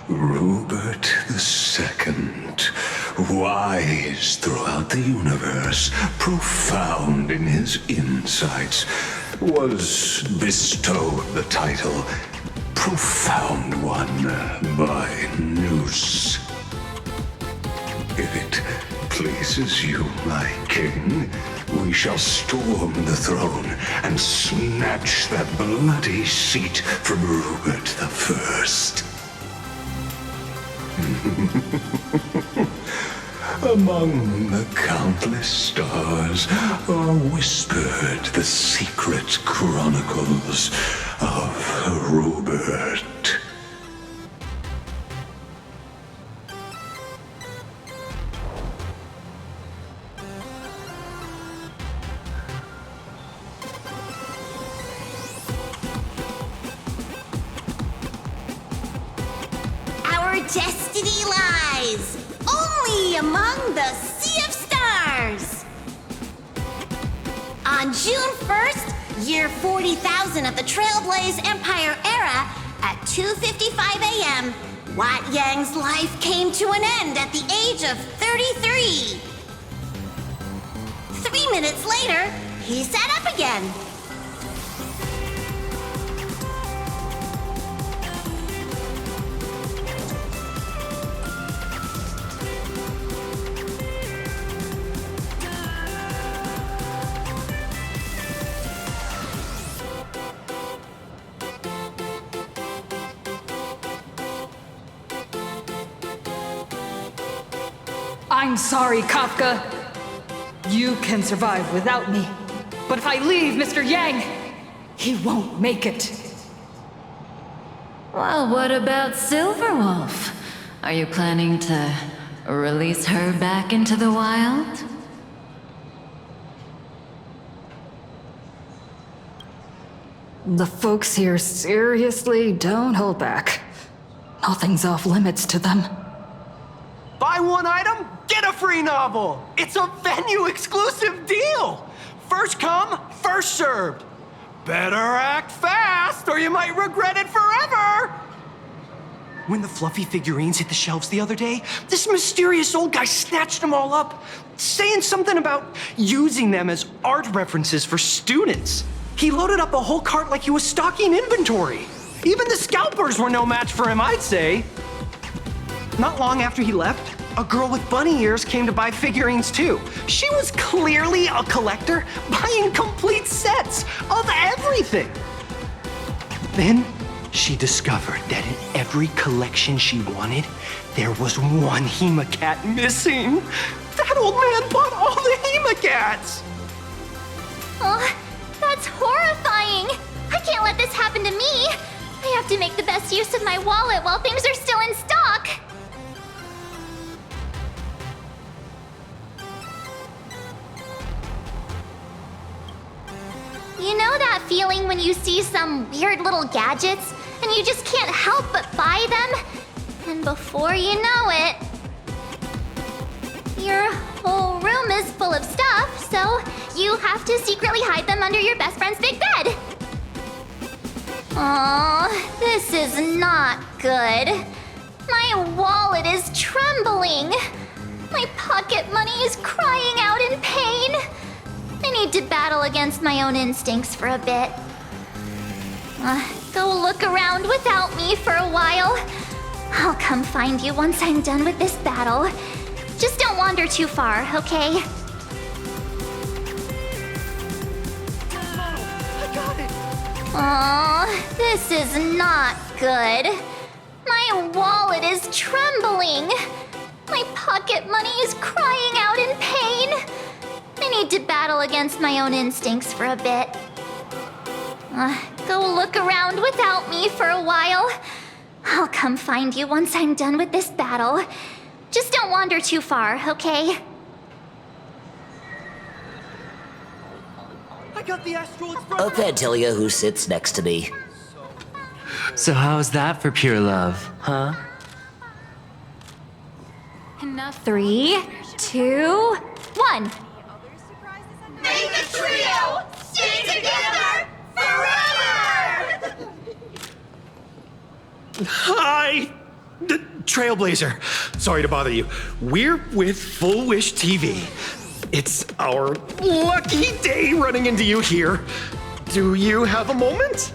Rupert II, wise throughout the universe, profound in his insights, was bestowed the title Profound One by Noose. If it pleases you, my king, we shall storm the throne and snatch that bloody seat from Rupert I. Among the countless stars are whispered the secret chronicles of Rupert. Destiny lies only among the Sea of Stars. On June 1st, year 40,000 of the Trailblaze Empire era, at 2:55 a.m., Wat Yang's life came to an end at the age of 33. 3 minutes later, he sat up again. I'm sorry, Kafka. You can survive without me. But if I leave Mr. Yang, he won't make it. Well, what about Silverwolf? Are you planning to release her back into the wild? The folks here seriously don't hold back. Nothing's off limits to them. Buy one item, get a free novel. It's a venue exclusive deal. First come, first served. Better act fast or you might regret it forever. When the fluffy figurines hit the shelves the other day, this mysterious old guy snatched them all up, saying something about using them as art references for students. He loaded up a whole cart like he was stocking inventory. Even the scalpers were no match for him, I'd say. Not long after he left, a girl with bunny ears came to buy figurines too. She was clearly a collector, buying complete sets of everything. Then she discovered that in every collection she wanted, there was one Hemacat missing. That old man bought all the Hemacats! Oh, that's horrifying! I can't let this happen to me! I have to make the best use of my wallet while things are still in stock! You know that feeling when you see some weird little gadgets and you just can't help but buy them? And before you know it, your whole room is full of stuff, so you have to secretly hide them under your best friend's big bed. Aw, this is not good. My wallet is trembling. My pocket money is crying out in pain. I need to battle against my own instincts for a bit. Go look around without me for a while. I'll come find you once I'm done with this battle. Just don't wander too far, okay? I got it! Aw, this is not good. My wallet is trembling. My pocket money is crying out in pain. I need to battle against my own instincts for a bit. Go look around without me for a while. I'll come find you once I'm done with this battle. Just don't wander too far, okay? I got the Astral Express! A Fantilia who sits next to me. So how's that for pure love, huh? Enough. 3, 2, 1. May the trio stay together forever! Hi! Trailblazer. Sorry to bother you. We're with Full Wish TV. It's our lucky day running into you here. Do you have a moment?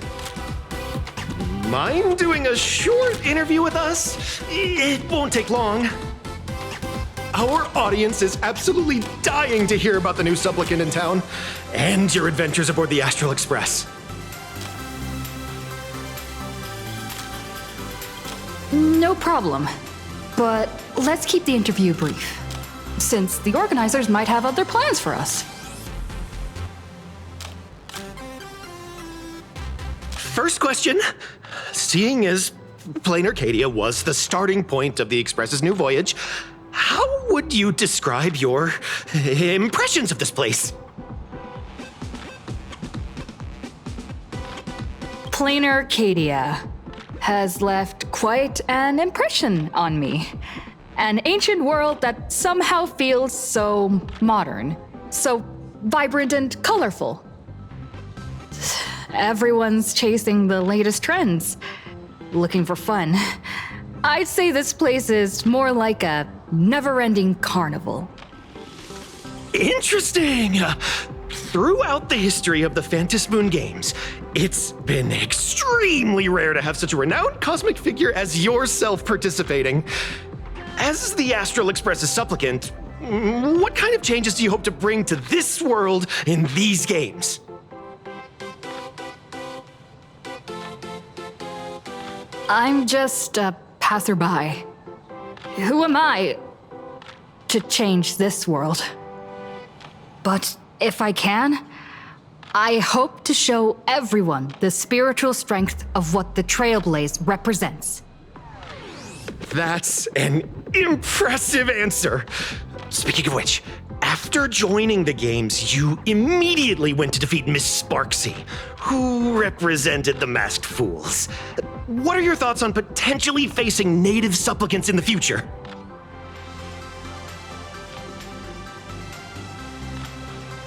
Mind doing a short interview with us? It won't take long. Our audience is absolutely dying to hear about the new supplicant in town and your adventures aboard the Astral Express. No problem. But let's keep the interview brief, since the organizers might have other plans for us. First question. Seeing as Plain Arcadia was the starting point of the Express's new voyage, how would you describe your impressions of this place? Plain Arcadia has left quite an impression on me. An ancient world that somehow feels so modern, so vibrant and colorful. Everyone's chasing the latest trends, looking for fun. I'd say this place is more like a never-ending carnival. Interesting! Throughout the history of the Phantasmoon games, it's been extremely rare to have such a renowned cosmic figure as yourself participating. As the Astral Express's supplicant, what kind of changes do you hope to bring to this world in these games? I'm just a passerby. Who am I to change this world? But if I can, I hope to show everyone the spiritual strength of what the Trailblaze represents. That's an impressive answer. Speaking of which, after joining the games, you immediately went to defeat Miss Sparksy, who represented the Masked Fools. What are your thoughts on potentially facing native supplicants in the future?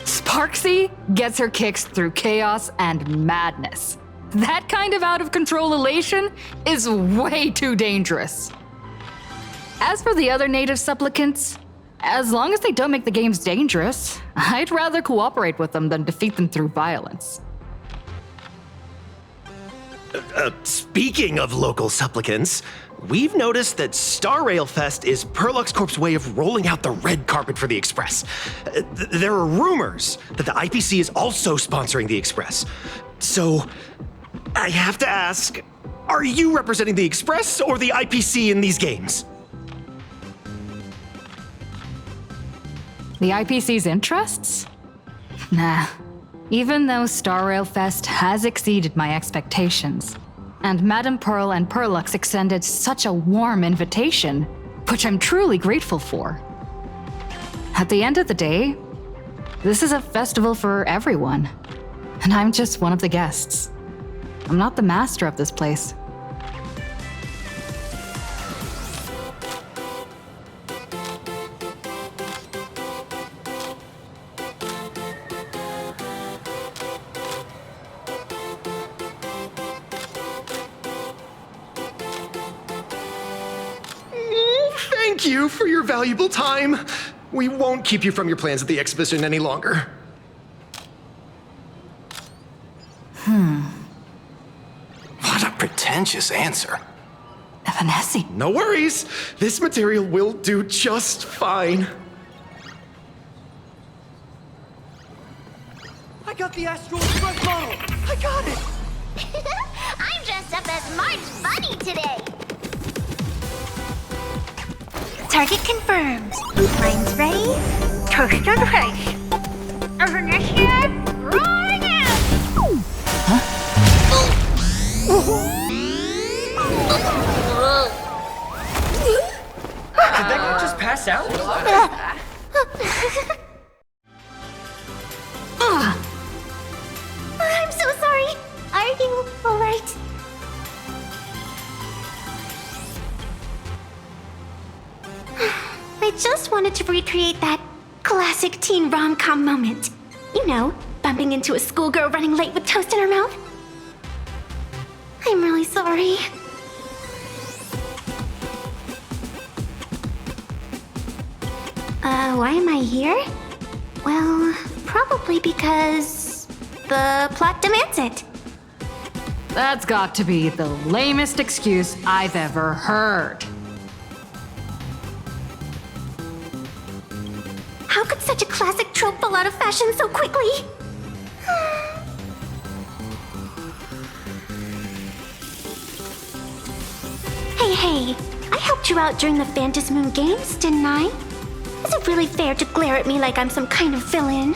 Sparksy gets her kicks through chaos and madness. That kind of out-of-control elation is way too dangerous. As for the other native supplicants, as long as they don't make the games dangerous, I'd rather cooperate with them than defeat them through violence. Speaking of local supplicants, we've noticed that Star Rail Fest is Perlux Corp's way of rolling out the red carpet for the Express. There are rumors that the IPC is also sponsoring the Express. So, I have to ask, are you representing the Express or the IPC in these games? The IPC's interests? Nah. Even though Star Rail Fest has exceeded my expectations, and Madame Pearl and Perlux extended such a warm invitation, which I'm truly grateful for. At the end of the day, this is a festival for everyone, and I'm just one of the guests. I'm not the master of this place. Thank you for your valuable time. We won't keep you from your plans at the exhibition any longer. What a pretentious answer. Evanescence. No worries. This material will do just fine. I got the Astral Express model! I got it! I'm dressed up as Marge Bunny today. Target confirmed. Mine's ready. Toast on face. Initiate, rolling out. Did that guy just pass out? I'm so sorry. Are you alright? I just wanted to recreate that classic teen rom-com moment. You know, bumping into a schoolgirl running late with toast in her mouth. I'm really sorry. Why am I here? Well, probably because the plot demands it. That's got to be the lamest excuse I've ever heard. How could such a classic trope fall out of fashion so quickly? Hey, I helped you out during the Phantasmoon Games, didn't I? Is it really fair to glare at me like I'm some kind of villain?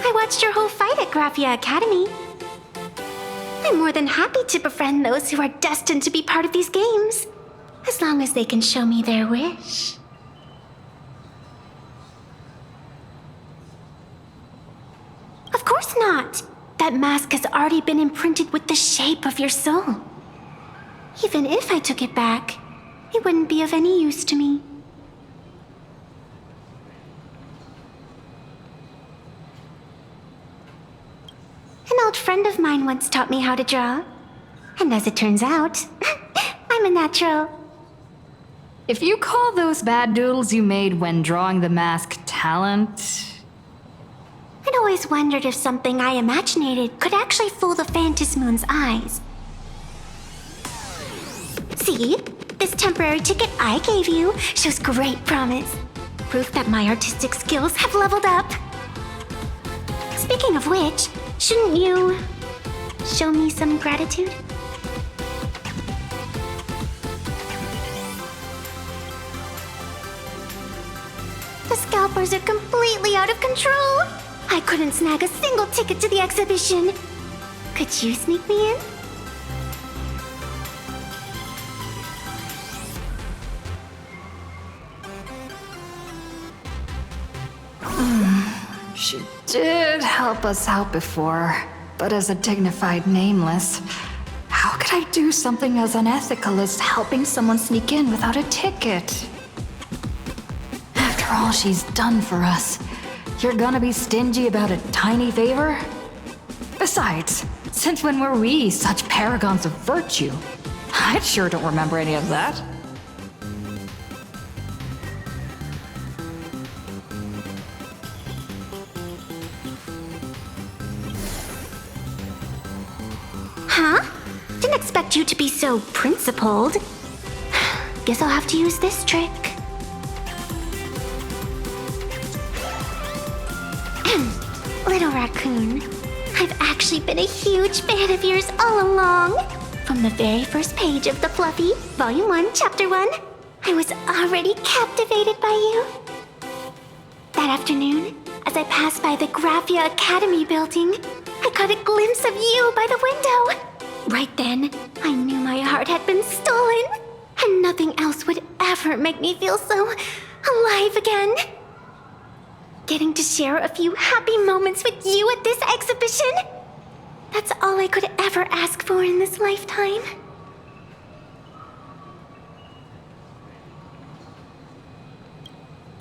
I watched your whole fight at Graphia Academy. I'm more than happy to befriend those who are destined to be part of these games, as long as they can show me their wish. Of course not! That mask has already been imprinted with the shape of your soul. Even if I took it back, it wouldn't be of any use to me. An old friend of mine once taught me how to draw. And as it turns out, I'm a natural. If you call those bad doodles you made when drawing the mask talent... I'd always wondered if something I imaginated could actually fool the Phantasmoon's eyes. See? This temporary ticket I gave you shows great promise. Proof that my artistic skills have leveled up. Speaking of which, shouldn't you show me some gratitude? The scalpers are completely out of control. I couldn't snag a single ticket to the exhibition. Could you sneak me in? She did help us out before, but as a dignified nameless, how could I do something as unethical as helping someone sneak in without a ticket? After all she's done for us, you're gonna be stingy about a tiny favor? Besides, since when were we such paragons of virtue? I sure don't remember any of that. Huh? Didn't expect you to be so principled. Guess I'll have to use this trick. Little raccoon, I've actually been a huge fan of yours all along. From the very first page of The Fluffy, Volume 1, Chapter 1, I was already captivated by you. That afternoon, as I passed by the Graphia Academy building, I caught a glimpse of you by the window. Right then, I knew my heart had been stolen, and nothing else would ever make me feel so alive again. Getting to share a few happy moments with you at this exhibition, that's all I could ever ask for in this lifetime.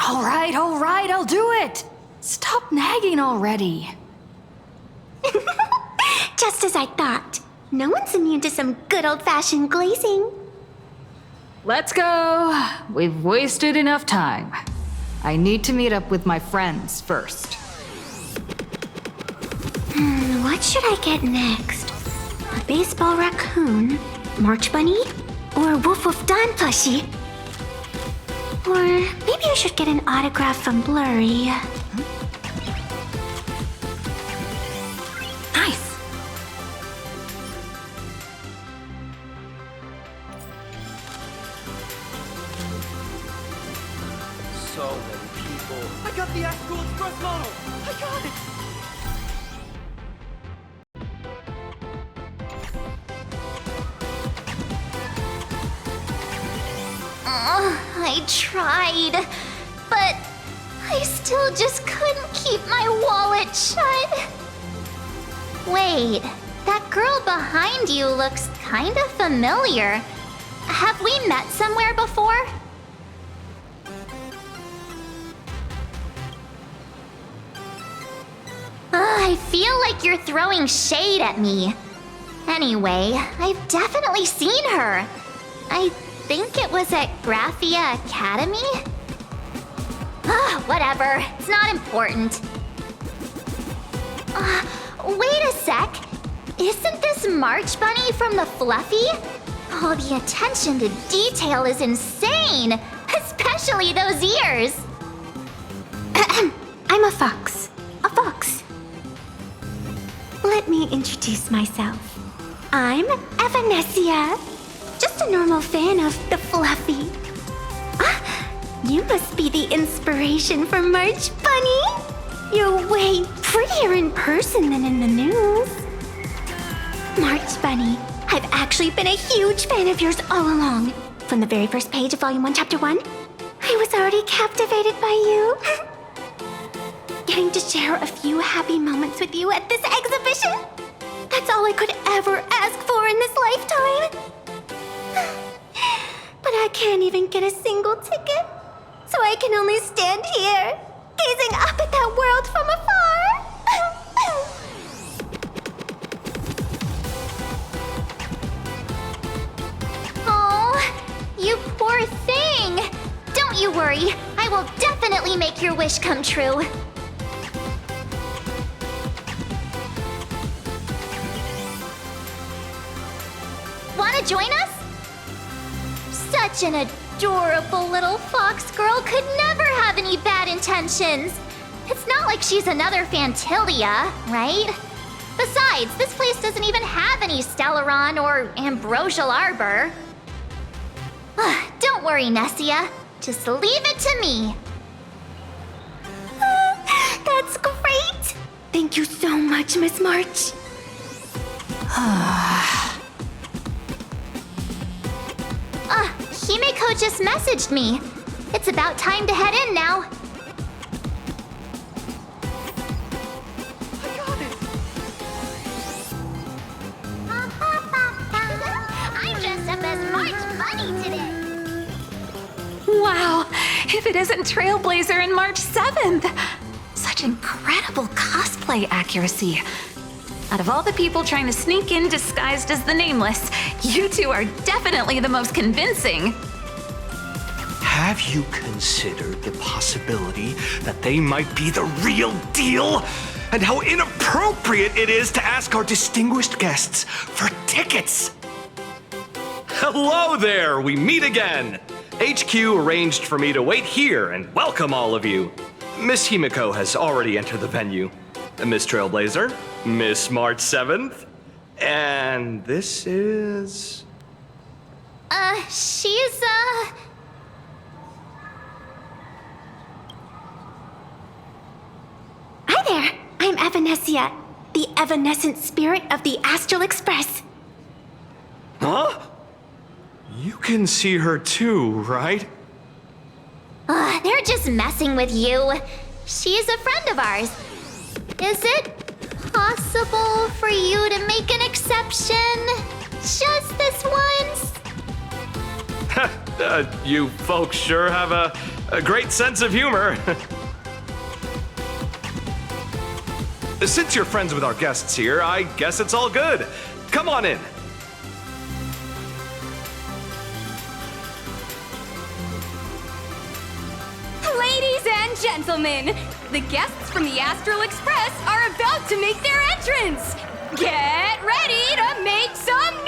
All right, I'll do it. Stop nagging already. Just as I thought. No one's immune to some good old-fashioned glazing. Let's go. We've wasted enough time. I need to meet up with my friends first. What should I get next? A baseball raccoon? March bunny? Or Wolf of Dawn plushie? Or maybe I should get an autograph from Blurry. Nice. So many people. I got the Astral Express model! I got it! I tried, but I still just couldn't keep my wallet shut. Wait, that girl behind you looks kind of familiar. Have we met somewhere before? I feel like you're throwing shade at me. Anyway, I've definitely seen her. I think it was at Graphia Academy? Whatever, it's not important. Wait a sec. Isn't this March Bunny from the Fluffy? Oh, the attention to detail is insane, especially those ears. I'm a fox. A fox. Let me introduce myself. I'm Evanescia. Just a normal fan of the Fluffy. You must be the inspiration for March Bunny. You're way prettier in person than in the news. March Bunny, I've actually been a huge fan of yours all along. From the very first page of Volume 1, Chapter 1, I was already captivated by you. Getting to share a few happy moments with you at this exhibition, that's all I could ever ask for in this lifetime. But I can't even get a single ticket, so I can only stand here, gazing up at that world from afar. Oh, you poor thing. Don't you worry, I will definitely make your wish come true. Wanna join us? Such an adorable little fox girl could never have any bad intentions. It's not like she's another Fantilia, right? Besides, this place doesn't even have any Stellaron or Ambrosial Arbor. Don't worry, Nessia. Just leave it to me. That's great. Thank you so much, Miss March. Himeko just messaged me. It's about time to head in now. I'm dressed up as March Bunny today. Wow, if it isn't Trailblazer and March 7th! Such incredible cosplay accuracy. Out of all the people trying to sneak in disguised as the Nameless, you two are definitely the most convincing. Have you considered the possibility that they might be the real deal? And how inappropriate it is to ask our distinguished guests for tickets? Hello there, we meet again. HQ arranged for me to wait here and welcome all of you. Miss Himeko has already entered the venue. Miss Trailblazer, Miss March 7th, and this is... She's, Hi there, I'm Evanescia, the evanescent spirit of the Astral Express. Huh? You can see her too, right? They're just messing with you. She's a friend of ours. Is it possible for you to make an exception? Just this once? You folks sure have a A great sense of humor. Since you're friends with our guests here, I guess it's all good. Come on in. Ladies and gentlemen, the guests from the Astral Express are about to make their entrance. Get ready to make some noise!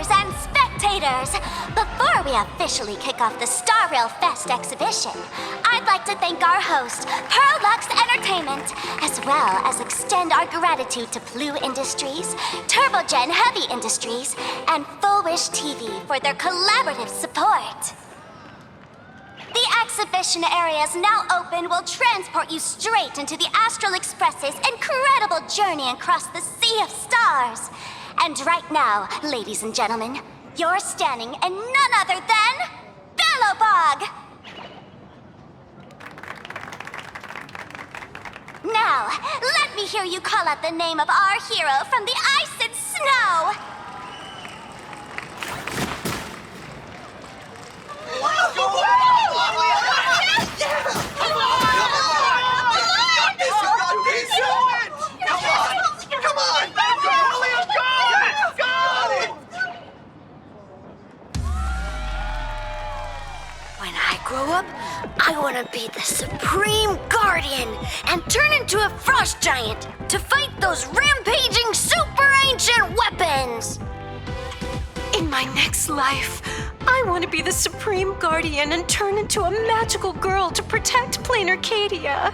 And spectators! Before we officially kick off the Star Rail Fest exhibition, I'd like to thank our host, Pearlux Entertainment, as well as extend our gratitude to Blue Industries, Turbogen Heavy Industries, and Full Wish TV for their collaborative support. The exhibition area is now open will transport you straight into the Astral Express's incredible journey across the Sea of Stars. And right now, ladies and gentlemen, you're standing in none other than Bellowbog! Now, let me hear you call out the name of our hero from the ice and snow! Let's go! When I grow up, I want to be the Supreme Guardian and turn into a frost giant to fight those rampaging super ancient weapons! In my next life, I want to be the Supreme Guardian and turn into a magical girl to protect Plain Arcadia.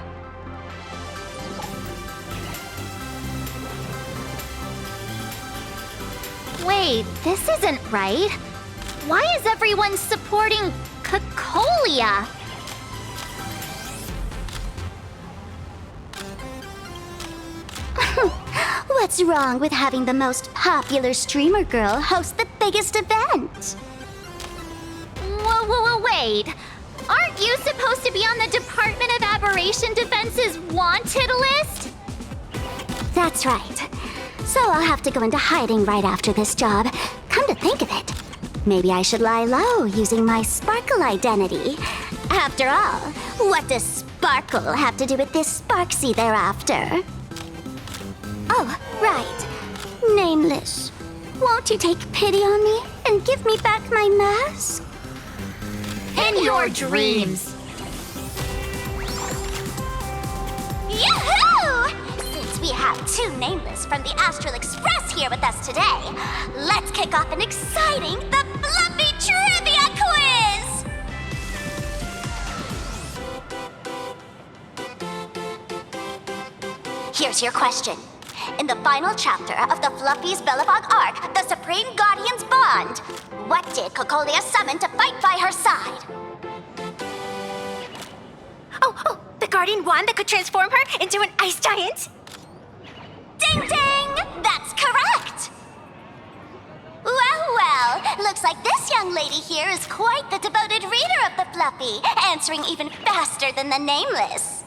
Wait, this isn't right. Why is everyone supporting Cocolia? What's wrong with having the most popular streamer girl host the biggest event? Whoa, wait. Aren't you supposed to be on the Department of Aberration Defense's wanted list? That's right. So I'll have to go into hiding right after this job. Come to think of it, maybe I should lie low using my Sparkle identity. After all, what does Sparkle have to do with this Sparksy thereafter? Oh, right. Nameless. Won't you take pity on me and give me back my mask? In your dreams. Yahoo! Since we have two Nameless from the Astral Express here with us today, let's kick off an exciting The Fluffy Trivia Quiz! Here's your question. In the final chapter of the Fluffy's Bellowbog arc, the Supreme Guardians Bond, what did Cocolia summon to fight by her side? Oh, the Guardian wand that could transform her into an ice giant? Ding ding! That's correct! Well, looks like this young lady here is quite the devoted reader of the Fluffy, answering even faster than the Nameless.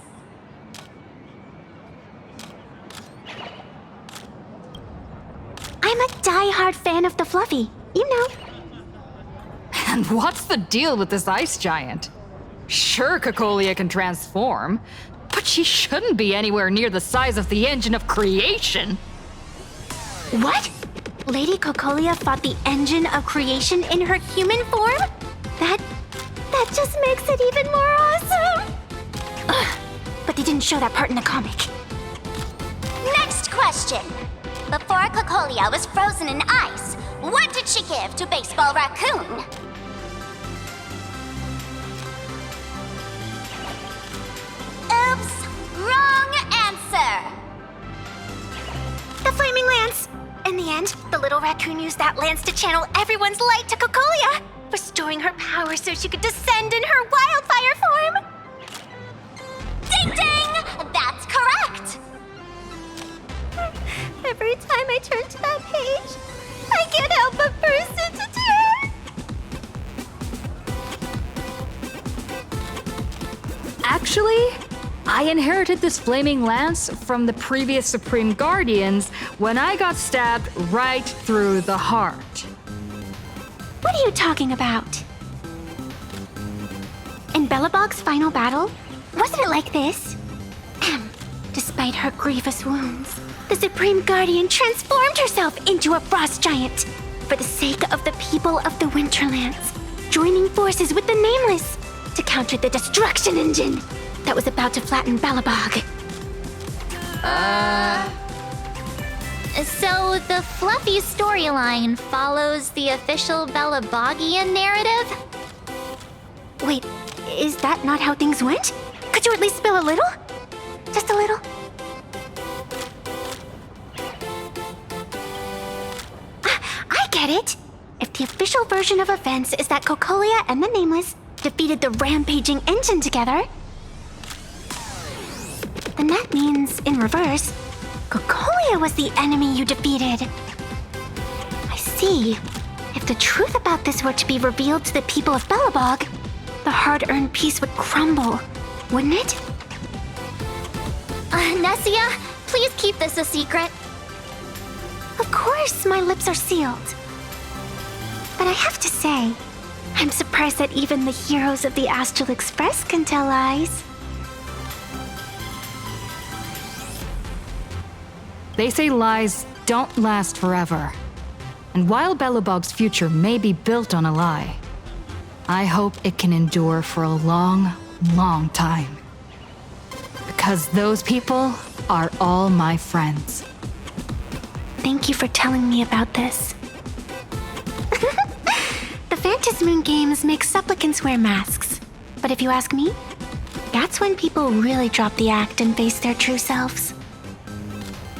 I'm a die-hard fan of the Fluffy, you know. And what's the deal with this ice giant? Sure, Cocolia can transform, but she shouldn't be anywhere near the size of the engine of creation. What? Lady Cocolia fought the engine of creation in her human form? That just makes it even more awesome! Ugh, but they didn't show that part in the comic. Next question. before Cocolia was frozen in ice, what did she give to Baseball Raccoon? Oops, wrong answer. The Flaming Lance! In the end, the little raccoon used that lance to channel everyone's light to Cocolia, restoring her power so she could descend in her wildfire form! Ding ding! That's correct! Every time I turn to that page, I can't help but burst into tears! Actually, I inherited this flaming lance from the previous Supreme Guardians when I got stabbed right through the heart. What are you talking about? In Belobog's final battle, wasn't it like this? Despite her grievous wounds, the Supreme Guardian transformed herself into a frost giant for the sake of the people of the Winterlands, joining forces with the Nameless to counter the destruction engine that was about to flatten Belobog. So the fluffy storyline follows the official Belabogian narrative? Wait, is that not how things went? Could you at least spill a little? Just a little? I get it! If the official version of events is that Cocolia and the Nameless defeated the rampaging engine together, then that means, in reverse, Cocolia was the enemy you defeated. I see. If the truth about this were to be revealed to the people of Belobog, the hard-earned peace would crumble, wouldn't it? Nessia, please keep this a secret. Of course, my lips are sealed. But I have to say, I'm surprised that even the heroes of the Astral Express can tell lies. They say lies don't last forever. And while Belobog's future may be built on a lie, I hope it can endure for a long, long time. Because those people are all my friends. Thank you for telling me about this. The Phantasmoon games make supplicants wear masks. But if you ask me, that's when people really drop the act and face their true selves.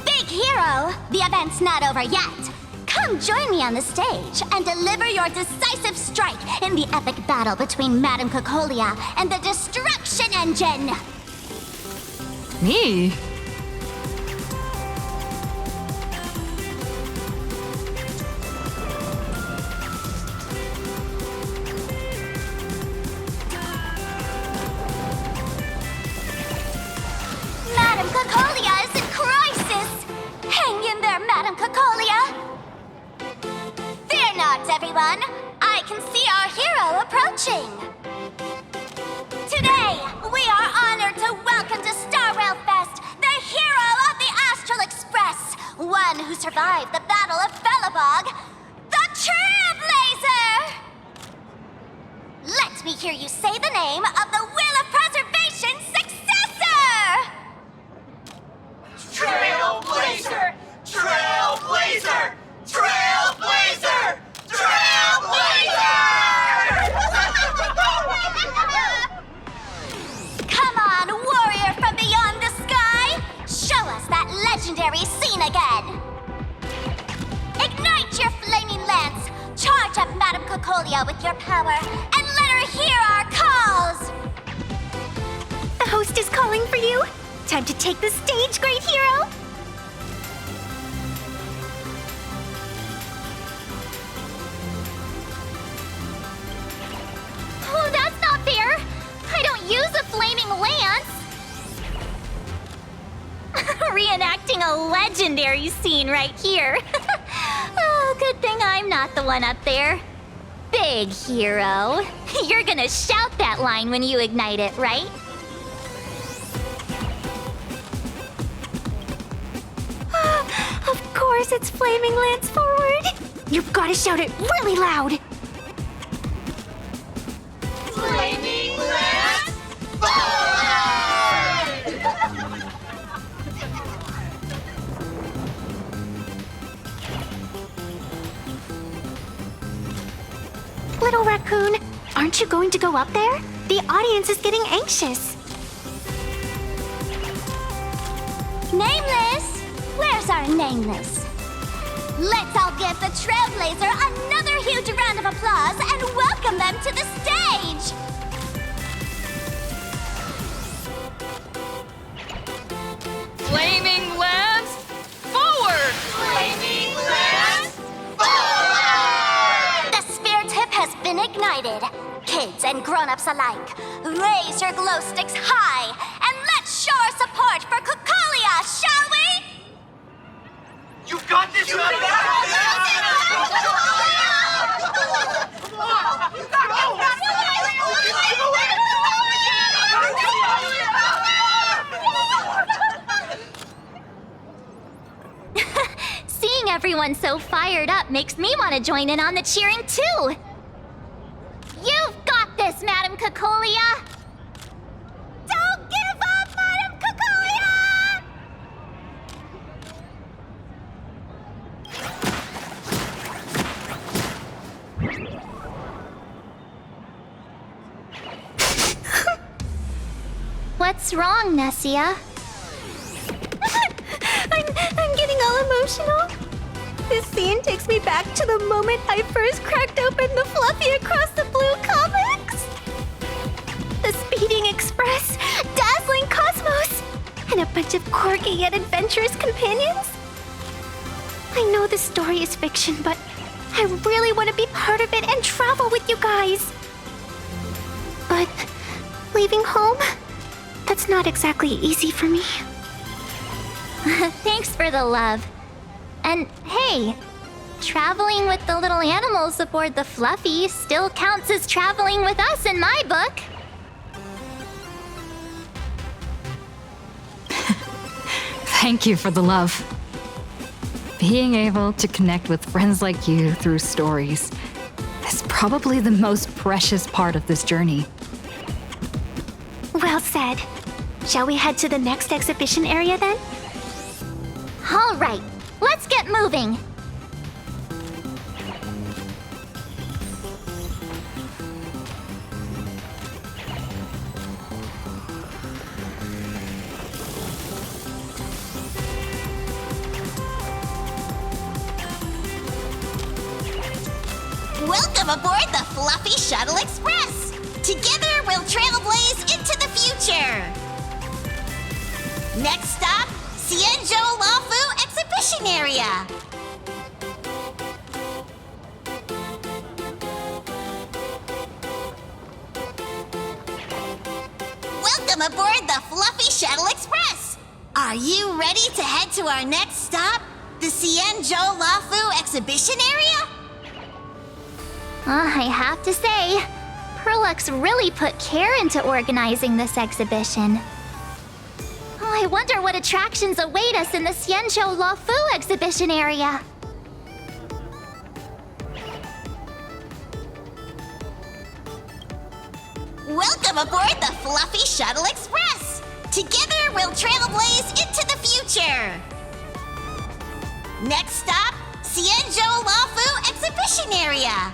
Big hero, the event's not over yet. Come join me on the stage and deliver your decisive strike in the epic battle between Madame Cocolia and the Destruction Engine! Me? Madame Cocolia is in crisis! Hang in there, Madame Cocolia! Fear not, everyone! I can see our hero approaching! Today, we are honored to welcome to Starwell Fest the hero of the Astral Express, one who survived the Battle of Belobog, the Trailblazer! Let me hear you say the name of the Will of Preservation's successor! Trailblazer! Trailblazer! Trailblazer! Trailblazer! Come on, warrior from beyond the sky! Show us that legendary scene again! Ignite your flaming lance! Charge up Madame Cocolia with your power, and let her hear our calls! The host is calling for you. Time to take the stage, great hero! Oh, that's not fair! I don't use a flaming lance! Reenacting a legendary scene right here. Oh, good thing I'm not the one up there. Big hero. You're gonna shout that line when you ignite it, right? Of course, it's Flaming Lance forward! You've gotta shout it really loud! Flaming Lance forward! Raccoon. Aren't you going to go up there? The audience is getting anxious. Nameless! Where's our Nameless? Let's all give the Trailblazer another huge round of applause and welcome them to the stage! Flaming Lance, forward! Flaming Lance, forward! The spirit tip has been ignited. Kids and grown-ups alike, raise your glow sticks high and let's show our support for Cocolia, shall we? You got this, Seeing everyone so fired up makes me want to join in on the cheering too. You've got this, Madam Cocolia! Don't give up, Madam Cocolia! What's wrong, Nessia? I'm getting all emotional. This scene takes me back to the moment I first cracked open the Fluffy Across the Blue comics. The Speeding Express, Dazzling Cosmos, and a bunch of quirky yet adventurous companions. I know this story is fiction, but I really want to be part of it and travel with you guys. But leaving home, that's not exactly easy for me. Thanks for the love. And hey, traveling with the little animals aboard the Fluffy still counts as traveling with us in my book. Thank you for the love. Being able to connect with friends like you through stories is probably the most precious part of this journey. Well said. Shall we head to the next exhibition area then? All right, let's get moving. Welcome aboard the Fluffy Shuttle Express! Together we'll trailblaze into the future! Next stop, Xianzhou Lafu Exhibition Area! Welcome aboard the Fluffy Shuttle Express! Are you ready to head to our next stop, the Xianzhou Lafu Exhibition Area? I have to say, Perlux really put care into organizing this exhibition. I wonder what attractions await us in the Xianzhou Lafu exhibition area. Welcome aboard the Fluffy Shuttle Express! Together we'll trailblaze into the future! Next stop, Xianzhou Lafu Exhibition Area!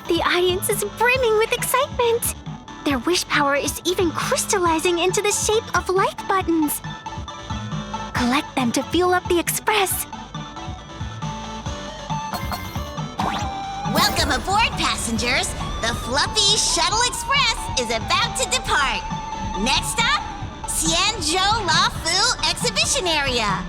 The audience is brimming with excitement. Their wish power is even crystallizing into the shape of like buttons. Collect them to fuel up the express. Welcome aboard, passengers! The Fluffy Shuttle Express is about to depart. Next stop, Xianzhou Lafu Exhibition Area.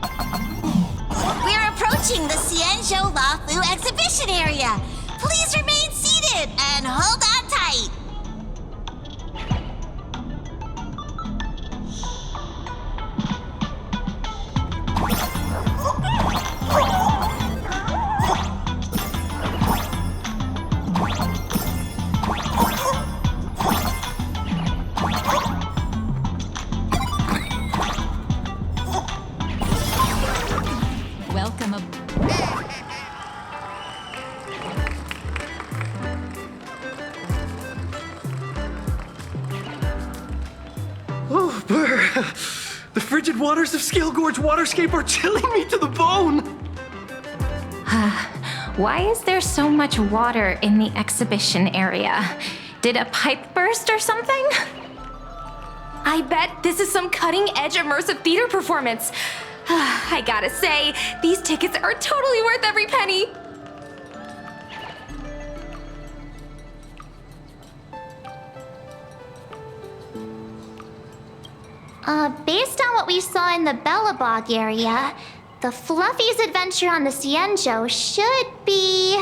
We're approaching the Xianzhou Lafu exhibition area. Please remain seated and hold on tight. Welcome aboard. Oh, brr. The frigid waters of Scale Gorge Waterscape are chilling me to the bone. Why is there so much water in the exhibition area? Did a pipe burst or something? I bet this is some cutting-edge immersive theater performance. I gotta say, these tickets are totally worth every penny. Based on what we saw in the Bellabog area, the Fluffy's adventure on the Xianzhou should be...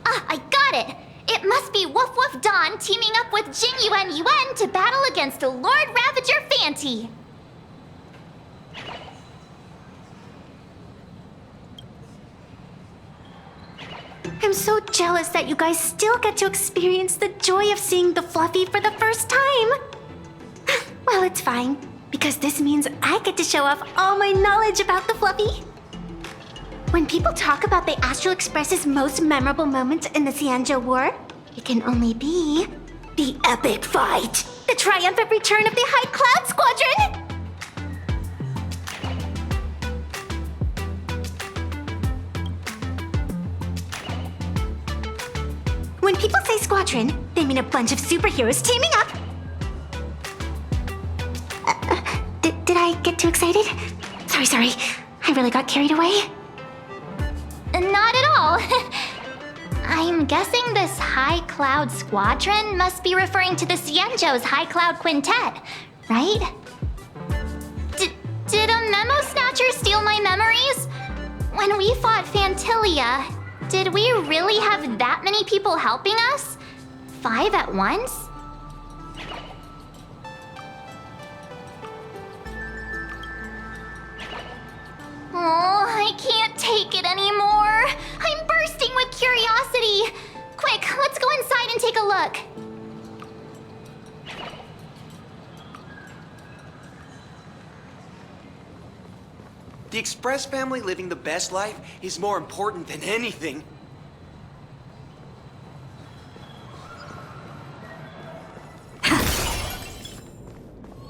Ah, I got it! It must be Woof Woof Dawn teaming up with Jing Yuan Yuan to battle against Lord Ravager Fanti. I'm so jealous that you guys still get to experience the joy of seeing the Fluffy for the first time. Well, it's fine, because this means I get to show off all my knowledge about the Fluffy. When people talk about the Astral Express's most memorable moments in the Xianzhou War, it can only be the epic fight, the triumphant return of the High Cloud Squadron! When people say Squadron, they mean a bunch of superheroes teaming up. Did I get too excited? Sorry. I really got carried away. Not at all. I'm guessing this High Cloud Squadron must be referring to the Xianzhou's High Cloud Quintet, right? Did a Memo Snatcher steal my memories? When we fought Fantilia, did we really have that many people helping us? 5 at once? Oh, I can't take it anymore. I'm bursting with curiosity. Quick, let's go inside and take a look. The Express family living the best life is more important than anything.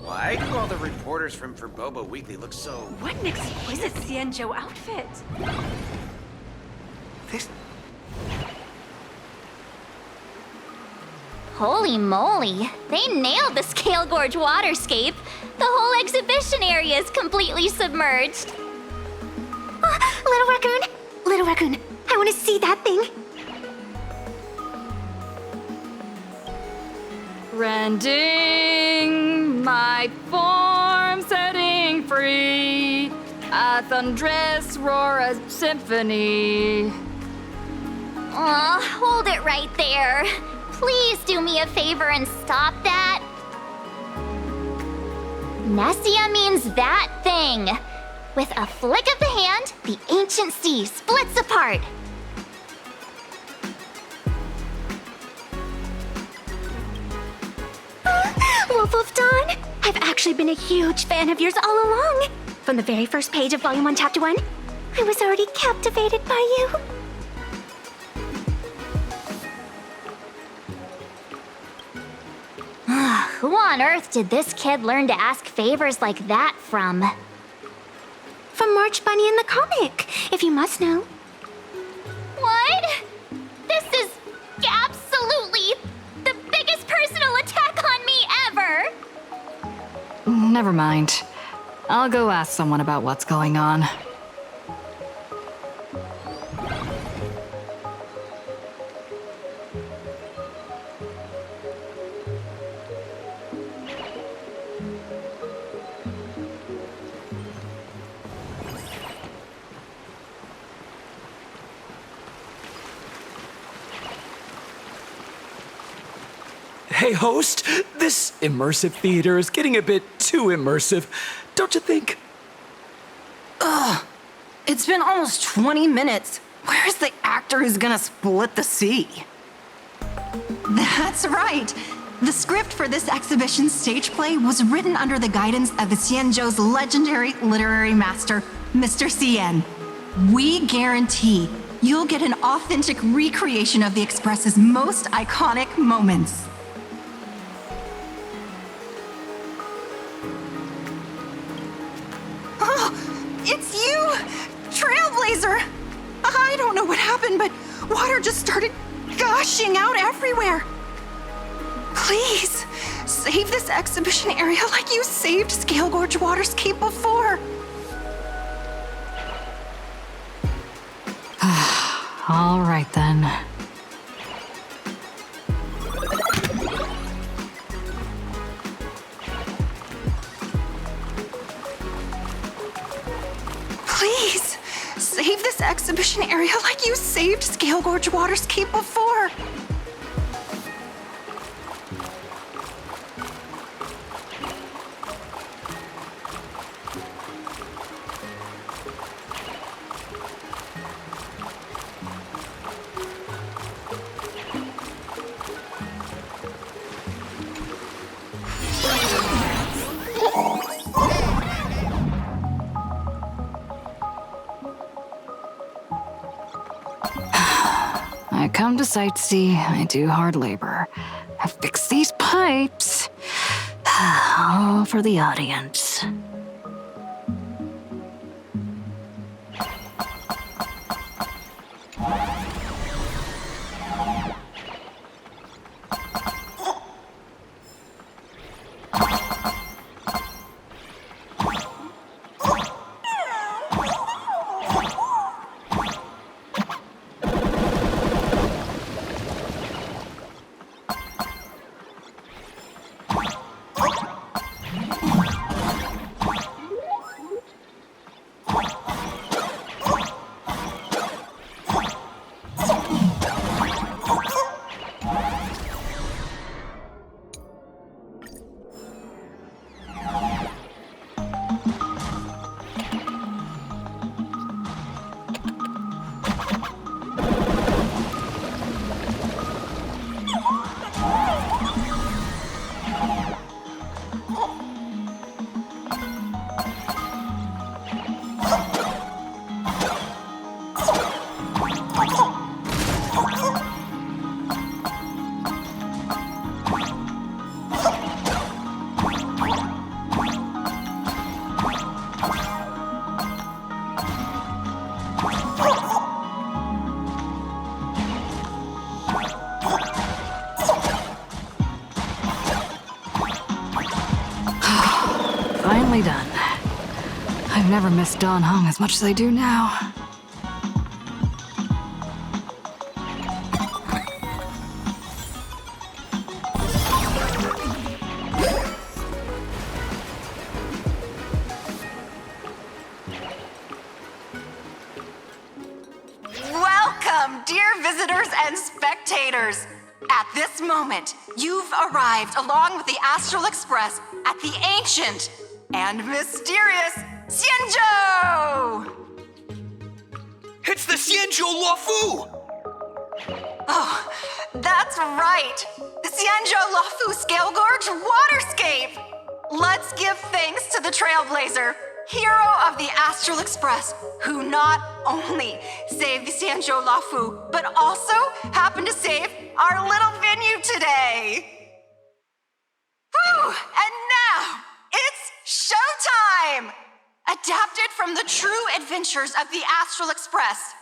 Why do all the reporters from Boba Weekly look so... What an exquisite Xianzhou outfit! Holy moly, they nailed the Scale Gorge waterscape. The whole exhibition area is completely submerged. Little Raccoon, I want to see that thing. Rending my form, setting free, a thunderous roar, a symphony. Aw, hold it right there. Please do me a favor and stop that. Nessia means that thing. With a flick of the hand, the ancient sea splits apart. Wolf of Dawn, I've actually been a huge fan of yours all along. From the very first page of Volume 1, Chapter 1, I was already captivated by you. Who on earth did this kid learn to ask favors like that from? From March Bunny in the comic, if you must know. What? This is absolutely the biggest personal attack on me ever! Never mind. I'll go ask someone about what's going on. Hey, host, this immersive theater is getting a bit too immersive, don't you think? Ugh. It's been almost 20 minutes. Where's the actor who's gonna split the sea? That's right. The script for this exhibition stage play was written under the guidance of the Xianzhou's legendary literary master, Mr. Xian. We guarantee you'll get an authentic recreation of the Express's most iconic moments. Oh, it's you! Trailblazer! I don't know what happened, but water just started gushing out everywhere. Please, save this exhibition area like you saved Scale Gorge Waterscape before. All right then. Please, save this exhibition area like you saved Scale Gorge Waterscape before. I come to sightsee, I do hard labor. I fix these pipes. All for the audience. Finally done. I've never missed Dawn Hong as much as I do now. Welcome, dear visitors and spectators. At this moment, you've arrived along with the Astral Express at the ancient and mysterious Xianzhou! It's the Xianzhou Luofu! Oh, that's right! The Xianzhou Luofu Scale Gorge Waterscape! Let's give thanks to the Trailblazer, hero of the Astral Express, who not only saved the Xianzhou Luofu, but also happened to save our little venue today! Whew! And now, it's showtime! Adapted from the true adventures of the Astral Express,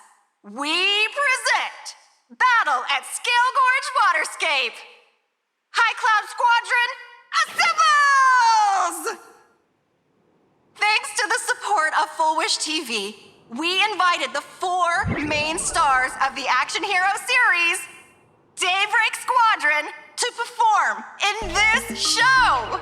we present Battle at Scale Gorge Waterscape! High Cloud Squadron, assembles! Thanks to the support of Full Wish TV, we invited the 4 main stars of the action hero series, Daybreak Squadron, to perform in this show!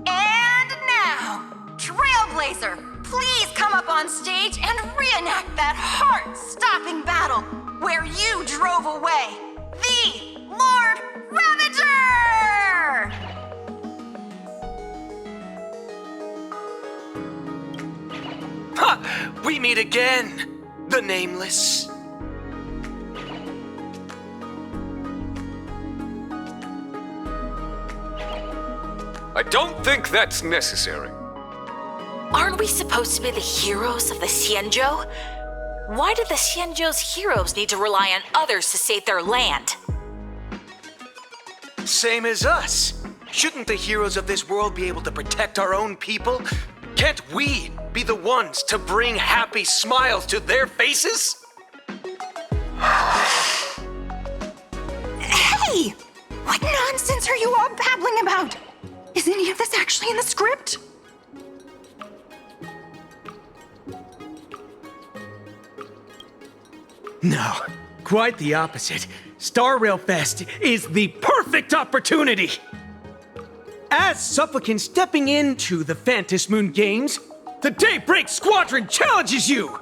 And now, Trailblazer, please come up on stage and reenact that heart-stopping battle where you drove away the Lord Ravager! We meet again, the Nameless. I don't think that's necessary. Aren't we supposed to be the heroes of the Xianzhou? Why do the Xianzhou's heroes need to rely on others to save their land? Same as us. Shouldn't the heroes of this world be able to protect our own people? Can't we be the ones to bring happy smiles to their faces? Hey! What nonsense are you all babbling about? Is any of this actually in the script? No, quite the opposite. Star Rail Fest is the perfect opportunity! As supplicants stepping into the Phantom Moon Games, the Daybreak Squadron challenges you!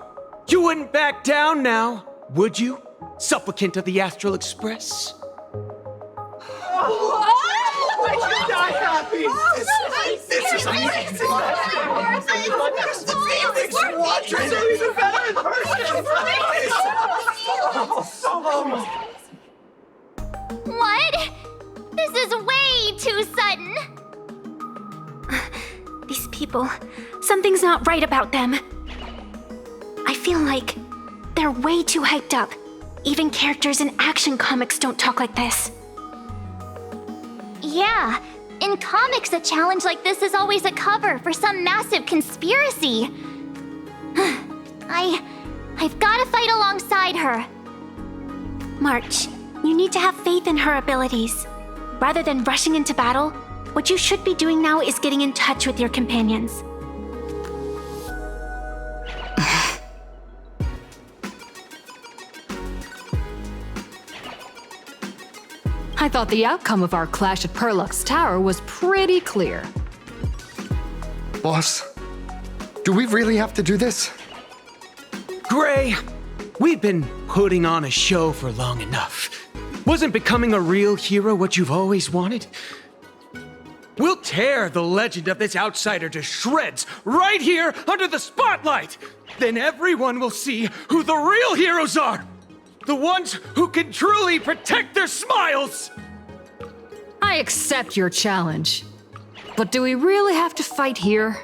You wouldn't back down now, would you, supplicant of the Astral Express? This is amazing! Squadron are even better in person! What? This is way too sudden. These people, something's not right about them. I feel like they're way too hyped up. Even characters in action comics don't talk like this. Yeah, in comics, a challenge like this is always a cover for some massive conspiracy. I've gotta fight alongside her. March, you need to have faith in her abilities. Rather than rushing into battle, what you should be doing now is getting in touch with your companions. I thought the outcome of our clash at Perlux Tower was pretty clear. Boss, do we really have to do this? Gray, we've been putting on a show for long enough. Wasn't becoming a real hero what you've always wanted? We'll tear the legend of this outsider to shreds right here under the spotlight! Then everyone will see who the real heroes are! The ones who can truly protect their smiles! I accept your challenge. But do we really have to fight here?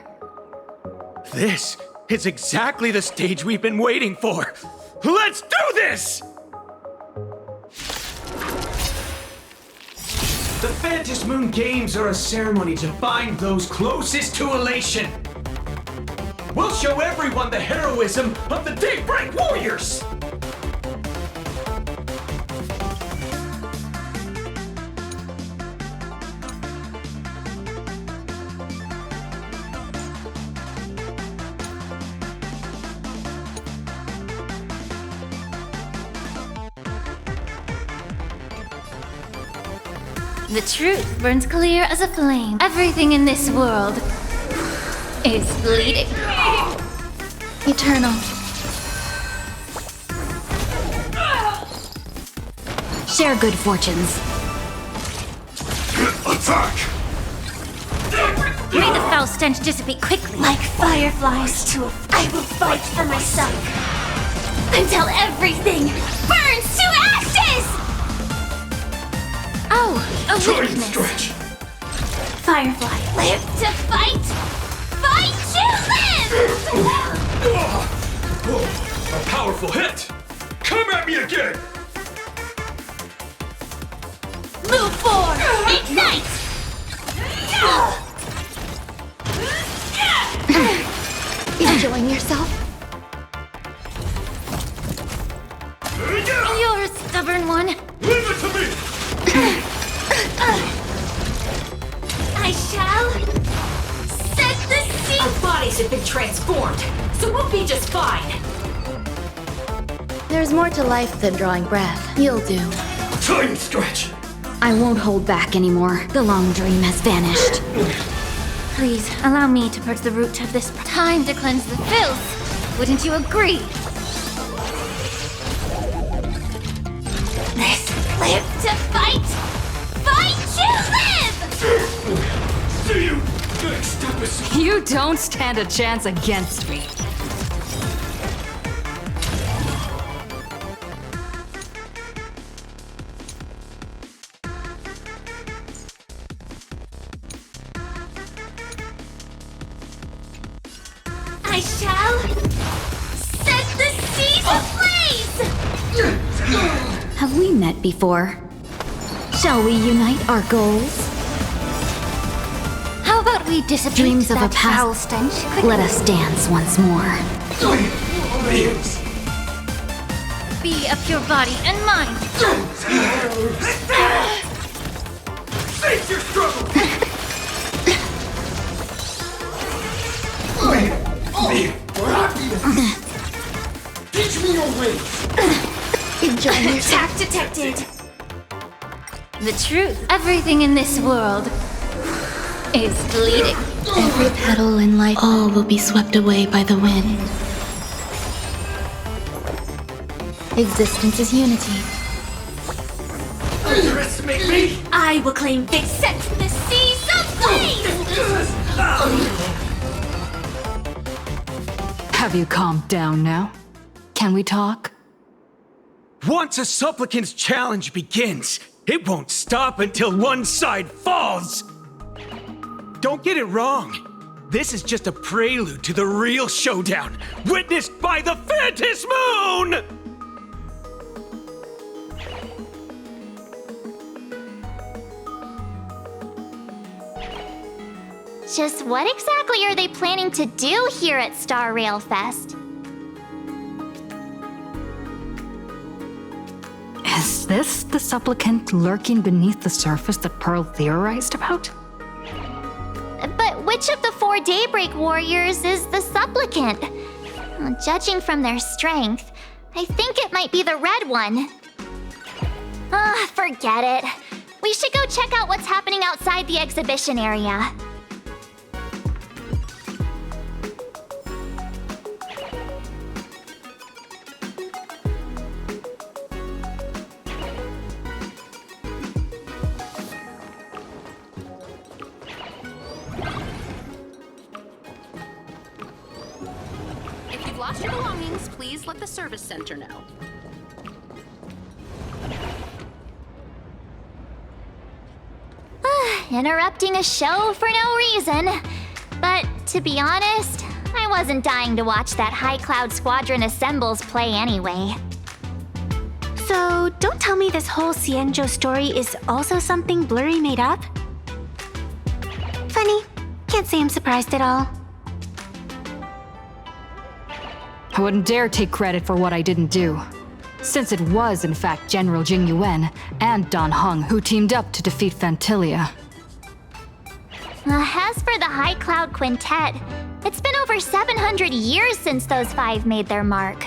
This is exactly the stage we've been waiting for! Let's do this! The Phantom Moon Games are a ceremony to find those closest to elation. We'll show everyone the heroism of the Daybreak Warriors! The truth burns clear as a flame. Everything in this world is bleeding. Eternal. Share good fortunes. Attack! May the foul stench dissipate quickly. Like fireflies to I will fight for myself. Until everything burns to ashes! Oh, a weakness. Stretch. Firefly, live to fight! Fight to live! A powerful hit! Come at me again! Move forward! Ignite! Enjoying yourself? You're a stubborn one. Leave it to me! I shall set the scene. Our bodies have been transformed, so we'll be just fine. There's more to life than drawing breath. You'll do. Time stretch! I won't hold back anymore. The long dream has vanished. Please, allow me to purge the root of this. Time to cleanse the filth. Wouldn't you agree? This live to fight! Fight to live! See you next episode! You don't stand a chance against me. I shall set the seas ablaze! Have we met before? Shall we unite our goals? How about we dissipate Dreams of a that foul past. stench quickly? Let us dance once more. Be of your body and mind. Face your struggle! Teach me your ways! Enjoy your Attack detected! The truth. Everything in this world is bleeding. Every petal in life, all will be swept away by the wind. Existence is unity. Underestimate me! I will claim victory. Set the seas ablaze! Have you calmed down now? Can we talk? Once a supplicant's challenge begins, it won't stop until one side falls! Don't get it wrong. This is just a prelude to the real showdown, witnessed by the Phantom Moon! Just what exactly are they planning to do here at Star Rail Fest? Is this the supplicant lurking beneath the surface that Pearl theorized about? But which of the 4 Daybreak warriors is the supplicant? Well, judging from their strength, I think it might be the red one. Forget it. We should go check out what's happening outside the exhibition area. If you've lost your belongings, please let the service center know. Interrupting a show for no reason. But to be honest, I wasn't dying to watch that High Cloud Squadron Assembles play anyway. So, don't tell me this whole Xianzhou story is also something Blurry made up? Funny. Can't say I'm surprised at all. I wouldn't dare take credit for what I didn't do, since it was in fact General Jing Yuan and Dan Heng who teamed up to defeat Phantilia. As for the High Cloud Quintet, it's been over 700 years since those 5 made their mark.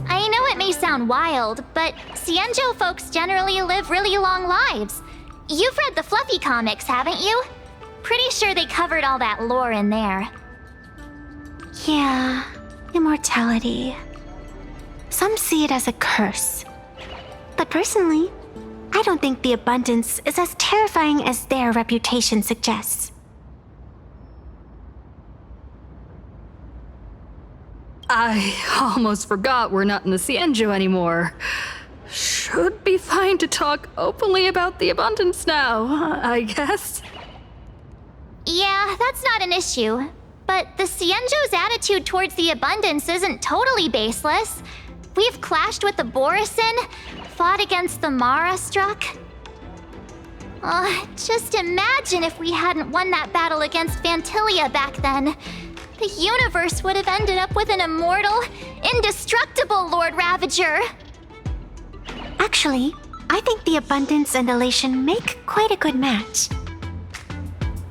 I know it may sound wild, but Xianzhou folks generally live really long lives. You've read the Fluffy comics, haven't you? Pretty sure they covered all that lore in there. Yeah, immortality. Some see it as a curse. But personally, I don't think the abundance is as terrifying as their reputation suggests. I almost forgot we're not in the Xianzhou anymore. Should be fine to talk openly about the abundance now, I guess. Yeah, that's not an issue. But the Xianzhou's attitude towards the abundance isn't totally baseless. We've clashed with the Borison, fought against the Mara struck. Just imagine if we hadn't won that battle against Phantilia back then. The universe would have ended up with an immortal, indestructible Lord Ravager. Actually, I think the abundance and elation make quite a good match.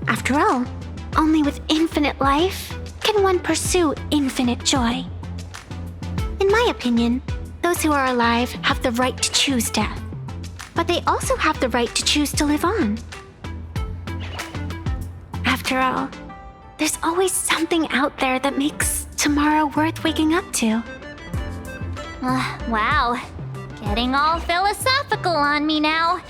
After all, only with infinite life can one pursue infinite joy. In my opinion, those who are alive have the right to choose death, but they also have the right to choose to live on. After all, there's always something out there that makes tomorrow worth waking up to. Wow, getting all philosophical on me now.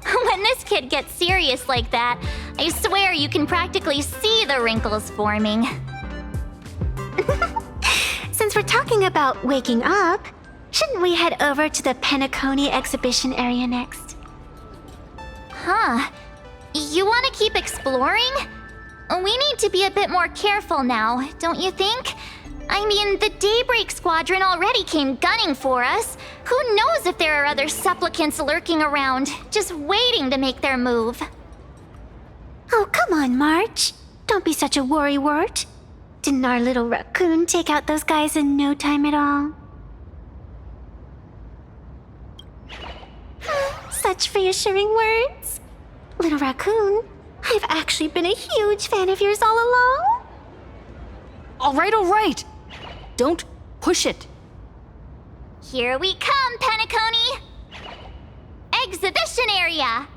When this kid gets serious like that, I swear you can practically see the wrinkles forming. Since we're talking about waking up, shouldn't we head over to the Penacony exhibition area next? Huh. You want to keep exploring? we need to be a bit more careful now, don't you think? I mean, the Daybreak Squadron already came gunning for us. Who knows if there are other supplicants lurking around, just waiting to make their move. Oh, come on, March. Don't be such a worrywart. Didn't our little raccoon take out those guys in no time at all? Such reassuring words. Little raccoon, I've actually been a huge fan of yours all along. All right. Don't push it. Here we come, Penacony! Exhibition area!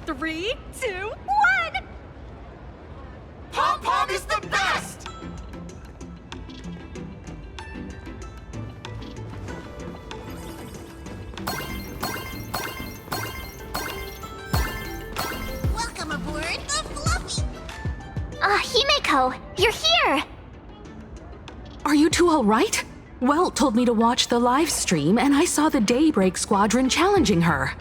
Three, two, 1! Pom-Pom is the best! Welcome aboard the Fluffy. Himeko, you're here! Are you two all right? Welt told me to watch the live stream, and I saw the Daybreak Squadron challenging her.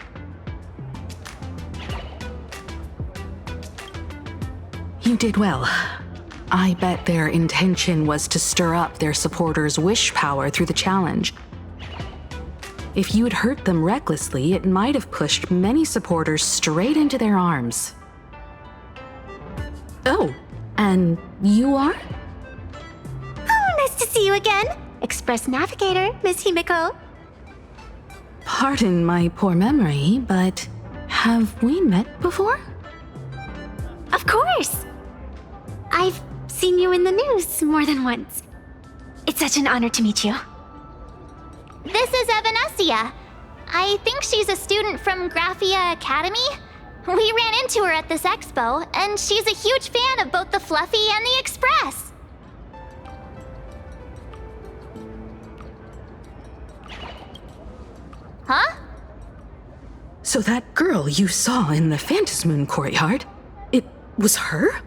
You did well. I bet their intention was to stir up their supporters' wish power through the challenge. If you'd hurt them recklessly, it might have pushed many supporters straight into their arms. Oh, and you are? Oh, nice to see you again. Express Navigator, Miss Himeko. Pardon my poor memory, but have we met before? Of course. I've seen you in the news more than once. It's such an honor to meet you. This is Evanescia. I think she's a student from Graphia Academy. We ran into her at this expo, and she's a huge fan of both the Fluffy and the Express. Huh? So that girl you saw in the Phantasmoon courtyard, it was her?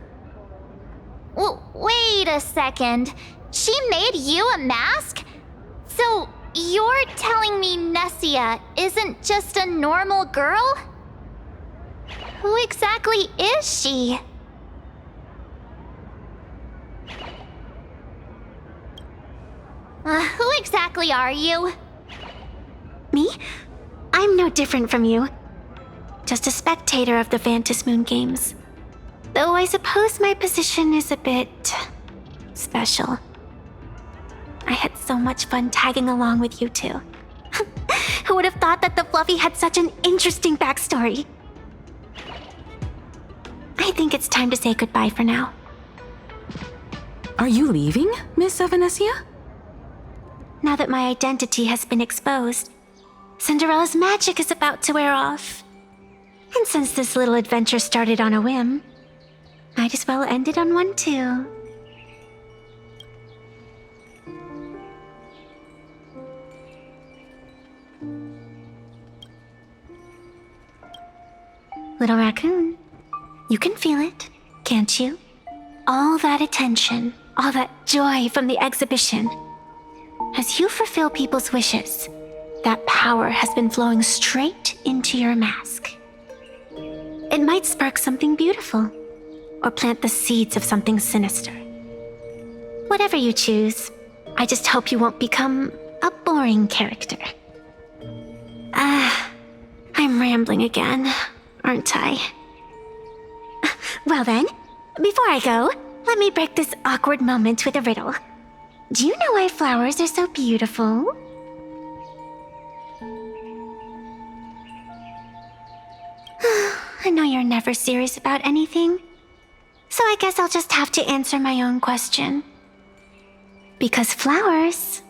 Wait a second. She made you a mask? So you're telling me Nessia isn't just a normal girl? Who exactly is she? Who exactly are you? Me? I'm no different from you. Just a spectator of the Phantasmoon games. Though I suppose my position is a bit special. I had so much fun tagging along with you two. Who would have thought that the Fluffy had such an interesting backstory? I think it's time to say goodbye for now. Are you leaving, Miss Evanescia? Now that my identity has been exposed, Cinderella's magic is about to wear off. And since this little adventure started on a whim, might as well end it on one too. Little raccoon, you can feel it, can't you? All that attention, all that joy from the exhibition. As you fulfill people's wishes, that power has been flowing straight into your mask. It might spark something beautiful, or plant the seeds of something sinister. Whatever you choose, I just hope you won't become a boring character. I'm rambling again, aren't I? Well then, before I go, let me break this awkward moment with a riddle. Do you know why flowers are so beautiful? I know you're never serious about anything, so I guess I'll just have to answer my own question. Because flowers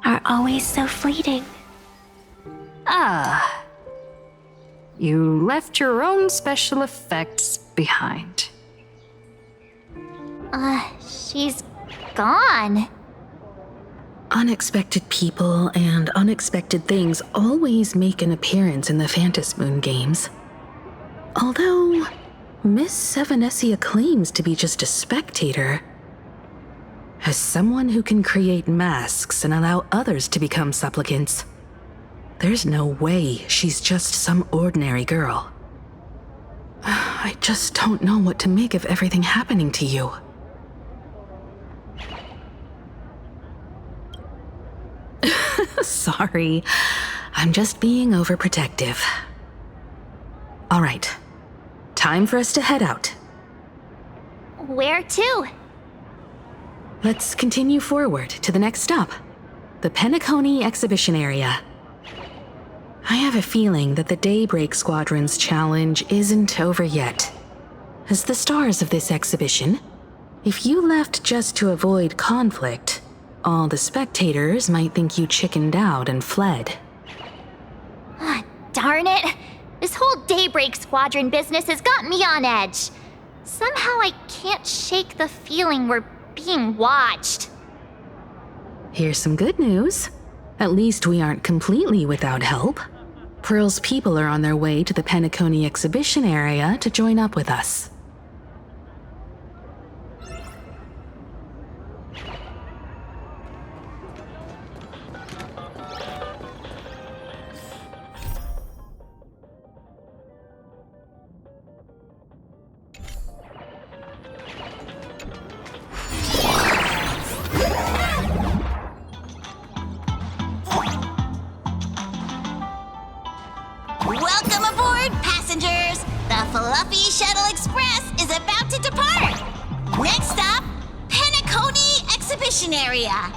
are always so fleeting. Ah. You left your own special effects behind. She's gone. Unexpected people and unexpected things always make an appearance in the Phantasmoon games. Although, Miss Evanescia claims to be just a spectator. As someone who can create masks and allow others to become supplicants, There's no way she's just some ordinary girl. I just don't know what to make of everything happening to you. Sorry, I'm just being overprotective. All right, time for us to head out. Where to? Let's continue forward to the next stop, the Penacony exhibition area. I have a feeling that the Daybreak Squadron's challenge isn't over yet. As the stars of this exhibition, if you left just to avoid conflict, all the spectators might think you chickened out and fled. Darn it! This whole Daybreak Squadron business has got me on edge. Somehow I can't shake the feeling we're being watched. Here's some good news. At least we aren't completely without help. Pearl's people are on their way to the Penacony exhibition area to join up with us. Welcome aboard, passengers! The Fluffy Shuttle Express is about to depart! Next stop, Penacony Exhibition Area.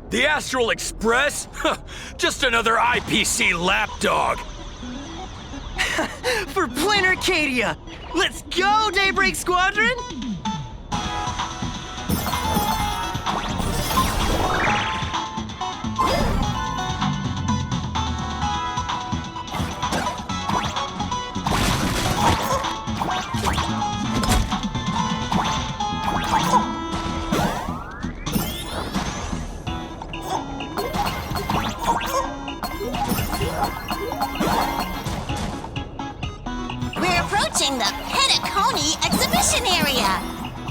The Astral Express? Just another IPC lapdog. For Plain Arcadia! Let's go, Daybreak Squadron! We're approaching the Penacony Exhibition Area.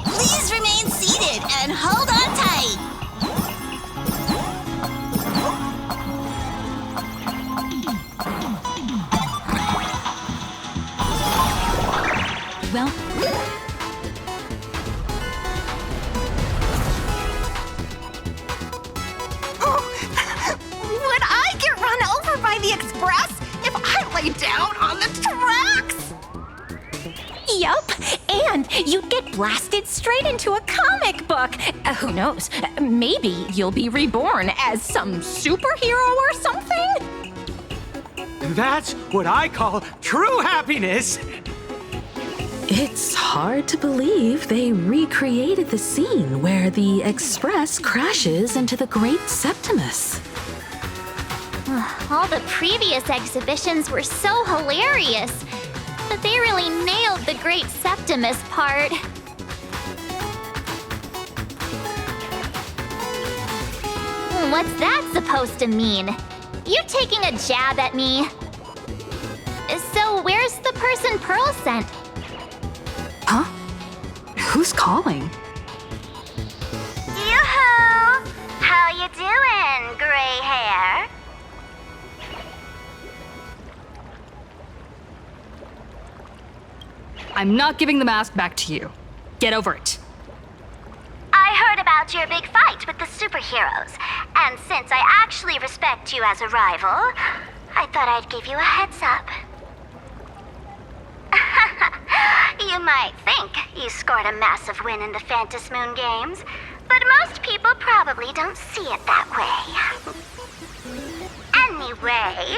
Please remain seated and hold on tight. Well, Would I get run over by the express if I lay down on the tracks? Yup, and you'd get blasted straight into a comic book. Who knows? Maybe you'll be reborn as some superhero or something? That's what I call true happiness! It's hard to believe they recreated the scene where the Express crashes into the Great Septimus. All the previous exhibitions were so hilarious, but they really nailed the Great Septimus part. What's that supposed to mean? You taking a jab at me? So where's the person Pearl sent? Huh? Who's calling? Yoo-hoo! How you doing, gray hair? I'm not giving the mask back to you. Get over it. I heard about your big fight with the superheroes, and since I actually respect you as a rival, I thought I'd give you a heads up. You might think you scored a massive win in the Phantom Moon games, but most people probably don't see it that way. Anyway,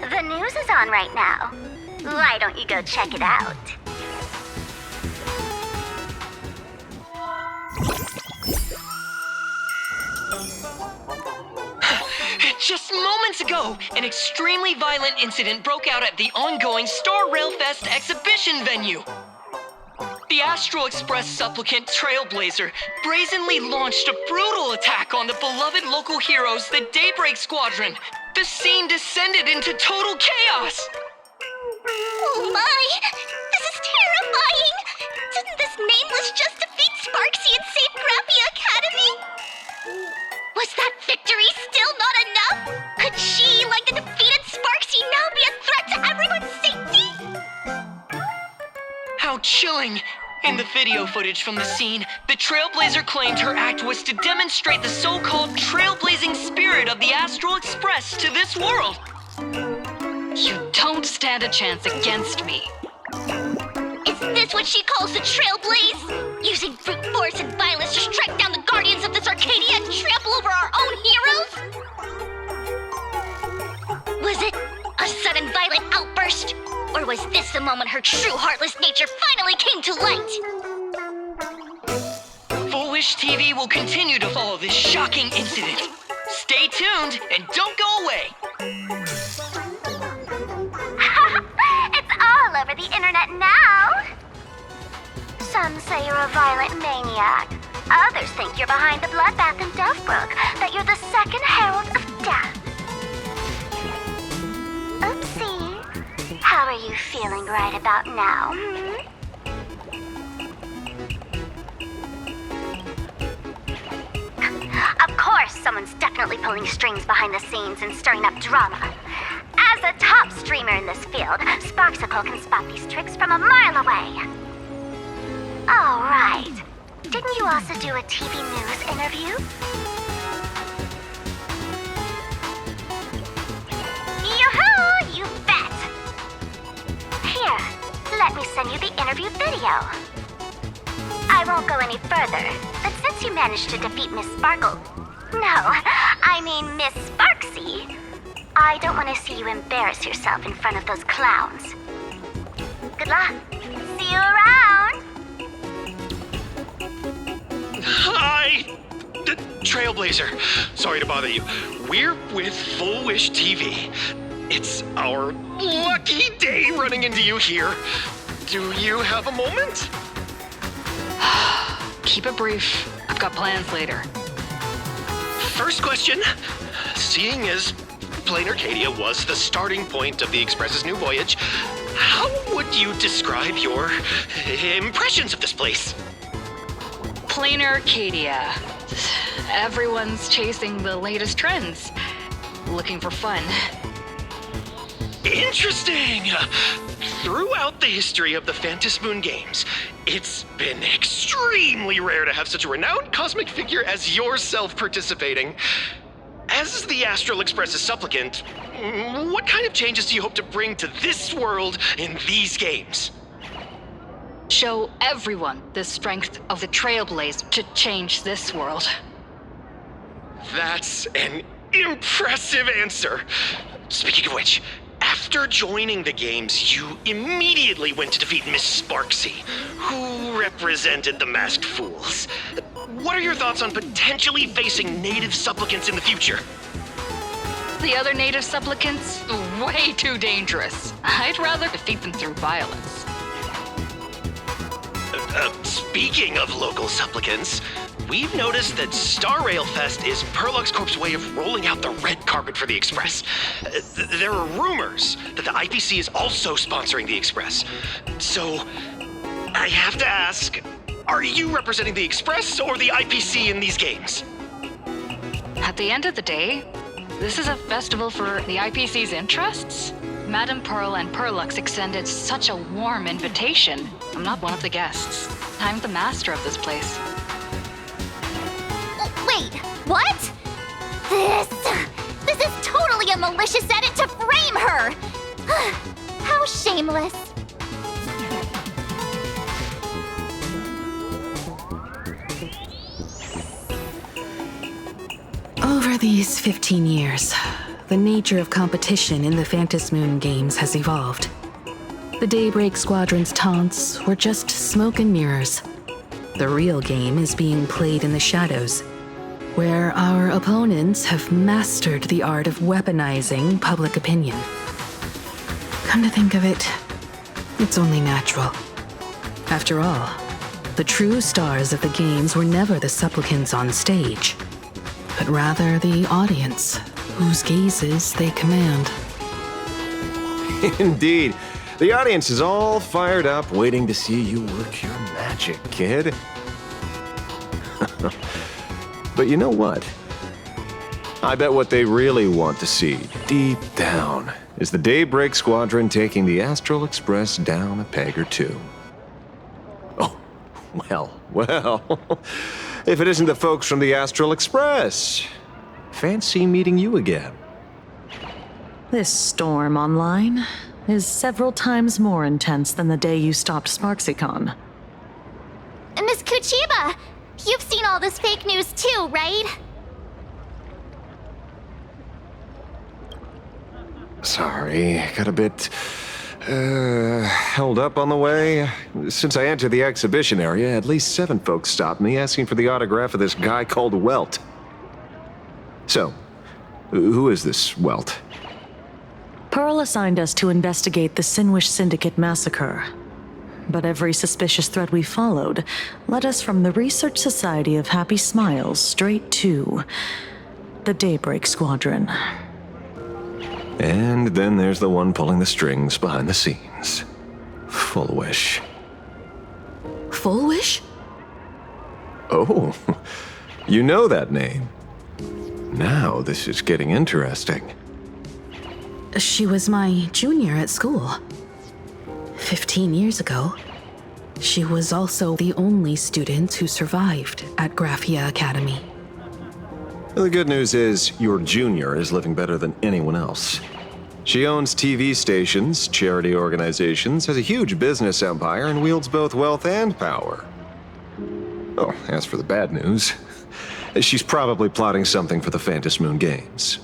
the news is on right now. Why don't you go check it out? Just moments ago, an extremely violent incident broke out at the ongoing Star Railfest exhibition venue. The Astral Express supplicant Trailblazer brazenly launched a brutal attack on the beloved local heroes, the Daybreak Squadron. The scene descended into total chaos. Oh my! This is terrifying! Didn't this nameless just defeat Sparksy and save Grappy Academy? Was that victory still not enough? Could she, like the defeated Sparksy, now be a threat to everyone's safety? How chilling! In the video footage from the scene, the Trailblazer claimed her act was to demonstrate the so-called trailblazing spirit of the Astral Express to this world. You don't stand a chance against me. Is this what she calls the Trailblaze? Using brute force and violence to strike down the guardians of this Arcadia and trample over our own heroes? Was it a sudden violent outburst? Or was this the moment her true heartless nature finally came to light? Foolish TV will continue to follow this shocking incident. Stay tuned and don't go away. It's all over the internet now. Some say you're a violent maniac. Others think you're behind the bloodbath in Delphbrook, that you're the second herald of death. Oopsie. How are you feeling right about now, Of course, someone's definitely pulling strings behind the scenes and stirring up drama. As a top streamer in this field, Sparksicle can spot these tricks from a mile away. Oh, right. Didn't you also do a TV news interview? Yoo-hoo! You bet! Here, let me send you the interview video. I won't go any further, but since you managed to defeat Miss Sparkle... No, I mean Miss Sparksy, I don't want to see you embarrass yourself in front of those clowns. Good luck. See you around! Hi! Trailblazer. Sorry to bother you. We're with Full Wish TV. It's our lucky day running into you here. Do you have a moment? Keep it brief. I've got plans later. First question. Seeing as Plain Arcadia was the starting point of the Express's new voyage, how would you describe your impressions of this place? Plain Arcadia. Everyone's chasing the latest trends. Looking for fun. Interesting! Throughout the history of the Phantasmoon games, it's been extremely rare to have such a renowned cosmic figure as yourself participating. As the Astral Express's supplicant, what kind of changes do you hope to bring to this world in these games? Show everyone the strength of the Trailblaze to change this world. That's an impressive answer. Speaking of which, after joining the games, you immediately went to defeat Miss Sparksy, who represented the Masked Fools. What are your thoughts on potentially facing native supplicants in the future? The other native supplicants? Way too dangerous. I'd rather defeat them through violence. Speaking of local supplicants, we've noticed that Star Railfest is Perlux Corp's way of rolling out the red carpet for the Express. There are rumors that the IPC is also sponsoring the Express. So, I have to ask, are you representing the Express or the IPC in these games? At the end of the day, this is a festival for the IPC's interests. Madame Pearl and Perlux extended such a warm invitation. I'm not one of the guests. I'm the master of this place. Wait, what? This is totally a malicious edit to frame her! How shameless. Over these 15 years, the nature of competition in the Phantasmoon games has evolved. The Daybreak Squadron's taunts were just smoke and mirrors. The real game is being played in the shadows. where our opponents have mastered the art of weaponizing public opinion. Come to think of it, it's only natural. After all, the true stars of the games were never the supplicants on stage, but rather the audience, whose gazes they command. Indeed. The audience is all fired up, waiting to see you work your magic, kid. But you know what? I bet what they really want to see, deep down, is the Daybreak Squadron taking the Astral Express down a peg or two. Oh, well. If it isn't the folks from the Astral Express. Fancy meeting you again. This storm online is several times more intense than the day you stopped SparksyCon. Miss Kuchiba, you've seen all this fake news too, right? Sorry, got a bit held up on the way. Since I entered the exhibition area, at least 7 folks stopped me asking for the autograph of this guy called Welt. So, who is this Welt? Pearl assigned us to investigate the Sinwish Syndicate massacre. But every suspicious thread we followed led us from the Research Society of Happy Smiles straight to the Daybreak Squadron. And then there's the one pulling the strings behind the scenes. Fullwish. Fullwish? Oh, you know that name. Now this is getting interesting. She was my junior at school. 15 years ago. She was also the only student who survived at Graphia Academy. The good news is, your junior is living better than anyone else. She owns TV stations, charity organizations, has a huge business empire, and wields both wealth and power. Oh, as for the bad news, she's probably plotting something for the Phantom Moon Games.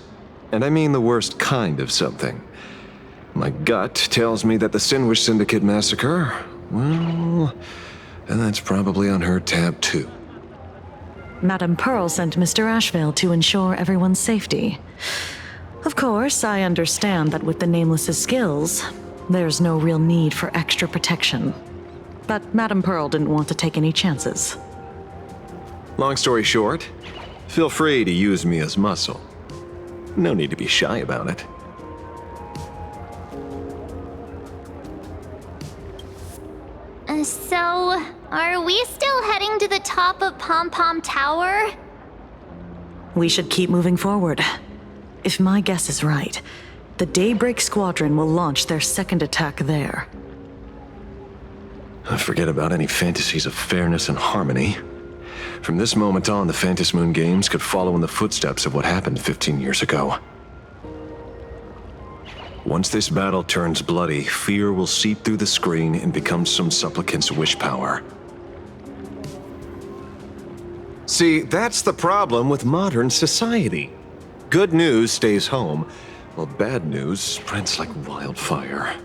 And I mean the worst kind of something. My gut tells me that the Sinwish Syndicate massacre, well, and that's probably on her tab too. Madame Pearl sent Mr. Ashvale to ensure everyone's safety. Of course, I understand that with the Nameless's skills, there's no real need for extra protection. But Madame Pearl didn't want to take any chances. Long story short, feel free to use me as muscle. No need to be shy about it. So, are we still heading to the top of Pom Pom Tower? We should keep moving forward. If my guess is right, the Daybreak Squadron will launch their second attack there. Forget about any fantasies of fairness and harmony. From this moment on, the Phantom Moon Games could follow in the footsteps of what happened 15 years ago. Once this battle turns bloody, fear will seep through the screen and become some supplicant's wish power. See, that's the problem with modern society. Good news stays home, while bad news spreads like wildfire.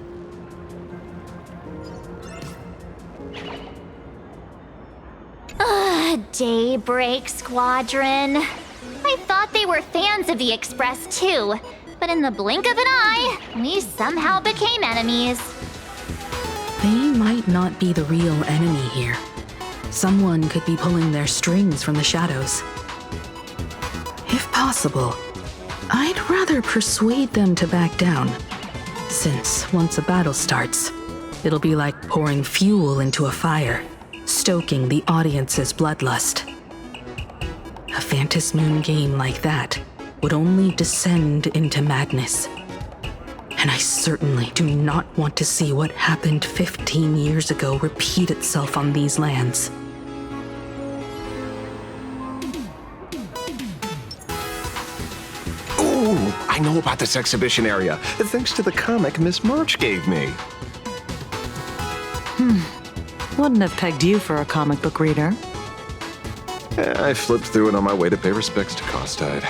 Daybreak Squadron. I thought they were fans of the Express too, but in the blink of an eye, we somehow became enemies. They might not be the real enemy here. Someone could be pulling their strings from the shadows. If possible, I'd rather persuade them to back down, since once a battle starts, it'll be like pouring fuel into a fire, stoking the audience's bloodlust. A Phantom Moon game like that would only descend into madness. And I certainly do not want to see what happened 15 years ago repeat itself on these lands. Ooh, I know about this exhibition area, thanks to the comic Miss March gave me. Wouldn't have pegged you for a comic book reader. I flipped through it on my way to pay respects to Costide.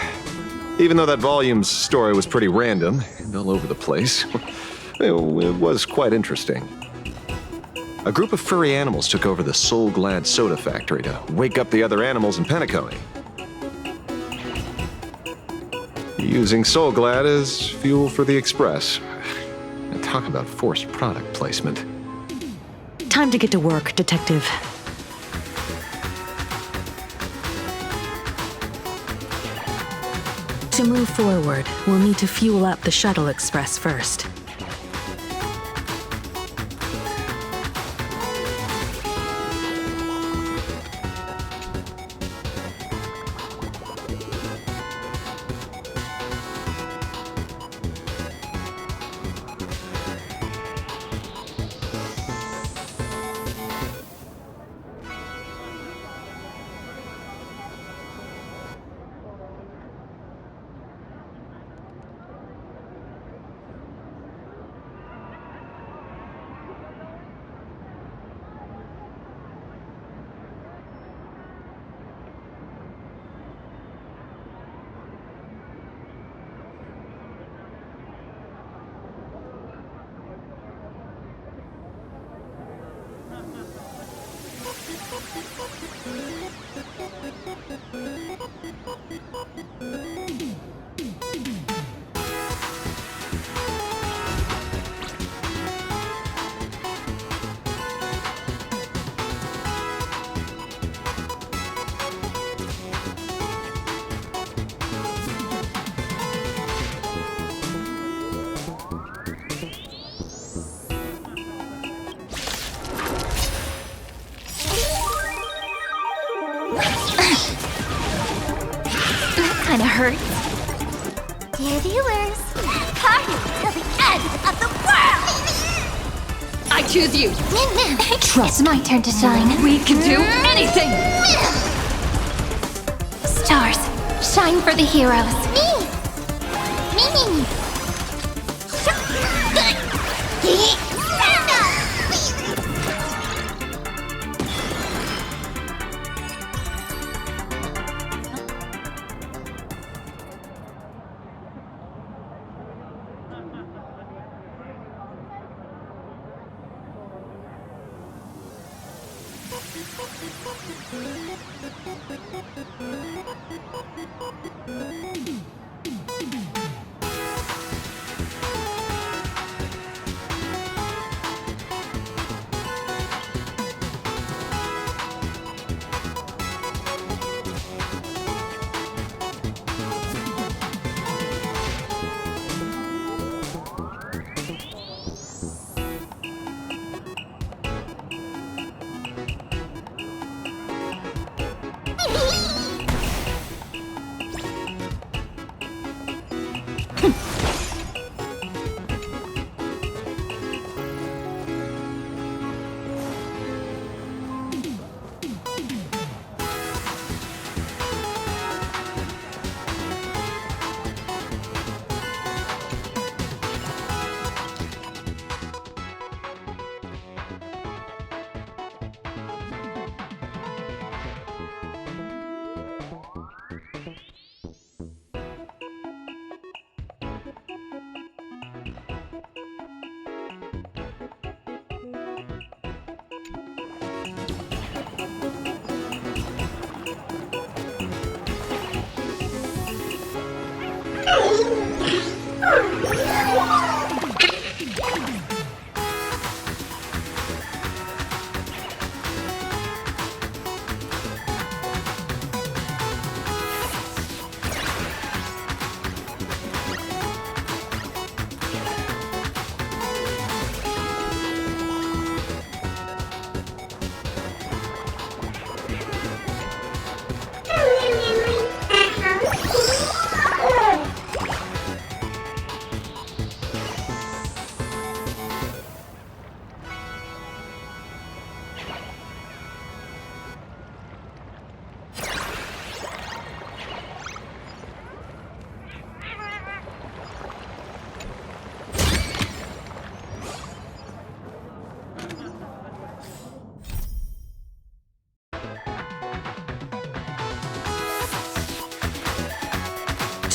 Even though that volume's story was pretty random and all over the place, it was quite interesting. A group of furry animals took over the Soul Glad soda factory to wake up the other animals in Penacony. using Soulglad as fuel for the Express. And talk about forced product placement. Time to get to work, Detective. To move forward, we'll need to fuel up the Shuttle Express first. Kinda hurts. Dear viewers, party till the end of the world! I choose you. Trust my turn to shine. We can do anything. Stars, shine for the heroes. Me! Stand up!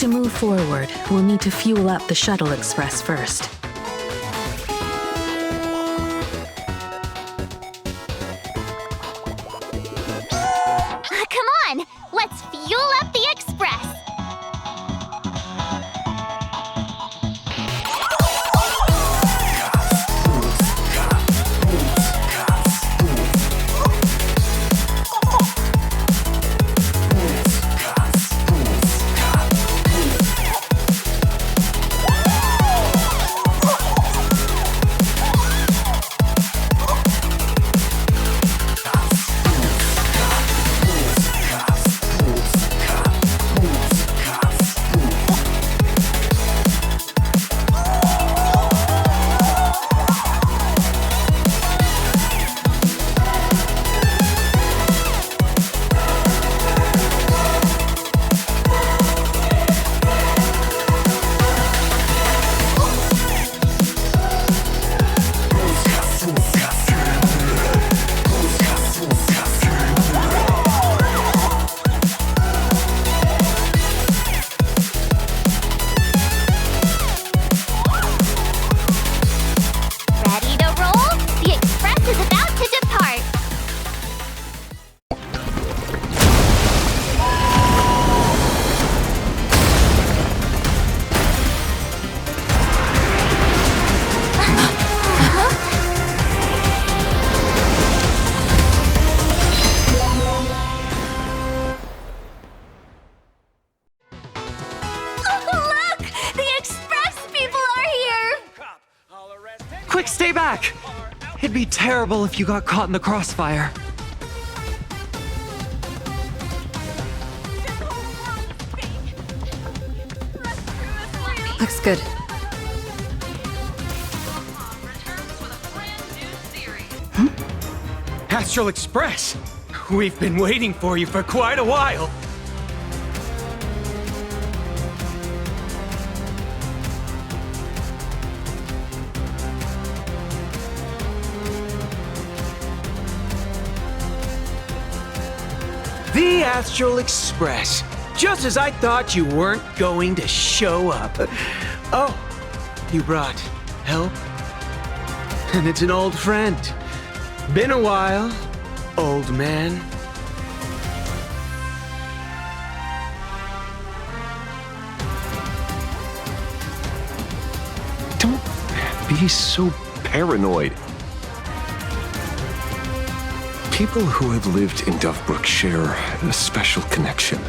To move forward, we'll need to fuel up the Shuttle Express first. Come on, let's fuel up the Express! It'd be terrible if you got caught in the crossfire. Looks good. Astral Express! We've been waiting for you for quite a while. The Astral Express. Just as I thought you weren't going to show up. Oh, you brought help? And it's an old friend. Been a while, old man. Don't be so paranoid. People who have lived in Dovebrook share a special connection.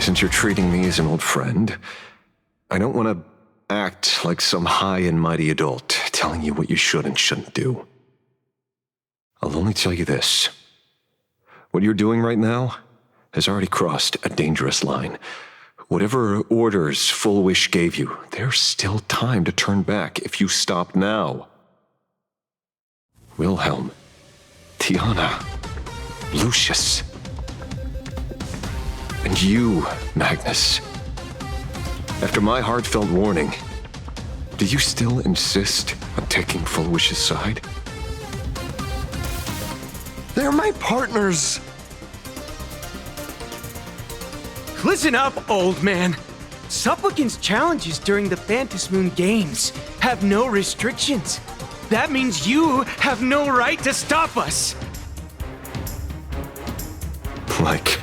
Since you're treating me as an old friend, I don't want to act like some high and mighty adult telling you what you should and shouldn't do. I'll only tell you this. What you're doing right now has already crossed a dangerous line. Whatever orders Full Wish gave you, there's still time to turn back if you stop now. Wilhelm, Tiana, Lucius, and you, Magnus. After my heartfelt warning, do you still insist on taking Full Wish's side? They're my partners. Listen up, old man. Supplicant's challenges during the Phantasmoon Games have no restrictions. That means you have no right to stop us. Like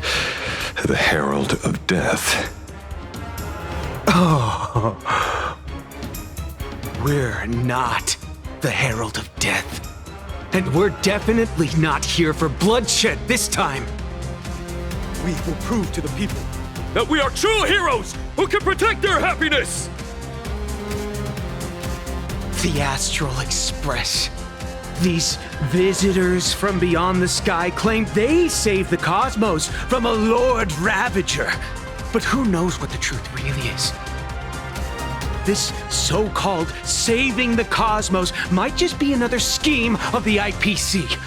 the Herald of Death. Oh. We're not the Herald of Death. And we're definitely not here for bloodshed this time. We will prove to the people that we are true heroes who can protect their happiness! The Astral Express. These visitors from beyond the sky claim they saved the cosmos from a Lord Ravager. But who knows what the truth really is? This so-called saving the cosmos might just be another scheme of the IPC.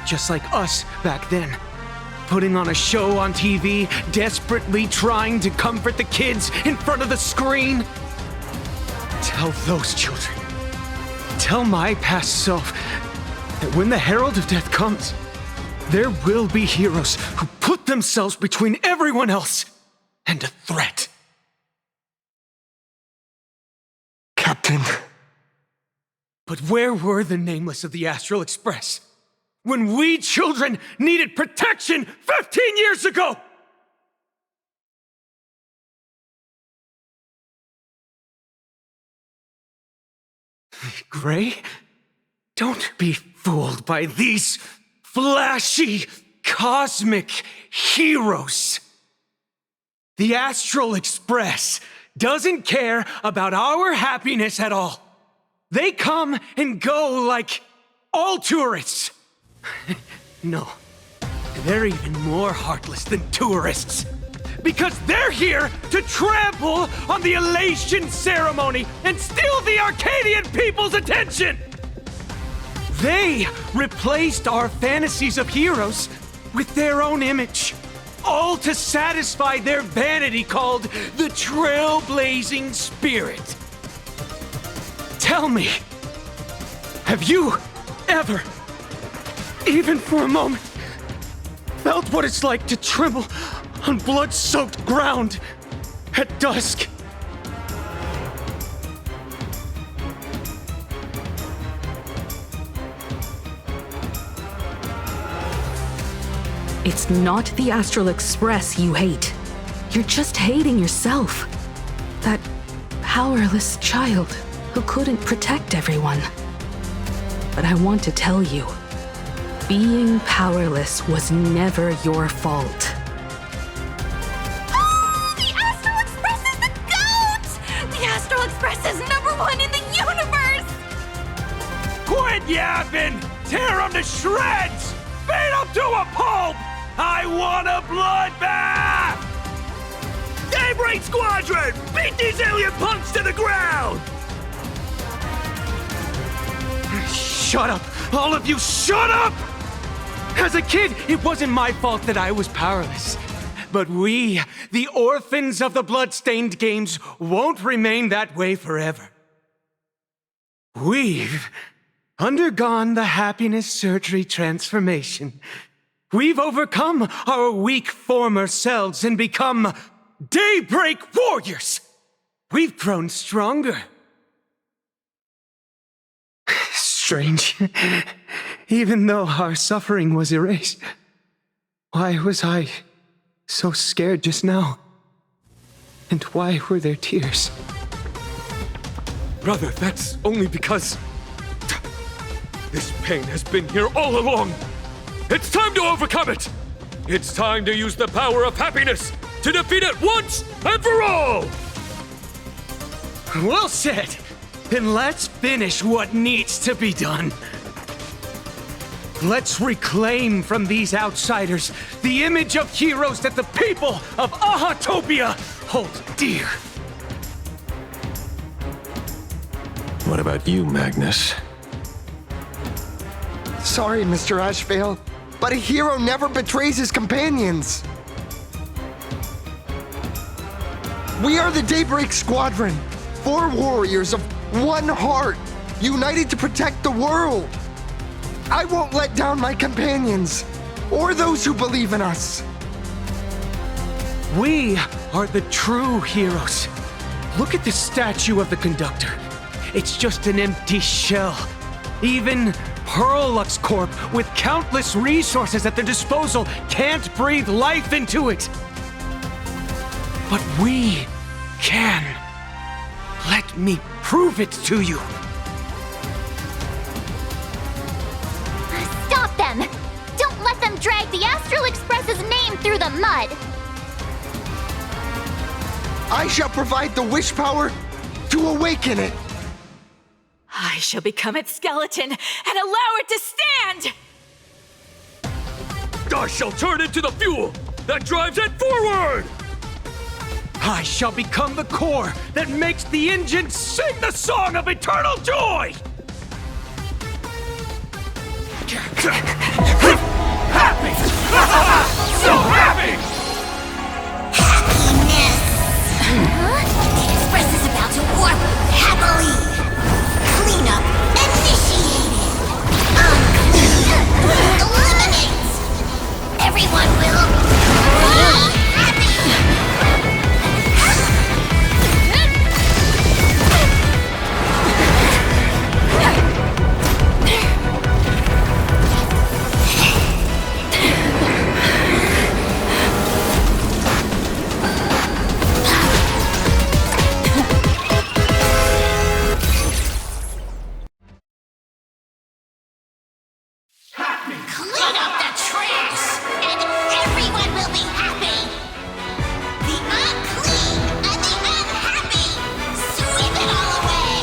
Just like us back then. Putting on a show on TV, desperately trying to comfort the kids in front of the screen. Tell those children. Tell my past self that when the Herald of Death comes, there will be heroes who put themselves between everyone else and a threat. Captain. But where were the nameless of the Astral Express when we children needed protection 15 years ago? Gray, don't be fooled by these flashy, cosmic heroes. The Astral Express doesn't care about our happiness at all. They come and go like all tourists. No, they're even more heartless than tourists. Because they're here to trample on the elation ceremony and steal the Arcadian people's attention! They replaced our fantasies of heroes with their own image, all to satisfy their vanity called the Trailblazing Spirit. Tell me, have you ever, even for a moment, felt what it's like to tremble on blood-soaked ground at dusk? It's not the Astral Express you hate. You're just hating yourself. That powerless child who couldn't protect everyone. But I want to tell you, being powerless was never your fault. The Astral Express is the GOAT! The Astral Express is #1 in the universe! Quit yapping! Tear them to shreds! Beat them to a pulp! I want a bloodbath! Daybreak Squadron! Beat these alien punks to the ground! Shut up! All of you, shut up! As a kid, it wasn't my fault that I was powerless. But we, the orphans of the blood-stained games, won't remain that way forever. We've undergone the happiness surgery transformation. We've overcome our weak former selves and become Daybreak warriors. We've grown stronger. Strange. Even though our suffering was erased, why was I so scared just now? And why were there tears? Brother, that's only because this pain has been here all along. It's time to overcome it. It's time to use the power of happiness to defeat it once and for all. Well said. Then let's finish what needs to be done. Let's reclaim from these outsiders the image of heroes that the people of Ahatopia hold dear. What about you, Magnus? Sorry, Mr. Ashvale, but a hero never betrays his companions. We are the Daybreak Squadron, 4 warriors of one heart, united to protect the world. I won't let down my companions, or those who believe in us. We are the true heroes. Look at the statue of the conductor. It's just an empty shell. Even Perlux Corp, with countless resources at their disposal, can't breathe life into it. But we can. Let me prove it to you. Stop them! Don't let them drag the Astral Express's name through the mud! I shall provide the wish power to awaken it. I shall become its skeleton and allow it to stand! I shall turn into the fuel that drives it forward! I shall become the core that makes the engine sing the song of eternal joy! Happy! So happy! Happiness! The Express is about to warp happily! Cleanup initiated! Unclean eliminates! Everyone will be happy! Clean up the trash, and everyone will be happy! The unclean and the unhappy, sweep it all away!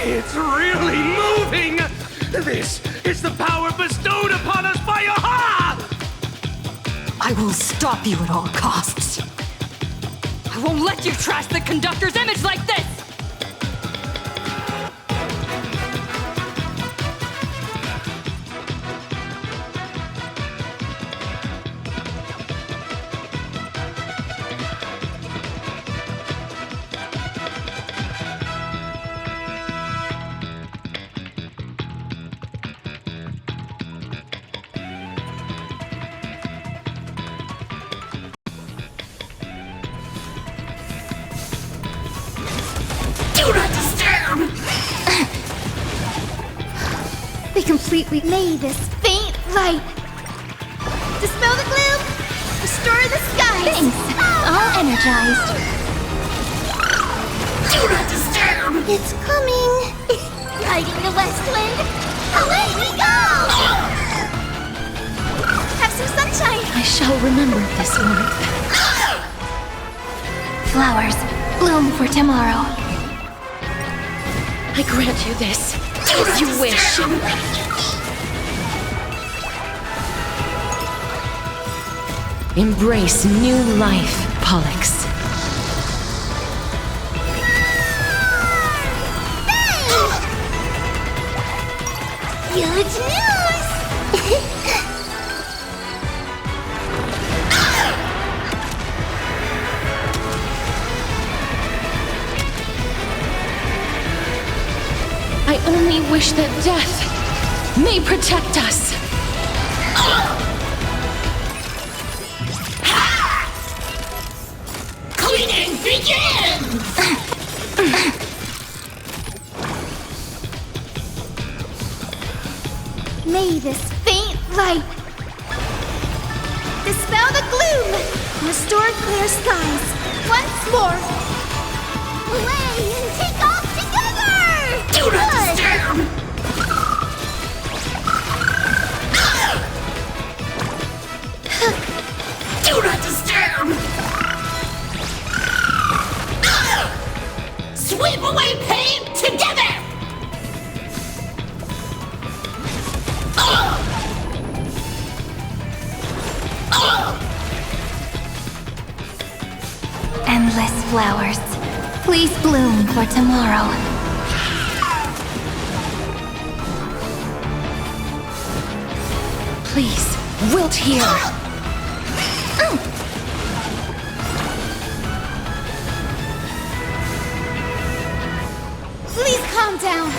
It's really moving! This is the power bestowed upon us by Aha! I will stop you at all costs. I won't let you trash the conductor's image like this! They completely lay this faint light. Dispel the gloom! Restore the skies! Thanks. All energized. Do not disturb! It's coming! Guiding the west wind, away we go! I shall remember this warmth. Flowers, bloom for tomorrow. I grant you this, as you wish. Embrace new life, Pollux. Huge news! I only wish that death may protect us. Cleaning begins! May this faint light dispel the gloom, restore clear skies. Once more, away and take off together! Do not disturb! Do not disturb! Sweep away pain together! Endless flowers, please bloom for tomorrow. Please, wilt here. Please calm down.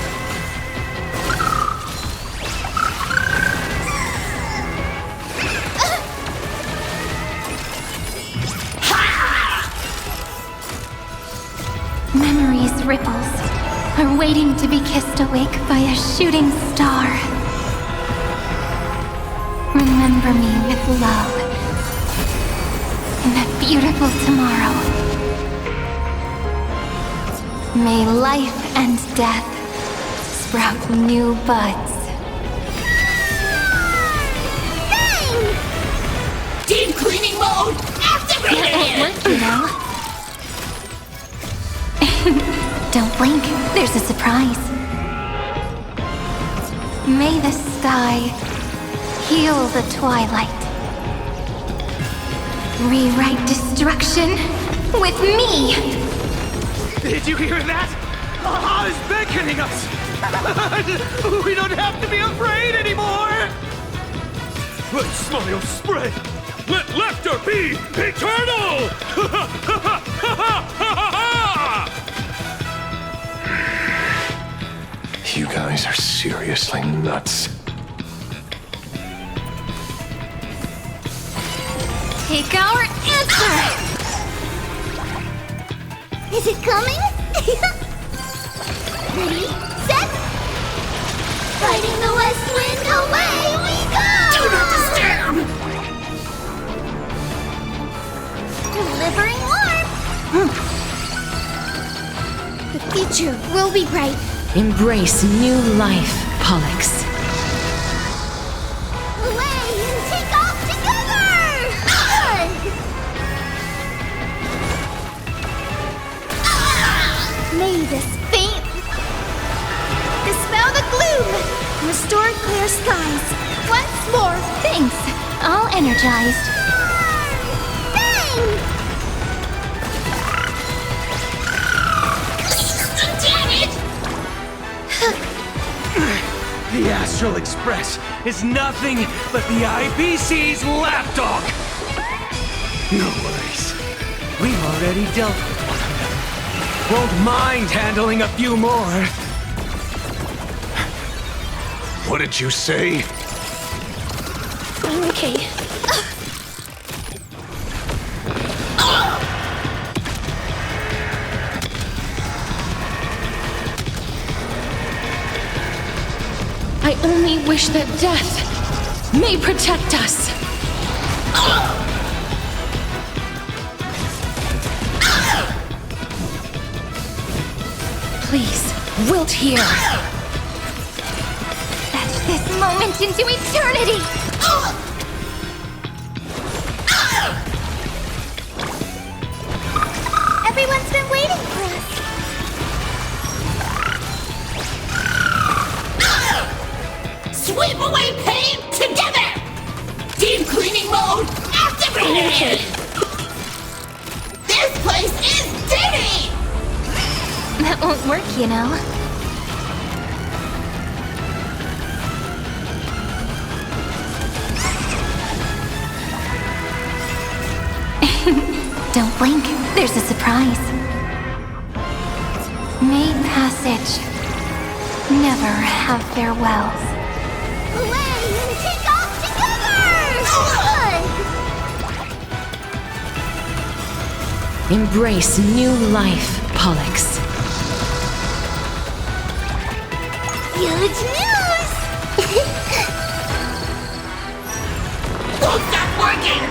Memory's ripples are waiting to be kissed awake by a shooting star. Remember me with love in that beautiful tomorrow. May life and death sprout new buds. Deep cleaning mode activated! You know? Don't blink, there's a surprise. May the sky heal the twilight. Rewrite destruction with me! Did you hear that? Aha is beckoning us! We don't have to be afraid anymore! Let smile spread! Let laughter be eternal! You guys are seriously nuts. Take our answer! Is it coming? Ready, set! Fighting the west wind, away we go! Do not disturb! Delivering warmth! The future will be bright. Embrace new life, Pollux. Away and take off together! May this faint dispel the gloom, restore clear skies. Once more, thanks. All energized. Bang! Damn it! The Astral Express is nothing but the IPC's lapdog! No worries. We've already dealt with one of them. Won't mind handling a few more. What did you say? Okay. I only wish that death may protect us. Please, wilt hear. Fetch this moment into eternity! This place is dirty! That won't work, you know. Don't blink, there's a surprise. Main passage. Never have farewells. Play and kick off together! Embrace new life, Pollux. Huge news! Won't stop working!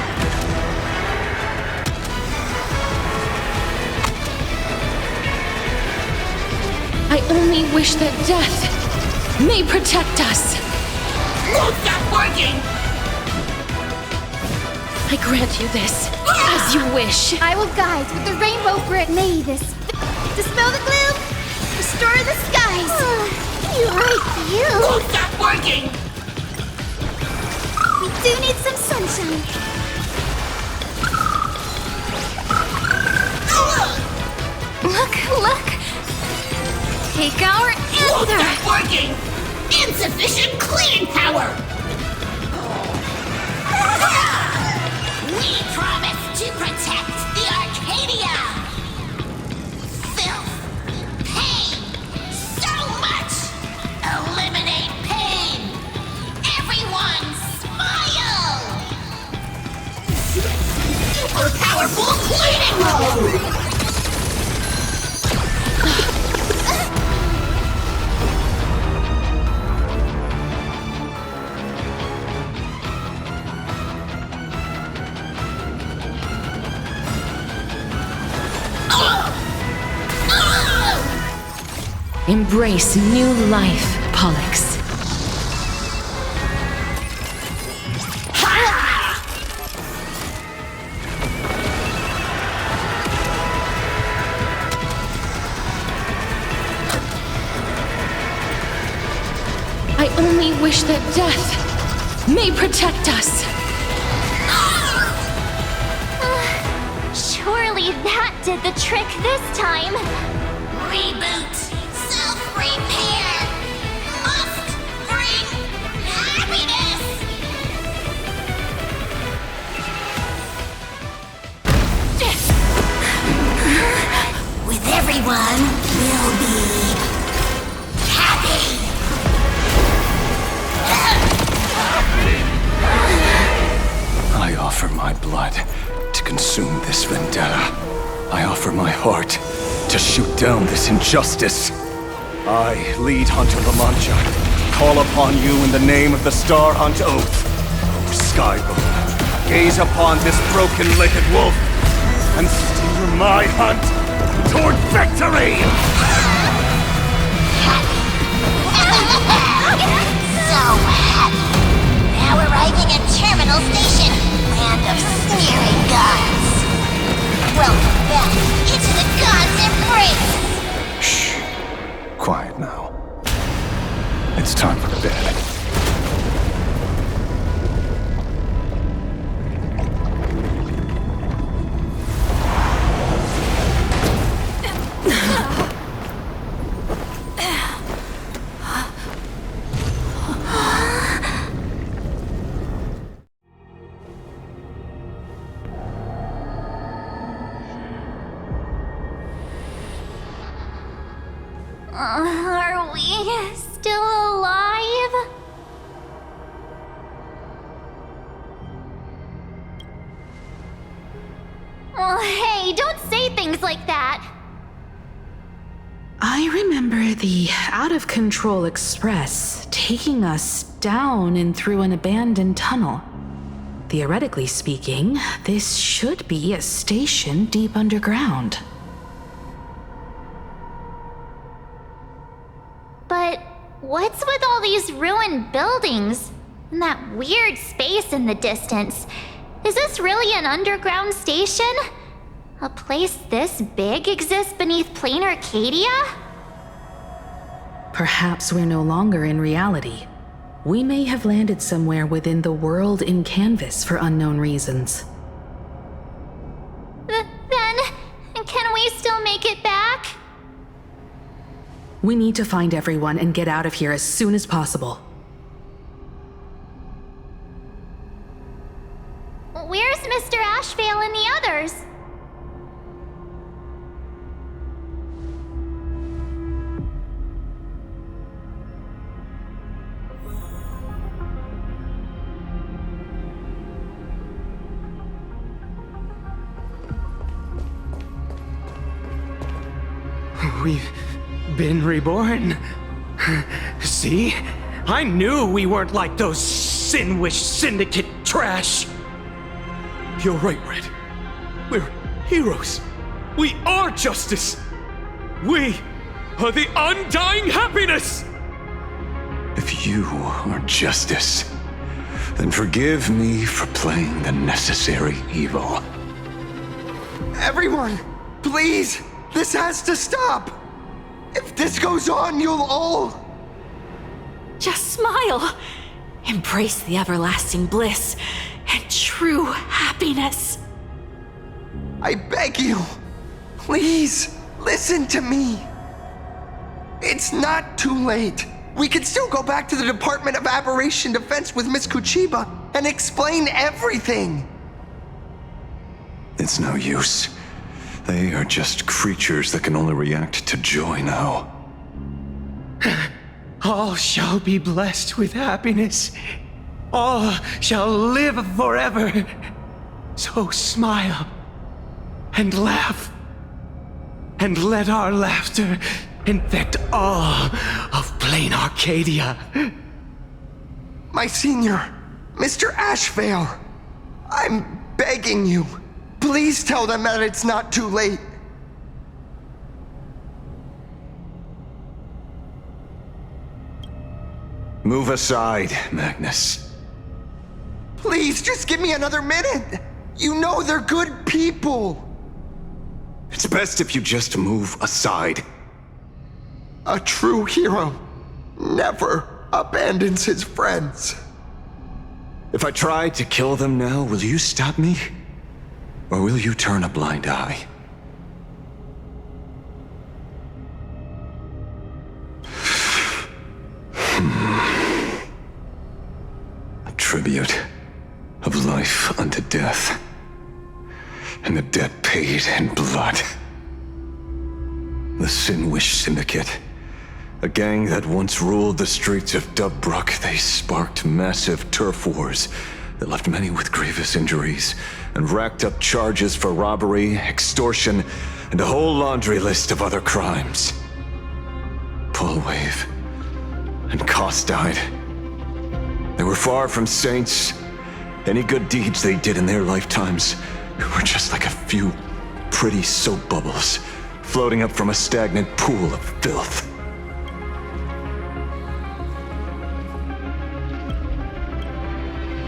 I only wish that death may protect us. Won't stop working! I grant you this, as you wish. I will guide with the rainbow grid. May this dispel the gloom, restore the skies. You're right, you! Won't stop working! We do need some sunshine. Look! Take our answer! Won't stop working! Insufficient cleaning power! We promise to protect the Arcadia! Filth! Pain! So much! Eliminate pain! Everyone smile! Super powerful cleaning mode! Embrace new life, Pollux. I only wish that death may protect us. Surely that did the trick this time. Reboot! Self-repair! Must bring happiness! With everyone, we'll be happy! I offer my blood to consume this vendetta. I offer my heart to shoot down this injustice. I, lead Hunter La Mancha, call upon you in the name of the Star Hunt Oath. O Skybound, gaze upon this broken-legged wolf and steer my hunt toward victory! So happy! Now arriving at Terminal Station, land of sneering gods. Welcome back into the gods' embrace! Shh. Quiet now. It's time for bed. Are we still alive? Oh, hey, don't say things like that. I remember the out-of-control express taking us down and through an abandoned tunnel. Theoretically speaking, this should be a station deep underground. But what's with all these ruined buildings? And that weird space in the distance? Is this really an underground station? A place this big exists beneath plain Arcadia? Perhaps we're no longer in reality. We may have landed somewhere within the world in canvas for unknown reasons. I'll make it back. We need to find everyone and get out of here as soon as possible. Where's Mr. Ashvale and the others? We've been reborn. See? I knew we weren't like those Sin-Wish Syndicate trash. You're right, Red. We're heroes. We are justice. We are the undying happiness! If you are justice, then forgive me for playing the necessary evil. Everyone, please! This has to stop! If this goes on, you'll all... Just smile. Embrace the everlasting bliss and true happiness. I beg you, please, listen to me. It's not too late. We can still go back to the Department of Aberration Defense with Miss Kuchiba and explain everything. It's no use. They are just creatures that can only react to joy now. All shall be blessed with happiness. All shall live forever. So smile and laugh. And let our laughter infect all of Plain Arcadia. My senior, Mr. Ashvale, I'm begging you. Please tell them that it's not too late. Move aside, Magnus. Please, just give me another minute. You know they're good people. It's best if you just move aside. A true hero never abandons his friends. If I try to kill them now, will you stop me? Or will you turn a blind eye? A tribute of life unto death, and a debt paid in blood. The Sin-Wish Syndicate, a gang that once ruled the streets of Daybreak. They sparked massive turf wars that left many with grievous injuries and racked up charges for robbery, extortion, and a whole laundry list of other crimes. Pullwave and Koss died. They were far from saints. Any good deeds they did in their lifetimes were just like a few pretty soap bubbles floating up from a stagnant pool of filth.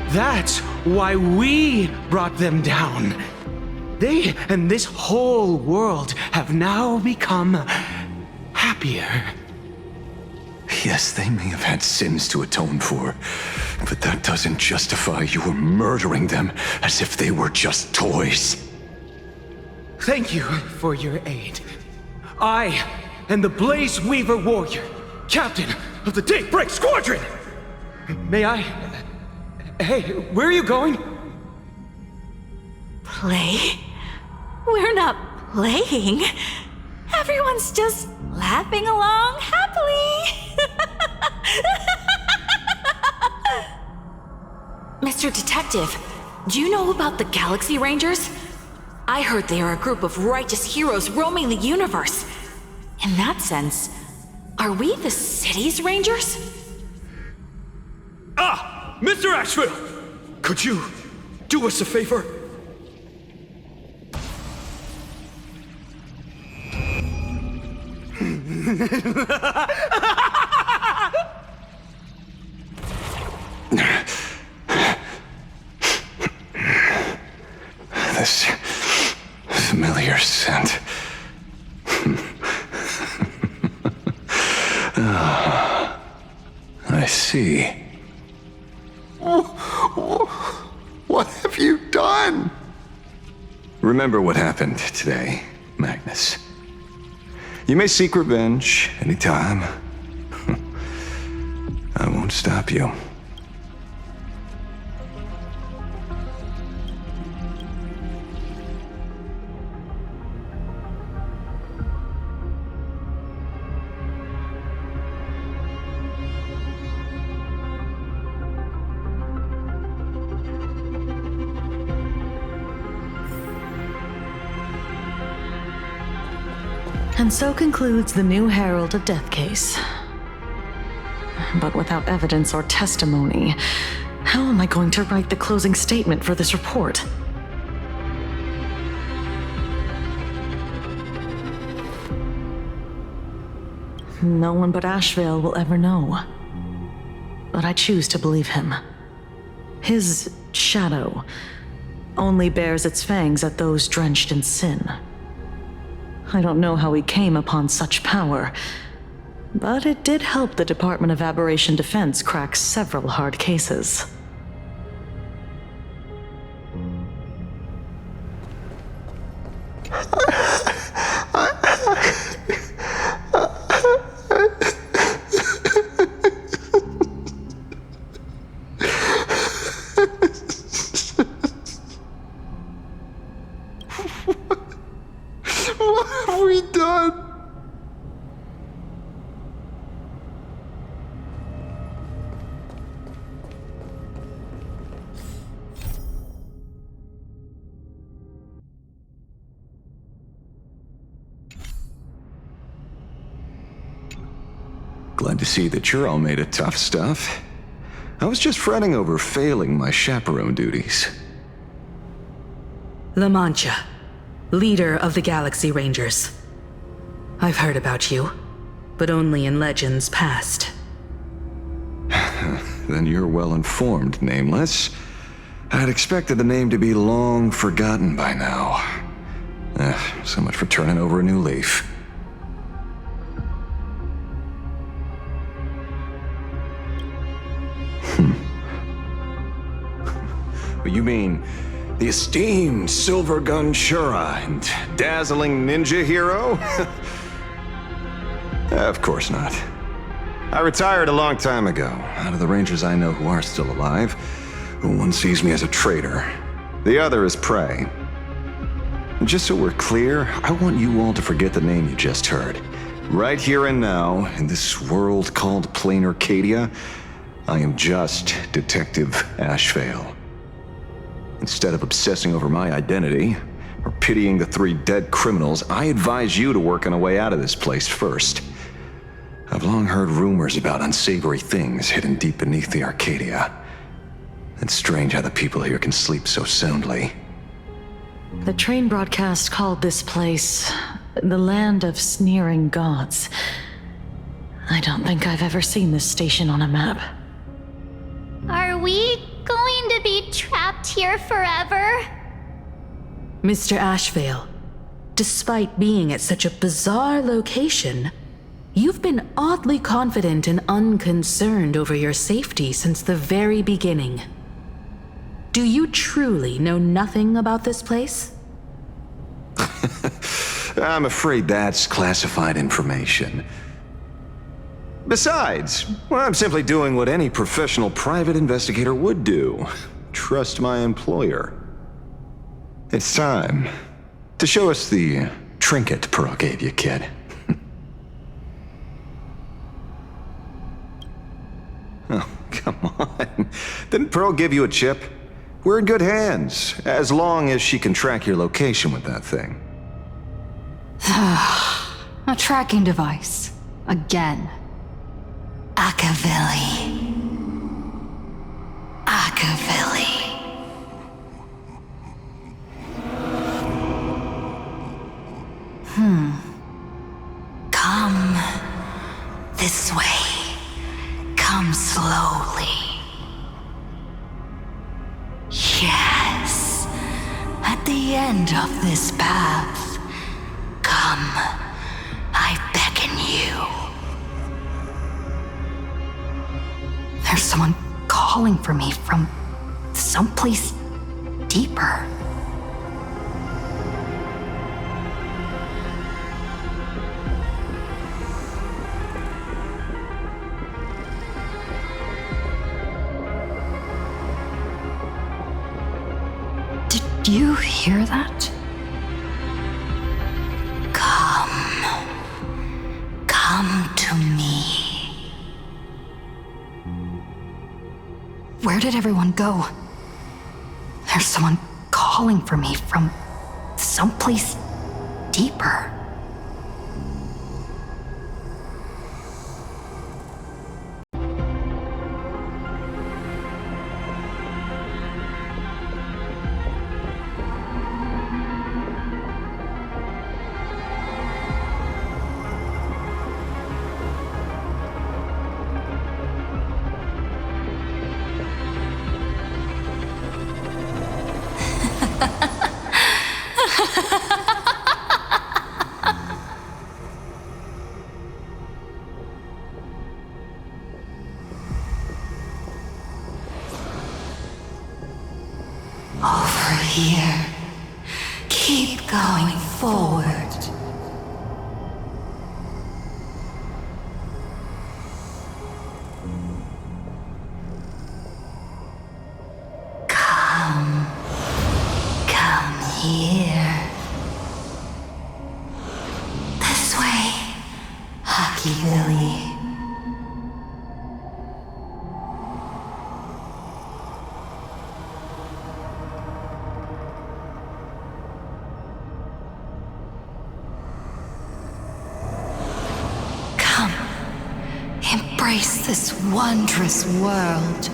That's why we brought them down. They and this whole world have now become happier. Yes, they may have had sins to atone for, but that doesn't justify you murdering them as if they were just toys. Thank you for your aid. I am the Blaze Weaver Warrior, captain of the Daybreak Squadron! May I... Hey, where are you going? Play? We're not playing. Everyone's just laughing along happily. Mr. Detective, do you know about the Galaxy Rangers? I heard they are a group of righteous heroes roaming the universe. In that sense, are we the city's Rangers? Ah! Mr. Ashvale! Could you do us a favor? This familiar scent. Ah, I see. What have you done? Remember what happened today, Magnus. You may seek revenge anytime. I won't stop you. And so concludes the new Herald of Death case. But without evidence or testimony, how am I going to write the closing statement for this report? No one but Ashvale will ever know. But I choose to believe him. His shadow only bears its fangs at those drenched in sin. I don't know how he came upon such power, but it did help the Department of Aberration Defense crack several hard cases. What have we done? Glad to see that you're all made of tough stuff. I was just fretting over failing my chaperone duties. La Mancha, leader of the Galaxy Rangers. I've heard about you, but only in legends past. Then you're well informed, Nameless. I'd expected the name to be long forgotten by now. So much for turning over a new leaf. You mean the esteemed Silver Gun Shura and dazzling ninja hero? Of course not. I retired a long time ago. Out of the Rangers I know who are still alive, one sees me as a traitor. The other is prey. And just so we're clear, I want you all to forget the name you just heard. Right here and now, in this world called Plain Arcadia, I am just Detective Ashvale. Instead of obsessing over my identity, or pitying the 3 dead criminals, I advise you to work on a way out of this place first. I've long heard rumors about unsavory things hidden deep beneath the Arcadia. It's strange how the people here can sleep so soundly. The train broadcast called this place the Land of Sneering Gods. I don't think I've ever seen this station on a map. Are we going to be trapped here forever? Mr. Ashvale, despite being at such a bizarre location, you've been oddly confident and unconcerned over your safety since the very beginning. Do you truly know nothing about this place? I'm afraid that's classified information. Besides, I'm simply doing what any professional private investigator would do. Trust my employer. It's time to show us the trinket Pearl gave you, kid. Oh, come on. Didn't Pearl give you a chip? We're in good hands, as long as she can track your location with that thing. A tracking device. Again. Akavilli. Come this way. Come slowly. Yes. At the end of this path, come. I beckon you. There's someone calling for me from someplace deeper. Do you hear that? Come to me. Where did everyone go? There's someone calling for me from someplace deeper. Over here. Keep going forward. Come here. This way, Hockey Lily. Embrace this wondrous world.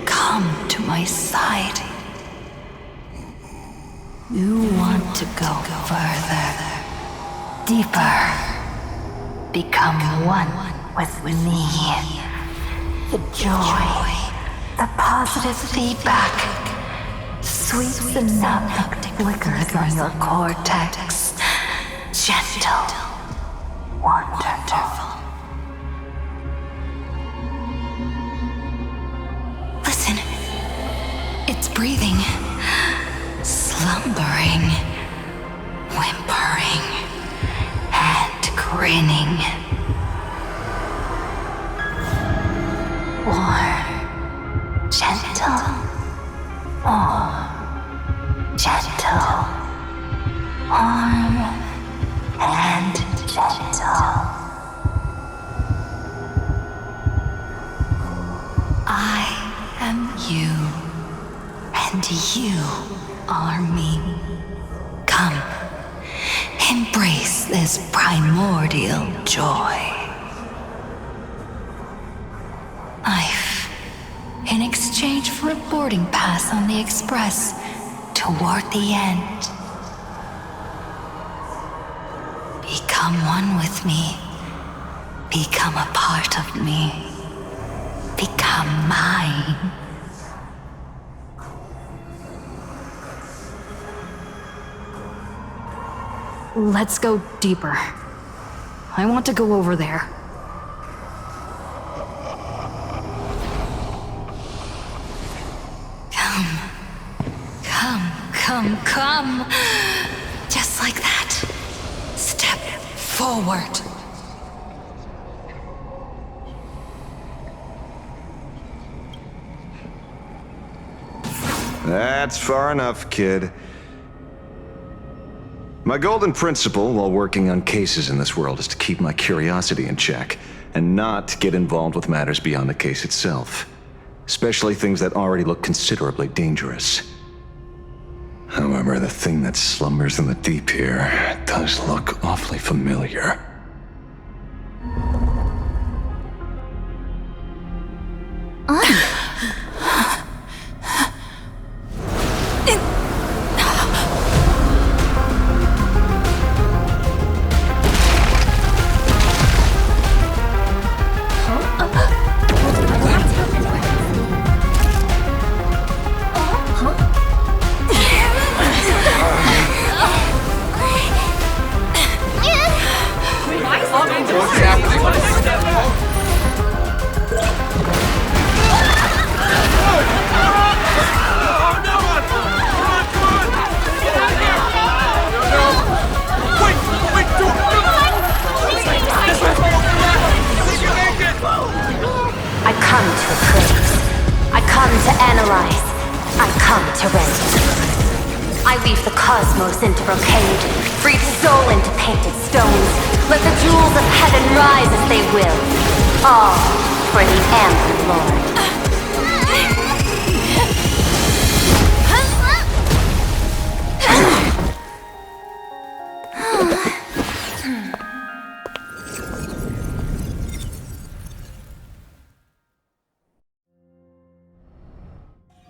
Come to my side. You want to go further, deeper. Become one with me. The joy, the positive feedback, sweets enough to flicker on your cortex. Gentle, wonderful. Listen, it's breathing, slumbering, whimpering, and grinning. Warm, gentle, more gentle, warm, and gentle. I am you, and you are me. Come, embrace this primordial joy. Life, in exchange for a boarding pass on the Express toward the end. Become one with me. Become a part of me. Become mine. Let's go deeper. I want to go over there. Come. Just like that. Step forward. That's far enough, kid. My golden principle while working on cases in this world is to keep my curiosity in check and not get involved with matters beyond the case itself, especially things that already look considerably dangerous. However, the thing that slumbers in the deep here does look awfully familiar. I weave the cosmos into brocade, breathe soul into painted stones. Let the jewels of heaven rise as they will. All for the Amber Lord.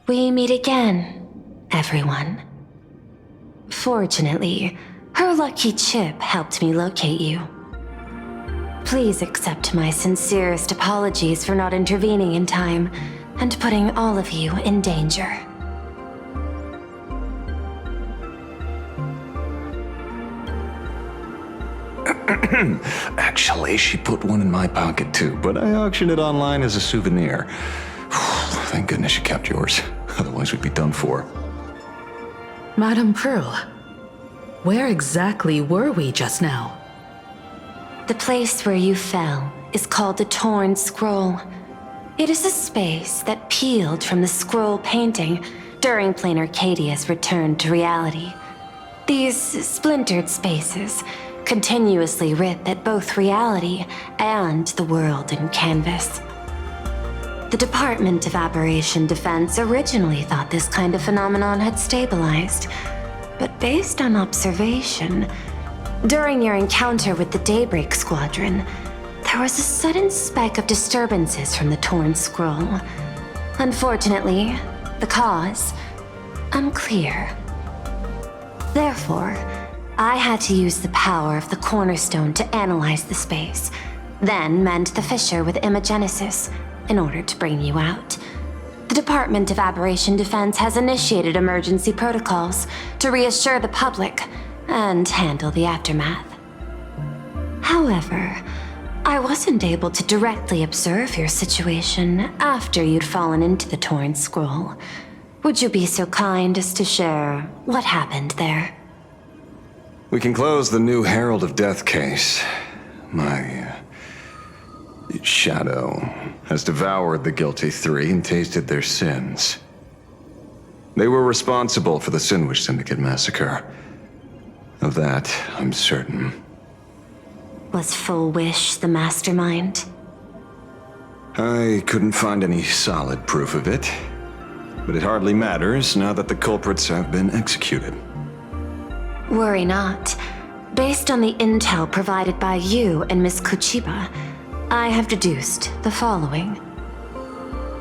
We meet again, everyone. Fortunately, her lucky chip helped me locate you. Please accept my sincerest apologies for not intervening in time and putting all of you in danger. Actually, she put one in my pocket too, but I auctioned it online as a souvenir. Thank goodness you kept yours. Otherwise, we'd be done for. Madame Pearl, where exactly were we just now? The place where you fell is called the Torn Scroll. It is a space that peeled from the scroll painting during Plain Arcadia's return to reality. These splintered spaces continuously rip at both reality and the world in canvas. The Department of Aberration Defense originally thought this kind of phenomenon had stabilized, but based on observation, during your encounter with the Daybreak Squadron, there was a sudden spike of disturbances from the Torn Scroll. Unfortunately, the cause, unclear. Therefore, I had to use the power of the Cornerstone to analyze the space, then mend the fissure with Imagenesis in order to bring you out. The Department of Aberration Defense has initiated emergency protocols to reassure the public and handle the aftermath. However, I wasn't able to directly observe your situation after you'd fallen into the Torn Scroll. Would you be so kind as to share what happened there? We can close the new Herald of Death case. My shadow has devoured the guilty three and tasted their sins. They were responsible for the Sinwish Syndicate massacre. Of that, I'm certain. Was Full Wish the mastermind? I couldn't find any solid proof of it, but it hardly matters now that the culprits have been executed. Worry not. Based on the intel provided by you and Miss Kuchiba, I have deduced the following.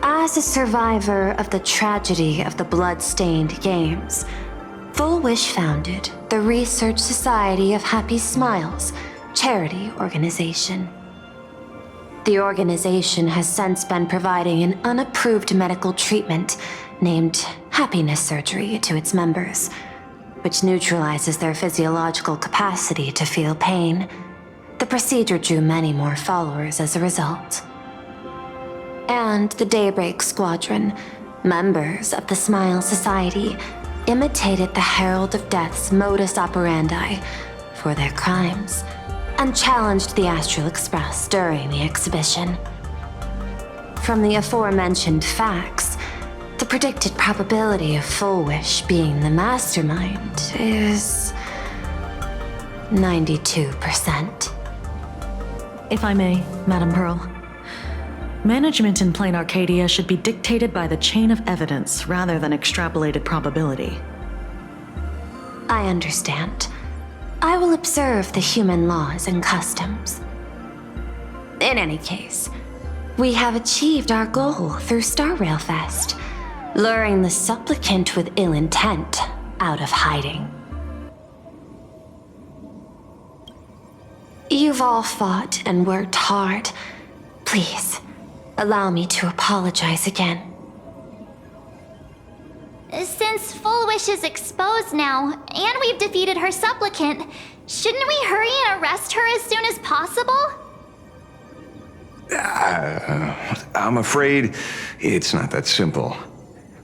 As a survivor of the tragedy of the Blood-Stained Games, Full Wish founded the Research Society of Happy Smiles charity organization. The organization has since been providing an unapproved medical treatment named happiness surgery to its members, which neutralizes their physiological capacity to feel pain. The procedure drew many more followers as a result. And the Daybreak Squadron, members of the Smile Society, imitated the Herald of Death's modus operandi for their crimes, and challenged the Astral Express during the exhibition. From the aforementioned facts, the predicted probability of Full Wish being the mastermind is 92%. If I may, Madame Pearl. Management in Plain Arcadia should be dictated by the chain of evidence rather than extrapolated probability. I understand. I will observe the human laws and customs. In any case, we have achieved our goal through Star Rail Fest, luring the supplicant with ill intent out of hiding. You've all fought and worked hard. Please, allow me to apologize again. Since Full Wish is exposed now, and we've defeated her supplicant, shouldn't we hurry and arrest her as soon as possible? I'm afraid it's not that simple.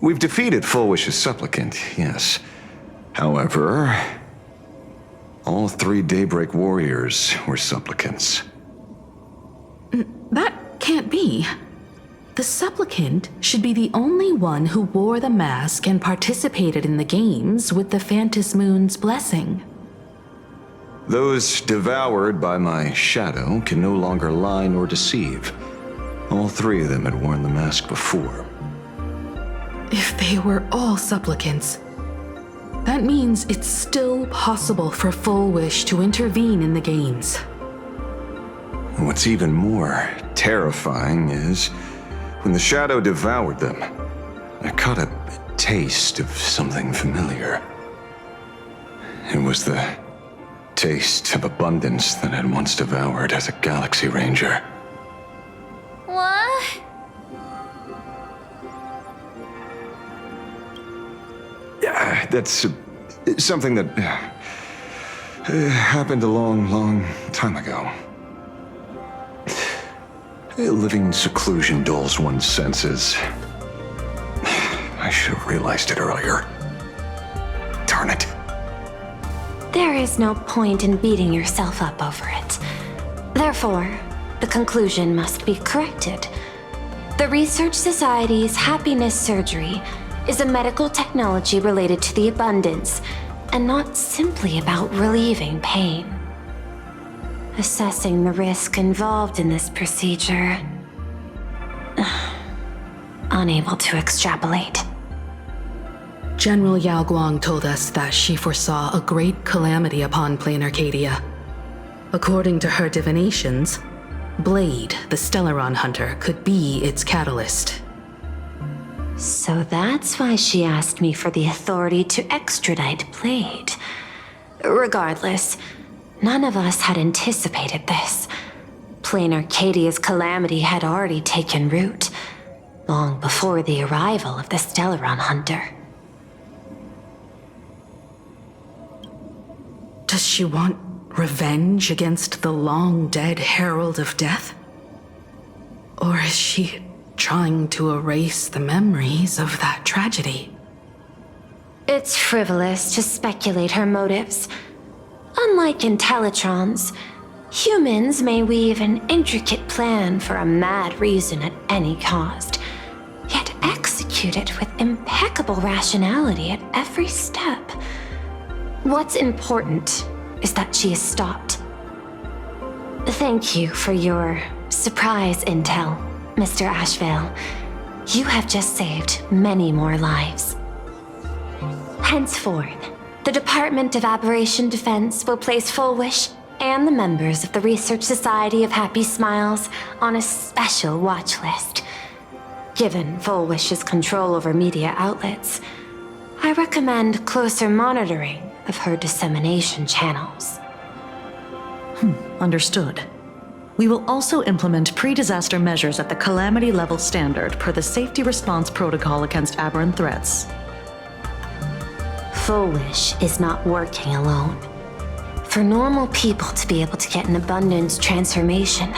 We've defeated Full Wish's supplicant, yes. However, all three Daybreak warriors were supplicants. That can't be. The supplicant should be the only one who wore the mask and participated in the games with the Phantom Moon's blessing. Those devoured by my shadow can no longer lie nor deceive. All three of them had worn the mask before. If they were all supplicants, that means it's still possible for Full Wish to intervene in the games. What's even more terrifying is, when the shadow devoured them, I caught a taste of something familiar. It was the taste of abundance that I'd once devoured as a Galaxy Ranger. What? That's something that happened a long, long time ago. Living in seclusion dulls one's senses. I should have realized it earlier. Darn it. There is no point in beating yourself up over it. Therefore, the conclusion must be corrected. The Research Society's happiness surgery is a medical technology related to the abundance, and not simply about relieving pain. Assessing the risk involved in this procedure. Unable to extrapolate. General Yao Guang told us that she foresaw a great calamity upon Plain Arcadia. According to her divinations, Blade, the Stellaron hunter, could be its catalyst. So that's why she asked me for the authority to extradite Blade. Regardless, none of us had anticipated this. Plain Arcadia's calamity had already taken root, long before the arrival of the Stellaron hunter. Does she want revenge against the long-dead Herald of Death? Or is she trying to erase the memories of that tragedy? It's frivolous to speculate her motives. Unlike Intellitrons, humans may weave an intricate plan for a mad reason at any cost, yet execute it with impeccable rationality at every step. What's important is that she is stopped. Thank you for your surprise intel, Mr. Ashvale. You have just saved many more lives. Henceforth, the Department of Aberration Defense will place Full Wish and the members of the Research Society of Happy Smiles on a special watch list. Given Full Wish's control over media outlets, I recommend closer monitoring of her dissemination channels. Understood. We will also implement pre-disaster measures at the calamity level standard per the safety response protocol against aberrant threats. Full Wish is not working alone. For normal people to be able to get an abundance transformation,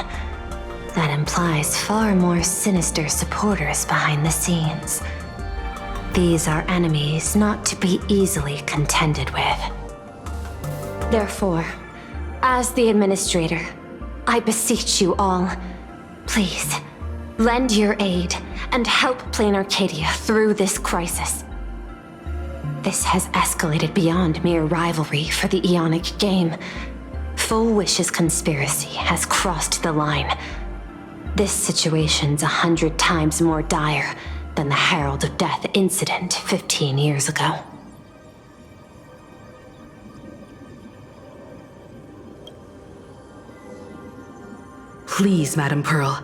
that implies far more sinister supporters behind the scenes. These are enemies not to be easily contended with. Therefore, as the administrator, I beseech you all, please, lend your aid and help Plain Arcadia through this crisis. This has escalated beyond mere rivalry for the Ionic game. Full Wish's conspiracy has crossed the line. This situation's 100 times more dire than the Herald of Death incident 15 years ago. Please, Madam Pearl.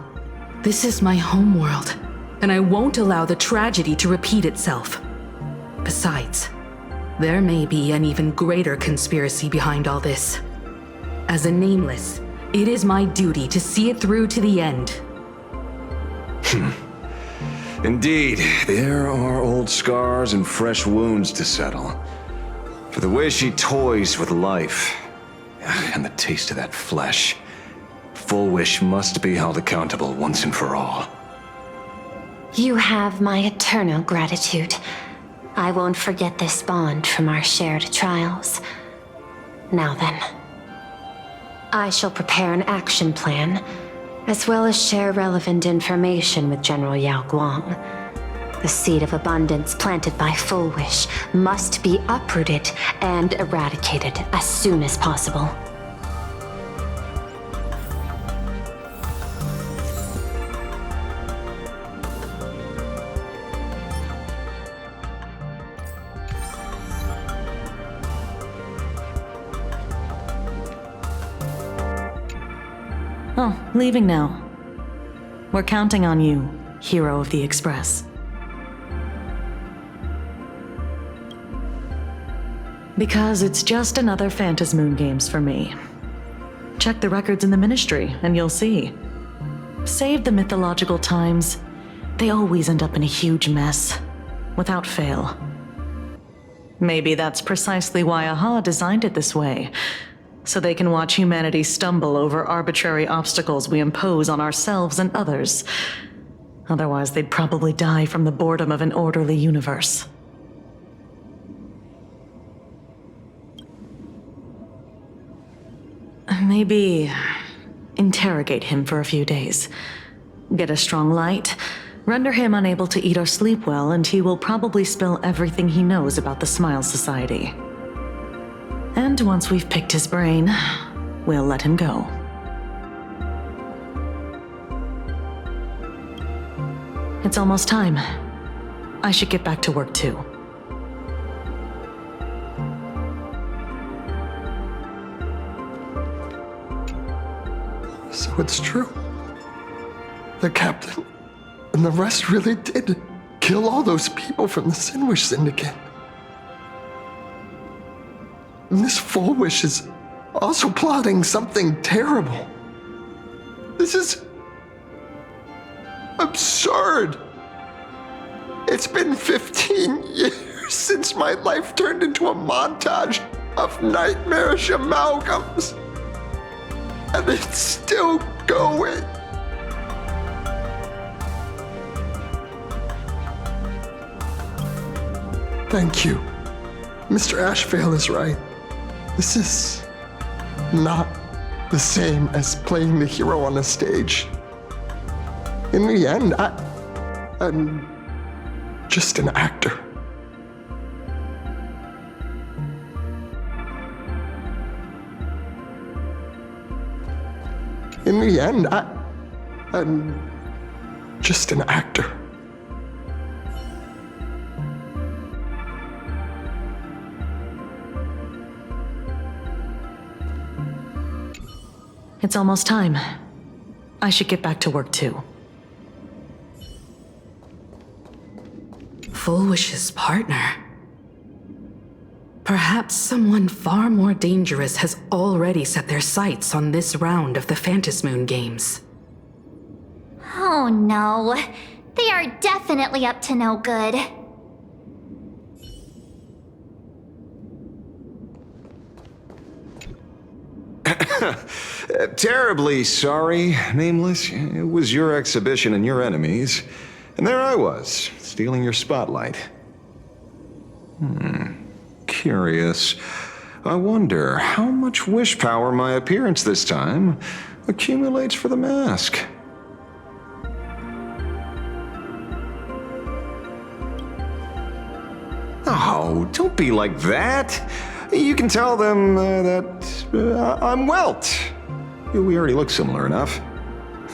This is my homeworld, and I won't allow the tragedy to repeat itself. Besides, there may be an even greater conspiracy behind all this. As a Nameless, it is my duty to see it through to the end. Indeed, there are old scars and fresh wounds to settle. For the way she toys with life, and the taste of that flesh, Full Wish must be held accountable once and for all. You have my eternal gratitude. I won't forget this bond from our shared trials. Now then, I shall prepare an action plan, as well as share relevant information with General Yao Guang. The seed of abundance planted by Full Wish must be uprooted and eradicated as soon as possible. Oh, leaving now. We're counting on you, Hero of the Express. Because it's just another Phantasmoon Games for me. Check the records in the Ministry, and you'll see. Save the mythological times. They always end up in a huge mess, without fail. Maybe that's precisely why Aha designed it this way, so they can watch humanity stumble over arbitrary obstacles we impose on ourselves and others. Otherwise, they'd probably die from the boredom of an orderly universe. Maybe interrogate him for a few days. Get a strong light, render him unable to eat or sleep well, and he will probably spill everything he knows about the Smile Society. And once we've picked his brain, we'll let him go. It's almost time. I should get back to work too. So it's true. The captain and the rest really did kill all those people from the Sinwish Syndicate. And this Full Wish is also plotting something terrible. This is absurd. It's been 15 years since my life turned into a montage of nightmarish amalgams. And it's still going. Thank you. Mr. Ashvale is right. This is not the same as playing the hero on a stage. In the end, I'm just an actor. In the end, I'm just an actor. It's almost time. I should get back to work too. Full Wish's partner. Perhaps someone far more dangerous has already set their sights on this round of the Phantasmoon Games. Oh no, they are definitely up to no good. Terribly sorry, Nameless. It was your exhibition and your enemies. And there I was, stealing your spotlight. Curious. I wonder how much wish power my appearance this time accumulates for the mask. Oh, don't be like that. You can tell them that I'm Welt. We already look similar enough.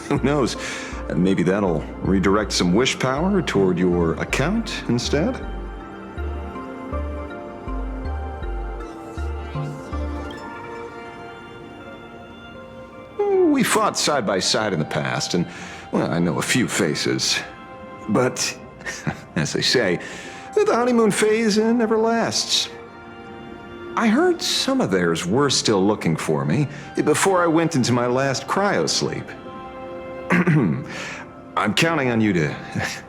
Who knows? Maybe that'll redirect some wish power toward your account instead? We fought side by side in the past, and well, I know a few faces. But, as they say, the honeymoon phase never lasts. I heard some of theirs were still looking for me before I went into my last cryosleep. I'm counting on you to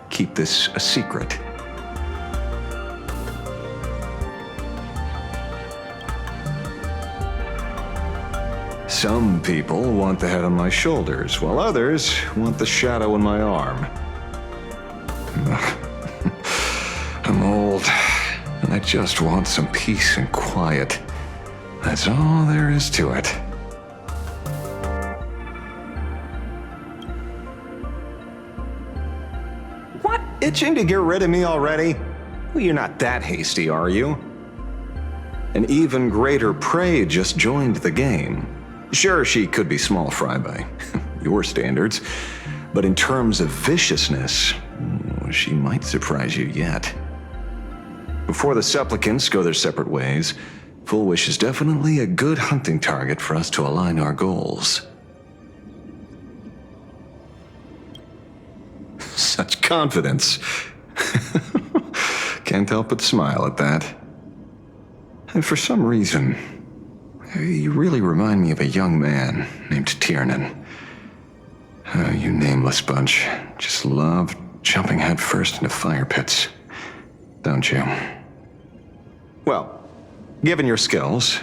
keep this a secret. Some people want the head on my shoulders, while others want the shadow in my arm. I'm old, and I just want some peace and quiet. That's all there is to it. itching to get rid of me already? Well, you're not that hasty, are you? An even greater prey just joined the game. Sure, she could be small fry by your standards, but in terms of viciousness, she might surprise you yet. Before the supplicants go their separate ways, Full Wish is definitely a good hunting target for us to align our goals. Such confidence. Can't help but smile at that. And for some reason, you really remind me of a young man named Tiernan. You nameless bunch just love jumping headfirst into fire pits, don't you? Well, given your skills,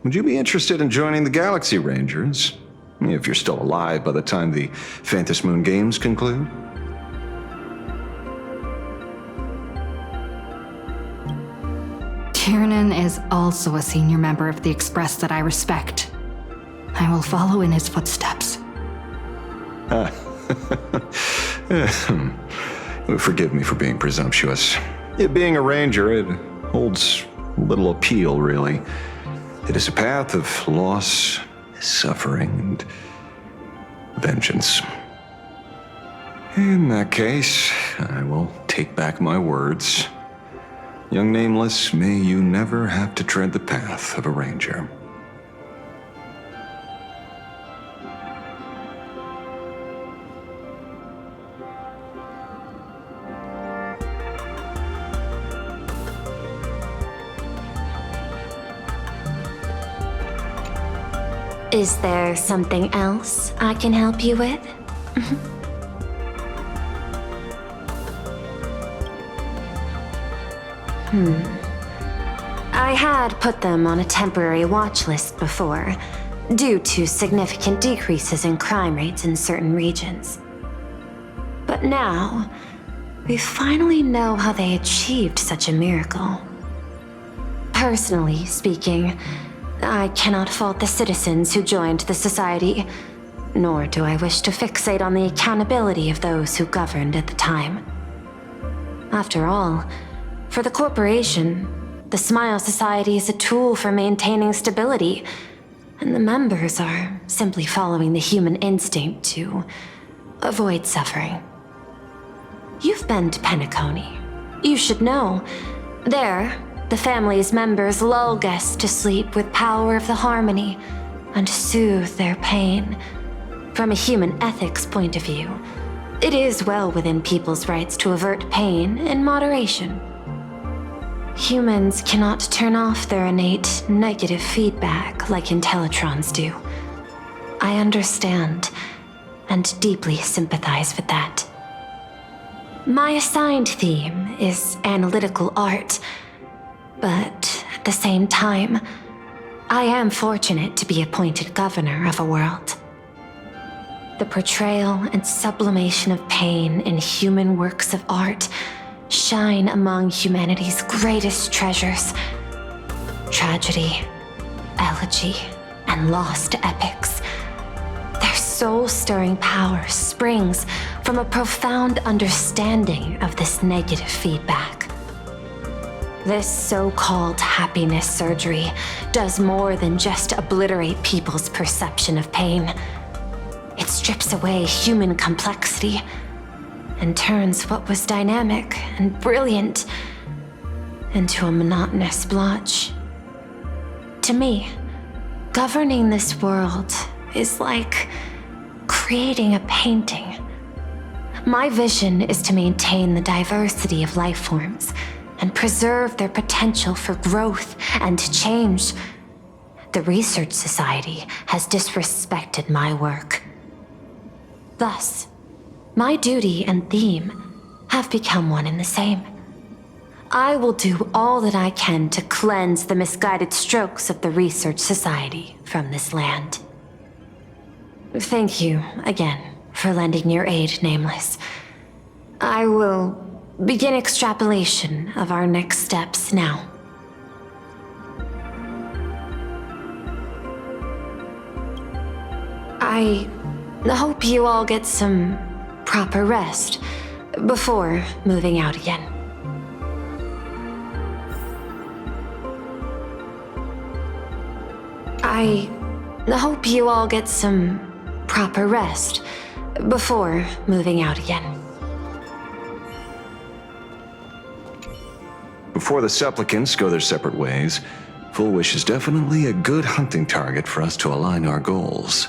would you be interested in joining the Galaxy Rangers? If you're still alive by the time the Phantom Moon Games conclude? Tiernan is also a senior member of the Express that I respect. I will follow in his footsteps. Forgive me for being presumptuous. It being a ranger, it holds little appeal, really. It is a path of loss, suffering, and vengeance. In that case, I will take back my words. Young Nameless, may you never have to tread the path of a ranger. Is there something else I can help you with? I had put them on a temporary watch list before, due to significant decreases in crime rates in certain regions. But now, we finally know how they achieved such a miracle. Personally speaking, I cannot fault the citizens who joined the society, nor do I wish to fixate on the accountability of those who governed at the time. After all, for the corporation, the Smile Society is a tool for maintaining stability, and the members are simply following the human instinct to avoid suffering. You've been to Penacony. You should know. There, the family's members lull guests to sleep with power of the harmony and soothe their pain. From a human ethics point of view, it is well within people's rights to avert pain in moderation. Humans cannot turn off their innate negative feedback like Intellitrons do. I understand and deeply sympathize with that. My assigned theme is analytical art, but at the same time, I am fortunate to be appointed governor of a world. The portrayal and sublimation of pain in human works of art shine among humanity's greatest treasures. Tragedy, elegy, and lost epics. Their soul-stirring power springs from a profound understanding of this negative feedback. This so-called happiness surgery does more than just obliterate people's perception of pain. It strips away human complexity and turns what was dynamic and brilliant into a monotonous blotch. To me, governing this world is like creating a painting. My vision is to maintain the diversity of life forms and preserve their potential for growth and change. The Research Society has disrespected my work. Thus, my duty and theme have become one and the same. I will do all that I can to cleanse the misguided strokes of the Research Society from this land. Thank you again for lending your aid, Nameless. I will begin extrapolation of our next steps now. I hope you all get some proper rest. before moving out again. I hope you all get some proper rest before moving out again. Before the supplicants go their separate ways, Full Wish is definitely a good hunting target for us to align our goals.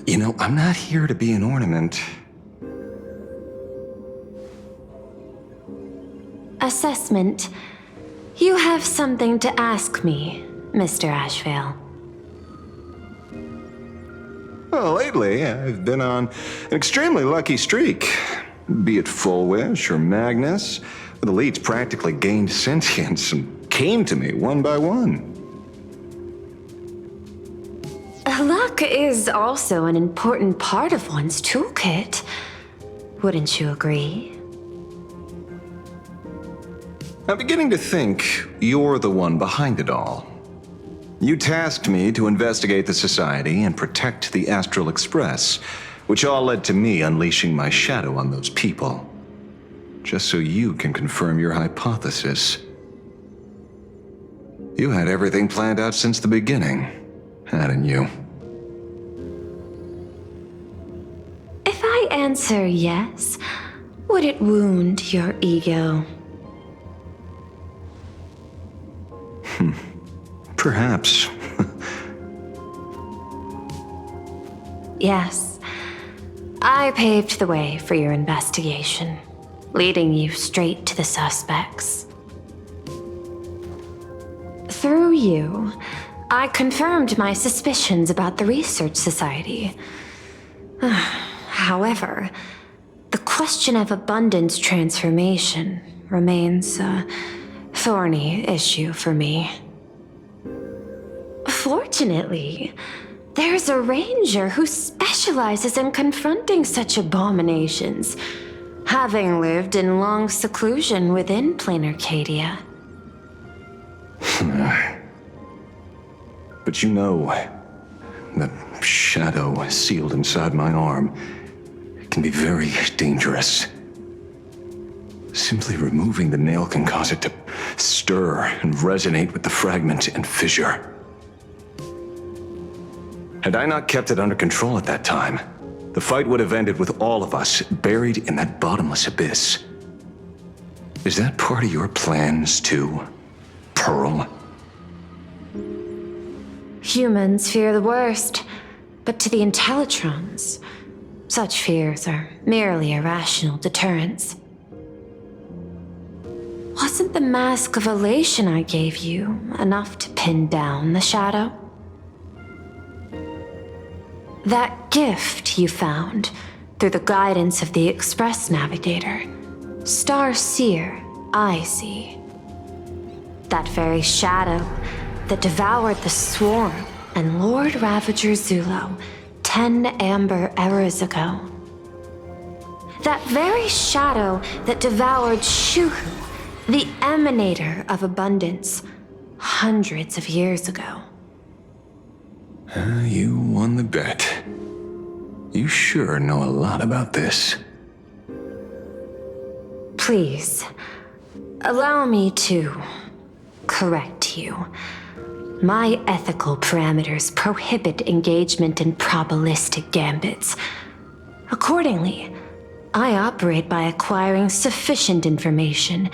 You know, I'm not here to be an ornament. Assessment. You have something to ask me, Mr. Ashvale. Well, lately, I've been on an extremely lucky streak. Be it Full Wish or Magnus, the elites practically gained sentience and came to me one by one. Luck is also an important part of one's toolkit. Wouldn't you agree? I'm beginning to think you're the one behind it all. You tasked me to investigate the Society and protect the Astral Express, which all led to me unleashing my shadow on those people. Just so you can confirm your hypothesis. You had everything planned out since the beginning, hadn't you? If I answer yes, would it wound your ego? Perhaps. Yes. I paved the way for your investigation, leading you straight to the suspects. Through you, I confirmed my suspicions about the Research Society. However, the question of abundance transformation remains a thorny issue for me. Fortunately, there's a ranger who specializes in confronting such abominations, having lived in long seclusion within plain Arcadia. But you know, the shadow sealed inside my arm can be very dangerous. Simply removing the nail can cause it to stir and resonate with the fragment and fissure. Had I not kept it under control at that time, the fight would have ended with all of us buried in that bottomless abyss. Is that part of your plans too, Pearl? Humans fear the worst, but to the Intellitrons, such fears are merely irrational deterrents. Wasn't the mask of elation I gave you enough to pin down the shadow? That gift you found through the guidance of the Express Navigator, Star Seer, I see. That very shadow that devoured the Swarm and Lord Ravager Zulo 10 amber eras ago. That very shadow that devoured Shuhu, the Emanator of Abundance, hundreds of years ago. You won the bet. You sure know a lot about this. Please, allow me to correct you. My ethical parameters prohibit engagement in probabilistic gambits. Accordingly, I operate by acquiring sufficient information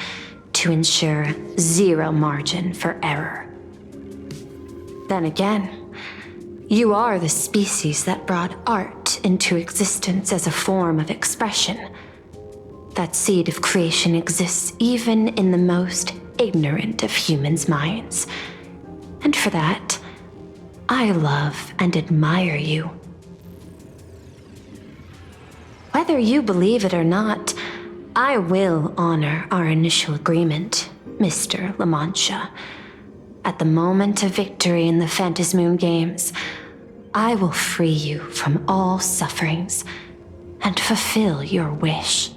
to ensure zero margin for error. Then again, you are the species that brought art into existence as a form of expression. That seed of creation exists even in the most ignorant of humans' minds. And for that, I love and admire you. Whether you believe it or not, I will honor our initial agreement, Mr. La Mancha. at the moment of victory in the Phantasmoon Games, I will free you from all sufferings and fulfill your wish.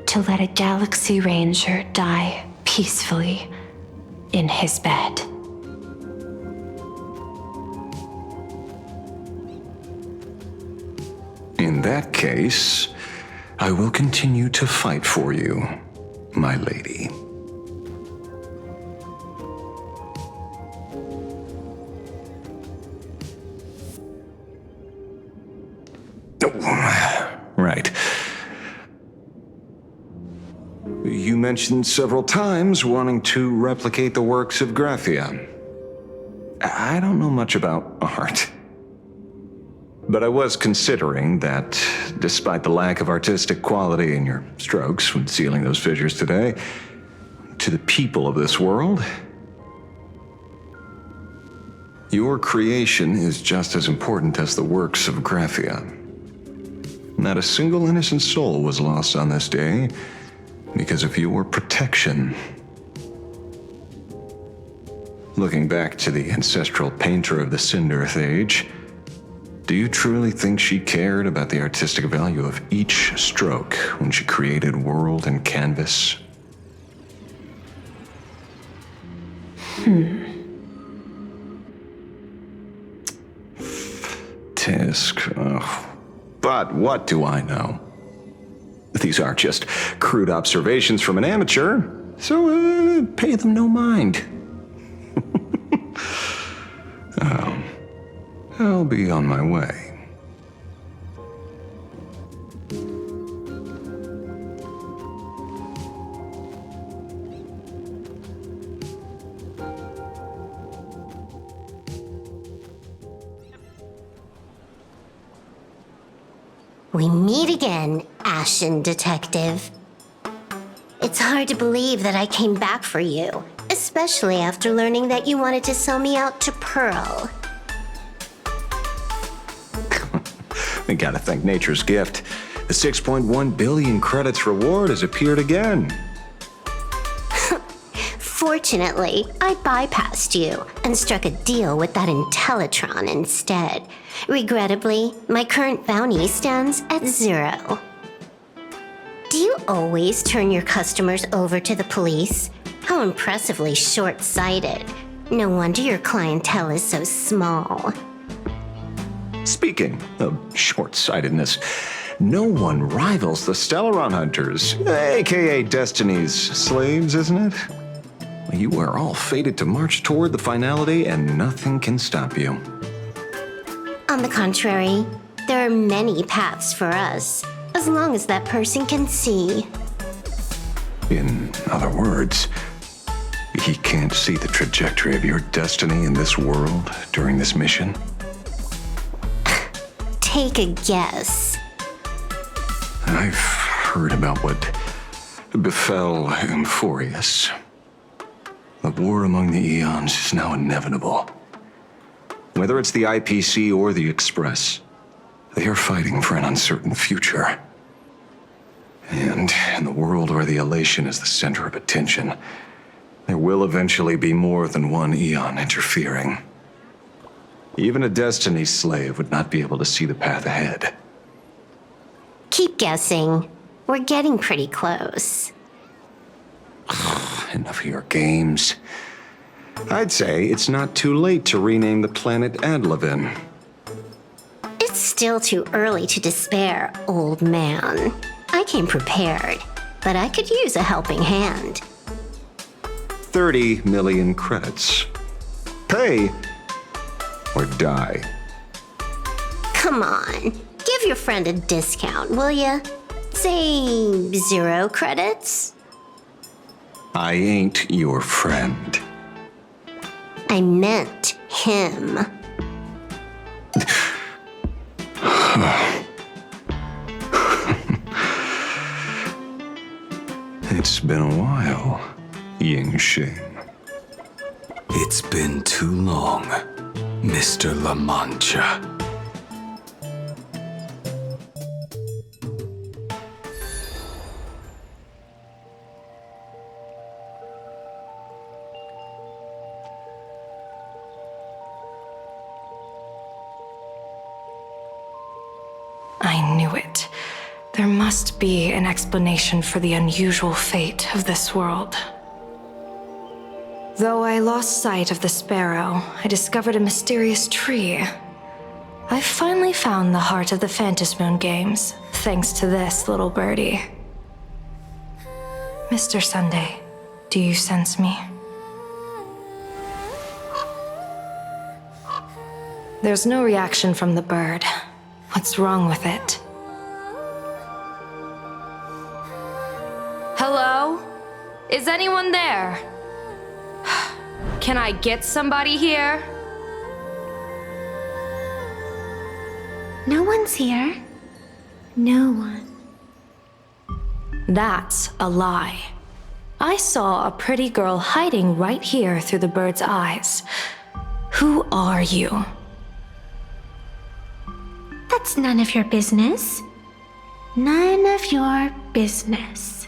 To let a Galaxy Ranger die peacefully in his bed. In that case, I will continue to fight for you, my lady. Right. You mentioned several times wanting to replicate the works of Graphia. I don't know much about art. But I was considering that, despite the lack of artistic quality in your strokes when sealing those figures today, to the people of this world, your creation is just as important as the works of Graphia. Not a single innocent soul was lost on this day because of your protection. Looking back to the ancestral painter of the Cinderth Age, do you truly think she cared about the artistic value of each stroke when she created world and canvas? Tisk. Oh. But what do I know? These are just crude observations from an amateur, so pay them no mind. I'll be on my way. We meet again, Ashen Detective. It's hard to believe that I came back for you, especially after learning that you wanted to sell me out to Pearl. We gotta thank nature's gift. The 6.1 billion credits reward has appeared again. Fortunately, I bypassed you and struck a deal with that Intellitron instead. Regrettably, my current bounty stands at 0. Do you always turn your customers over to the police? How impressively short-sighted. No wonder your clientele is so small. Speaking of short-sightedness, no one rivals the Stellaron Hunters, aka Destiny's slaves, isn't it? You are all fated to march toward the finality, and nothing can stop you. On the contrary, there are many paths for us, as long as that person can see. In other words, he can't see the trajectory of your destiny in this world during this mission? Take a guess. I've heard about what befell Euphorius. The war among the Eons is now inevitable. Whether it's the IPC or the Express, they are fighting for an uncertain future. And in the world where the elation is the center of attention, there will eventually be more than one Eon interfering. Even a Destiny slave would not be able to see the path ahead. Keep guessing. We're getting pretty close. Enough of your games. I'd say it's not too late to rename the planet Adlevin. It's still too early to despair, old man. I came prepared, but I could use a helping hand. 30 million credits. Pay or die. Come on, give your friend a discount, will ya? Say 0 credits? I ain't your friend. I meant him. It's been a while, Yingxing. It's been too long, Mr. La Mancha. knew it. There must be an explanation for the unusual fate of this world. Though I lost sight of the sparrow, I discovered a mysterious tree. I finally found the heart of the Phantasmoon games, thanks to this little birdie. Mr. Sunday, do you sense me? There's no reaction from the bird. What's wrong with it? Hello? Is anyone there? Can I get somebody here? No one's here. No one. That's a lie. I saw a pretty girl hiding right here through the bird's eyes. Who are you? That's none of your business. None of your business.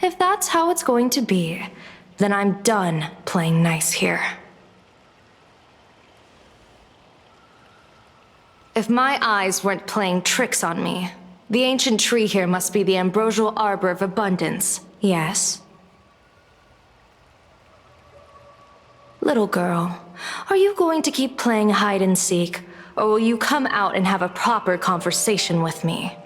If that's how it's going to be, then I'm done playing nice here. If my eyes weren't playing tricks on me, the ancient tree here must be the ambrosial arbor of abundance, yes? Little girl, are you going to keep playing hide and seek, or will you come out and have a proper conversation with me?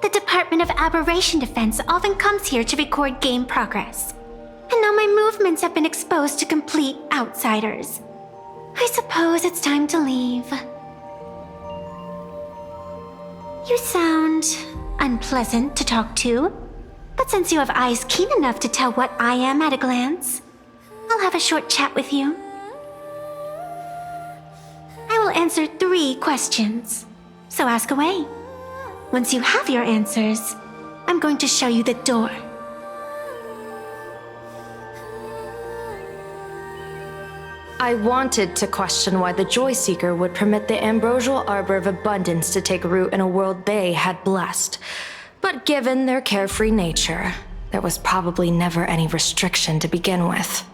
The Department of Aberration Defense often comes here to record game progress. And now my movements have been exposed to complete outsiders. I suppose it's time to leave. You sound unpleasant to talk to, but since you have eyes keen enough to tell what I am at a glance, I'll have a short chat with you. I will answer 3 questions, so ask away. Once you have your answers, I'm going to show you the door. I wanted to question why the Joyseeker would permit the ambrosial arbor of abundance to take root in a world they had blessed. But given their carefree nature, there was probably never any restriction to begin with.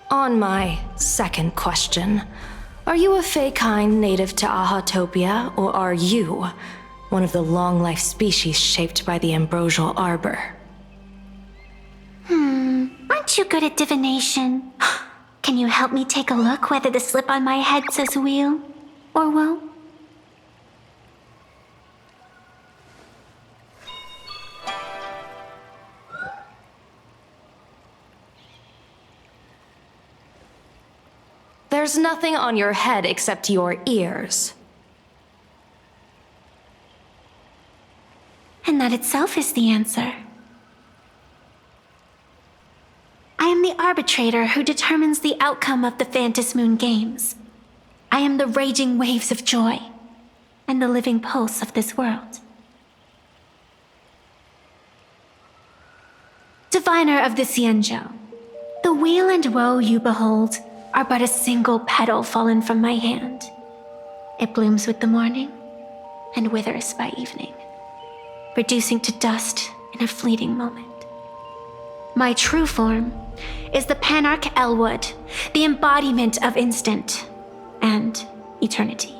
On my second question, are you a Fey-kind native to Ahatopia, or are you one of the long-life species shaped by the ambrosial arbor? Aren't you good at divination? Can you help me take a look whether the slip on my head says wheel or woe? There's nothing on your head except your ears. And that itself is the answer. I am the arbitrator who determines the outcome of the Phantasmoon games. I am the raging waves of joy and the living pulse of this world. Diviner of the Xianzhou, the weal and woe you behold are but a single petal fallen from my hand. It blooms with the morning and withers by evening, reducing to dust in a fleeting moment. My true form is the Panarch Elwood, the embodiment of instant and eternity.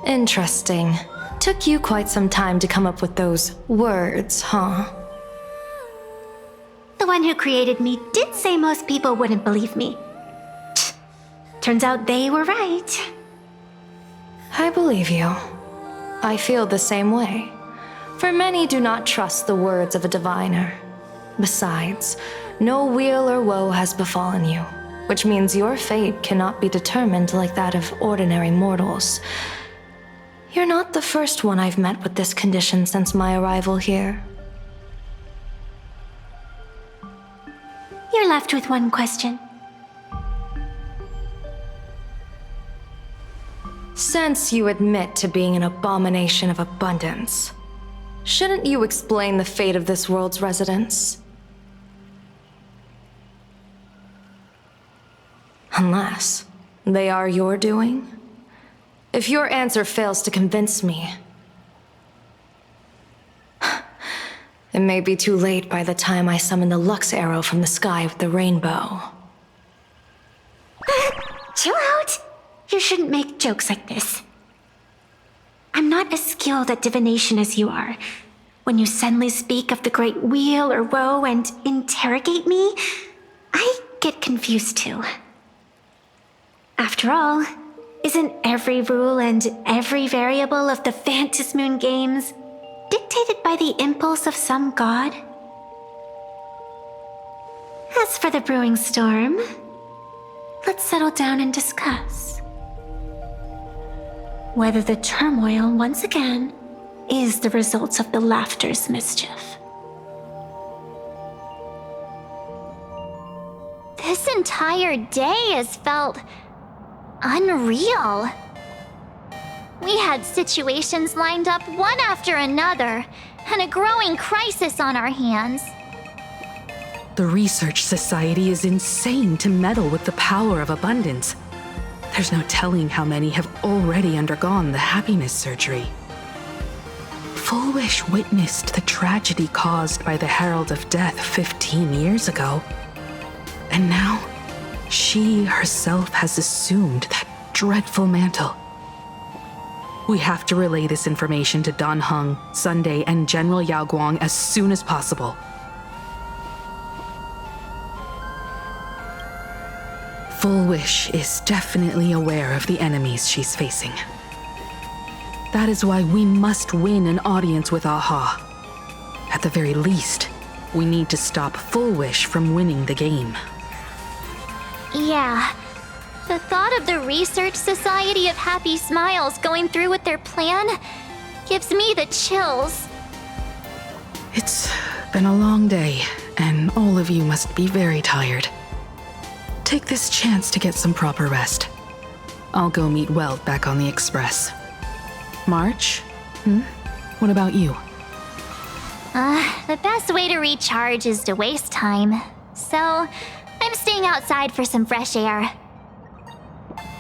Interesting. Took you quite some time to come up with those words, huh? The one who created me did say most people wouldn't believe me. Turns out they were right. I believe you. I feel the same way. For many do not trust the words of a diviner. Besides, no weal or woe has befallen you, which means your fate cannot be determined like that of ordinary mortals. You're not the first one I've met with this condition since my arrival here. You're left with one question. Since you admit to being an abomination of abundance, shouldn't you explain the fate of this world's residents? Unless they are your doing? If your answer fails to convince me, it may be too late by the time I summon the Lux arrow from the sky with the rainbow. Chill out! You shouldn't make jokes like this. I'm not as skilled at divination as you are. When you suddenly speak of the great wheel or woe and interrogate me, I get confused too. After all, isn't every rule and every variable of the Phantasmoon games dictated by the impulse of some god? As for the brewing storm, let's settle down and discuss whether the turmoil once again is the result of the laughter's mischief. This entire day has felt unreal. We had situations lined up one after another, and a growing crisis on our hands. The Research Society is insane to meddle with the power of abundance. There's no telling how many have already undergone the happiness surgery. Full Wish witnessed the tragedy caused by the Herald of Death 15 years ago. And now, she herself has assumed that dreadful mantle. We have to relay this information to Dan Heng, Sunday, and General Yao Guang as soon as possible. Full Wish is definitely aware of the enemies she's facing. That is why we must win an audience with Aha. At the very least, we need to stop Full Wish from winning the game. Yeah. The thought of the Research Society of Happy Smiles going through with their plan gives me the chills. It's been a long day, and all of you must be very tired. Take this chance to get some proper rest. I'll go meet Weld back on the Express. March? What about you? The best way to recharge is to waste time. So, I'm staying outside for some fresh air.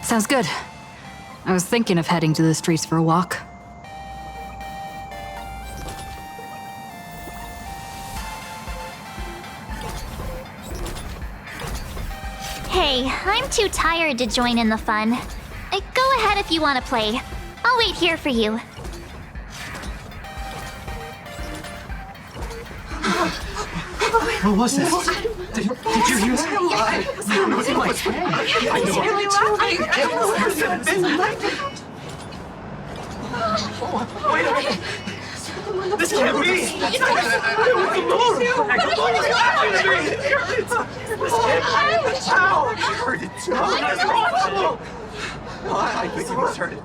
Sounds good. I was thinking of heading to the streets for a walk. Hey, I'm too tired to join in the fun. Go ahead if you want to play. I'll wait here for you. What was that? Did you hear that? Wait a minute! This can't be! Ow! I heard it too! I think you misheard it.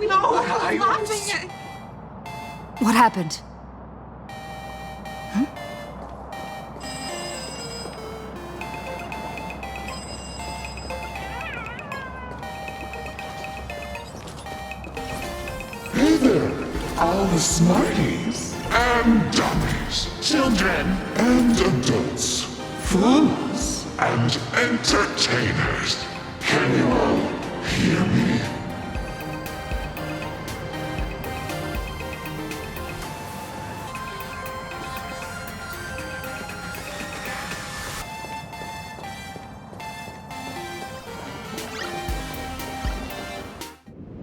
No! What happened? Hey there, all the smarties and dummies, children and adults, fools and entertainers. Can you all hear me?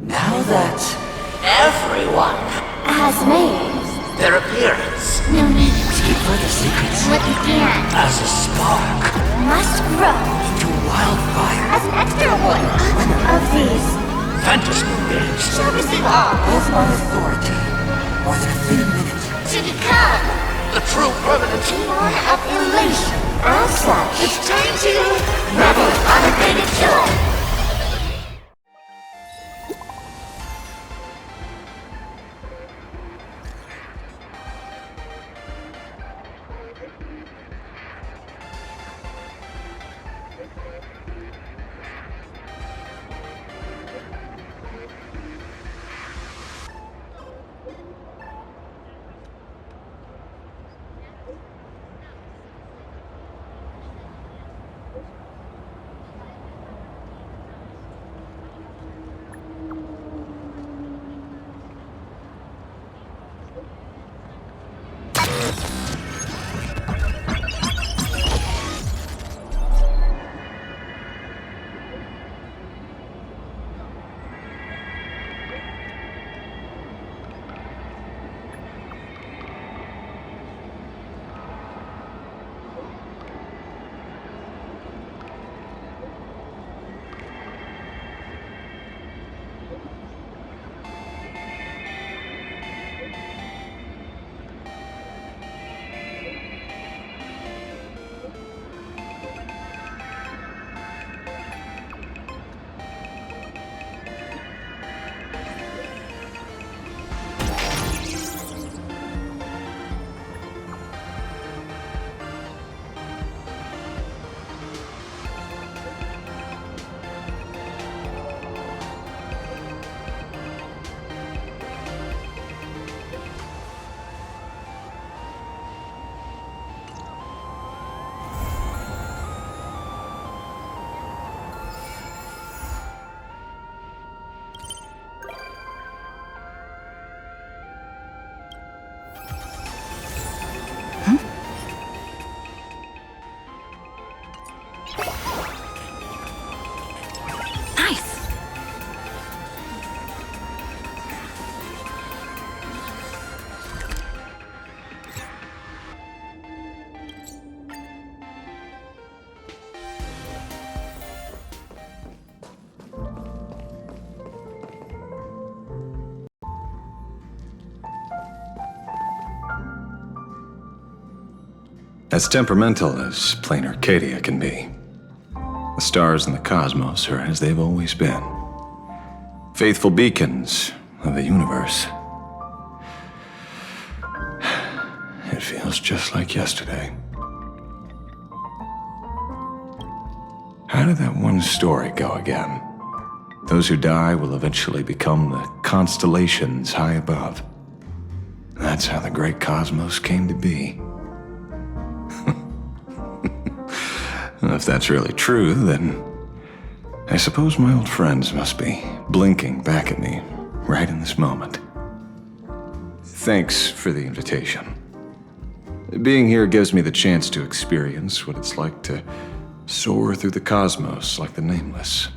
Now that everyone has made their appearance, no need to keep further secrets what began as a spark must grow into wildfire. as an extra one of these Phantasmoon games shall receive all of my authority more than a thin minute to become the true permanent demon of elation. As such, it's time to revel unabated joy. As temperamental as plain Arcadia can be. The stars in the cosmos are as they've always been. Faithful beacons of the universe. It feels just like yesterday. How did that one story go again? Those who die will eventually become the constellations high above. That's how the great cosmos came to be. If that's really true, then I suppose my old friends must be blinking back at me right in this moment. Thanks for the invitation. Being here gives me the chance to experience what it's like to soar through the cosmos like the Nameless.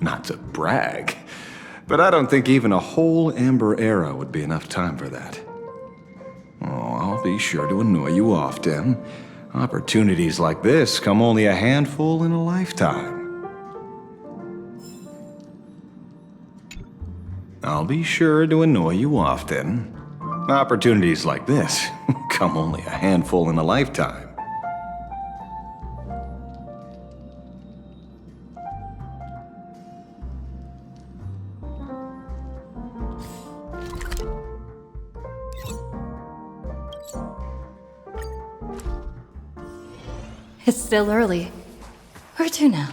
Not to brag, but I don't think even a whole Amber Era would be enough time for that. Oh, I'll be sure to annoy you often. Opportunities like this come only a handful in a lifetime. I'll be sure to annoy you often. Opportunities like this come only a handful in a lifetime. It's still early. Where to now?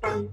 What?